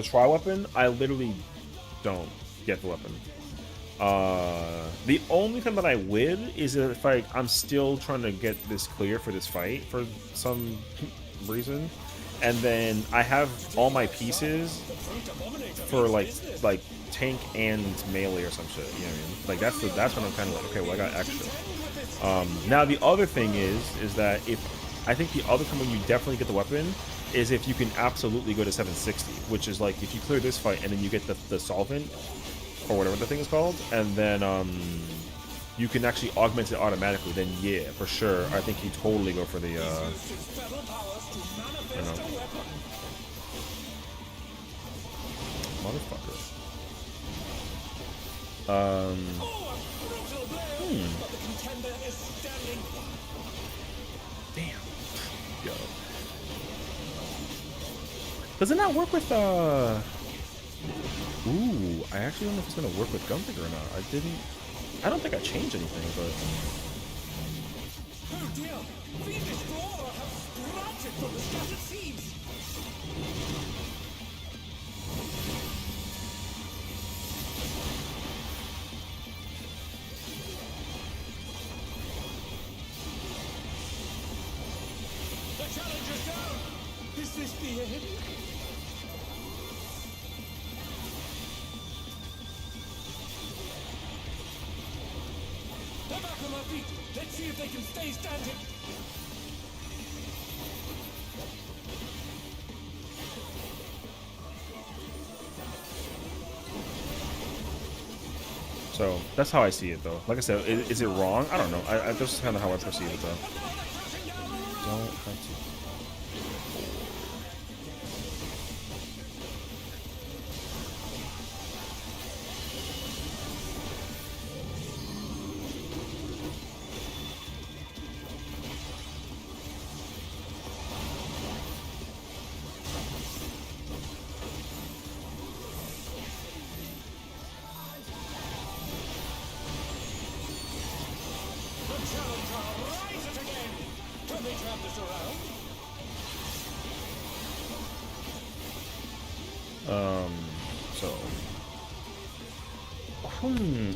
tri weapon, I literally don't get the weapon. The only time that I would is if I'm still trying to get this clear for this fight for some reason, and then I have all my pieces for like tank and melee or some shit. You know what I mean? Like that's when I'm kind of like, okay, well I got extra. Now the other thing is that I think the other time when you definitely get the weapon is if you can absolutely go to 760, which is like if you clear this fight and then you get the solvent or whatever the thing is called, and then you can actually augment it automatically, then yeah, for sure, I think you totally go for the motherfucker. but the contender is standing. Damn. Yo. Does it not work with Ooh, I actually don't know if it's gonna work with Gunbreaker or not. I don't think I changed anything, but Oh dear! The Destroyer has sprouted from the scattered seeds! The challenger's down! Is this the end? They're back on their feet! Let's see if they can stay standing! so that's how I see it, though. Like I said, is it wrong? I don't know. This is kind of how I perceive it, though. Don't have to. The challenger rises again! Can they turn this around? So.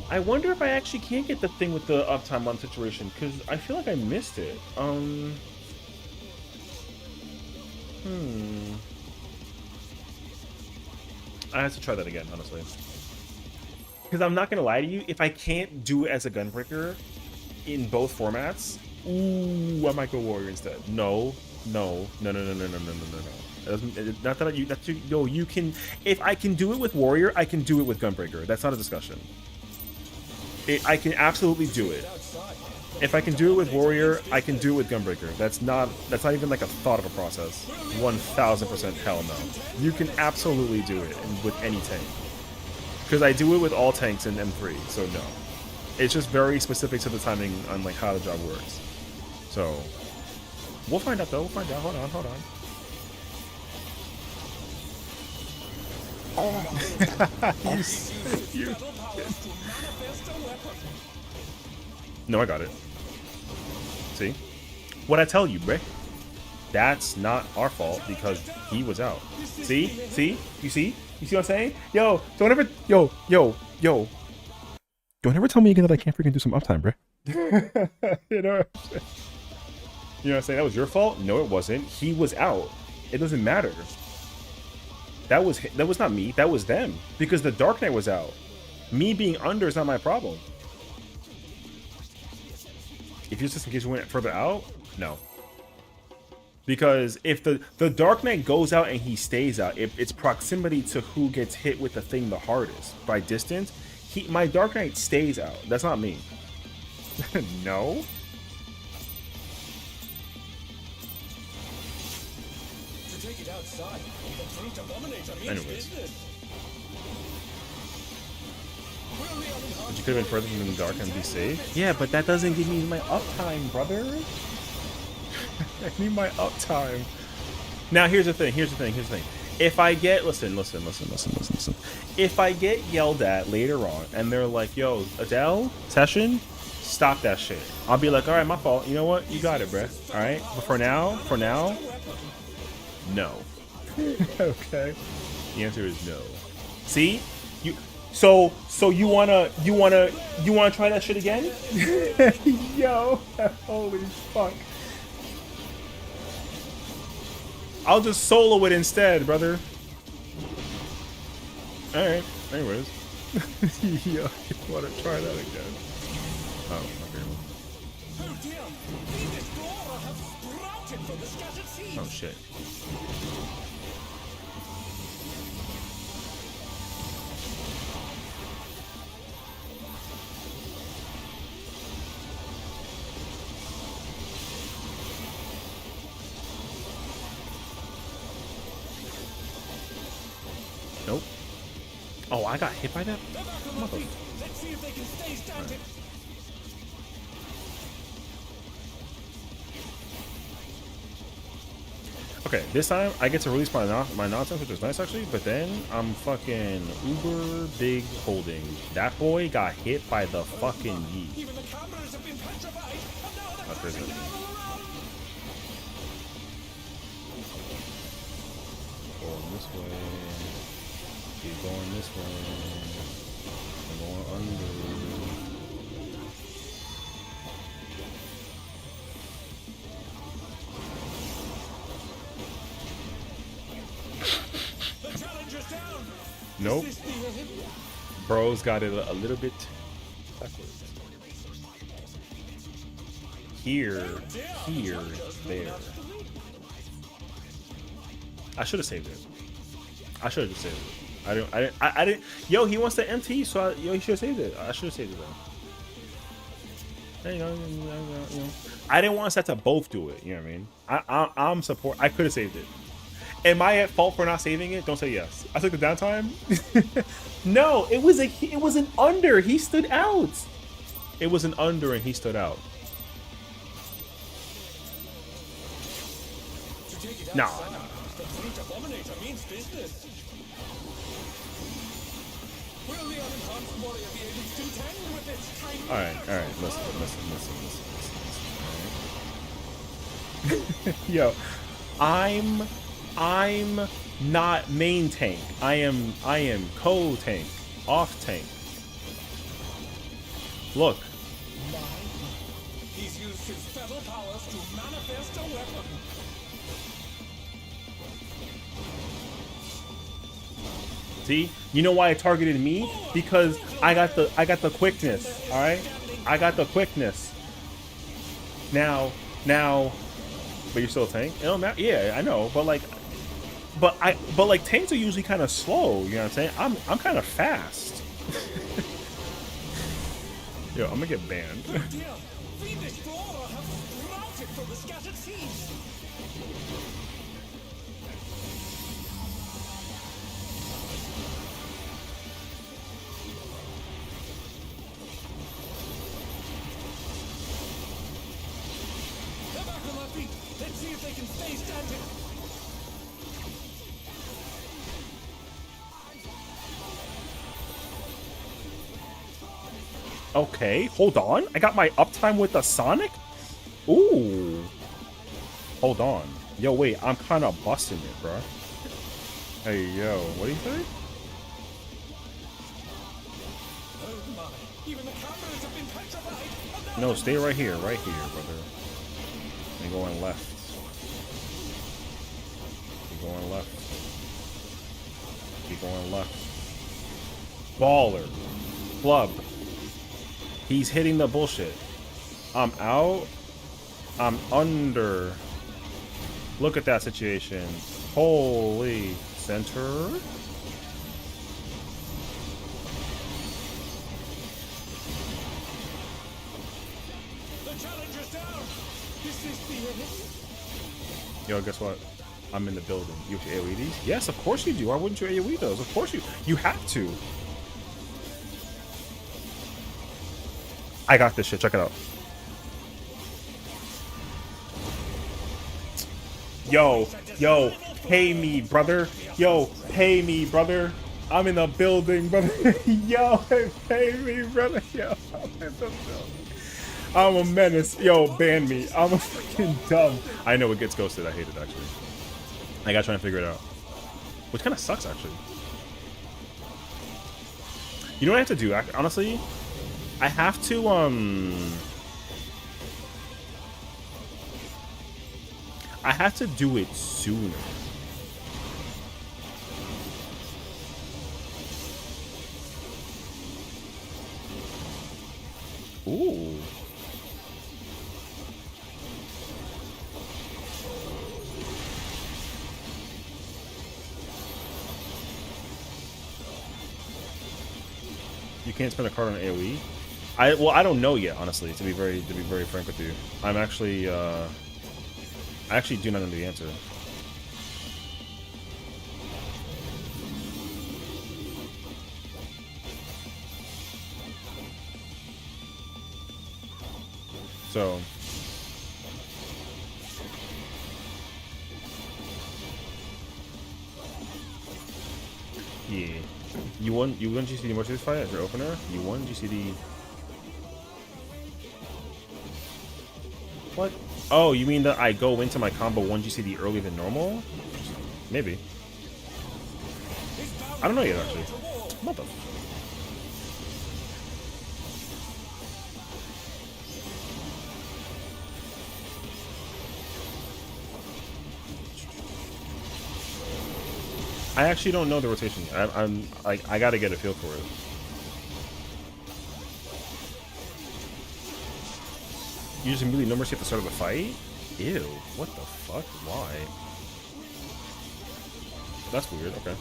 I wonder if I actually can't get the thing with the uptime on situation, because I feel like I missed it. I have to try that again, honestly. Because I'm not gonna lie to you, if I can't do it as a Gunbreaker in both formats, ooh, I might go Warrior instead. No. It doesn't, not that you can. If I can do it with Warrior, I can do it with Gunbreaker. That's not a discussion. I can absolutely do it. If I can do it with Warrior, I can do it with Gunbreaker. That's not even like a thought of a process. 1000% hell no. You can absolutely do it with any tank. Because I do it with all tanks in M3, so no. It's just very specific to the timing on like how the job works. So we'll find out though. We'll find out. Hold on. you. No, I got it. See? What'd I tell you, bruh? That's not our fault because he was out. See? You see what I'm saying? Yo, don't ever Don't ever tell me again that I can't freaking do some uptime, bruh. You know what I'm saying? That was your fault? No, it wasn't. He was out. It doesn't matter. That was not me. That was them. Because the Dark Knight was out. Me being under is not my problem. If your system case went further out, no. Because if the Dark Knight goes out and he stays out, it's proximity to who gets hit with the thing the hardest. By distance, my Dark Knight stays out. That's not me. No. To take it outside, the Brute Abominator means Anyways. business. But you could have been further than the Dark and be safe. Yeah, but that doesn't give me my uptime, brother. I need my uptime. Now here's the thing. If I get listen. If I get yelled at later on and they're like, "Yo, Adele, Sessiion, stop that shit," I'll be like, "All right, my fault. You know what? You got it, bruh. All right." But for now, no. Okay. The answer is no. See, you. So you wanna try that shit again? Yo, holy fuck. I'll just solo it instead, brother. Alright, anyways. Yo, you wanna try that again? Oh, okay. Oh dear! The Destroyer has sprouted from the scattered seeds! Oh shit. Nope. Oh, I got hit by that? They're back on their feet. Let's see if they can stay standing. Okay, this time I get to release my nonsense, which is nice actually. But then I'm fucking uber big holding. That boy got hit by the fucking yeet. Even the cameras have been petrified, and now they're That's crazy. crashing down all around. Going this way. Keep going this way. I'm going under. The challenger's down. Nope. Is this the end? Bro's got it a little bit backwards. Here, there. I should have saved it. I should have just saved it. I didn't. Yo, he wants the MT, so he should have saved it. I should have saved it though. You know, I didn't want us to both do it. You know what I mean? I'm support. I could have saved it. Am I at fault for not saving it? Don't say yes. I took the downtime. No, it was an under. He stood out. It was an under, and he stood out. To take it No. outside, the brute abominator means business. Will the unenhanced warrior be able to contend with its tiny All right. Listen. All right. Yo, I'm not main tank. I am co-tank, off tank. Look. He's used his fetal powers to manifest a weapon. See? You know why it targeted me? Because I got the quickness, all right? I got the quickness. Now, but you're still a tank? It don't matter. Yeah, I know, but like tanks are usually kind of slow, you know what I'm saying? I'm kind of fast. Yo, I'm gonna get banned. Dear, fiendish flora have sprouted from the scattered seeds. They're back on their feet. Let's see if they can stay standing. Okay, hold on. I got my uptime with the Sonic? Ooh. Hold on. Yo, wait, I'm kind of busting it, bro. Hey, yo, what do you think? Oh my, even the cameras have been petrified. No, stay right here, brother. And going left. Keep going left. Keep going left. Baller. Flub. He's hitting the bullshit. I'm out. I'm under. Look at that situation. Holy center. The challenger's down. Is this the end? Yo, guess what? I'm in the building. You AoE these? Yes, of course you do. Why wouldn't you AoE those? Of course you have to. I got this shit. Check it out. Yo, pay me, brother. Yo, pay me, brother. I'm in the building, brother. Yo, pay me, brother. Yo, I'm in the building. I'm a menace. Yo, ban me. I'm a freaking dumb. I know it gets ghosted. I hate it, actually. I gotta try and figure it out. Which kind of sucks, actually. You know what I have to do, honestly? I have to, I have to do it sooner. Ooh. You can't spend a card on AoE? Well, I don't know yet, honestly, to be very frank with you. I'm actually I actually do not know the answer. So You won GCD Mercedes fight as your opener? You won GCD. What? Oh, you mean that I go into my combo 1 GCD earlier than normal? Maybe. I don't know yet, actually. What the? I actually don't know the rotation. I'm like, I gotta get a feel for it. You just immediately no mercy at the start of the fight? Ew, what the fuck? Why? That's weird, okay.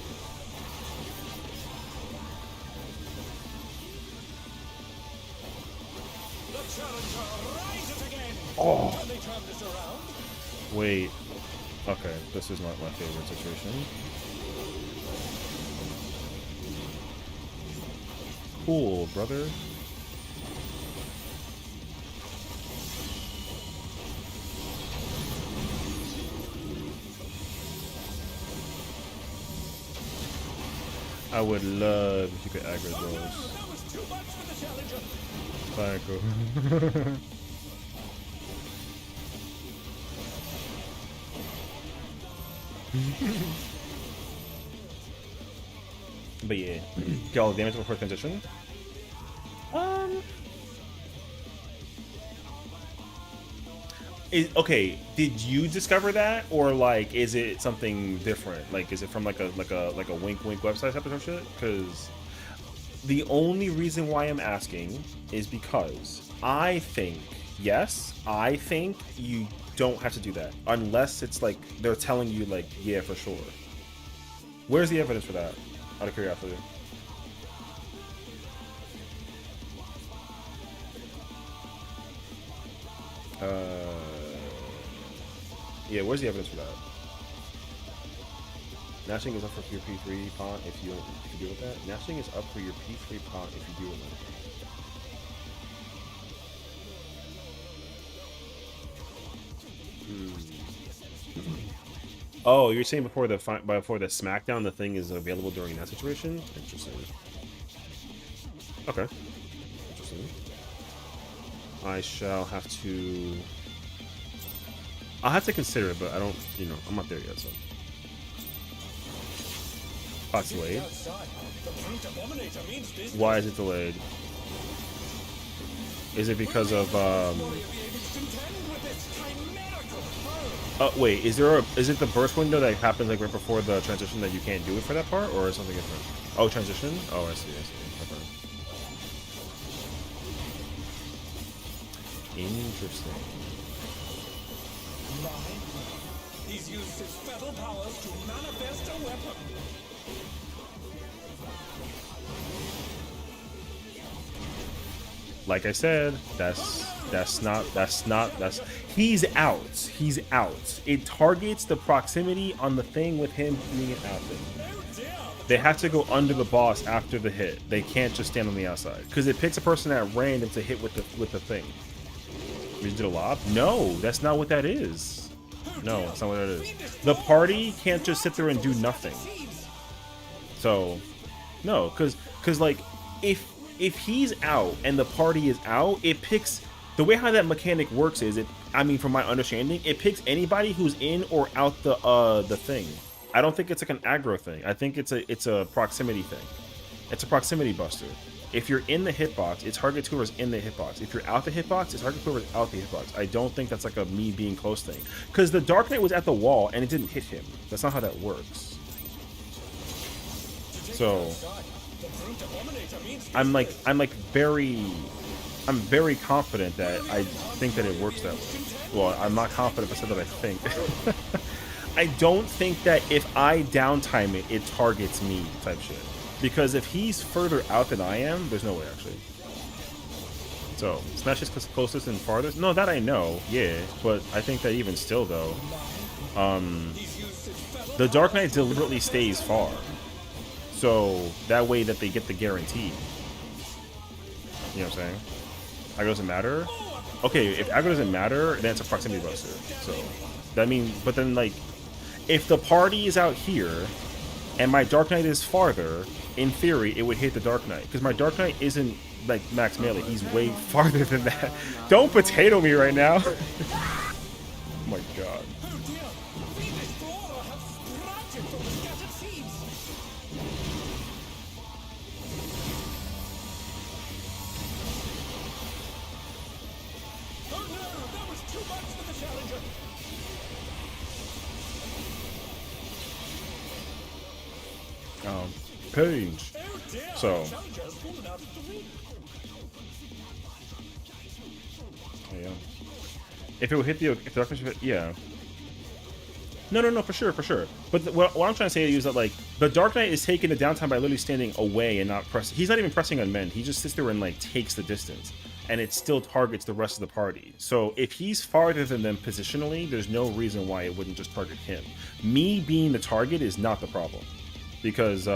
Oh! Wait. Okay, this is not my favorite situation. Cool, brother. I would love if you could aggro those. Psycho. But yeah, get all the damage before transition. Okay, did you discover that, or like, is it something different? Like, is it from like a wink wink website type of shit? Because the only reason why I'm asking is because I think, yes, I think you don't have to do that unless it's like they're telling you like, yeah, for sure. Where's the evidence for that? Out of curiosity. Yeah, where's the evidence for that? Nashing is up for your P3 pawn if you deal with that. Nashing is up for your P3 pawn if you deal with that. Oh, you're saying before the SmackDown, the thing is available during that situation? Interesting. Okay. Interesting. I shall have to... I'll have to consider it, but I don't, you know, I'm not there yet, so. Oh, it's delayed. Why is it delayed? Is it because of, oh, wait, is it the burst window that happens like right before the transition that you can't do it for that part, or is something different? Oh, transition? Oh, I see. Okay. Interesting. He's used his fetal powers to manifest a weapon. Like I said, he's out. It targets the proximity on the thing with him being out there. They have to go under the boss after the hit. They can't just stand on the outside because it picks a person at random to hit with the thing. We did a lob? No, that's not what that is. No, that's not what that is. The party can't just sit there and do nothing. So, no, because like if he's out and the party is out, it picks the way how that mechanic works is from my understanding, it picks anybody who's in or out the thing. I don't think it's like an aggro thing. I think it's a proximity thing. It's a proximity buster. If you're in the hitbox, it targets whoever's in the hitbox. If you're out the hitbox, it targets whoever's out the hitbox. I don't think that's like a me being close thing. Because the Dark Knight was at the wall and it didn't hit him. That's not how that works. So I'm very confident that I think that it works that way. Well, I'm not confident if I said that I think. I don't think that if I downtime it, it targets me type shit. Because if he's further out than I am, there's no way actually. So, Smash is closest and farthest? No, that I know, yeah. But I think that even still though, the Dark Knight deliberately stays far. So, that way that they get the guarantee. You know what I'm saying? Aggro doesn't matter? Okay, if aggro doesn't matter, then it's a proximity buster. So, that means, but then like, if the party is out here, and my Dark Knight is farther, in theory, it would hit the Dark Knight. Because my Dark Knight isn't like max melee. He's way farther than that. Don't potato me right now. Oh my god. Oh dear! Venus Flora have sprouted from the scattered seeds! Oh no! That was too much for the challenger! Page. Oh dear! So. The challenger has fallen out of the ring! Yeah. If it would hit the darkness, yeah. No, for sure. But what I'm trying to say to you is that like the Dark Knight is taking the downtime by literally standing away and not pressing. He's not even pressing on men. He just sits there and like takes the distance, and it still targets the rest of the party. So if he's farther than them positionally, there's no reason why it wouldn't just target him. Me being the target is not the problem, because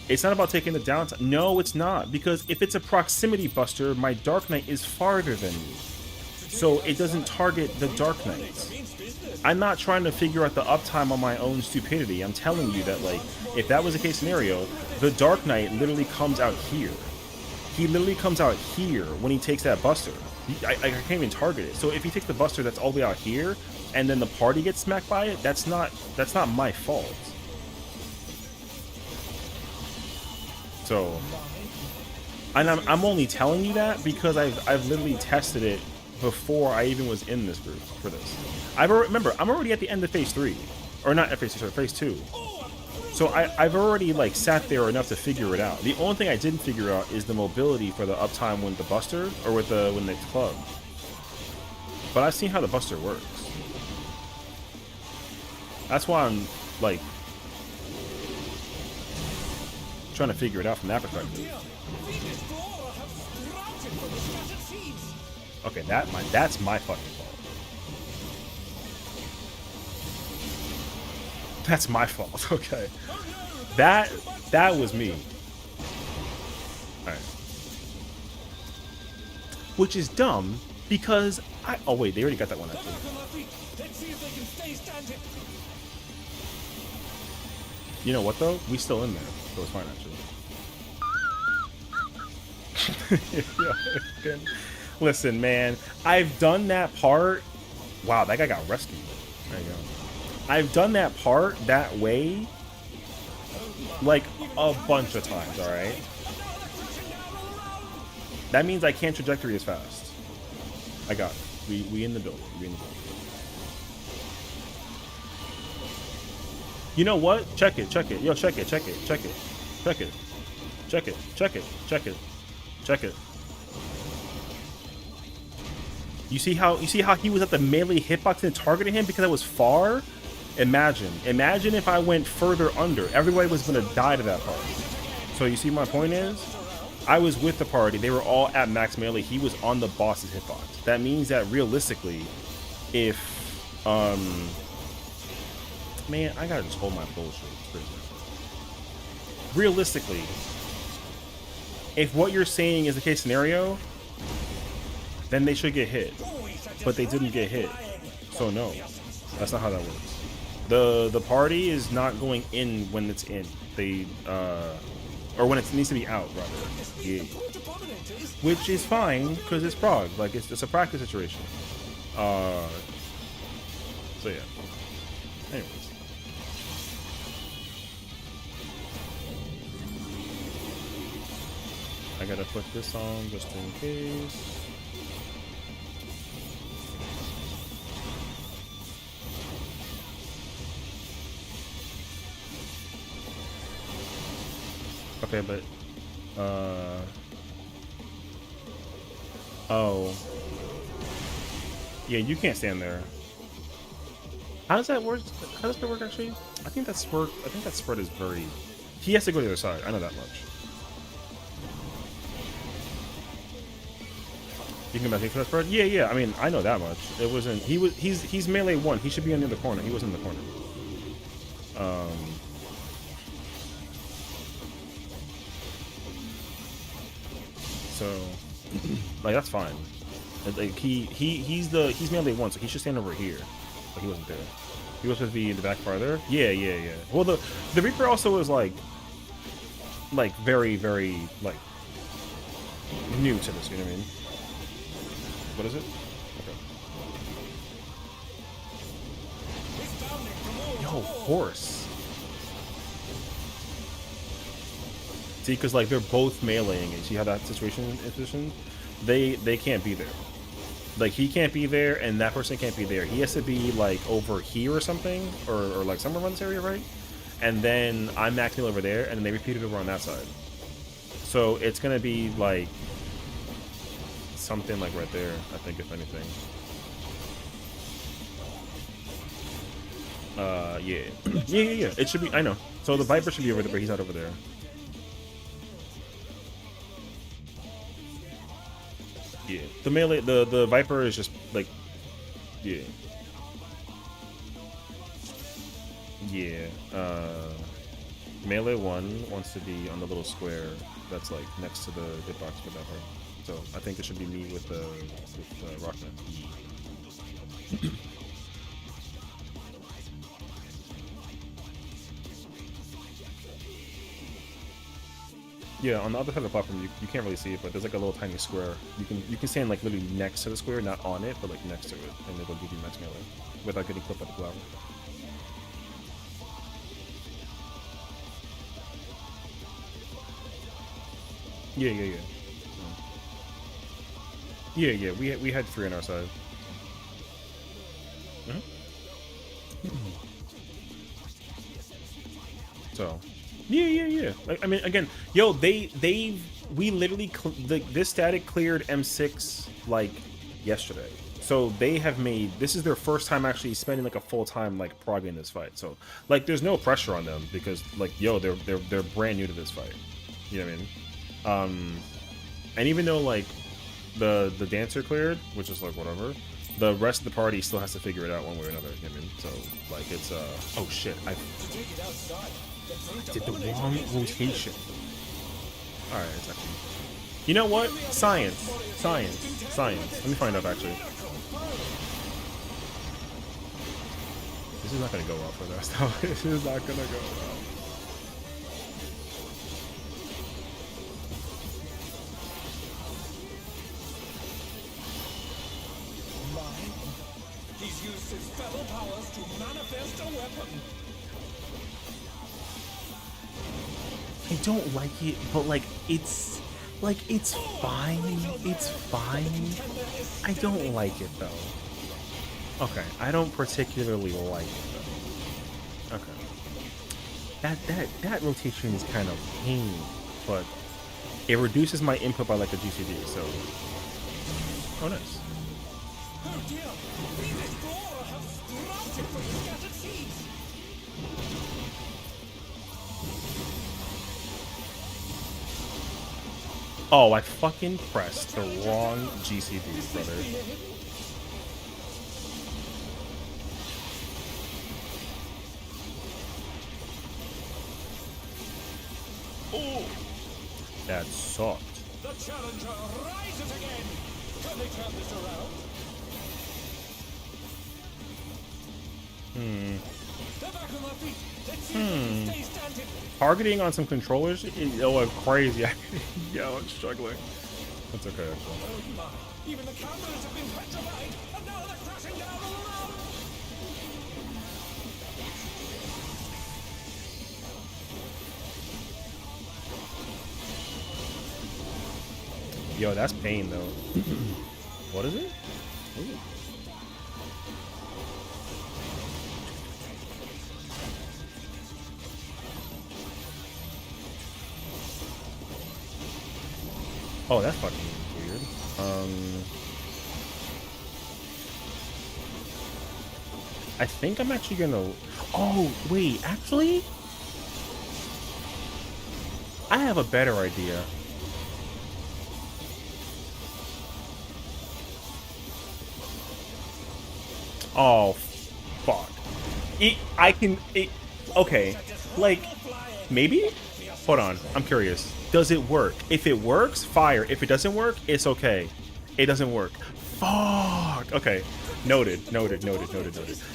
it's not about taking the downtime. No, it's not, because if it's a proximity buster, my Dark Knight is farther than you. So it doesn't target the Dark Knights. I'm not trying to figure out the uptime on my own stupidity. I'm telling you that, like, if that was a case scenario, the Dark Knight literally comes out here. He literally comes out here when he takes that buster. I can't even target it. So if he takes the buster that's all the way out here, and then the party gets smacked by it, that's not my fault. So, and I'm only telling you that because I've literally tested it before I even was in this group for this. Remember, I'm already at the end of phase 3, or not phase 3, sorry, phase 2. So I've already like sat there enough to figure it out. The only thing I didn't figure out is the mobility for the uptime with the buster or with when the club. But I've seen how the buster works. That's why I'm like trying to figure it out from that perspective. Okay, that's my fucking fault. That's my fault. Okay, that was me. All right, which is dumb because oh wait, they already got that one actually. You know what though? We still in there, so it's fine actually. Yeah, listen, man, I've done that part. Wow, that guy got rescued. There you go. I've done that part that way like a bunch of times, alright? That means I can't trajectory as fast. I got it. We in the building. We in the building. You know what? Check it. Yo, check it. You see how he was at the melee hitbox and targeting him because I was far? Imagine if I went further under. Everybody was gonna die to that part. So you see my point is? I was with the party. They were all at max melee. He was on the boss's hitbox. That means that realistically, if man, I gotta just hold my bullshit. Realistically, if what you're saying is the case scenario, then they should get hit. But they didn't get hit. So no, that's not how that works. The party is not going in when it's in. They or when it needs to be out rather. Yeah. Which is fine because it's prog. Like it's a practice situation. So yeah. Anyways. I gotta put this on just in case. Okay, but oh yeah, you can't stand there. How does that work? How does that work actually? I think that spread is very. He has to go to the other side. I know that much. You can back for that spread? Yeah. I mean, I know that much. It wasn't. He's melee 1. He should be on the other corner. He wasn't in the corner. So, like that's fine. Like he's melee 1, so he should stand over here. But he wasn't there. He was supposed to be in the back farther. Yeah. Well, the Reaper also was like like very, very like new to this. You know what I mean? What is it? Okay. Yo, horse. See, because like they're both meleeing, and see how that situation is positioned? They can't be there. Like he can't be there, and that person can't be there. He has to be like over here or something, or like somewhere around this area, right? And then I'm maxing over there, and then they repeat it over on that side. So it's gonna be like something like right there, I think, if anything. Yeah. yeah. It should be. I know. So the Viper should be over there, but he's not over there. Yeah, the melee, the Viper is just like, yeah. Melee 1 wants to be on the little square that's like next to the hitbox for that part. So I think it should be me with Rockman. Yeah, on the other side of the platform, you can't really see it, but there's like a little tiny square. You can stand like literally next to the square, not on it, but like next to it, and it'll give you max melee without getting clipped by the flower. Yeah. Yeah. We had 3 on our side. So. Yeah. I mean, again, yo, we literally this static cleared M6 like yesterday. So they have made, this is their first time actually spending like a full time like progging this fight. So like there's no pressure on them because like yo, they're brand new to this fight. You know what I mean? And even though like the dancer cleared, which is like whatever, the rest of the party still has to figure it out one way or another. You know what I mean? So like it's oh shit, I did the wrong rotation. Alright, it's actually, you know what? Science. Let me find out actually. This is not gonna go well for us though. This is not gonna go well. He's used his feather powers to manifest a weapon. I don't like it, but like it's fine. It's fine. I don't like it though. Okay, I don't particularly like it though. Okay. That rotation is kind of pain, but it reduces my input by like a GCD, so oh nice. Oh dear! These explorer have sprouted from scattered seeds. Oh, I fucking pressed the wrong GCD, brother. Oh, that sucked. The challenger rises again. Can they turn this around? They're back on their feet. Let's see if they can stay standing. Targeting on some controllers is crazy. Yo, I'm struggling. That's okay, actually. Oh my! Even the cameras have been petrified, and now they're crashing down all around. Yo, that's pain though. What is it? Ooh. Oh, that's fucking weird. I think I'm actually gonna... Oh, wait, actually? I have a better idea. Oh, fuck. Okay, like, maybe? Hold on, I'm curious. Does it work? If it works, fire. If it doesn't work, it's okay. It doesn't work. Fuck. Okay. Noted.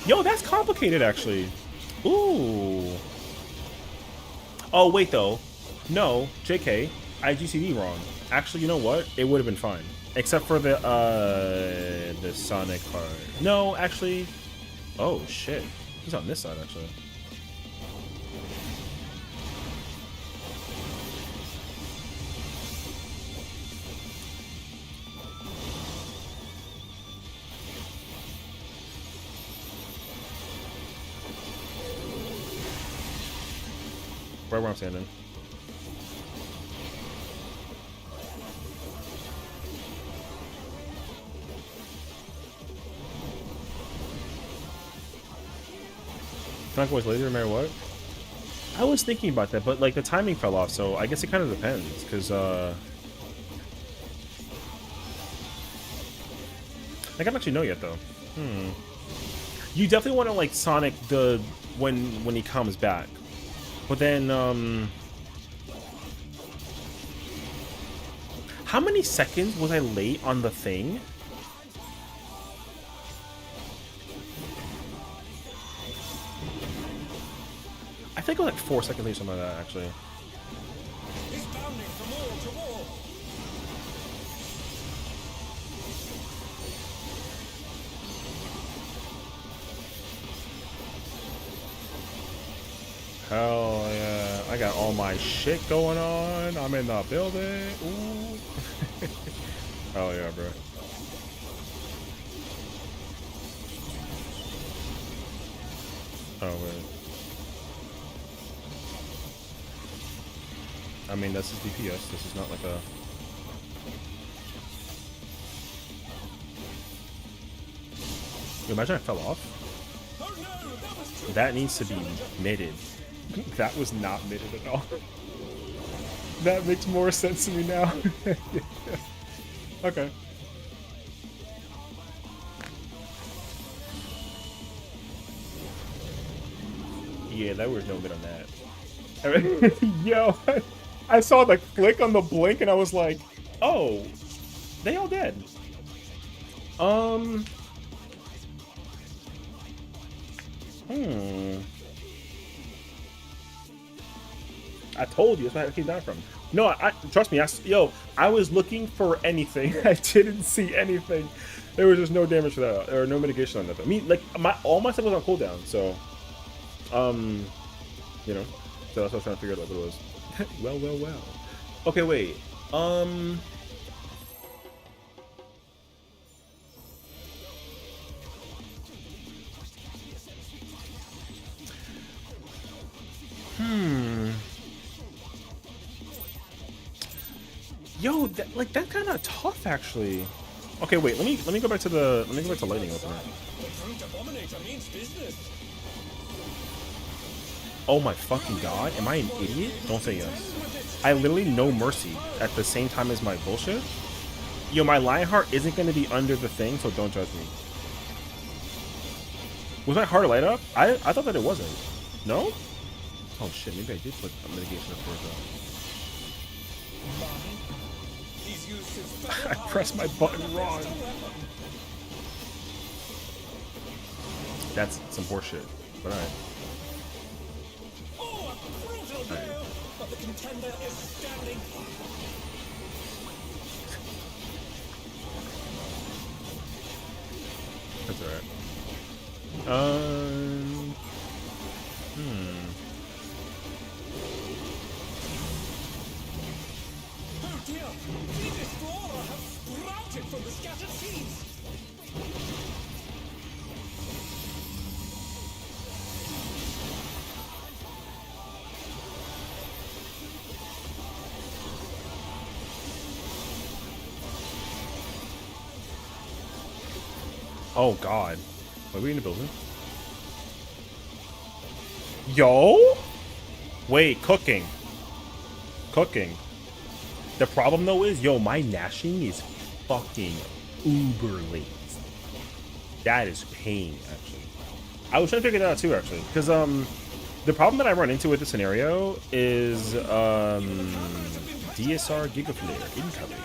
Yo, that's complicated, actually. Ooh. Oh, wait, though. No, JK, I GCD wrong. Actually, you know what? It would have been fine. Except for the Sonic part. No, actually... Oh, shit. He's on this side, actually. Right where I'm standing. Sonic Boy's later, no matter what. I was thinking about that, but like the timing fell off, so I guess it kind of depends, because like I don't actually know yet though. You definitely want to like Sonic the when he comes back, but then how many seconds was I late on the thing? I think it was like 4 seconds late, something like that, actually. He's bounding from wall to wall. Hell yeah. I got all my shit going on. I'm in the building. Ooh. Hell yeah, bro. Oh, wait. I mean, this is DPS. This is not like a... Imagine I fell off. Oh no, that was true. That needs to be knitted. That was not knitted at all. That makes more sense to me now. Okay. Yeah, there was no mid on that. Yo, I saw the click on the blink and I was like, oh, they all dead. I told you, that's where I came down from. No, I trust me. I was looking for anything. I didn't see anything. There was just no damage for that, or no mitigation on that. I mean, like all my stuff was on cooldown, so you know, so that's what I was trying to figure out what it was. well. Okay, wait. Yo, that's kind of tough, actually. Okay, wait. Let me go back to the lightning opener. The brute abominator means business. Oh my fucking god! Am I an idiot? Don't say yes. I literally no mercy at the same time as my bullshit. Yo, my Lionheart isn't going to be under the thing, so don't judge me. Was my heart light up? I thought that it wasn't. No? Oh shit, maybe I did put a mitigation up for it though. I pressed my button wrong. That's some horseshit, but alright. Oh, a brutal blow, but the contender is standing. That's alright. Oh dear, the Destroyer has sprouted from the scattered seeds. Oh god. Are we in the building? Yo? Wait, cooking. The problem though is, yo, my gnashing is fucking uber late. That is pain, actually. I was trying to figure that out too, actually. Because, the problem that I run into with this scenario is, DSR Gigaflare incoming.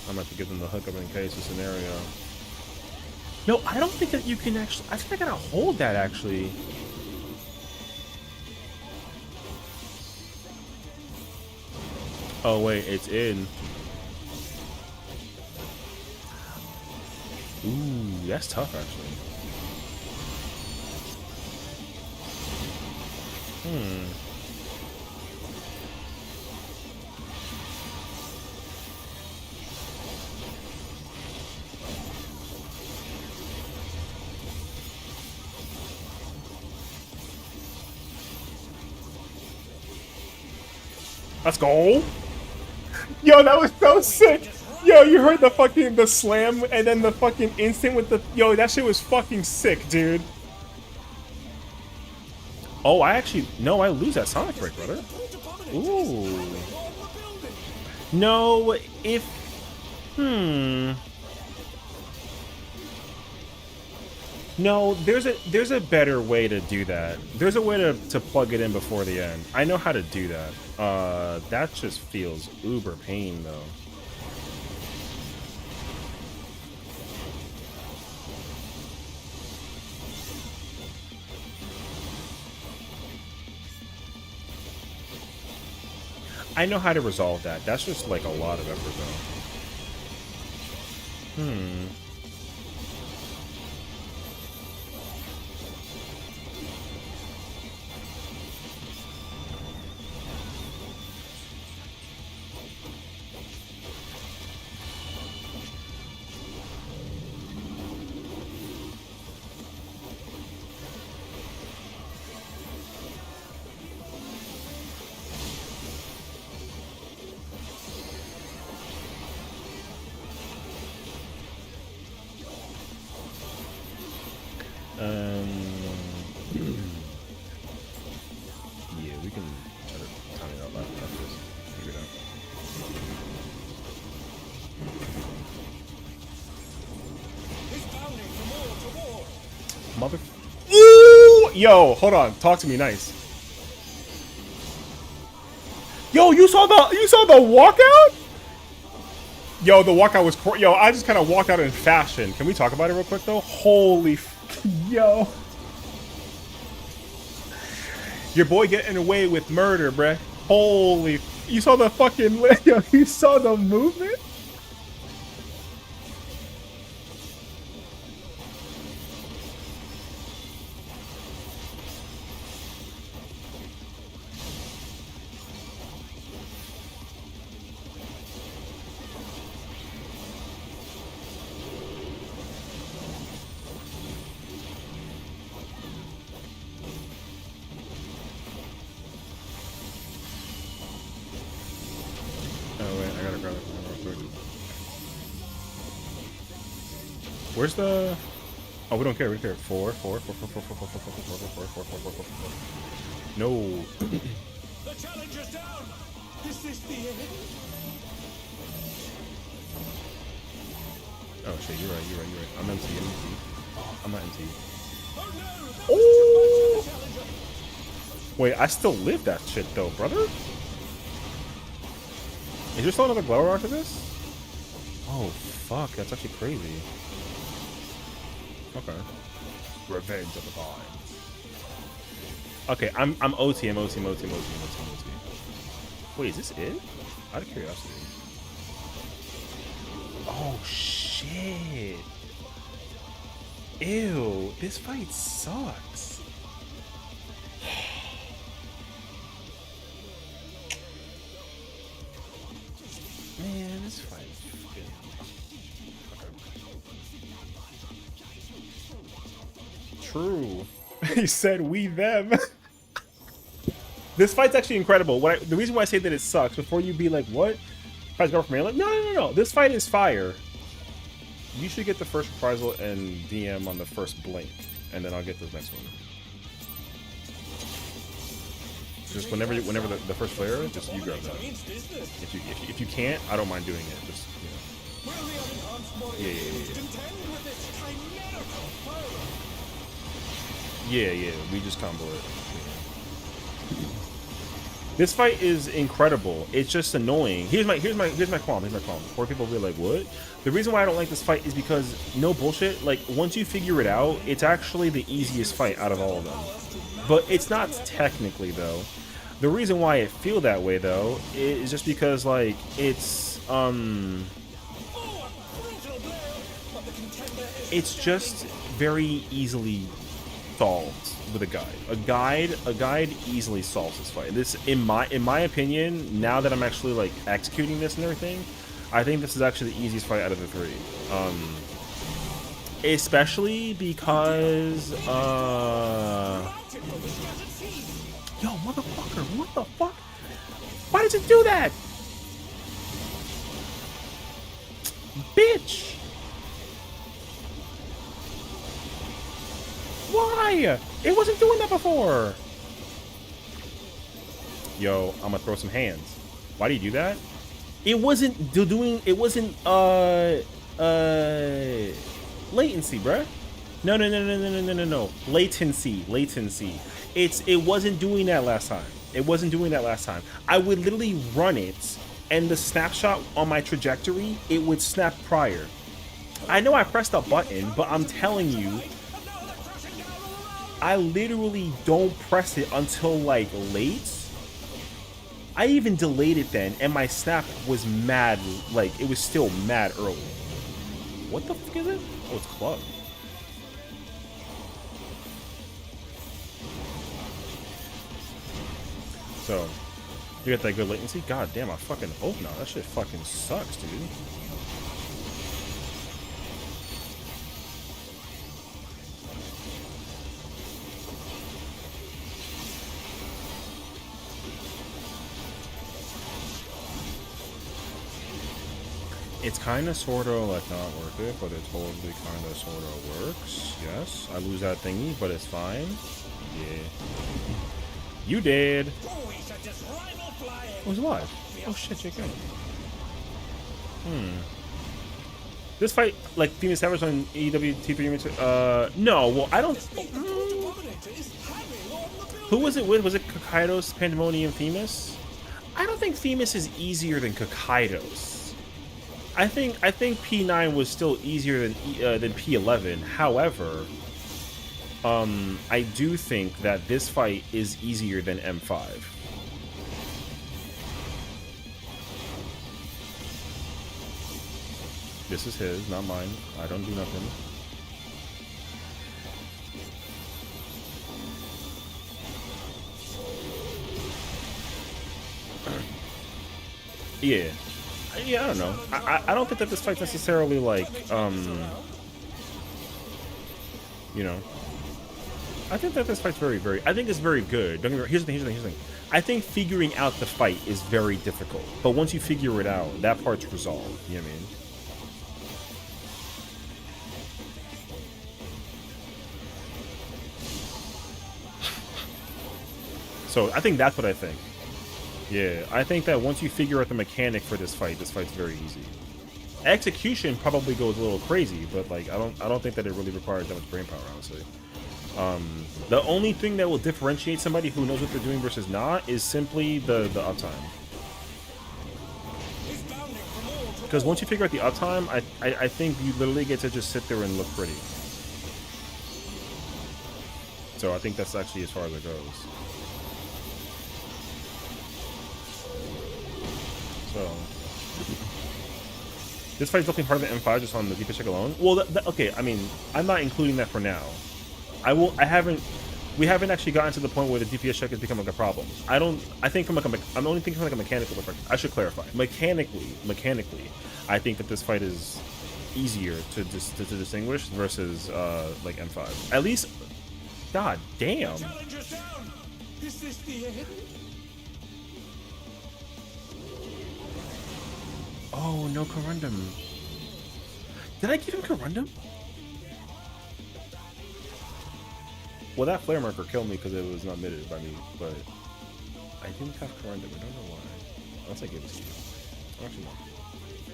I'm going to have to give them the hookup in case of scenario. No, I don't think that you can actually... I think I gotta hold that, actually. Oh wait, it's in. Ooh, that's tough actually. Let's go. Yo, that was so sick. Yo, you heard the slam and then the fucking instant with the yo, that shit was fucking sick, dude. Oh, I lose that Sonic break, brother. Ooh. No, if No, there's a better way to do that. There's a way to plug it in before the end. I know how to do that. That just feels uber pain though. I know how to resolve that. That's just like a lot of effort though. Yeah, we can try to time it out after this. Figure it out. He's bounding from wall to wall. Mother. Ooh! Yo, hold on. Talk to me nice. Yo, you saw the walkout? Yo, the walkout was yo, I just kind of walked out in fashion. Can we talk about it real quick though? Holy yo. Your boy getting away with murder, bruh. Holy, you saw the fucking, yo, you saw the movement? Where's the? Oh, we don't care. We don't care. Four. No. The challenger's down. Is this the end? Oh shit, you're right. I'm MT. I'm not MT. Oh no! Oh! The challenger. Wait, I still live that shit though, brother. Is there still another glow rock to this? Oh fuck, that's actually crazy. Okay. Revenge of the Vines. Okay, I'm OT. Wait, is this it? Out of curiosity. Oh shit. Ew, this fight sucks. Man, this fight is fucking... True. He said we them. This fight's actually incredible. The reason why I say that it sucks, before you be like, what? Fight's go from melee? No. This fight is fire. You should get the first reprisal and DM on the first blink, and then I'll get the next one. Just whenever the first flare, just you grab that. If you can't, I don't mind doing it. Just yeah. We just combo it. This fight is incredible. It's just annoying. Here's my qualm. Before people be like, what? The reason why I don't like this fight is because, no bullshit, like, once you figure it out, it's actually the easiest fight out of all of them. But it's not technically, though. The reason why it feel that way though is just because like it's just very easily solved with a guide. A guide easily solves this fight. This, in my opinion, now that I'm actually like executing this and everything, I think this is actually the easiest fight out of the three. Especially because yo, motherfucker, what the fuck? Why did it do that? Bitch! Why? It wasn't doing that before. Yo, I'm gonna throw some hands. Why do you do that? It wasn't doing. It wasn't latency, bruh. No. Latency. It wasn't doing that last time. I would literally run it, and the snapshot on my trajectory, it would snap prior. I know I pressed a button, but I'm telling you, I literally don't press it until like late. I even delayed it then, and my snap was mad, like it was still mad early. What the fuck is it? Oh, it's club. So, you got that good latency? God damn, I fucking hope not. That shit fucking sucks, dude. It's kind of, sort of, like, not worth it, but it totally kind of, sort of works. Yes, I lose that thingy, but it's fine. Yeah. You did. Oh, he's alive. Oh, shit, JK. This fight, like, Female Savage on AEW T3, no, well, I don't... Who was it with? Was it Kakaidos, Pandemonium, Themis? I don't think Themis is easier than Kakaidos. I think P9 was still easier than P11. However, I do think that this fight is easier than M5. This is his, not mine. I don't do nothing. Yeah. Yeah, I don't know. I don't think that this fight's necessarily like, you know. I think that this fight's I think it's very good. Don't get me wrong. Here's the thing. I think figuring out the fight is very difficult. But once you figure it out, that part's resolved. You know what I mean? So I think that's what I think. Yeah, I think that once you figure out the mechanic for this fight's very easy. Execution probably goes a little crazy, but like I don't think that it really requires that much brainpower, honestly. The only thing that will differentiate somebody who knows what they're doing versus not is simply the uptime. Because once you figure out the uptime, I think you literally get to just sit there and look pretty. So I think that's actually as far as it goes. So this fight's looking harder than M5 just on the DPS check alone. Well, okay, I mean, I'm not including that for now. We haven't actually gotten to the point where the DPS check has become like a problem. I'm only thinking from like a mechanical perspective. I should clarify. Mechanically, I think that this fight is easier to distinguish versus like M5. At least, god damn. Is this the end? Oh, no Corundum. Did I give him Corundum? Well, that flare marker killed me because it was not mitted by me, but I didn't have Corundum. I don't know why. Unless I gave it to you. Actually, no.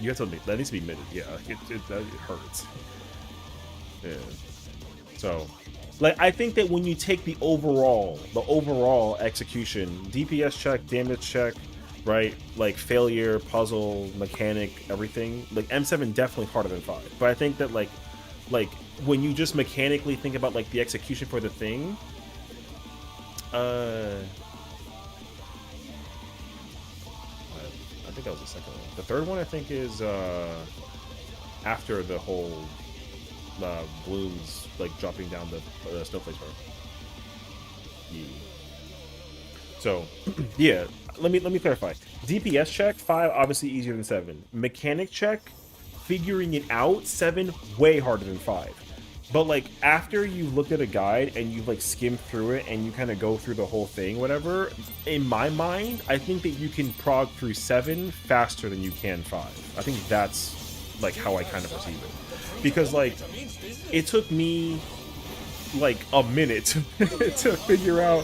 You have to admit, that needs to be mitted. Yeah, it hurts. Yeah. So, like, I think that when you take the overall execution, DPS check, damage check, right? Like failure, puzzle, mechanic, everything. Like M7 definitely harder than 5. But I think that like when you just mechanically think about like the execution for the thing, think that was the second one. The third one I think is after the whole balloons like dropping down the snowflakes part. Yeah. So, yeah. Let me clarify. DPS check 5 obviously easier than 7. Mechanic check, figuring it out 7 way harder than 5. But like after you've looked at a guide and you've like skimmed through it and you kind of go through the whole thing, whatever. In my mind, I think that you can prog through 7 faster than you can 5. I think that's like how I kind of perceive it, because like it took me like a minute to figure out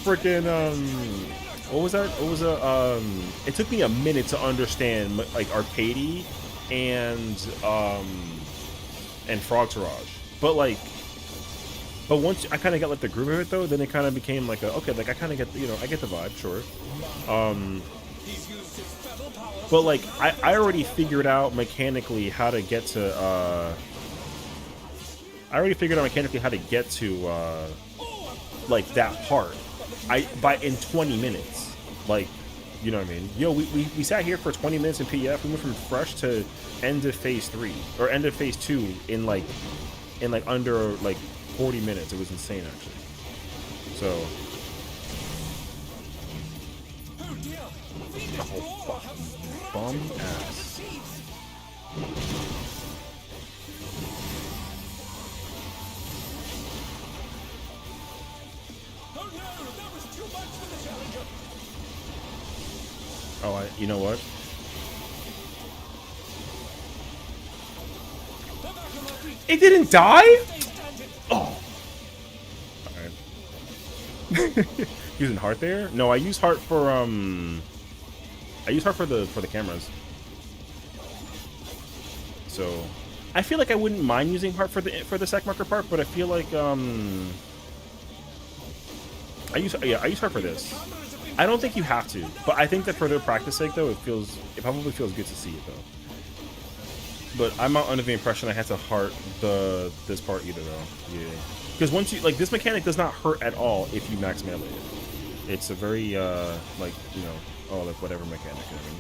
freaking what was that? What was it took me a minute to understand like Arcady and Frog Taraj. But once I kind of got like the groove of it though, then it kind of became like okay, like I kind of get, you know, I get the vibe, sure. But like I already figured out mechanically how to get to like that part. In 20 minutes. Like, you know what I mean? Yo, we sat here for 20 minutes in PF. We went from fresh to end of phase 3 or end of phase 2 in under like 40 minutes. It was insane actually. So oh, fuck. Bum ass. Oh, you know what? It didn't die? Oh. Alright. Using heart there? No, I use heart for I use heart for the cameras. So I feel like I wouldn't mind using heart for the sack marker part, but I feel like I use heart for this. I don't think you have to, but I think that for their practice sake though, it probably feels good to see it though. But I'm not under the impression I had to heart this part either though. Yeah. Because once you like, this mechanic does not hurt at all if you max melee it. It's a very like, you know, oh, like whatever mechanic, you know what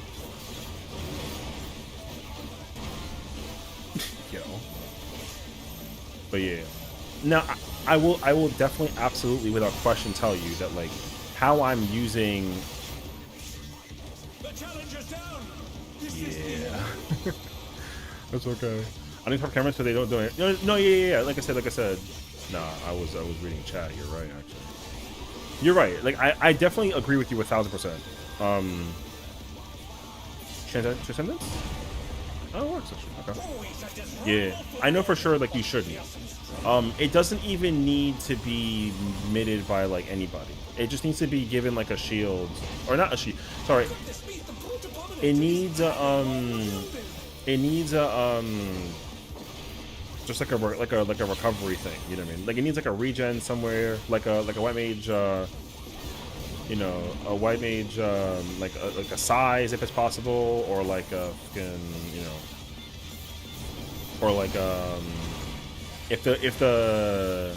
I mean? Yo. But yeah. Now I will definitely absolutely without question tell you that like how I'm using. The challenger's down. Yeah. That's okay. I need to have cameras so they don't do it. No, yeah. Like I said. Nah, I was reading chat. You're right, actually. You're right. Like I definitely agree with you 1000%. Transcendence? Oh, it works actually. Okay. Yeah, I know for sure. Like you shouldn't. It doesn't even need to be mitted by like anybody. It just needs to be given like a shield, or not a shield. Sorry. It needs just like a recovery thing. You know what I mean? Like it needs like a regen somewhere, like a white mage. You know, a white mage, like a size if it's possible, or like a fucking, you know, or like if the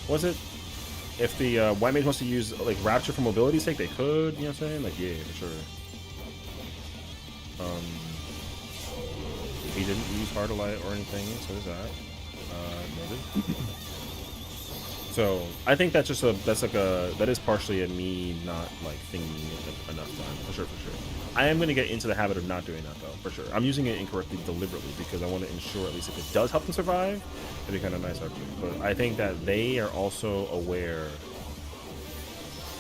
was it? If the white mage wants to use like rapture for mobility's sake, they could. You know what I'm saying? Like yeah, for sure. He didn't use Heart of Light or anything, so there's that. Noted. So I think that's just that is partially a me not like thinking it enough time for sure. I am going to get into the habit of not doing that though, for sure. I'm using it incorrectly deliberately because I want to ensure at least if it does help them survive, it'd be kind of nice actually. But I think that they are also aware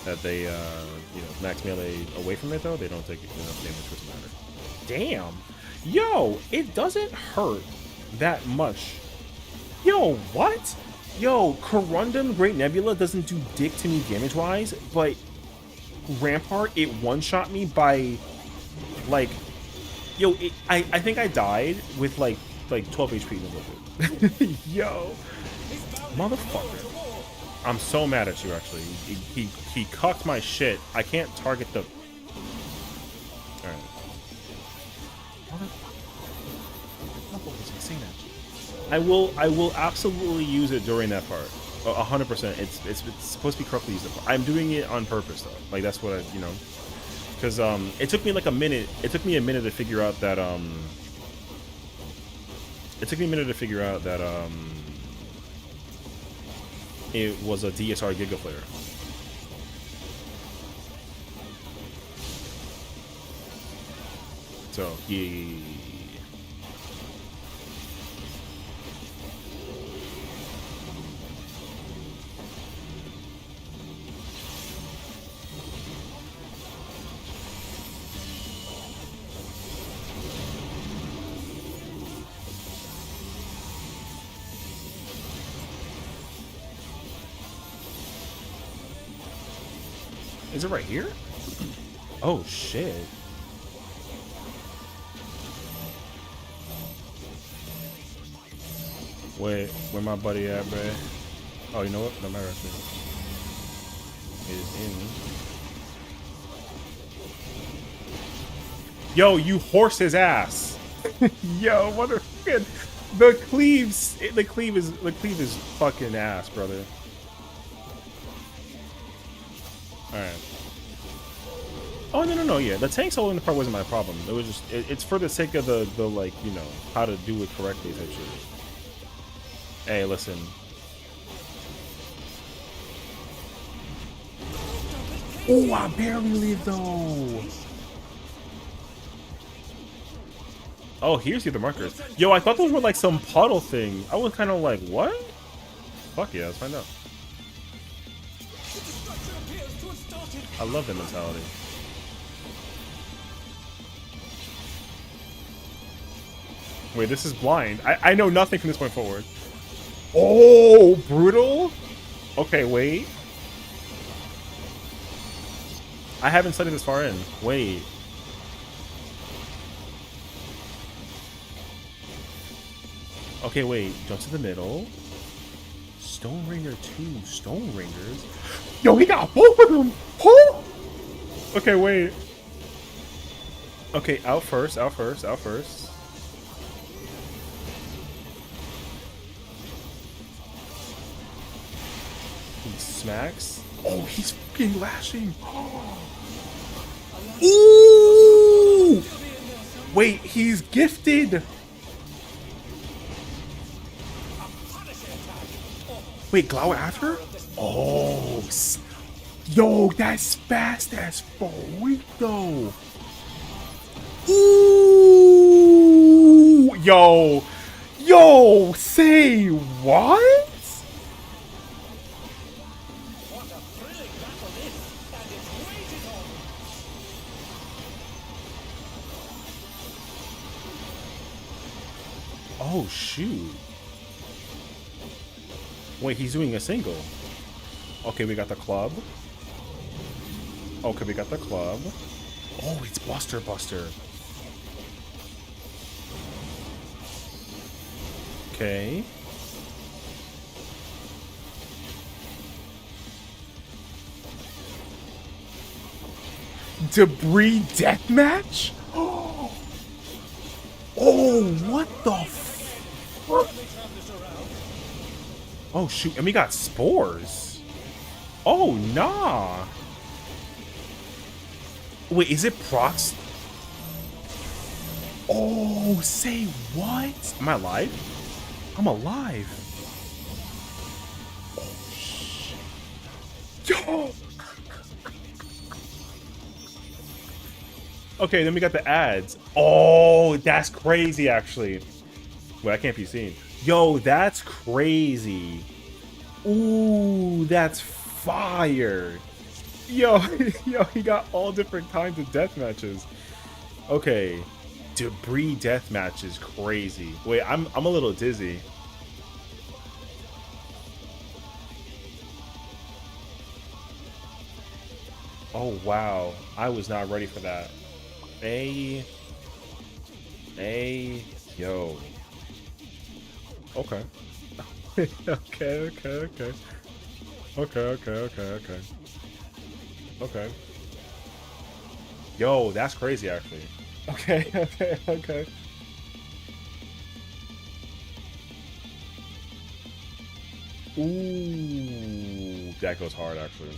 that they, you know, max melee away from it though, they don't take enough damage for it to matter. Damn, yo, it doesn't hurt that much. Yo, what? Yo, Corundum Great Nebula doesn't do dick to me damage-wise, but Rampart, it one-shot me by, like, yo, I think I died with, like 12 HP in a little bit. Yo, motherfucker. I'm so mad at you, actually. He cucked my shit. I can't target the... Alright. I will absolutely use it during that part, 100%. It's supposed to be correctly used. I'm doing it on purpose though. Like that's what I, you know, Cause it took me like a minute. It took me a minute to figure out that it was a DSR Giga Flare. So yeah. Is it right here? Oh shit. Wait, where my buddy at, bruh? Oh, you know what? No matter. Is in. Yo, you horse his ass. Yo, motherfucker. The cleave is fucking ass, brother. Alright. Oh, no, yeah. The tank solo in the part wasn't my problem. It was just, it's for the sake of the like, you know, how to do it correctly type shit. Hey, listen. Oh, I barely leave though. Oh, here's the other markers. Yo, I thought those were like some puddle thing. I was kind of like, what? Fuck yeah, let's find out. I love that mentality. Wait, this is blind. I know nothing from this point forward. Oh, brutal? Okay, wait. I haven't studied this far in. Wait. Okay, wait. Jump to the middle. Stone Ringer 2. Stone Ringers? Yo, he got both of them! Oh! Okay, wait. Okay, out first. He smacks. Oh, he's fucking lashing. Ooh! Wait, he's gifted. Wait, Glow after? Oh, yo, that's fast as fuck though. Ooh, yo, say what? Oh shoot. Wait, he's doing a single. Okay, we got the club. Okay, we got the club. Oh, it's Buster. Okay. Debris deathmatch? Oh, what the fuck? Oh shoot, and we got spores. Oh nah. Wait, is it procs? Oh, say what? Am I alive? I'm alive. Oh shit. Yo. Okay, then we got the ads. Oh, that's crazy actually. Wait, I can't be seen. Yo, that's crazy. Ooh, that's fire. Yo, he got all different kinds of death matches. Okay, debris death match is crazy. Wait, I'm a little dizzy. Oh wow, I was not ready for that. Hey, yo. Okay. Okay. Yo, that's crazy actually. Okay. Ooh, that goes hard actually.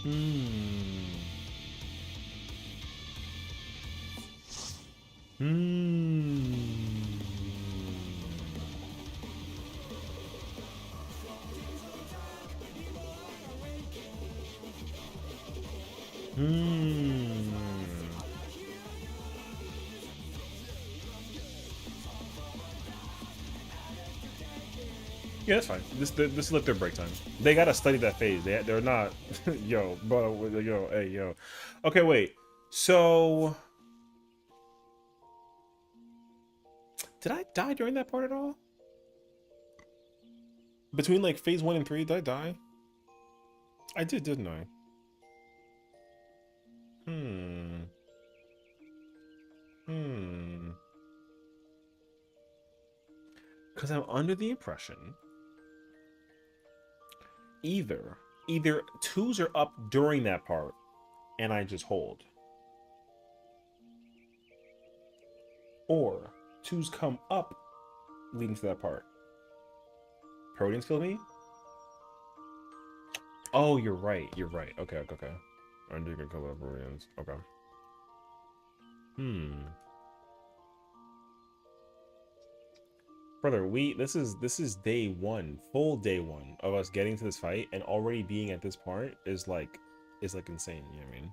Hmm. Hmm. Hmm. Yeah, that's fine. This is like their break time. They gotta study that phase. They're not. Yo, bro. Yo, hey, yo. Okay, wait. So, did I die during that part at all? Between like phase 1 and 3, did I die? I did, didn't I? Hmm. Hmm. Because I'm under the impression either twos are up during that part and I just hold, or twos come up leading to that part. Proteins kill me? Oh, you're right. You're right. Okay, okay, okay. Under can kill Proteins. Okay. Hmm. Brother, this is day one, full day one of us getting to this fight, and already being at this part is like insane, you know what I mean?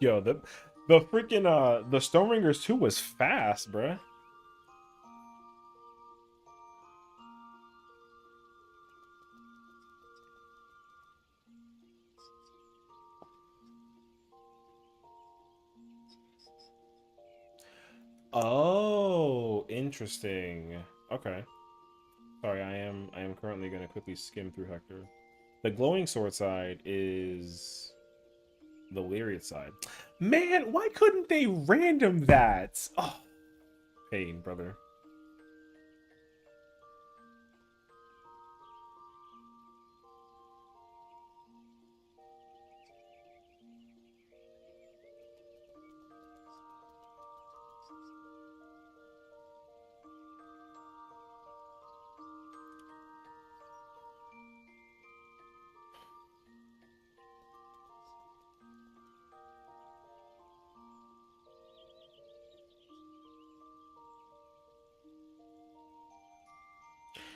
Yo, the freaking the Stone Ringers 2 was fast, bruh. Oh, interesting. Okay. Sorry, I am currently gonna quickly skim through Hector. The glowing sword side is the Lariat side. Man, why couldn't they random that? Oh, pain, brother.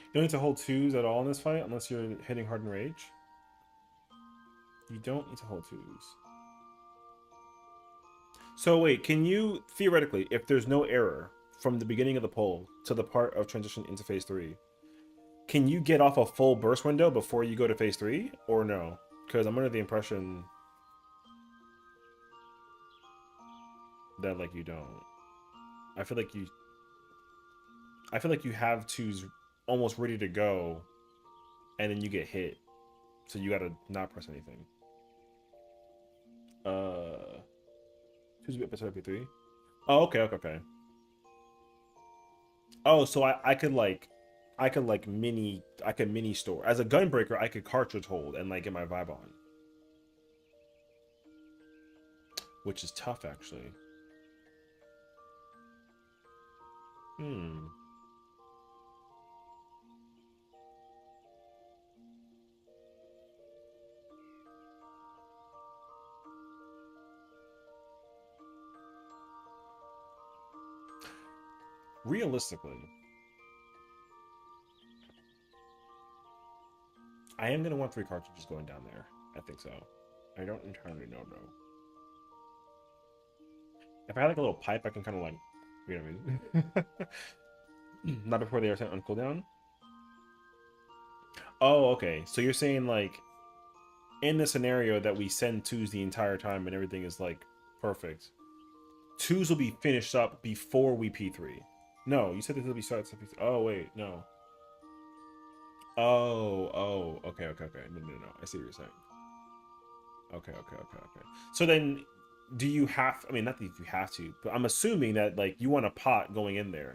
You don't need to hold twos at all in this fight unless you're hitting Hardened Rage. You don't need to hold twos. So wait, can you, theoretically, if there's no error from the beginning of the poll to the part of transition into phase 3, can you get off a full burst window before you go to phase 3, or no? Because I'm under the impression that, like, you don't. I feel like you... I feel like you have twos almost ready to go, and then you get hit. So you gotta not press anything. Twos a bit better P3. Oh, okay, okay, okay. Oh, so I could like mini store. As a gunbreaker, I could cartridge hold and like get my vibe on. Which is tough actually. Hmm. Realistically, I am gonna want 3 cartridges going down there. I think so. I don't entirely know though. If I had like a little pipe, I can kind of like, you know what I mean? Not before they are sent on cooldown. Oh, okay. So you're saying like, in the scenario that we send twos the entire time and everything is like perfect, twos will be finished up before we P3. No, you said that they'll be started. Oh wait, no. Oh, okay, okay, okay. No. I see what you're saying. Okay. So then, do you have? I mean, not that you have to, but I'm assuming that like you want a pot going in there,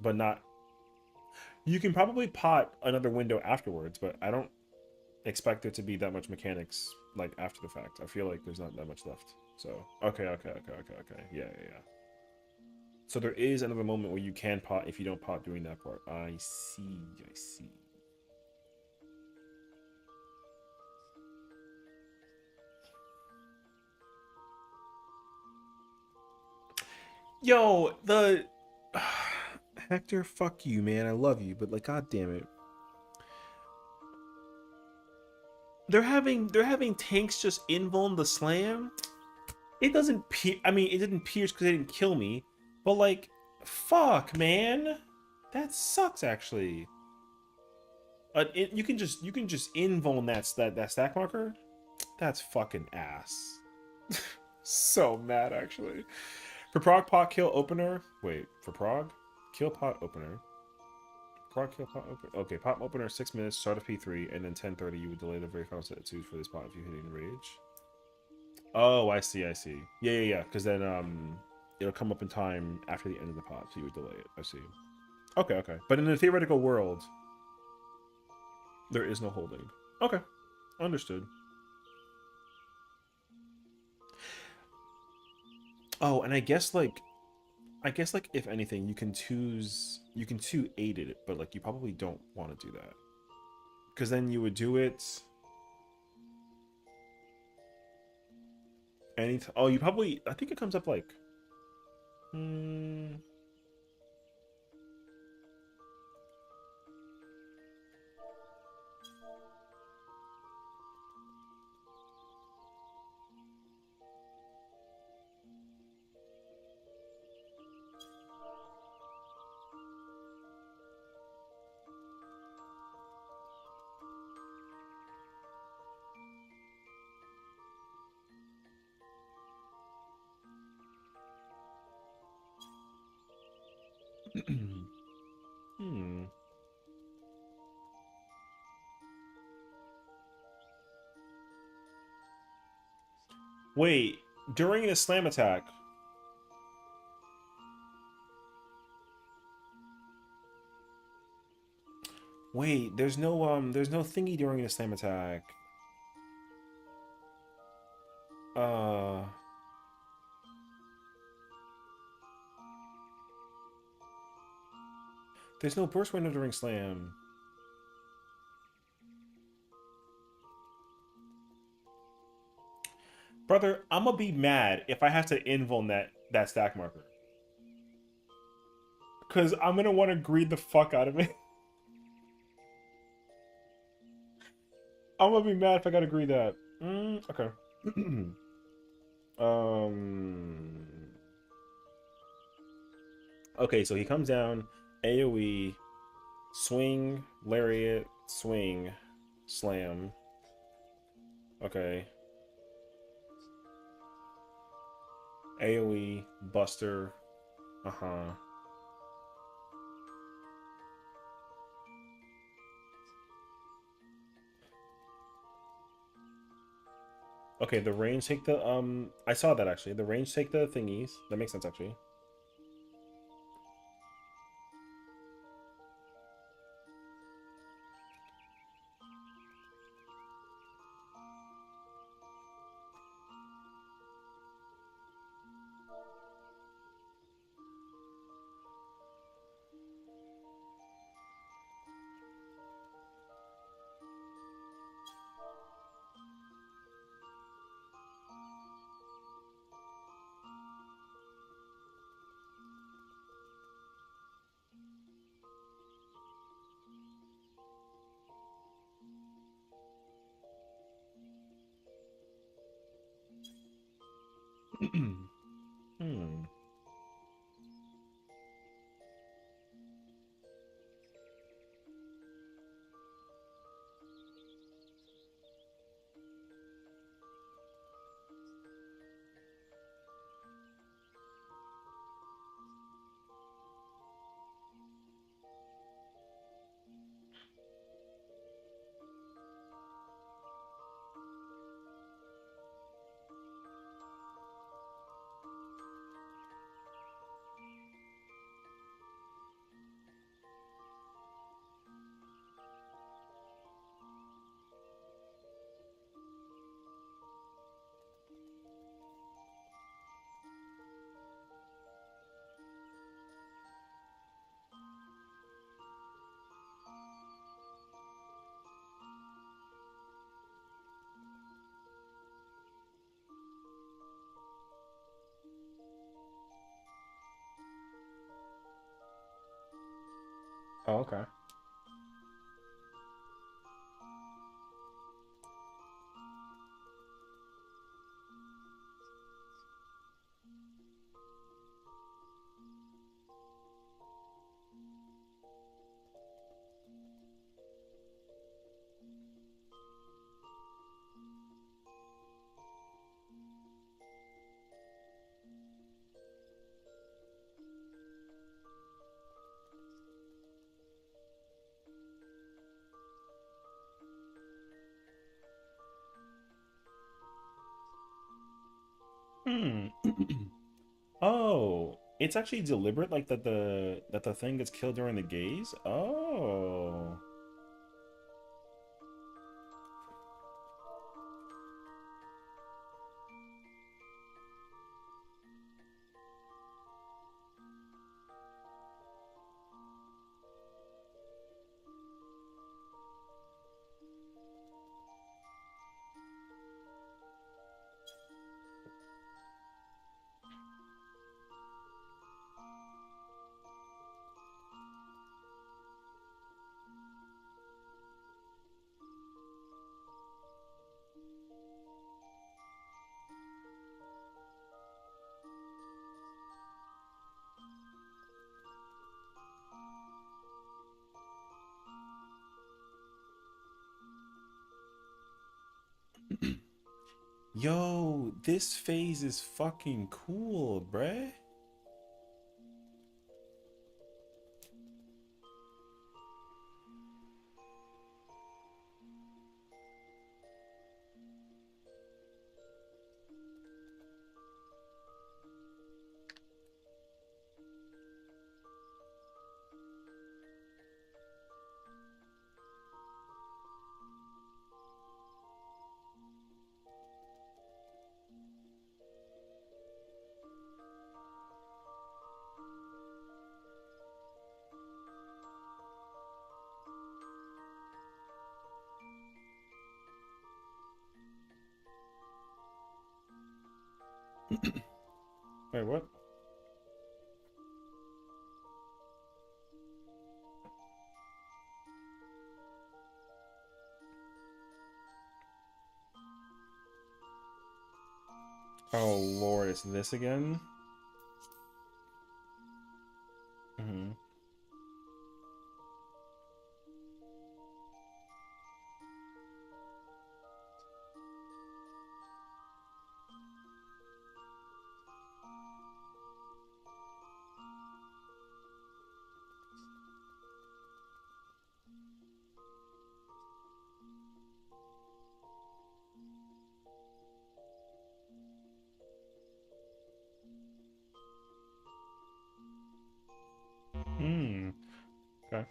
but not. You can probably pot another window afterwards, but I don't. expect there to be that much mechanics like after the fact. I feel like there's not that much left. So okay. Yeah. So there is another moment where you can pot if you don't pot during that part. I see. Yo, the Hector, fuck you, man. I love you, but like, god damn it. They're having tanks just invuln the slam. It doesn't I mean, it didn't pierce because it didn't kill me, but like, fuck, man, that sucks actually. You can just invuln that stack marker. That's fucking ass. So mad actually. For prog pot kill opener. Wait, for prog kill pot opener. Prog kill pot opener. Okay, pot opener 6 minutes. Start of P3, and then 10:30 you would delay the very final set of 2s for this pot if you hit in rage. Oh, I see. Yeah. Because then it'll come up in time after the end of the pot, so you would delay it. I see. Okay. But in the theoretical world, there is no holding. Okay, understood. Oh, and I guess like if anything, you can 2-8 it, but like you probably don't want to do that, because then you would do it. Oh, you probably. I think it comes up like. Wait, during a slam attack. Wait, there's no thingy during a slam attack. There's no burst window during slam. Brother, I'm gonna be mad if I have to invuln that stack marker. Cause I'm gonna want to greed the fuck out of it. I'm gonna be mad if I gotta greed that. Okay. Okay, so he comes down, AoE, swing, lariat, swing, slam. Okay. AoE, buster. Okay, the range take the I saw that actually. The range take the thingies. That makes sense actually. Oh, okay. Hmm. Oh, it's actually deliberate, like that the thing gets killed during the gaze. Oh. Yo, this phase is fucking cool, bruh. Wait, what? Oh Lord, it's this again? Hmm. Hmm. Okay.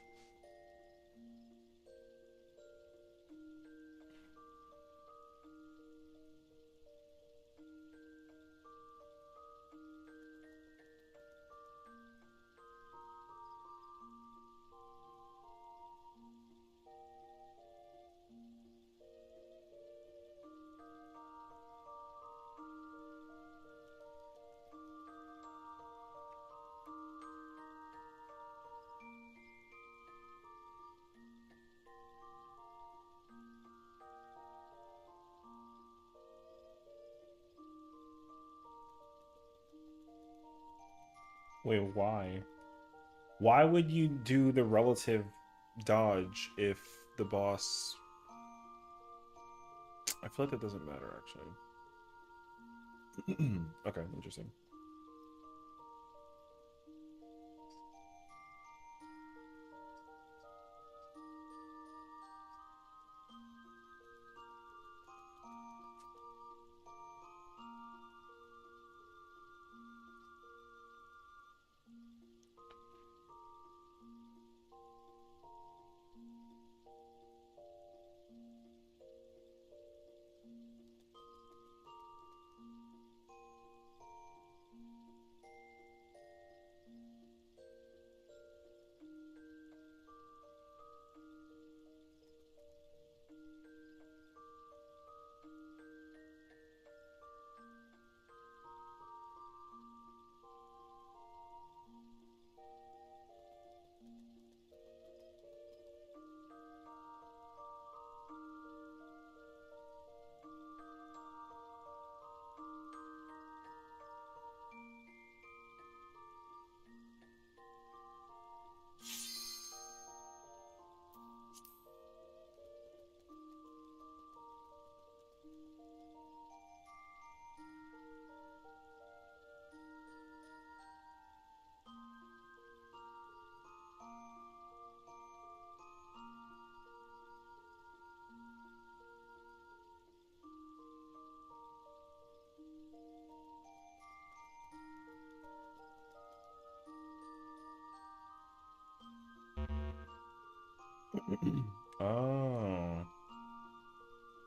Wait, why? Why would you do the relative dodge if the boss... I feel like that doesn't matter, actually. Okay, interesting.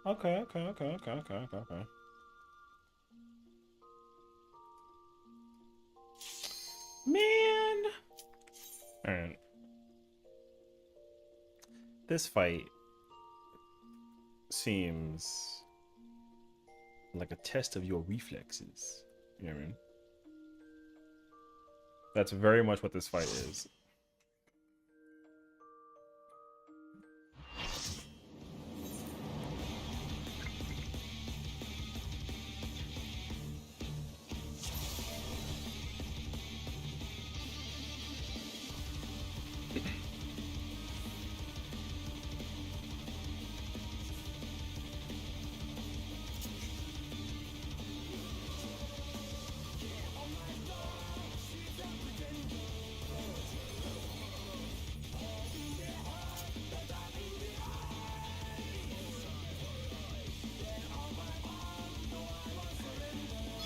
Okay. Man. All right. This fight seems like a test of your reflexes. You know what I mean? That's very much what this fight is.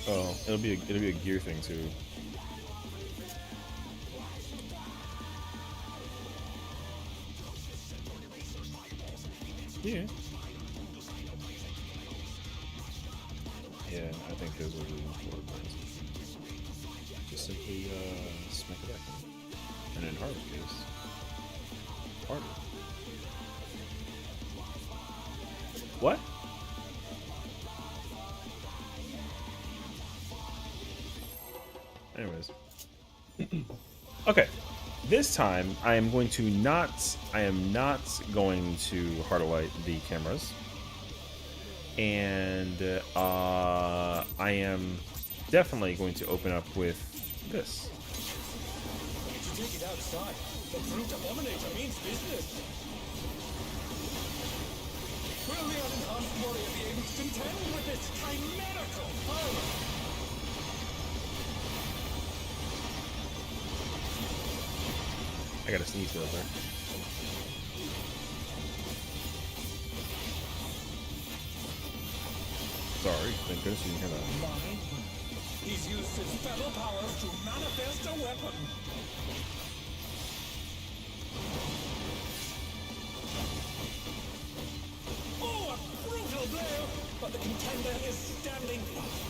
Oh, it'll be a gear thing too. Yeah. Yeah, I think those are really important. Just simply smack it back. And in Harder's case, harder. What? Anyways. Okay. This time I am going to I am not going to hardlight the cameras. And I am definitely going to open up with this. To take it outside, the brute abominator means business. Will the unenhanced warrior be able to contend with this chimerical foe? I gotta sneeze over. Sorry, thank goodness you didn't hear that. He's used his spell powers to manifest a weapon. Oh, a brutal blow! But the contender is standing fast.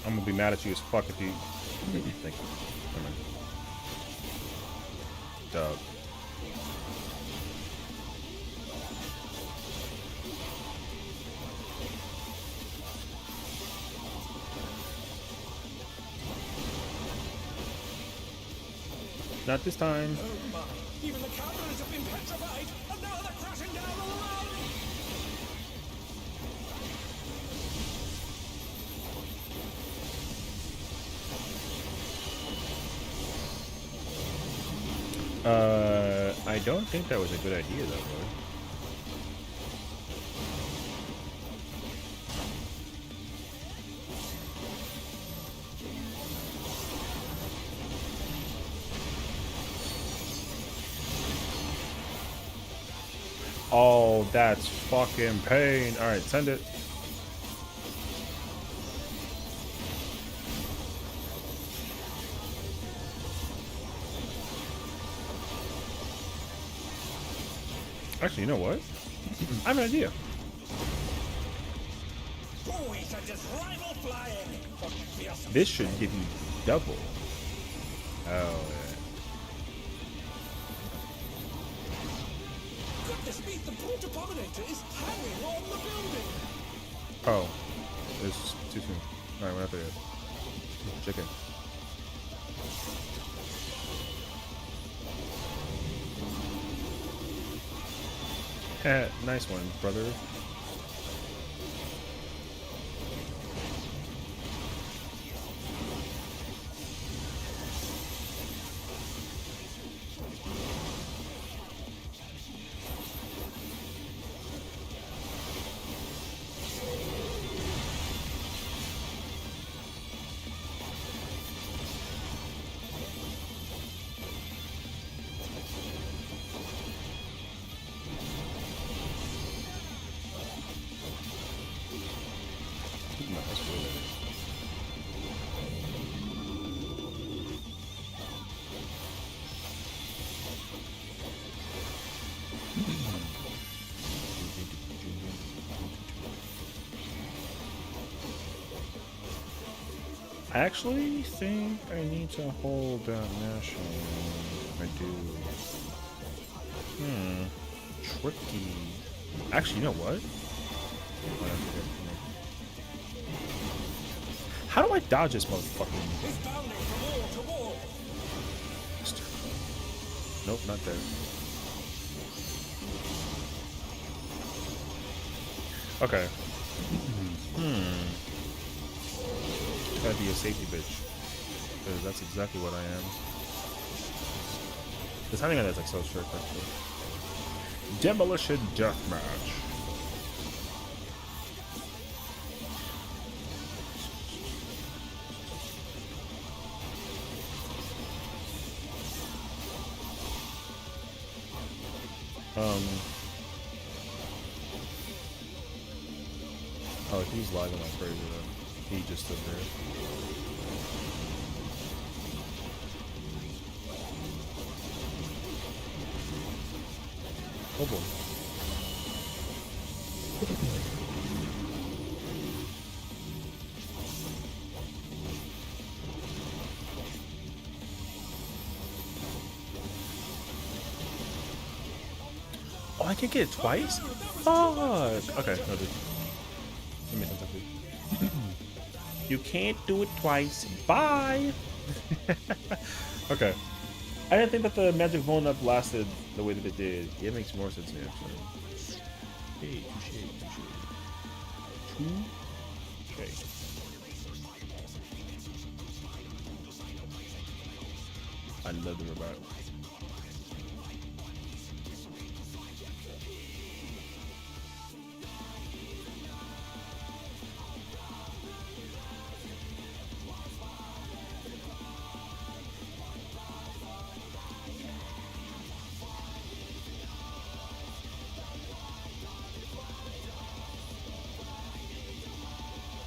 I'm gonna be mad at you as fuck if you. Thank you. Come on. Dub. Not this time. Oh my! Even the cameras have been petrified, and now they're crashing down all around! I don't think that was a good idea though, bro. Oh, that's fucking pain. Alright, send it. Actually, you know what? I have an idea. This should give you double. Oh, yeah. Goodness me, the brute abominator is hanging on the building! Oh. It's too soon. Alright, we're not there yet. Chicken. Nice one, brother. I actually think I need to hold down Nash. I do. Tricky. Actually, you know what? How do I dodge this motherfucking? He's bounding from wall to wall. Nope, not there. Okay. Gotta be a safety bitch. Because that's exactly what I am. The timing on that's like so strict, actually. Demolition Deathmatch. Oh, he's lagging like crazy though. He just stood there. Oh boy. Oh, I can get it twice? Fuck! Okay, no, dude. Let me something. You can't do it twice. Bye! Okay. I didn't think that the magic phone up lasted the way that it did. It makes more sense to me, actually. Hey, touche. I love the robot.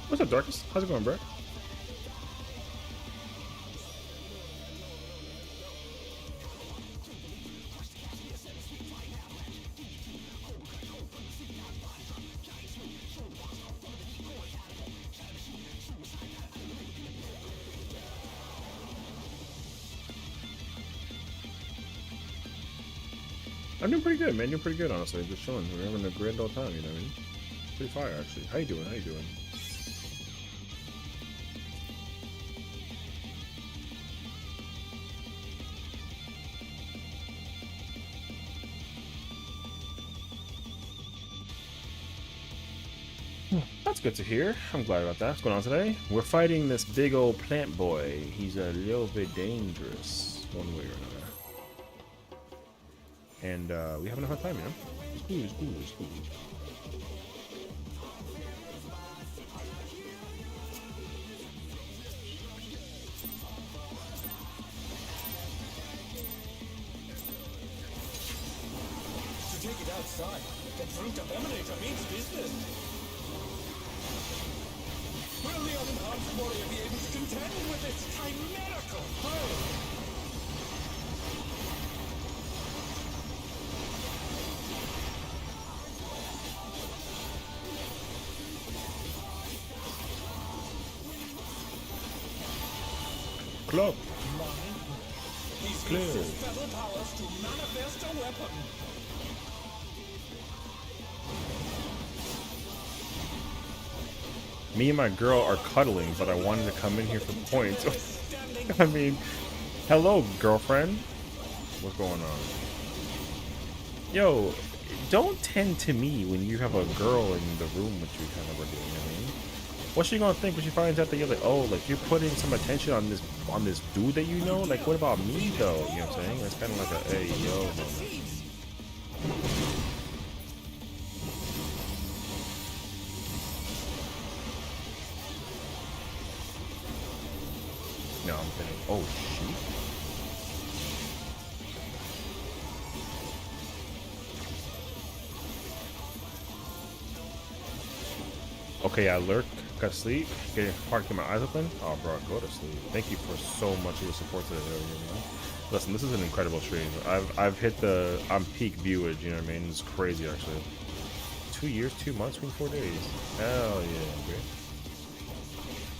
What's up, Darkest? How's it going, bro? I'm doing pretty good, man. Doing pretty good, honestly. Just chilling. We're having a grand old time, you know what I mean? Pretty fire, actually. How you doing? How you doing? That's good to hear. I'm glad about that. What's going on today? We're fighting this big old plant boy. He's a little bit dangerous, one way or another. And we having a fun time, you know? It's cool. To take it outside, the fruit of Emanator means business. Will the unenhanced warrior be able to contend with this chimerical foe? Club. He's Clear. used his feather powers to manifest a weapon. Me and my girl are cuddling, but I wanted to come in here for points. I mean, hello, girlfriend. What's going on? Yo, don't tend to me when you have a girl in the room with you, kind of, you know what I mean? What's she gonna think when she finds out that you're like, oh, like you're putting some attention on this dude that you know? Like, what about me though? You know what I'm saying? That's kind of like a hey yo moment. No, I'm thinking, oh shoot. Okay, I lurk. Got sleep. Getting hard to get my eyes open. Oh, bro, go to sleep. Thank you for so much of the support today. Man. Listen, this is an incredible stream. I've hit I'm peak viewage. You know what I mean? It's crazy, actually. 2 years, 2 months, 24 days. Hell yeah, dude.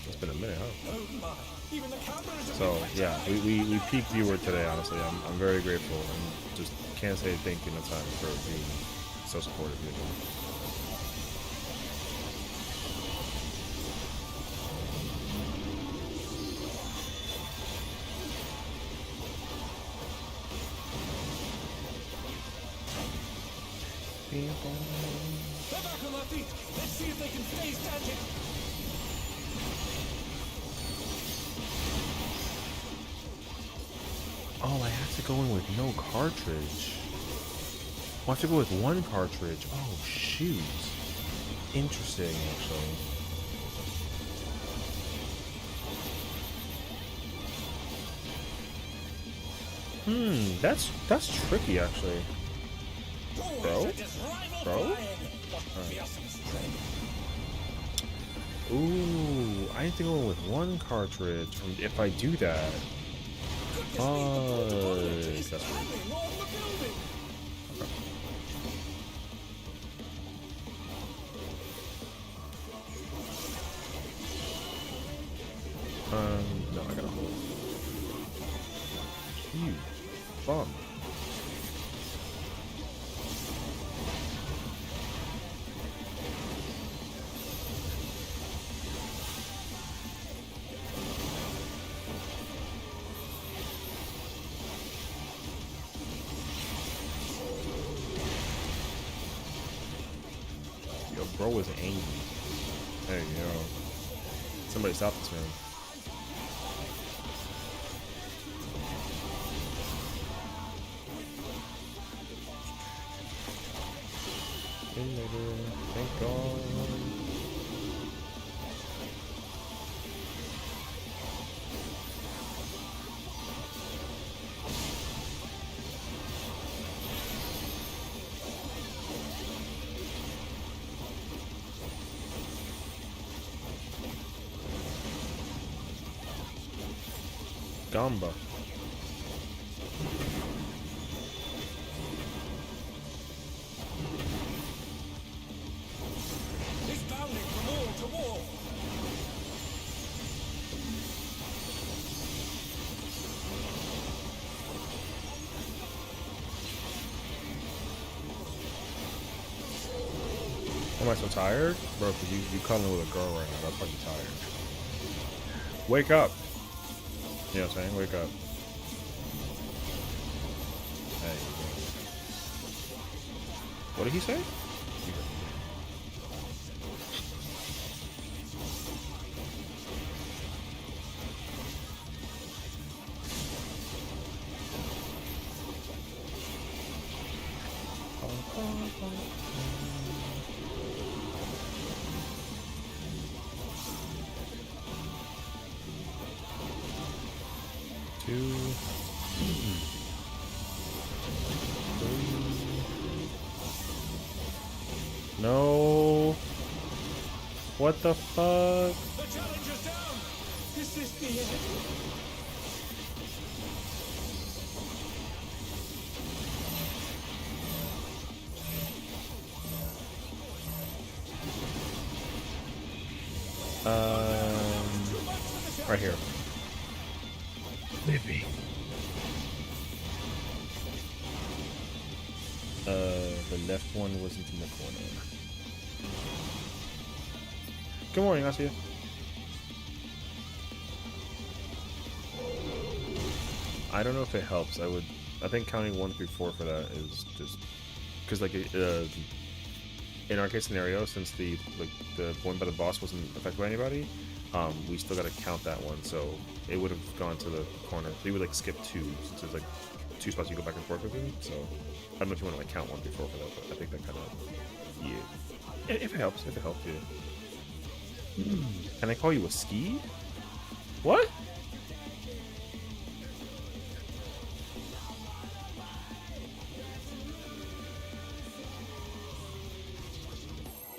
Let's been a minute, huh? Oh my. Even the cameras are So yeah, we peaked viewer today. Honestly, I'm very grateful and just can't say thank you enough time for being so supportive. Of you. They're back on their feet. Let's see if they can stay standing. Oh, I have to go in with no cartridge. Oh, I have to go with one cartridge. Oh, shoot. Interesting, actually. That's tricky, actually. Bro? Bro? Ooh, I need to go in with one cartridge. If I do that, that's weird. No, I gotta hold. You bum. Yo, bro is angry. There you go. Somebody stop this man. Thank God. Gamba. It's bounding from wall to wall. Am I so tired? Bro, because you cuddling with a girl right now. That's why you're tired. Wake up. You know what I'm saying? Wake up. Hey. What did he say? Two. No. What the fuck? The challenge is down. Is this the end? Right here. Baby. The left one wasn't in the corner. Good morning, I see you. I don't know if it helps. I think counting 1 through 4 for that is just because, like, in our case scenario, since the one by the boss wasn't affected by anybody, we still got to count that one. So it would have gone to the corner. So you would like skip 2 since there's like 2 spots you go back and forth between. So I don't know if you want to like count 1 through 4 for that, but I think that kind of if it helps, yeah. Can I call you a ski? What?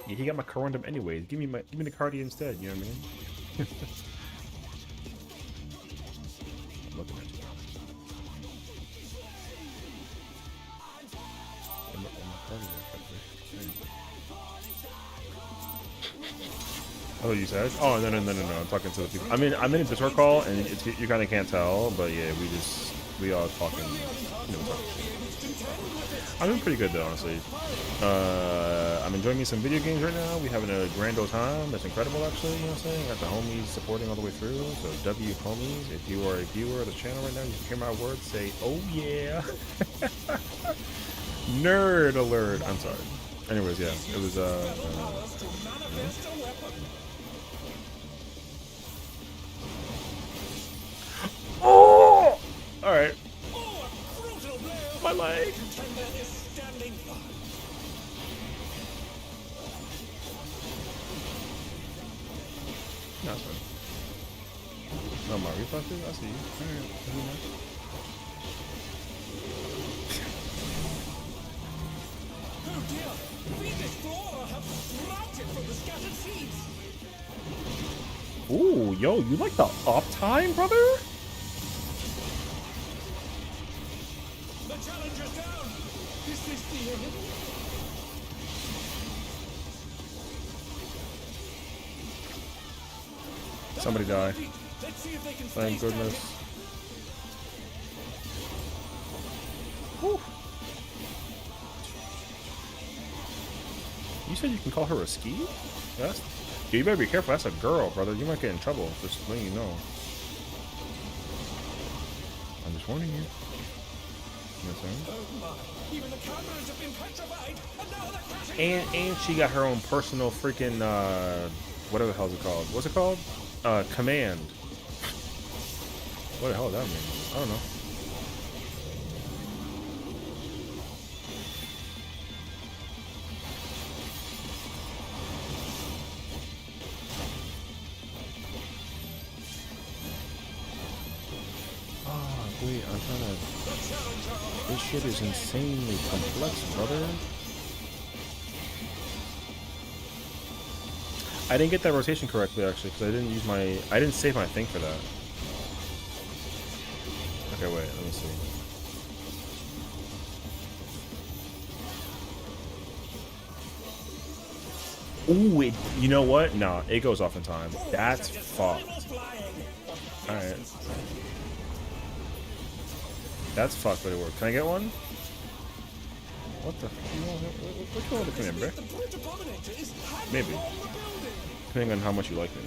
Yeah, he got my corundum anyways. Give me the cardi instead. You know what I mean? I'm looking at you. Oh, you said? Oh, no. I'm talking to the people. I'm in a Discord call, and you kind of can't tell, but yeah, we all talking. Talking. I'm doing pretty good though, honestly. I'm enjoying me some video games right now. We having a grand old time. It's incredible, actually. You know what I'm saying? Got the homies supporting all the way through. So W homies, if you are a viewer of the channel right now, you can hear my words. Say, oh yeah. Nerd alert. I'm sorry. Anyways, yeah, it was oh! All right. My leg. No, it's fine. No, my reflexes? I see you. Alright. Oh dear! Fiend Explorer have sprouted from the scattered seeds! Ooh, yo, you like the uptime, brother? The challenger's down! Is this the end? Somebody die. Let's see if they can Thank stay goodness. standing. Whew. You said you can call her a ski? That's... Dude, you better be careful. That's a girl, brother. You might get in trouble. Just letting you know. I'm just warning you. You know what I'm saying? Oh my! Even the cameras have been petrified, and now they're crashing. And she got her own personal freaking whatever the hell is it called? What's it called? Command. What the hell does that mean? I don't know. Oh, wait, I'm trying to... This shit is insanely complex, brother. I didn't get that rotation correctly, actually, because I didn't save my thing for that. Okay, wait, let me see. Ooh, you know what? No, it goes off in time. That's fucked. Alright. That's fucked, but it worked. Can I get one? What the fuck? Which one would it come in, bro? Maybe. Depending on how much you like it.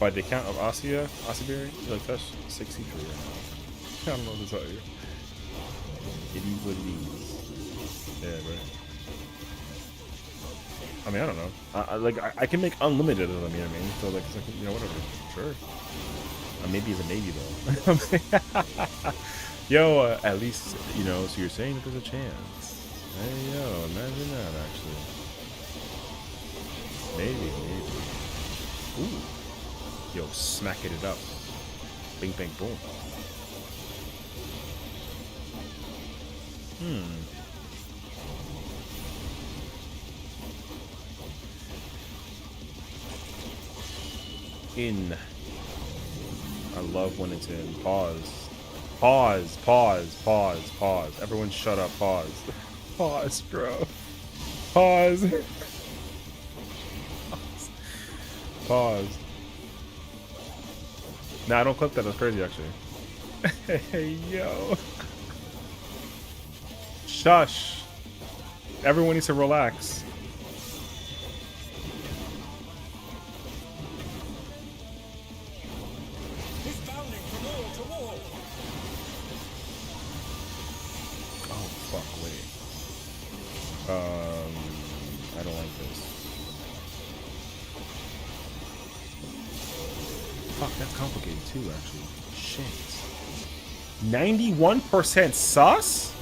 By the count of Asiberry, you like that's 63 right now. I don't know what to tell you. It is what it is. Yeah, right. I mean, I don't know. I can make unlimited of them, you know what I mean? So like, it's like, you know, whatever. Sure. Maybe even maybe though. Yo, at least, you know, so you're saying that there's a chance. Hey, yo, imagine that, actually. Maybe. Ooh. Yo, smacking it up. Bing, bang, boom. 'In. I love when it's in. Pause. Pause. Everyone shut up. Pause. Pause, bro. Pause. Pause. Nah, don't clip that. That's crazy, actually. Hey, yo. Shush. Everyone needs to relax. I don't like this. Fuck, that's complicated too, actually. Shit. 91% sus?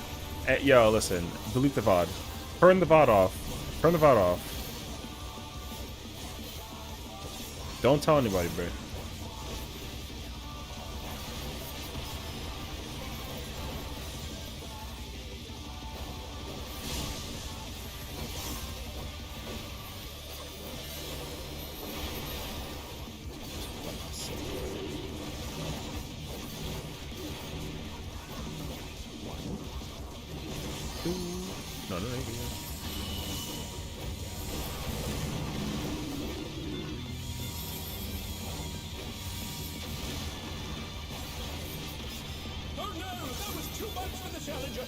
Yo, listen. Delete the VOD. Turn the VOD off. Turn the VOD off. Don't tell anybody, bro. No, no, that was too much for the challenger.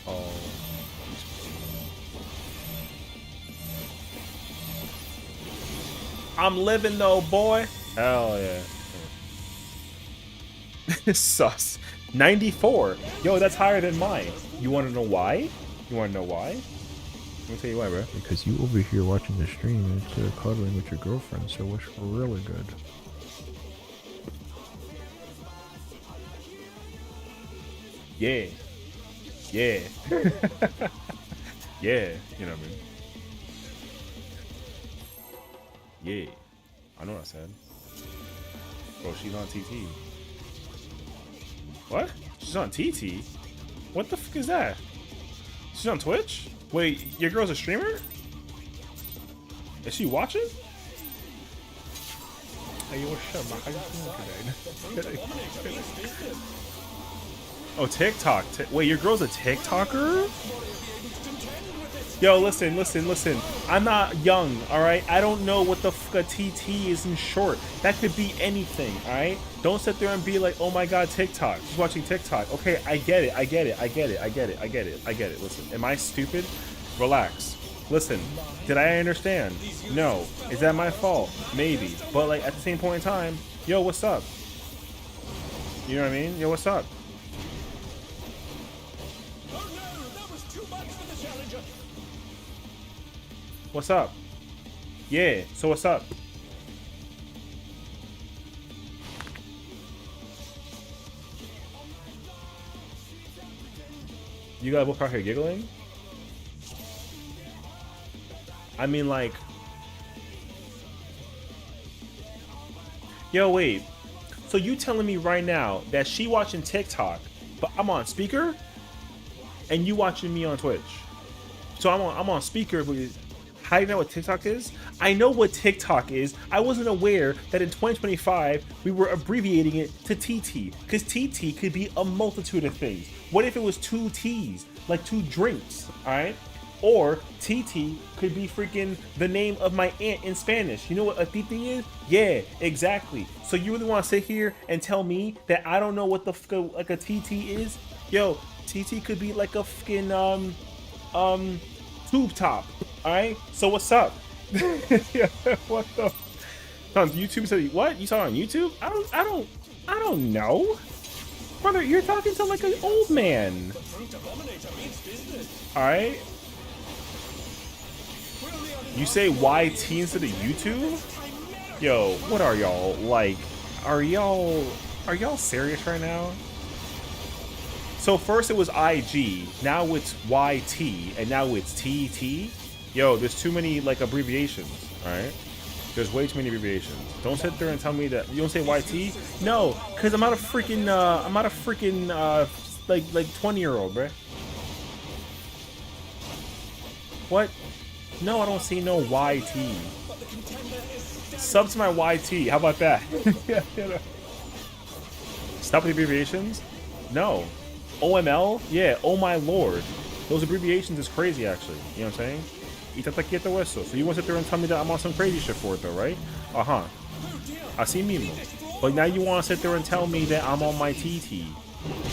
Oh. I'm living though, boy. Hell yeah. Sus. 94. Yo, that's higher than mine. You want to know why? You want to know why? Let me tell you why, bro. Because you over here watching the stream instead of cuddling with your girlfriend, so it's really good. Yeah. Yeah. Yeah. You know what I mean? Yeah. I know what I said. Oh, she's on TT. What? She's on TT? What the fuck is that? She's on Twitch? Wait, your girl's a streamer? Is she watching? Hey, what's up, man? How you doing today? Oh, TikTok. Wait, your girl's a TikToker? Yo, listen. I'm not young, alright? I don't know what the fuck a TT is in short. That could be anything, alright? Don't sit there and be like, oh my god, TikTok. She's watching TikTok. Okay, I get it. Listen, am I stupid? Relax. Listen, did I understand? No. Is that my fault? Maybe. But like at the same point in time, yo, what's up? You know what I mean? Yo, what's up? Oh no, that was too much for the challenger. What's up? Yeah, so what's up? You got a book out here giggling? I mean, like... Yo, wait. So you telling me right now that she watching TikTok, but I'm on speaker? And you watching me on Twitch? So I'm on speaker, but... How do you know what TikTok is? I know what TikTok is. I wasn't aware that in 2025 we were abbreviating it to TT, because TT could be a multitude of things. What if it was 2 T's, like 2 drinks, all right? Or TT could be freaking the name of my aunt in Spanish. You know what a titi is? Yeah, exactly. So you really want to sit here and tell me that I don't know what the fuck like a TT is? Yo, TT could be like a fucking tube top. All right. So what's up? Yeah, what the? On YouTube? So what? You saw it on YouTube? I don't know. Brother, you're talking to like an old man. All right. You say YT instead of YouTube? Yo, what are y'all like? Are y'all serious right now? So first it was IG, now it's YT, and now it's TT. Yo, there's too many like abbreviations. All right. There's way too many abbreviations. Don't sit there and tell me that you don't say YT. No, cause I'm not a freaking like 20-year-old, bruh. What? No, I don't see no YT. Sub to my YT. How about that? Yeah, Stop with the abbreviations. No. OML. Yeah. Oh my lord. Those abbreviations is crazy, actually. You know what I'm saying? Itataquieto hueso. So you want to sit there and tell me that I'm on some crazy shit for it, though, right? Uh-huh. Así mismo. But now you want to sit there and tell me that I'm on my TT.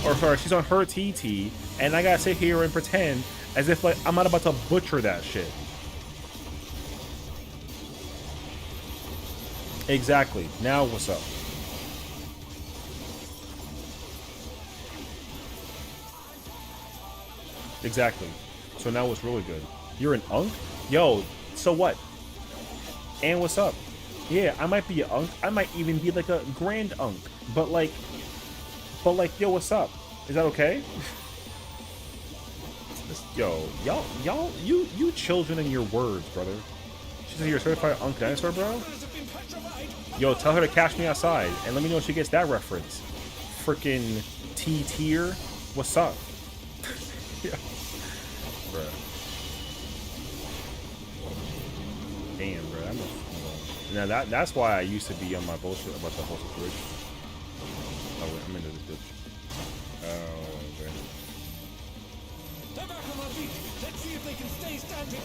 Or sorry, she's on her TT, and I gotta sit here and pretend as if like I'm not about to butcher that shit. Exactly. Now what's up? Exactly. So now what's really good? You're an unk? Yo, so what? And what's up? Yeah, I might be an unk. I might even be like a grand unk. But like, yo, what's up? Is that okay? Yo, y'all, you children and your words, brother. She's like, you're a certified unk dinosaur, bro? Yo, tell her to catch me outside and let me know if she gets that reference. Freaking T-tier. What's up? Yeah. Bruh. Damn, bro. Now that's why I used to be on my bullshit about the whole situation. Oh, wait, I'm into this bitch. Oh, okay. They're back on our feet. Let's see if they can stay standing.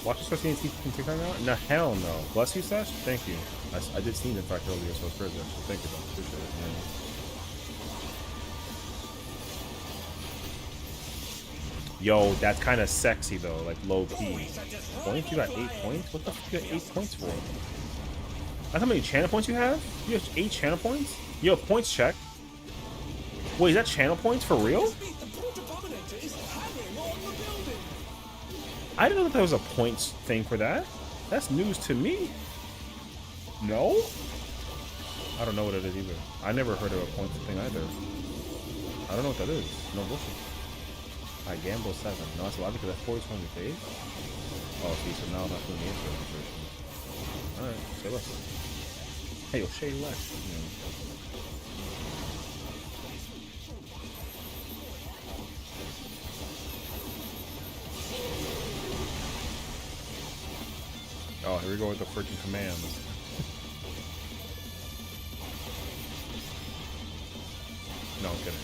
Watch the Sessiion TikTok now? No, hell no. Bless you, Sesh. Thank you. I did see it in fact earlier, so it's great. Thank you, though. Appreciate it. Yeah. Yo, that's kind of sexy though, like low key. Points? You got 8 points? What the fuck you got 8 points for? That's how many channel points you have? You have 8 channel points? Yo, points check. Wait, is that channel points for real? I didn't know that there was a points thing for that. That's news to me. No? I don't know what it is either. I never heard of a points thing either. I don't know what that is. No bullshit. I gamble 7. No, that's a lot because that's 40 times your face. Oh, see, so now that's when the answer is. Alright, say less. Hey, yo, say less. Oh, here we go with the freaking commands. No, I'm kidding.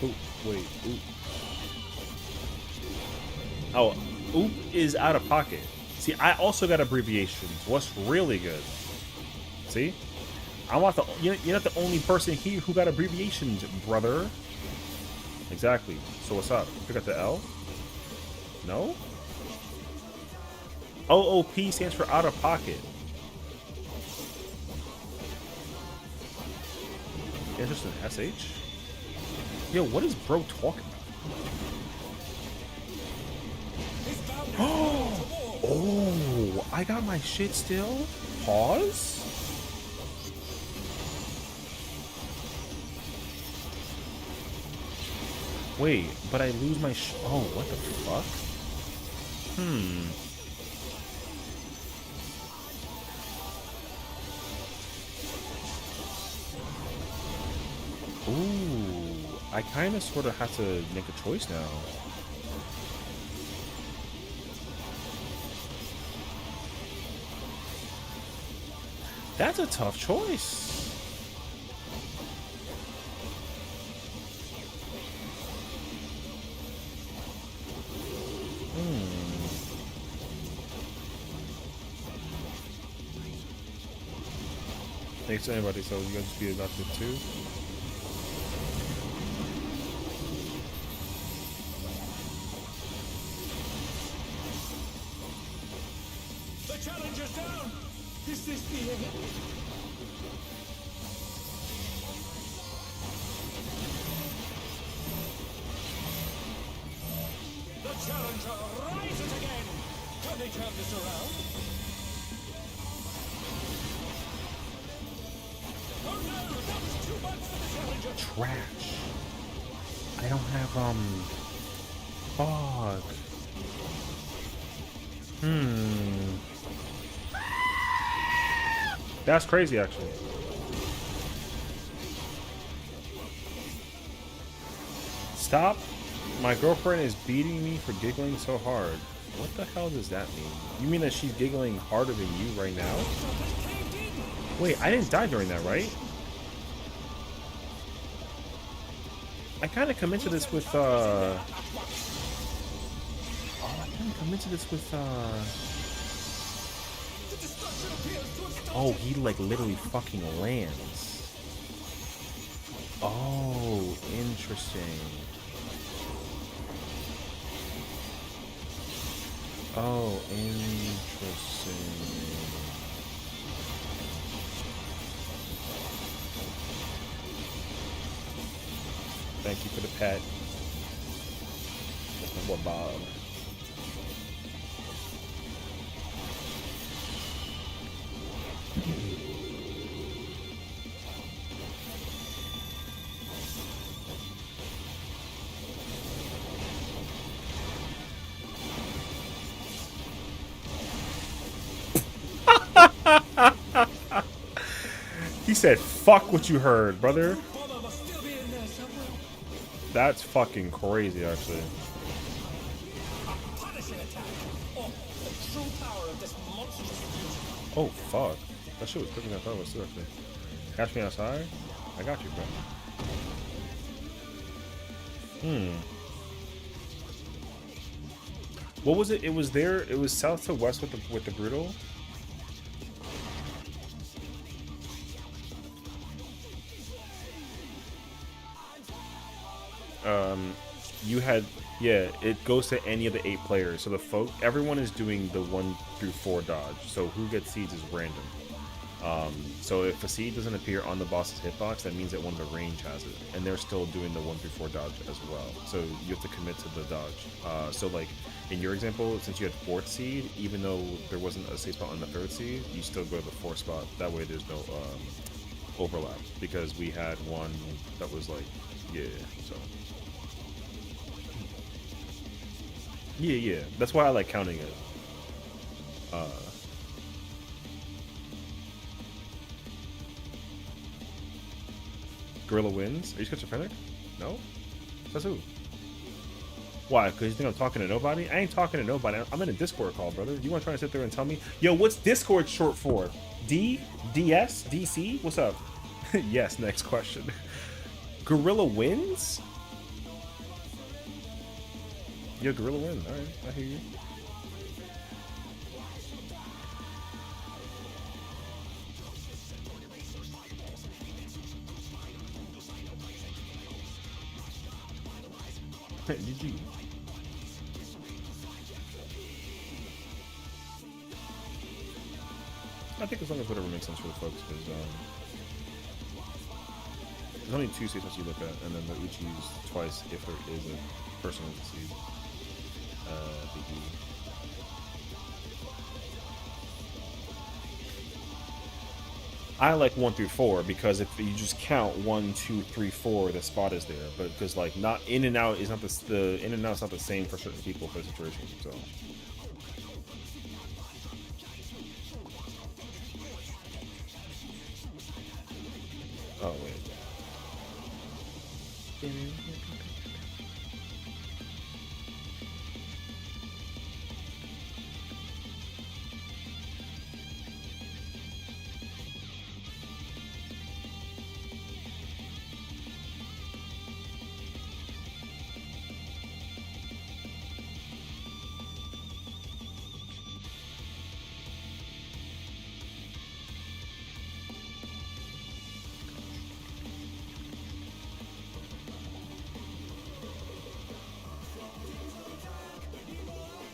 Oop, wait, oop. Oh, oop is out of pocket. See, I also got abbreviations. What's really good? See? I'm not the, you're not the only person here who got abbreviations, brother. Exactly. So what's up? Pick up the L? No? OOP stands for out of pocket. Interesting. SH? Yo, what is bro talking about? Oh, I got my shit still? Pause? Wait, but I lose my oh, what the fuck? Ooh, I kind of sort of have to make a choice now. That's a tough choice. Thanks to anybody, so you guys just be adopted too. The challenger's down! Is this the end? The challenger rises again! Can they turn this around? Oh no! That was too much for the challenger! Trash. I don't have, fuck. That's crazy, actually. Stop. My girlfriend is beating me for giggling so hard. What the hell does that mean? You mean that she's giggling harder than you right now? Wait, I didn't die during that, right? I kind of come into this with, oh, I kind of come into this with, oh, he, like, literally fucking lands. Oh, interesting. Oh, interesting. Thank you for the pet. That's my boy Bob. He said, fuck what you heard, brother. That's fucking crazy, actually. Oh, fuck. That shit was quicker than I thought it was, too, actually. Catch me outside? I got you, bro. What was it? It was there. It was south to west with the brutal. You had, yeah. It goes to any of the 8 players. So everyone is doing the 1 through 4 dodge. So who gets seeds is random. So if a seed doesn't appear on the boss's hitbox, that means that one of the range has it, and they're still doing the 1 through 4 dodge as well. So you have to commit to the dodge. So like in your example, since you had 4th seed, even though there wasn't a safe spot on the 3rd seed, you still go to the 4th spot. That way there's no overlap, because we had one that was like, yeah. So yeah. That's why I like counting it. Gorilla wins? Are you schizophrenic? No? That's who? Why? Because you think I'm talking to nobody? I ain't talking to nobody. I'm in a Discord call, brother. You want to try to sit there and tell me? Yo, what's Discord short for? D? DS? DC? What's up? Yes, next question. Gorilla wins? Yo, Gorilla wins. Alright, I hear you. GG. I think as long as whatever makes sense for the folks, because there's only 2 statements you look at, and then they're each used twice if there is a person with a seed. I like 1 through 4 because if you just count 1, 2, 3, 4, the spot is there. But because like not in and out is not the in and out's not the same for certain people for the situation. So. Oh wait.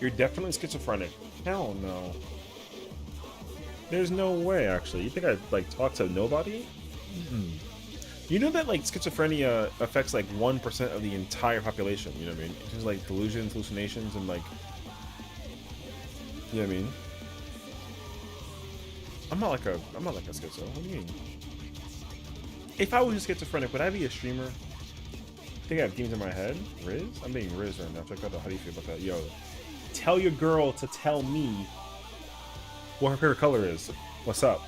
You're definitely schizophrenic. Hell no. There's no way, actually. You think I'd, like, talk to nobody? You know that, like, schizophrenia affects, like, 1% of the entire population, you know what I mean? It's just, like, delusions, hallucinations, and, like... You know what I mean? I'm not like a schizo. What do you mean? If I was schizophrenic, would I be a streamer? I think I have demons in my head. Riz? I'm being Riz right now. Check out how do you feel about that? Yo. Tell your girl to tell me what her favorite color is. What's up?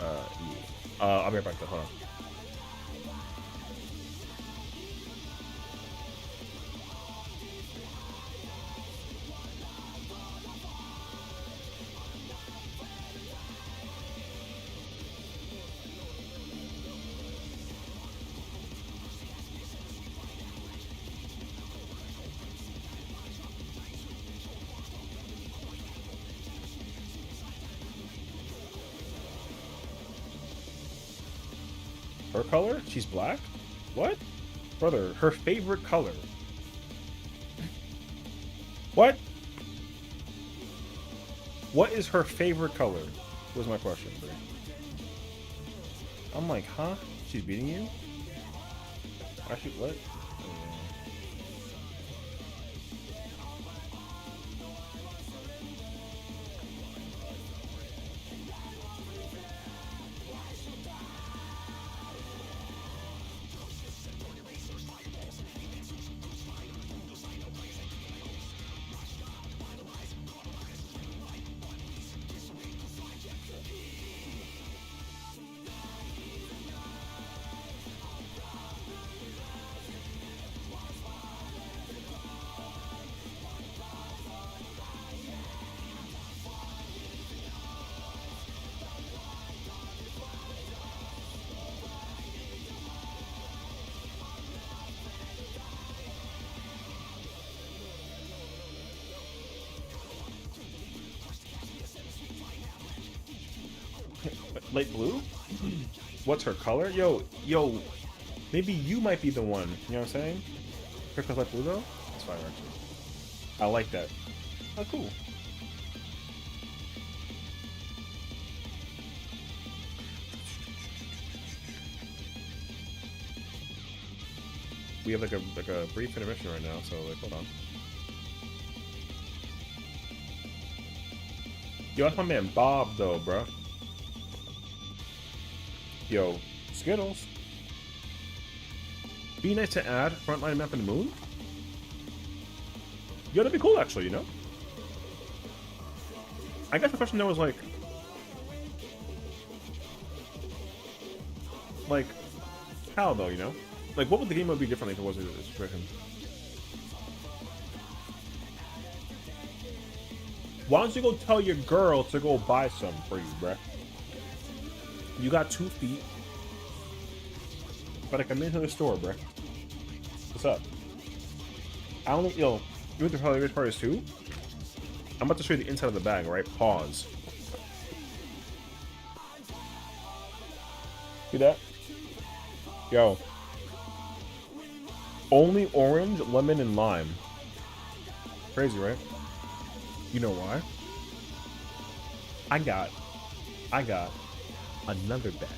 Yeah. I'll be right back to her. Her color? She's black? What? Brother, her favorite color. What? What is her favorite color? Was my question, bro. I'm like, huh? She's beating you? Actually, what? Light blue? What's her color? Yo, maybe you might be the one. You know what I'm saying? Her color light blue though? That's fine actually. I like that. Oh, cool. We have like a brief intermission right now, so like hold on. Yo, that's my man Bob though, bruh. Yo, Skittles. Be nice to add frontline map in the moon. Yo, that'd be cool actually, you know? I guess the question though is like, how though, you know? Like, what would the game mode be differently if it wasn't a subscription? Why don't you go tell your girl to go buy some for you, bruh? You got 2 feet. But I come into the store, bruh. What's up? I don't know, yo, you know what the hilarious part is too? I'm about to show you the inside of the bag, right? Pause. See that? Yo. Only orange, lemon, and lime. Crazy, right? You know why? I got another bag.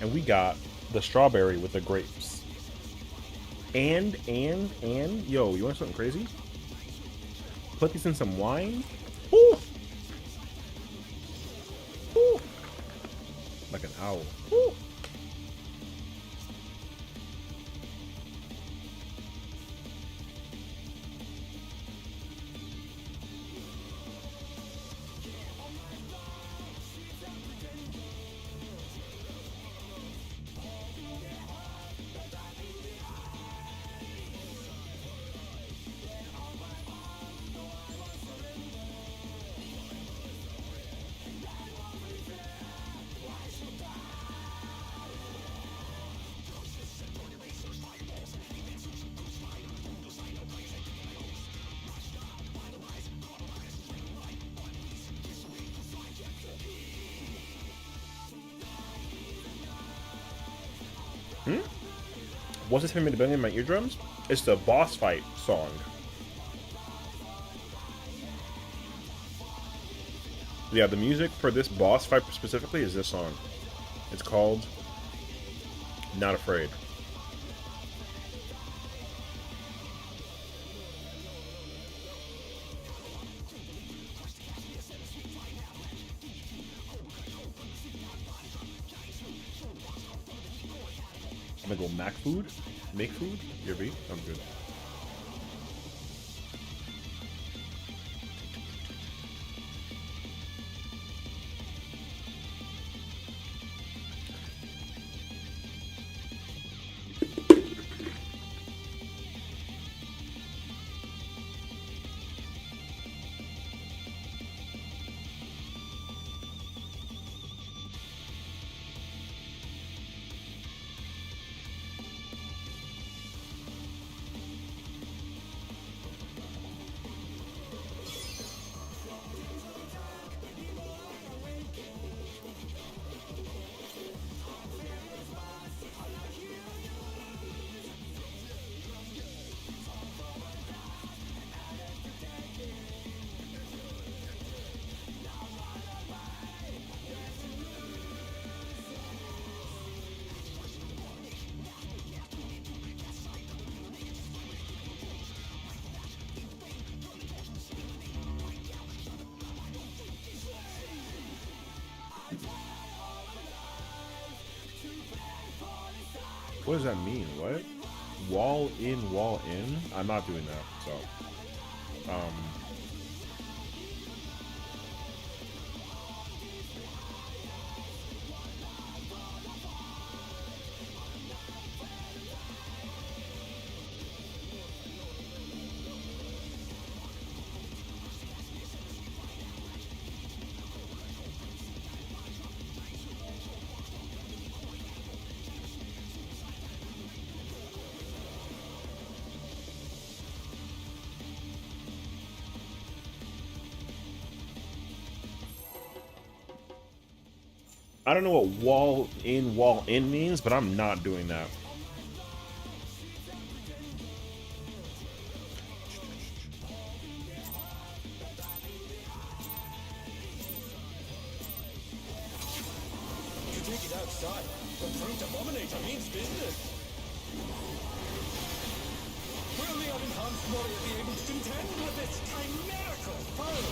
And we got the strawberry with the grapes. And, yo, you want something crazy? Put these in some wine. Woo! Woo! Like an owl. Woo! What's this him in the belly in my eardrums? It's the boss fight song. Yeah, the music for this boss fight specifically is this song. It's called Not Afraid. I'm gonna go Mac food? Make food? Your beat? I'm good. What does that mean? What? Wall in, wall in? I'm not doing that, so. I don't know what wall in means, but I'm not doing that. You take it outside. The fruit abominator means business. Will the unenhanced warrior be able to contend with this chimerical foe?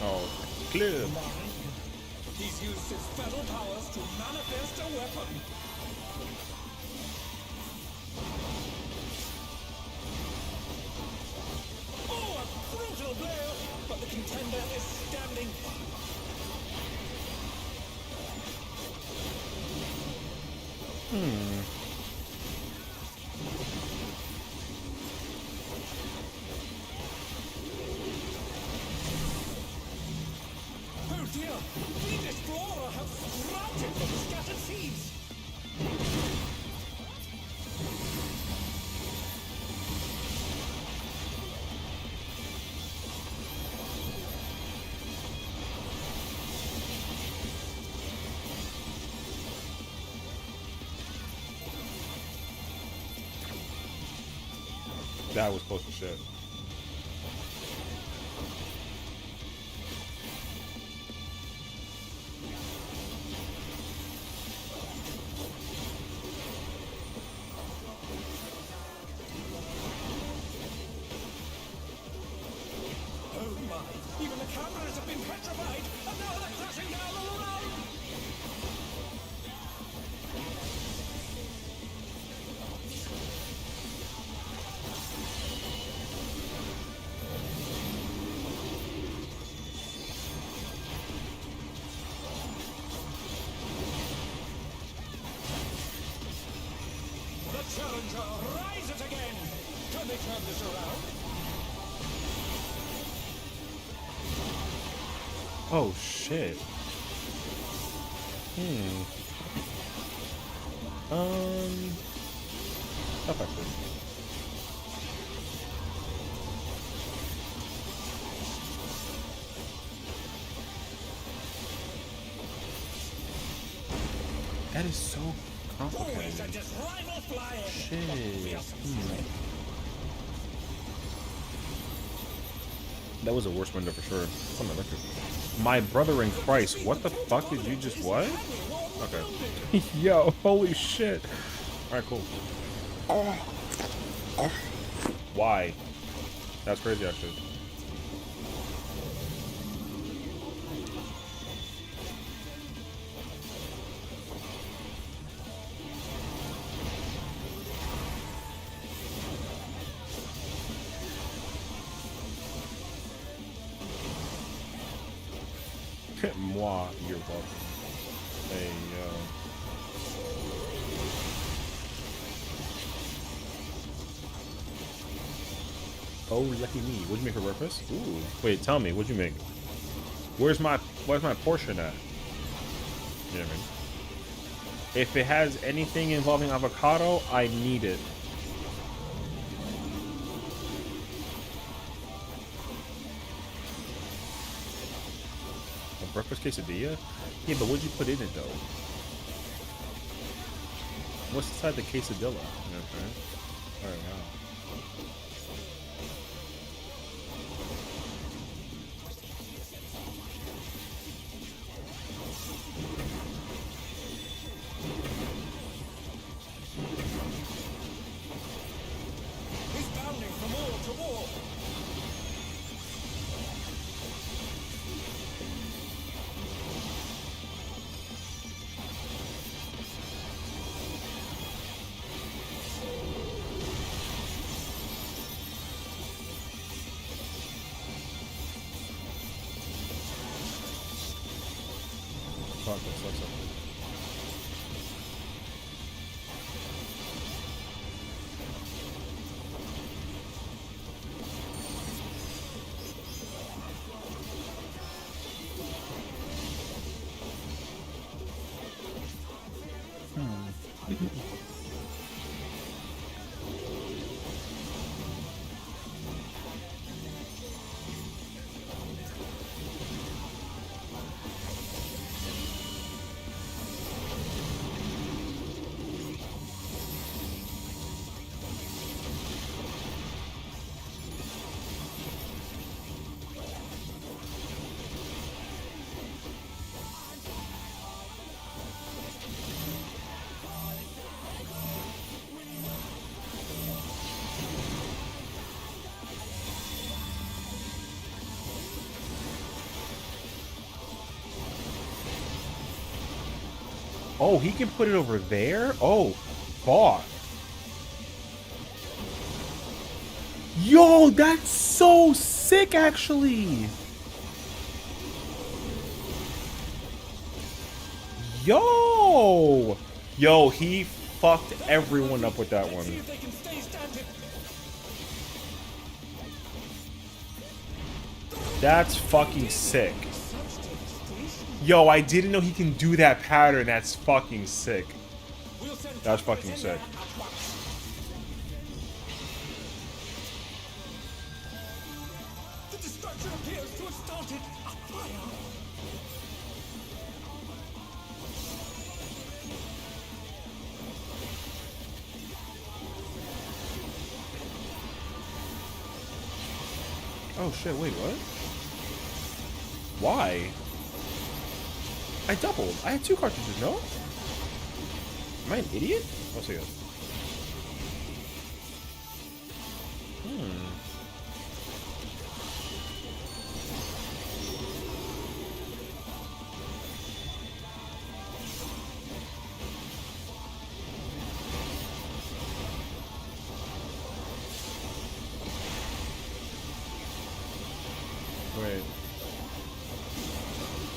Oh, clear. He's used his feral powers to manifest a weapon. Oh, a brutal blow! But the contender is standing. Oh dear! The Explorer has sprouted from the scattered seeds! That was close to shit. Oh my! Even the cameras have been petrified! And now they're crashing down all around! The challenger rises again! Can they turn this around? Oh shit. FFXIV. That is so Always complicated. at his rival flying! Shit. That was a worse window for sure. It's on the record. My brother in Christ, what the fuck did you just what? Okay. Yo, holy shit. Alright, cool. Why? That's crazy actually. Moi, you're welcome. Hey, oh, lucky me. What'd you make for breakfast? Ooh. Wait, tell me, what'd you make? Where's my portion at? You know what I mean? If it has anything involving avocado, I need it. A breakfast quesadilla? Yeah, but what'd you put in it though? What's inside the quesadilla? You know what I'm saying? Alright, wow. He's bounding from wall to wall! Fuck, that sucks up. Oh, he can put it over there? Oh, fuck. Yo, that's so sick, actually. Yo! Yo, he fucked everyone up with that one. See if they can stay standing. That's fucking sick. Yo, I didn't know he can do that pattern. That's fucking sick. We'll send That's Travelers fucking in there sick. at once. The destruction appears to have started a fire. Oh shit, wait, what? Why? I doubled. I had 2 cartridges, no? Am I an idiot? Oh, so good. Wait.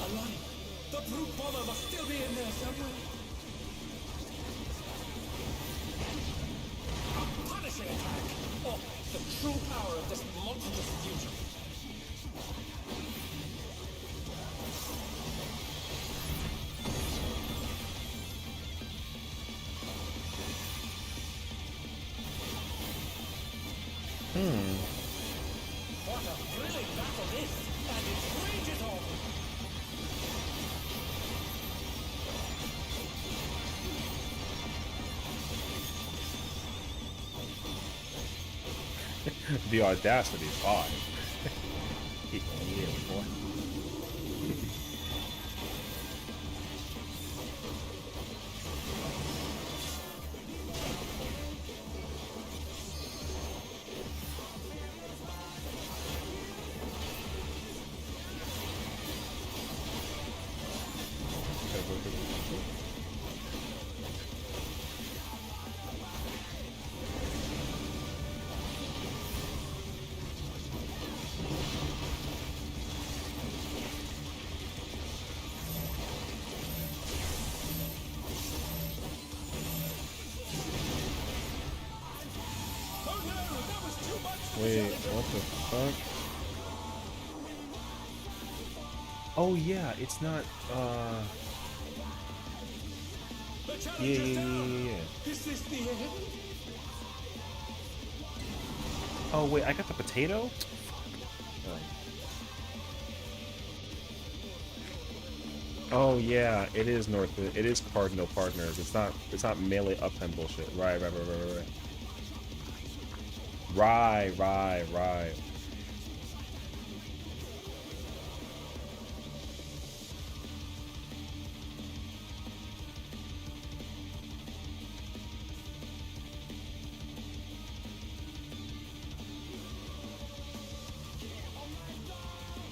Alive. The brute bomber must still be in there somewhere. A punishing attack. Oh, the true power of this monstrous future. What a thrilling battle this, and its rage is on. The audacity, 5. Yeah, boy. Oh no, that was too much for Wait, Challenger. what the fuck? Oh yeah, it's not, The yeah, Challenger's yeah, down. yeah, yeah. Is this the end? Oh wait, I got the potato? Oh yeah, it is North. It is Cardinal Partners. It's not melee up 10 bullshit. Right. Right.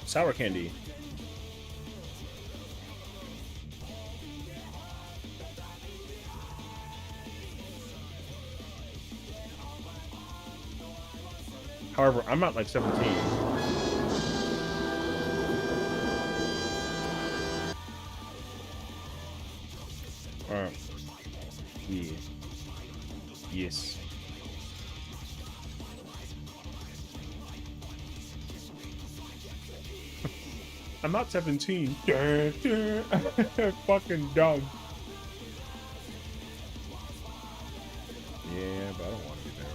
Sour candy. However, I'm not like 17. Alright. Yeah. Yes. I'm not 17. Fucking dumb. Yeah, but I don't want to be there.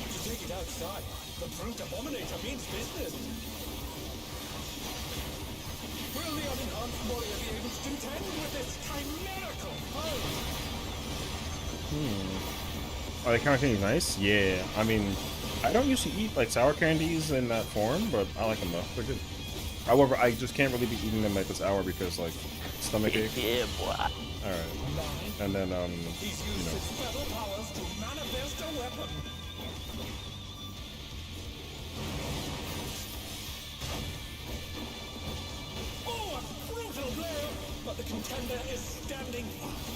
To take it outside, the brute abominator means business. Will the unenhanced warrior be able to contend with this chimerical foe? Are they kind of nice? Yeah. I mean, I don't usually eat like sour candies in that form, but I like them though. They're good. However, I just can't really be eating them at this hour because like stomach ache. Yeah, boy. All right, and then He's used his feather powers to manifest a weapon. Oh, a brutal blow! But the contender is standing fast.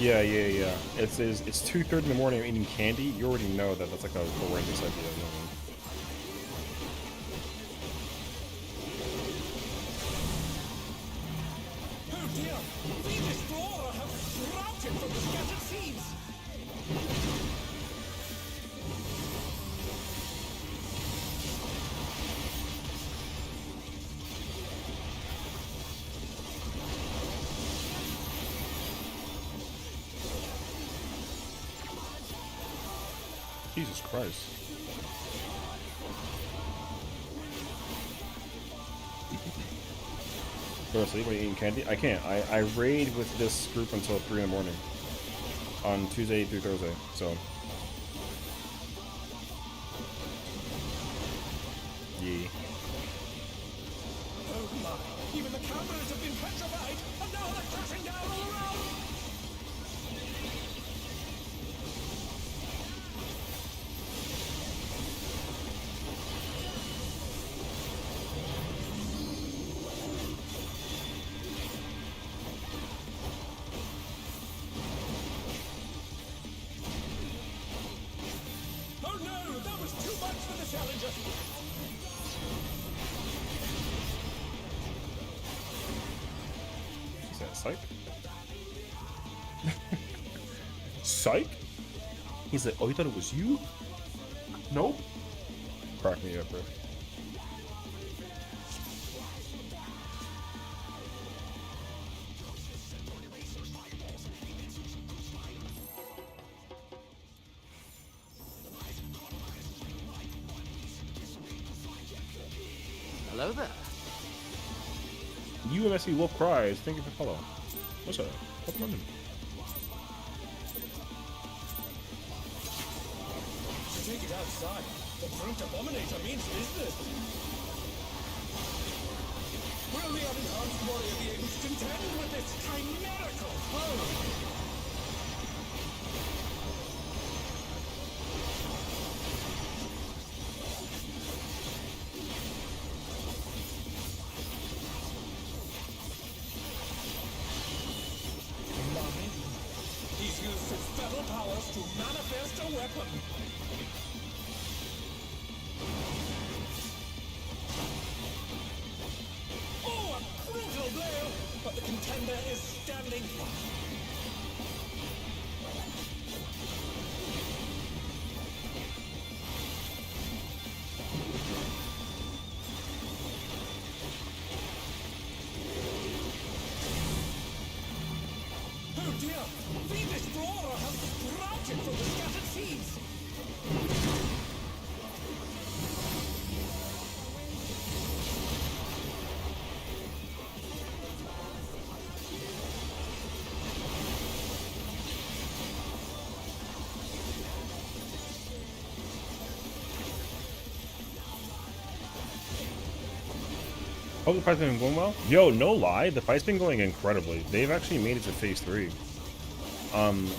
yeah. It's 2:30 in the morning. I'm eating candy. You already know that that's like a horrendous idea. You know what I mean? Oh dear! The Destroyer has sprouted from the scattered seeds! Jesus Christ. Go to sleep when you're eating candy? I can't. I raid with this group until 3 in the morning. On Tuesday through Thursday, so. Yeah. Oh my! Even the cameras have been petrified, and now they're crashing down all around! Oh no! That was too much for the challenger! Is that psych? Psych? He's like, oh, you thought it was you? Nope. Crack me up, bro. Hello there. UMSC Wolf Cries, thank you for follow. What's up? What's London? To take it outside, the brute abominator means business. Will the unenhanced warrior be able to contend with this chimerical foe? He's used his feather powers to manifest a weapon. Oh, a brutal blow! But the contender is standing fast. Oh dear! The Destroyer has sprouted from the scattered seeds! Hope the fight's been going well. Yo, no lie, the fight's been going incredibly. They've actually made it to phase 3.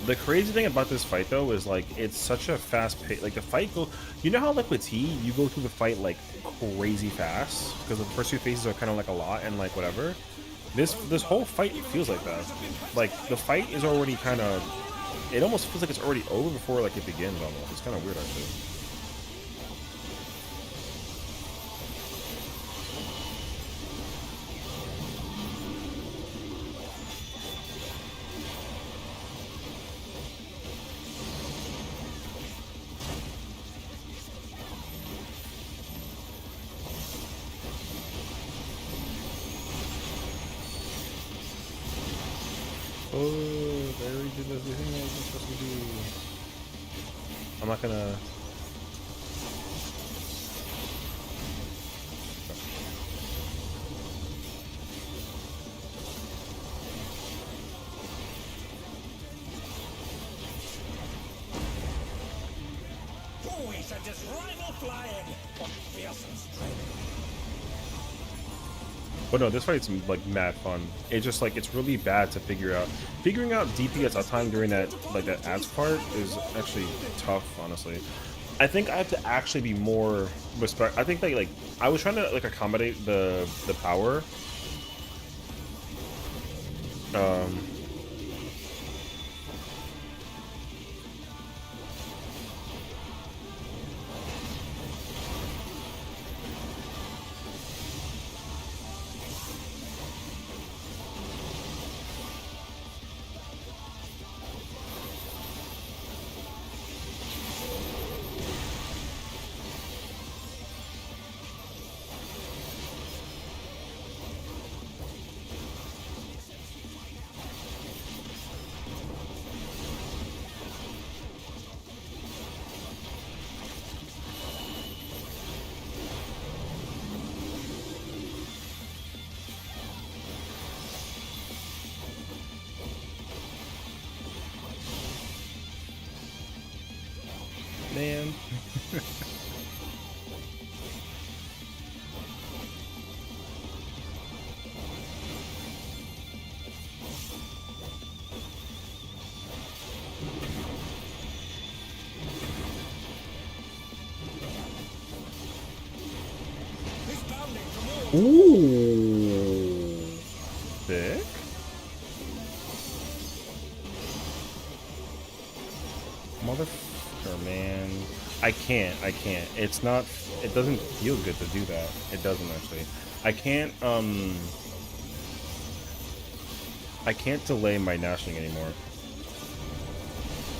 The crazy thing about this fight though is like it's such a fast pace. Like the fight go, you know how like with T, you go through the fight like crazy fast because the first 2 phases are kind of like a lot and like whatever. This whole fight feels like that. Like the fight is already kind of, it almost feels like it's already over before like it begins almost. It's kind of weird actually. Oh, they already did everything I was supposed to do. I'm not gonna. Oh, he's sent its rival flying. What fearsome strength. But no, this fight's like mad fun. It's just like it's really bad to figure out. Figuring out DPS at time during that that ads part is actually tough, honestly. I think I have to actually be more respect. I think that like I was trying to like accommodate the power. Man. He's bounding from all. Ooh. Thick. Motherfucker, man. I can't. It's not, it doesn't feel good to do that. It doesn't actually. I can't delay my nashing anymore.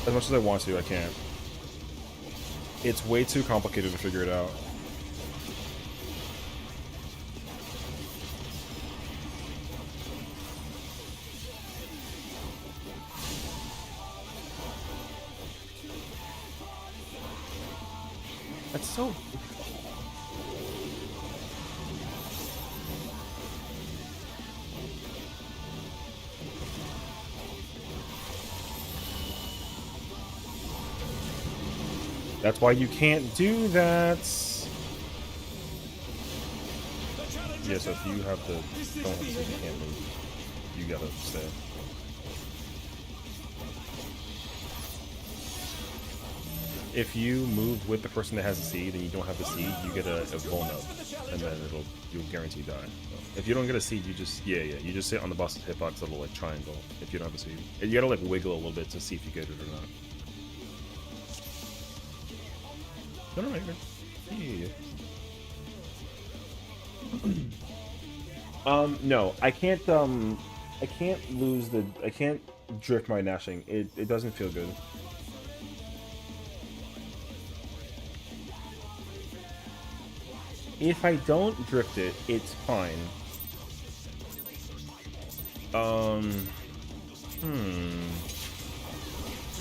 As much as I want to, I can't. It's way too complicated to figure it out. That's so... That's why you can't do that. Yeah, so if you have to, don't have to, you can't move. You gotta stay. If you move with the person that has a seed and you don't have the seed, you get a bone up, and then you'll guarantee die. So if you don't get a seed, you just you just sit on the boss's hitbox little like triangle. If you don't have a seed, and you gotta like wiggle a little bit to see if you get it or not. No, right here. Yeah. No, I can't lose the, I can't drift my nashing. It doesn't feel good. If I don't drift it, it's fine. To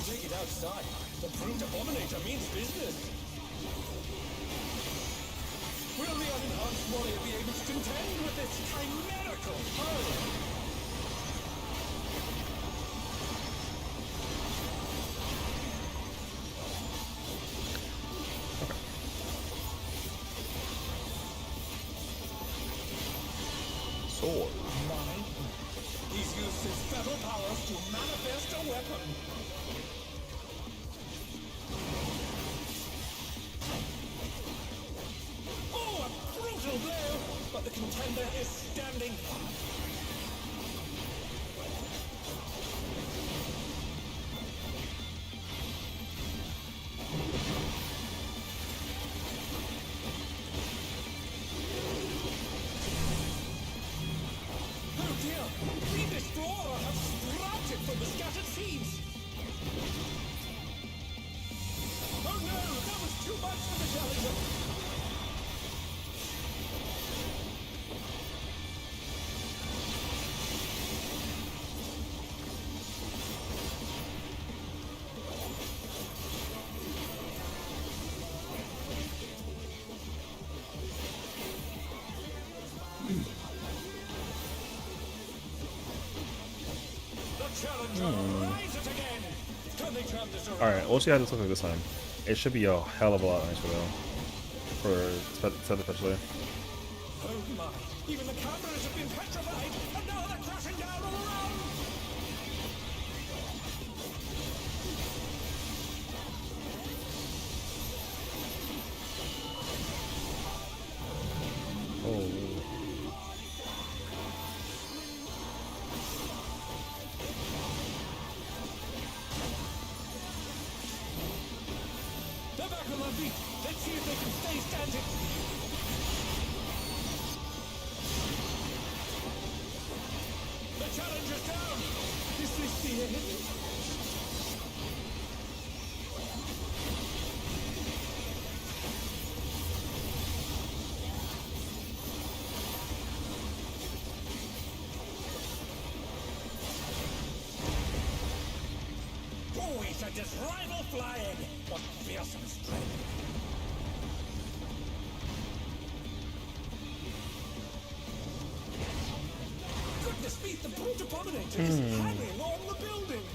take it outside, the brute abominator means business. Will the unenhanced warrior be able to contend with this chimerical foe? Sword. Mine? He's used his feral powers to manifest a weapon. Oh, a brutal blow! But the contender is standing fast. Oh dear! The Destroyer has sprouted from the scattered seeds! Oh no! That was too much for the challenger! Alright, we'll see how this looks like this time. It should be a hell of a lot nicer though. For set especially. Oh my! Even the cameras have been petrified, and now they're crashing down all around! Oh. They're back on their feet. Let's see if they can stay standing. The challenge is down. Is this the end? Boys are just rival flying. What fearsome strength. Goodness me, the brute abominator is hanging on the building.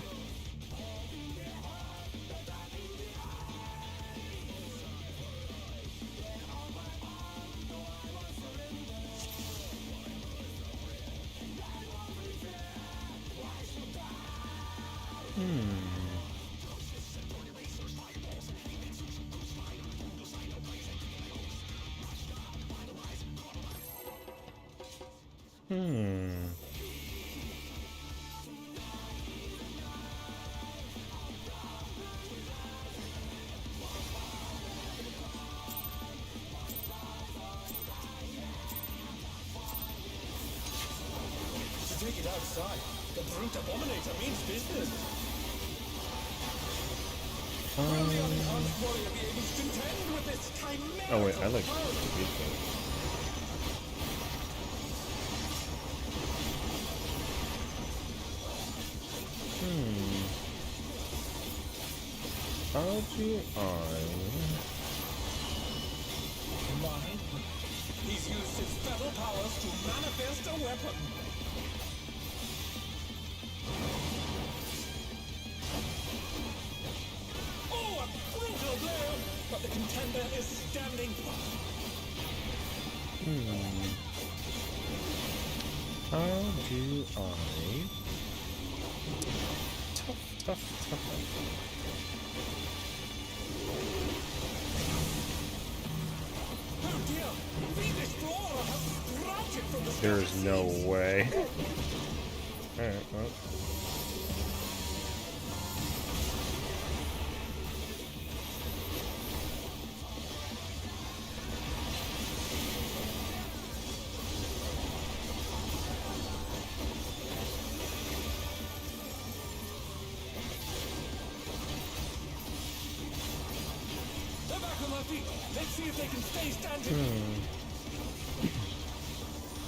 To take it outside, the brute abominator means business. Will the unharmed warrior be able to contend with this chimera? Oh wait, I like the beat though. How do I? He's used his feather powers to manifest a weapon. Oh, a brutal blow! But the contender is standing fast. How do I? Tough. Oh dear! The explorer has sprouted from the There's no way. Alright, well. They're back on their feet. Let's see if they can stay standing.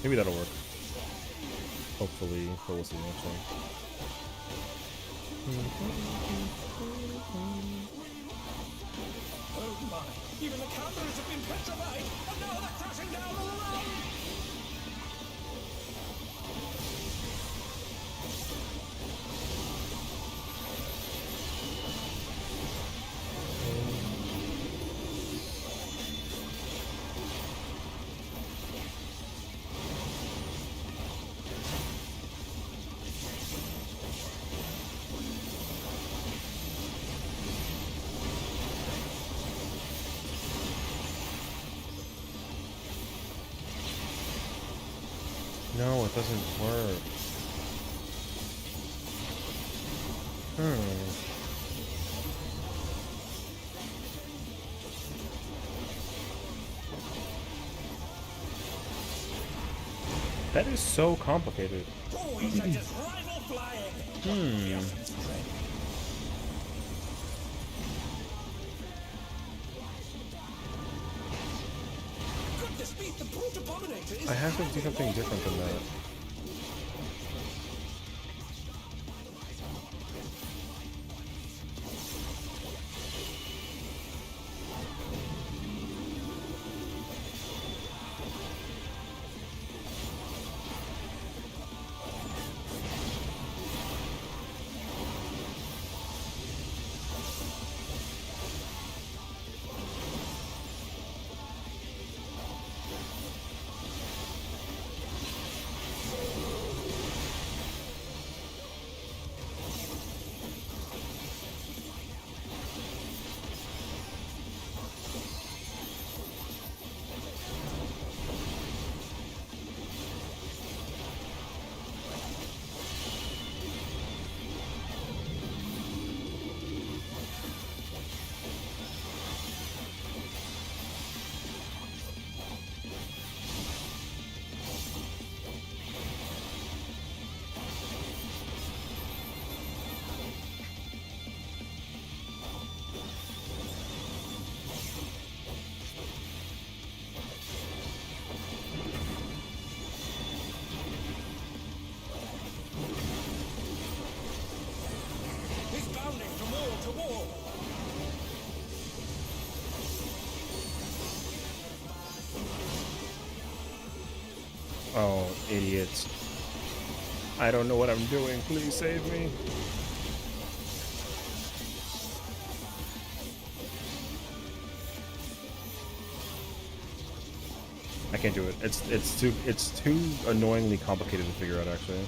Maybe that'll work. Hopefully, but we'll see next one. Oh my! Even the cameras have been petrified, and now they're crashing down all around! No, it doesn't work. That is so complicated. Boys are just rival flying. Goodness me, the brute abominator is I have to do something different than that. Oh, idiots. I don't know what I'm doing. Please save me. I can't do it. It's too annoyingly complicated to figure out actually.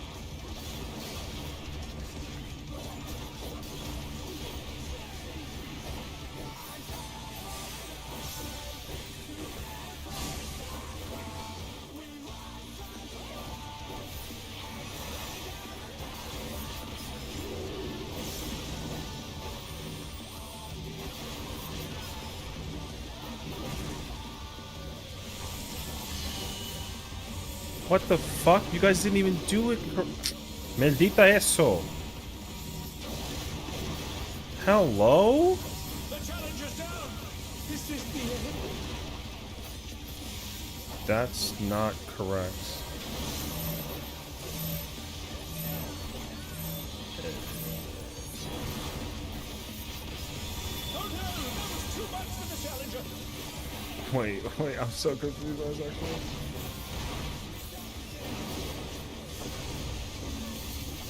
What the fuck? You guys didn't even do it. Maldita eso. Hello? The challenger's down. Is this the end? That's not correct. Oh no, that was too much for the challenger. Wait, I'm so confused guys actually.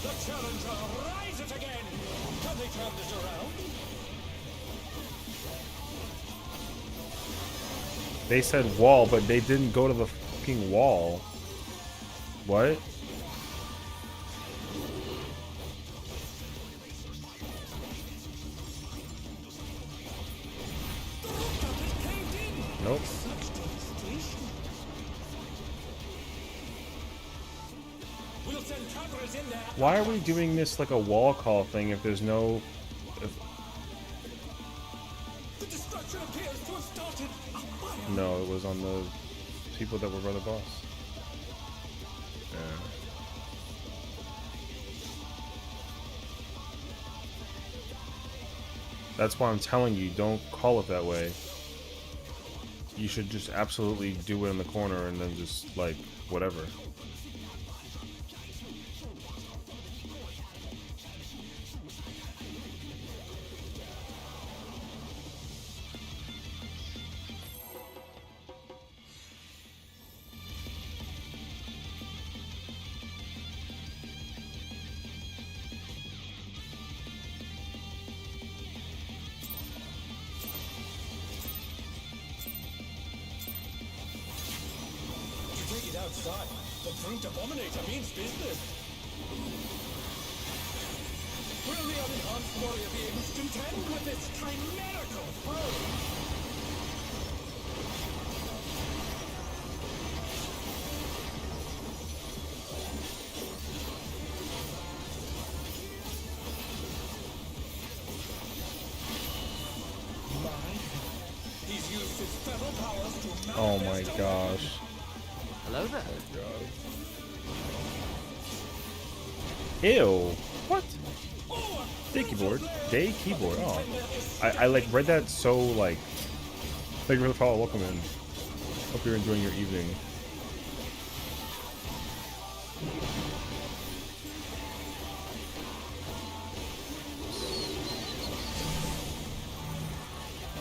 The challenger rises again. Can they turn this around? They said wall, but they didn't go to the fucking wall. What? The rooftop is caved in. Nope. Such devastation. We'll send travelers in there. Why are we doing this like a wall call thing if there's no... The destruction appears to have started a fire. No, it was on the people that were by the boss. Yeah. That's why I'm telling you, don't call it that way. You should just absolutely do it in the corner and then just, like, whatever. You take it outside. The brute abominator means business. Will the unenhanced warrior be able to contend with this chimerical foe? He's used his feral powers to Oh my manifest a gosh. Hello there. Ew. What? Day keyboard. Day keyboard. Oh. I like read that so like. Thank you for the follow. Welcome in. Hope you're enjoying your evening.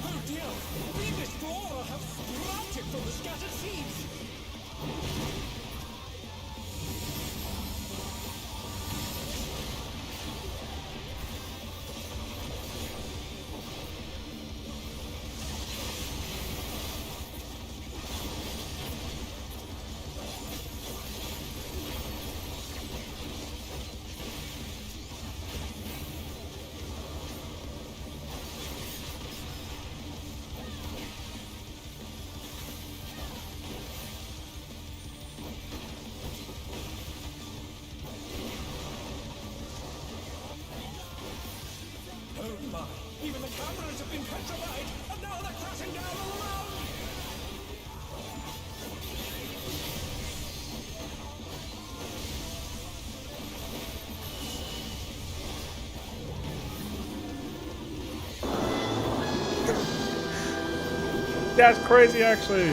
Oh dear! The explorer have sprouted from the scattered seeds! Oh my! Even the cameras have been petrified, and now they're crashing down all around! That's crazy, actually.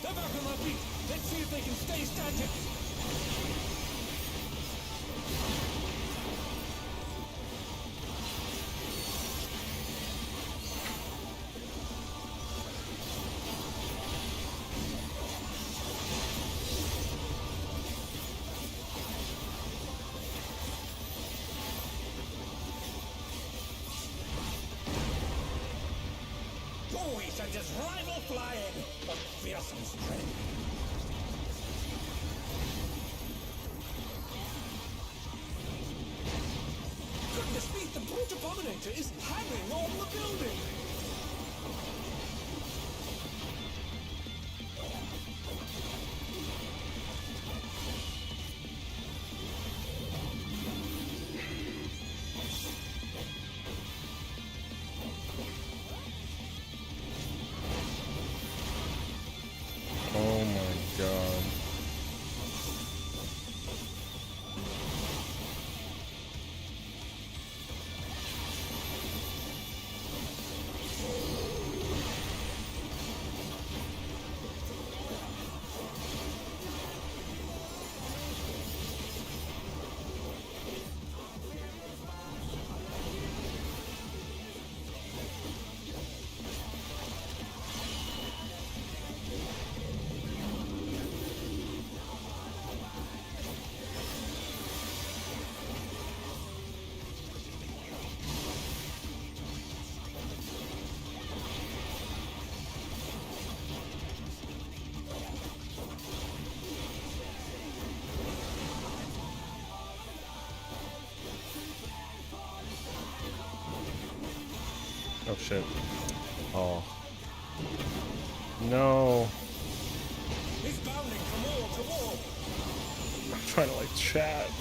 They're back on their feet! Let's see if they can stay standing! sent his rival flying. A fearsome strength. Goodness me, the brute abominator is hanging on the building. Oh my god. Oh shit. Oh. No. He's bounding from wall to wall. I'm trying to like chat.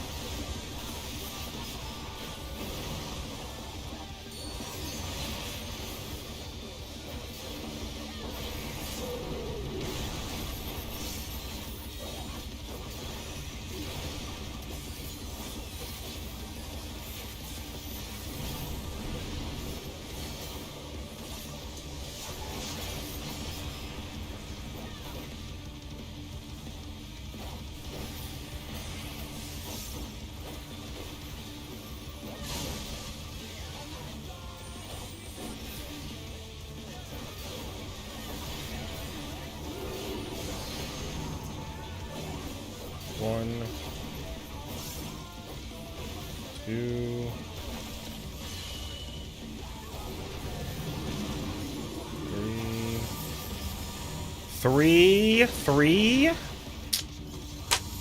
One, two, three.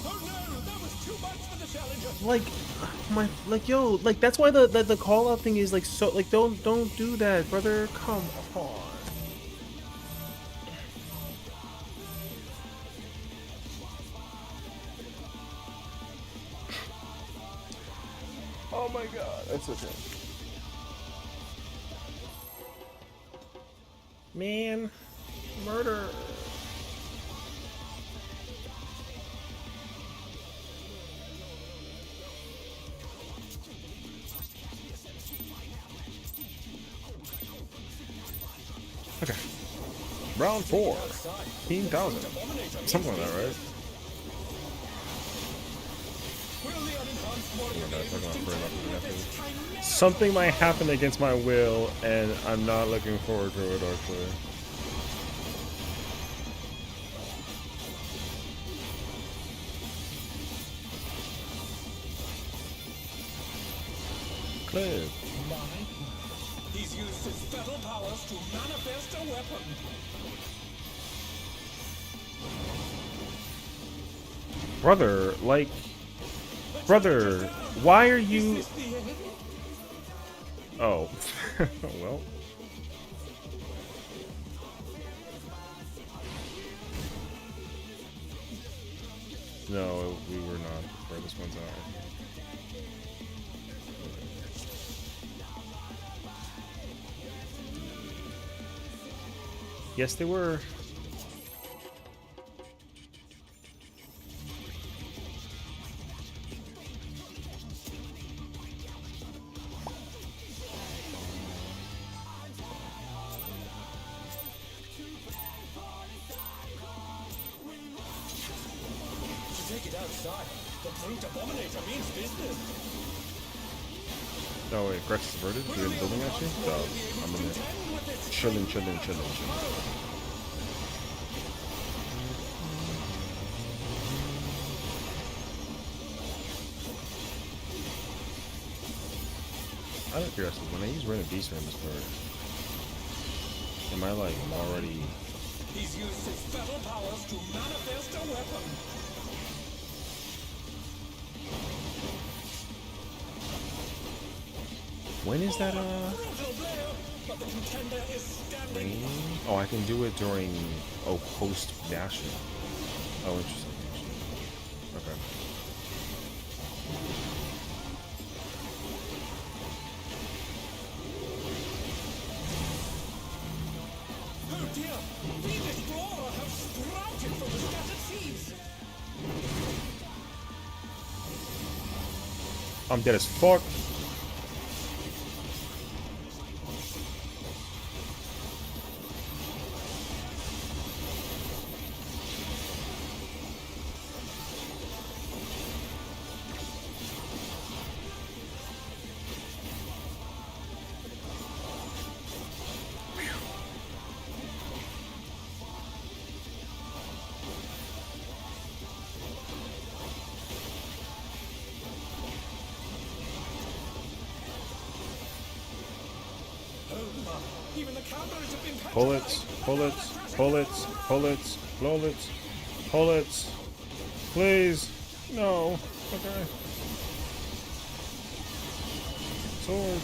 Oh no, that was too much for the challenger. Like yo, like that's why the call out thing is like so like don't do that, brother. Come on. Oh my god, that's okay. Man, murder. Okay. Round 4. 15,000. Something like that, right? Something might happen against my will, and I'm not looking forward to it, actually. Clip. He's used his fetal powers to manifest a weapon. Brother, like... Brother, why are you... Oh. Well. No, we were not before this one's out. Yes, they were. Take it outside. The brute abominator means business. Oh wait, Grex is averted? You're in the building actually? So I'm in there. Chilling. Out of curiosity, when I use Random Beast Ram this part, Am I like already? He's used his feral powers to manifest a weapon. When is that Brutal blow, but the contender is standing. rain? Oh, I can do it during post dashing. Oh, interesting. Okay. Oh dear! The explorer has sprouted from the scattered seas. I'm dead as fuck. Even the cowboys have been Bullets, bullets, bullets, bullets, bullets, bullets. Please. No. Okay. Sword.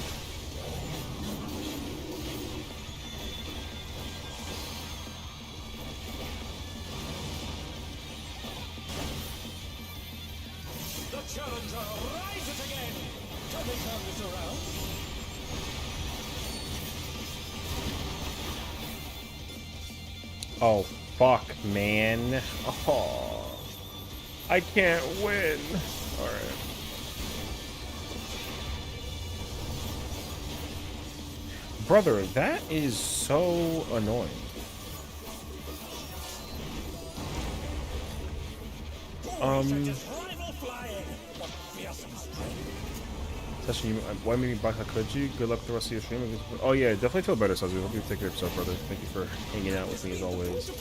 The challenger rises again. Can they turn this around? Oh, fuck, man. Oh. I can't win. Alright. Brother, that is so annoying. Session, why made me back? How could you? Good luck with the rest of your stream. Oh yeah, definitely feel better, Sessiion. Hope you take care of yourself, brother. Thank you for hanging out with me as always.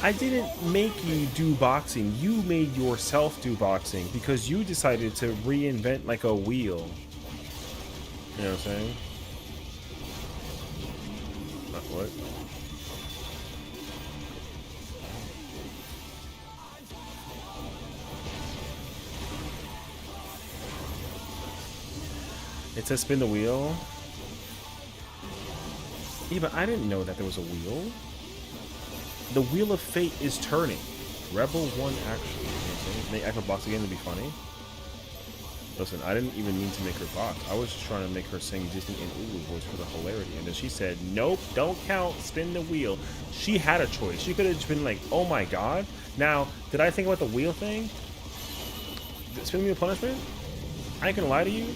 I didn't make you do boxing. You made yourself do boxing because you decided to reinvent like a wheel. You know what I'm saying? What? It says spin the wheel. Yeah, but I didn't know that there was a wheel. The wheel of fate is turning. Rebel 1 action. You know what I'm saying? Make Echo box again to be funny. Listen, I didn't even mean to make her box. I was just trying to make her sing Disney and Ulu voice for the hilarity. And then she said, nope, don't count, spin the wheel. She had a choice. She could have just been like, oh my god. Now, did I think about the wheel thing? Spin the wheel punishment? I ain't gonna lie to you.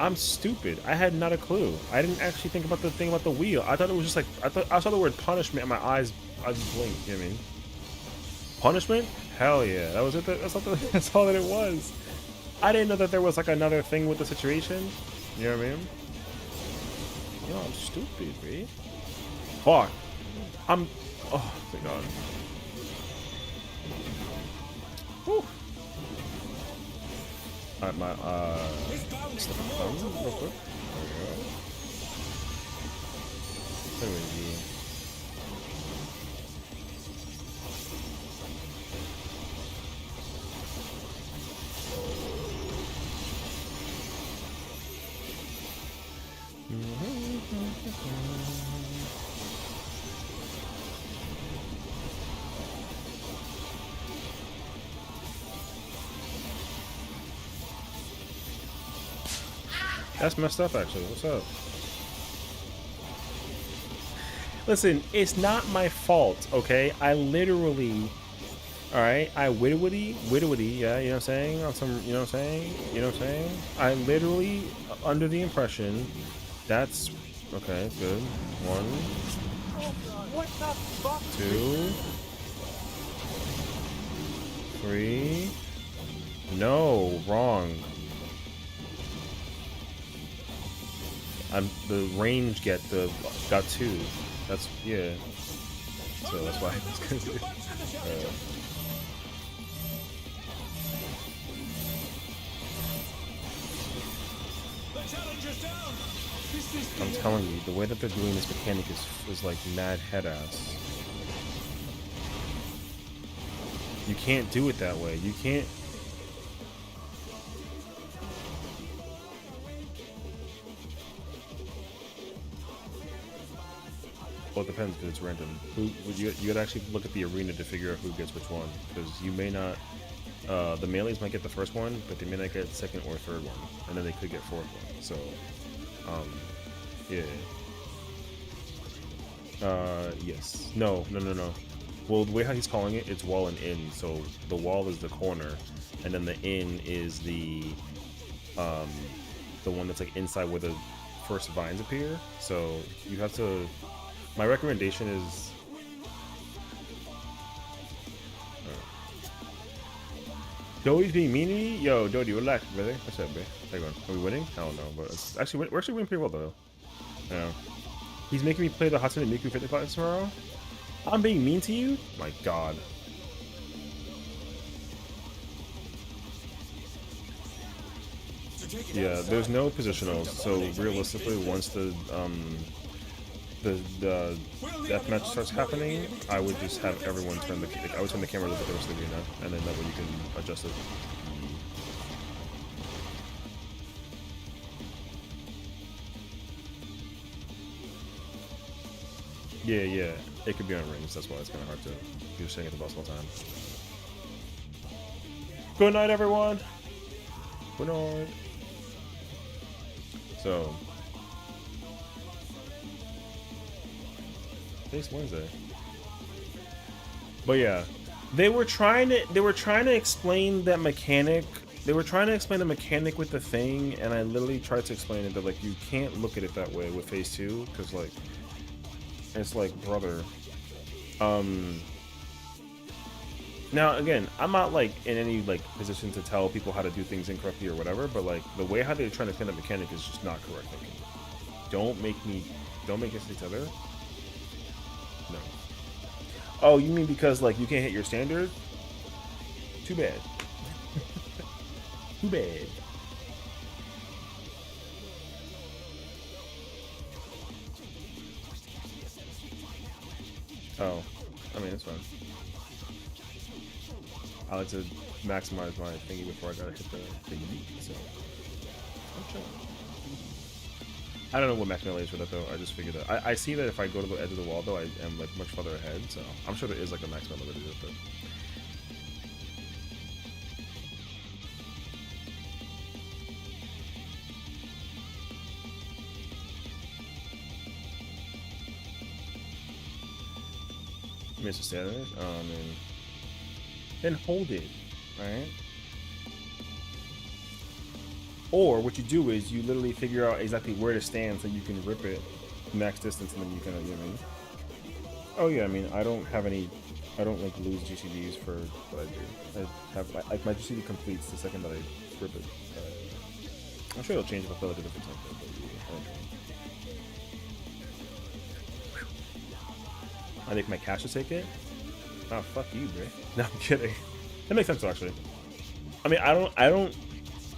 I'm stupid. I had not a clue. I didn't actually think about the thing about the wheel. I thought it was just like, I saw the word punishment and my eyes, I just blinked, you know what I mean? Punishment? Hell yeah. That was it. That's all that it was. I didn't know that there was like another thing with the situation. You know what I mean? Yo, I'm stupid, man. Fuck. Oh, thank God. Whew. Alright, my, slip of thumb real quick. There we go. There we go. That's messed up, actually. What's up? Listen, it's not my fault, okay? I literally... Alright, I witty, yeah, you know what I'm saying? On some, you know what I'm saying? You know what I'm saying? I literally, under the impression, that's... Okay, good. 1... What the fuck? 2... 3... No, wrong. The range got 2. That's, yeah. So that's why I was gonna do it. The challenger's down. Is this I'm the telling you, the way that they're doing this mechanic is like mad head ass. You can't do it that way. You can't. Well, it depends because it's random. Who would you gotta actually look at the arena to figure out who gets which one, because you may not. The melees might get the first one, but they may not get the second or third one, and then they could get fourth one. So, yeah. Yes. No. Well, the way how he's calling it, it's wall and in. So the wall is the corner, and then the in is the one that's like inside where the first vines appear. So you have to. My recommendation is. Dody's being mean to me? Yo, Dody, relax, brother. What's up, bro? How you going? Are we winning? I don't know, but it's actually, we're actually winning pretty well, though. Yeah. He's making me play the Hatsune Miku 50 class tomorrow? I'm being mean to you? My god. Yeah, there's no positionals, so realistically, once the deathmatch starts happening, I would just have everyone turn the I would turn the camera to the rest of the arena, and then that way you can adjust it. Yeah, it could be on rings. That's why it's kind of hard to. You're staying at the boss all the time. Good night, everyone. Good night. So. Today's Wednesday. But yeah, they were trying to explain that mechanic. They were trying to explain the mechanic with the thing, and I literally tried to explain it, but like you can't look at it that way with Phase 2, because like it's like, brother. Now again, I'm not like in any like position to tell people how to do things incorrectly or whatever, but like the way how they're trying to explain the mechanic is just not correct. Like, don't make us each other. No. Oh, you mean because like you can't hit your standard? Too bad. Too bad. Oh, I mean it's fine. I like to maximize my thingy before I gotta hit the yeet, so I'm chilling. I don't know what max melee is for that though. I just figured that. I see that if I go to the edge of the wall though, I am like much further ahead. So I'm sure there is like a max melee to do it. But Mr. Saturday, and then hold it, right? Or what you do is you literally figure out exactly where to stand so you can rip it max distance, and then you kind of, you know what I mean? Oh yeah, I mean, I don't like lose GCDs for what I do. I have like my GCD completes the second that I rip it. I'm sure it'll change if I feel like a different time. But I make my cash to take it. Oh fuck you, bro. No, I'm kidding. That makes sense actually. I mean,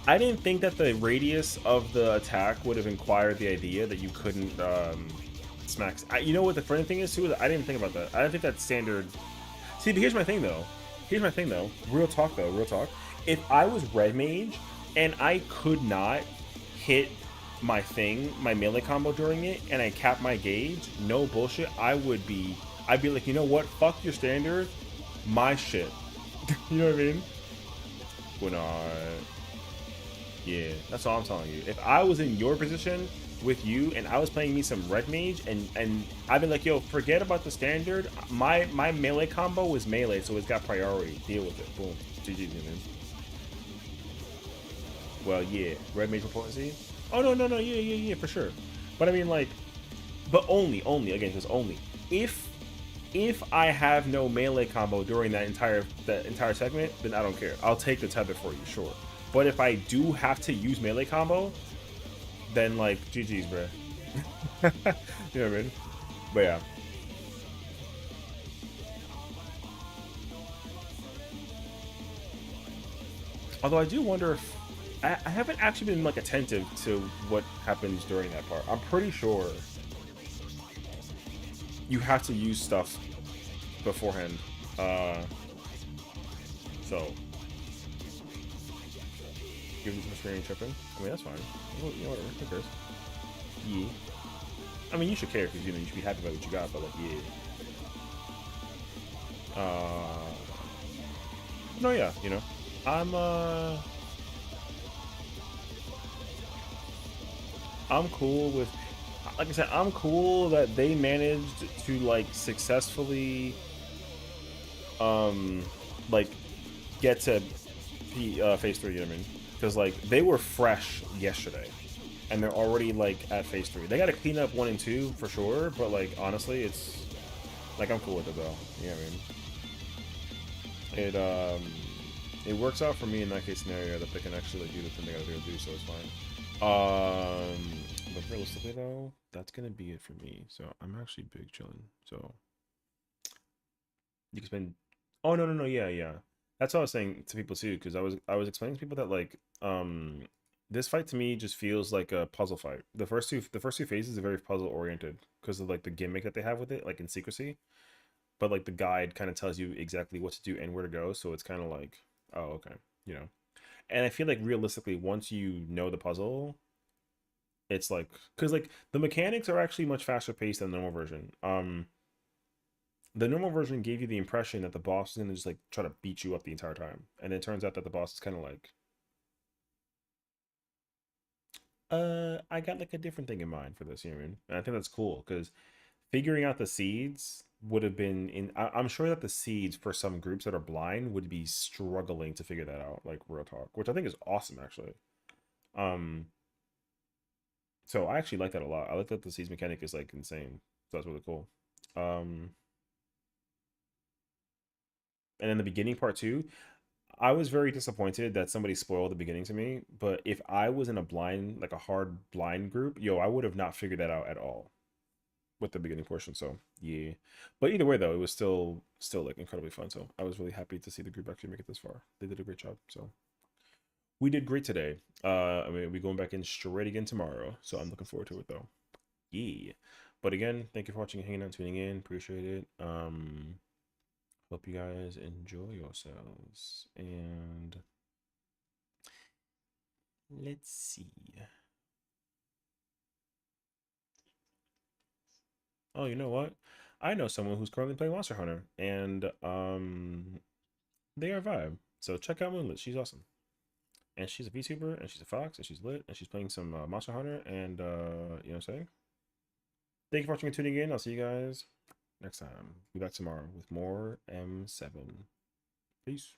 I didn't think that the radius of the attack would have inquired the idea that you couldn't smack. You know what the funny thing is too? I didn't think about that. I didn't think that's standard. See, but here's my thing though. Real talk though. Real talk. If I was red mage and I could not hit my melee combo during it, and I capped my gauge, no bullshit, I'd be like, you know what? Fuck your standard, my shit. You know what I mean? When yeah, that's all I'm telling you. If I was in your position with you and I was playing me some red mage and I'd be like, yo, forget about the standard. My melee combo is melee, so it's got priority. Deal with it. Boom. GG, man. Well, yeah, red mage for potency. Oh no, yeah, for sure. But I mean, like, but only again, just only if I have no melee combo during that entire segment, then I don't care. I'll take the tether for you, sure. But if I do have to use melee combo, then like GG's, bro. You know what I mean? But yeah. Although I do wonder if I haven't actually been like attentive to what happens during that part. I'm pretty sure you have to use stuff beforehand. So give them some screen tripping. I mean, that's fine. You know, whatever. Who cares? Yeah. I mean, you should care because you know you should be happy about what you got. But like, yeah. No, yeah. You know, I'm cool with. Like I said, I'm cool that they managed to like successfully, like get to phase 3. You know what I mean? Because like they were fresh yesterday, and they're already like at phase 3. They got to clean up 1 and 2 for sure, but like honestly, it's like I'm cool with it though. You know what I mean? It works out for me in that case scenario that they can actually like, do the thing they gotta do, so it's fine. But realistically though, that's gonna be it for me. So I'm actually big chilling. So you can spend. Oh no, yeah. That's what I was saying to people too, because I was explaining to people that like this fight to me just feels like a puzzle fight. The first two phases are very puzzle oriented because of like the gimmick that they have with it, like in secrecy. But like the guide kind of tells you exactly what to do and where to go, so it's kind of like, oh okay, you know. And I feel like realistically, once you know the puzzle, it's like because like the mechanics are actually much faster paced than the normal version. The normal version gave you the impression that the boss is gonna just like try to beat you up the entire time, and it turns out that the boss is kind of like, I got like a different thing in mind for this, you know what I mean? And I think that's cool because figuring out the seeds would have been in. I'm sure that the seeds for some groups that are blind would be struggling to figure that out, like real talk, which I think is awesome actually. Um, so I actually like that a lot. I like that the seeds mechanic is like insane. So that's really cool. Um, and then the beginning part too, I was very disappointed that somebody spoiled the beginning to me. But if I was in a blind, like a hard blind group, yo, I would have not figured that out at all with the beginning portion. So yeah, but either way though, it was still like incredibly fun. So I was really happy to see the group actually make it this far. They did a great job. So we did great today. I mean, we're going back in straight again tomorrow. So I'm looking forward to it though. Yeah. But again, thank you for watching, hanging out, tuning in. Appreciate it. Hope you guys enjoy yourselves. And let's see. Oh, you know what? I know someone who's currently playing Monster Hunter, and they are vibe. So check out Moonlit. She's awesome, and she's a VTuber, and she's a fox, and she's lit, and she's playing some Monster Hunter, and you know what I'm saying? Thank you for watching and tuning in. I'll see you guys next time. Be back tomorrow with more M7. Peace.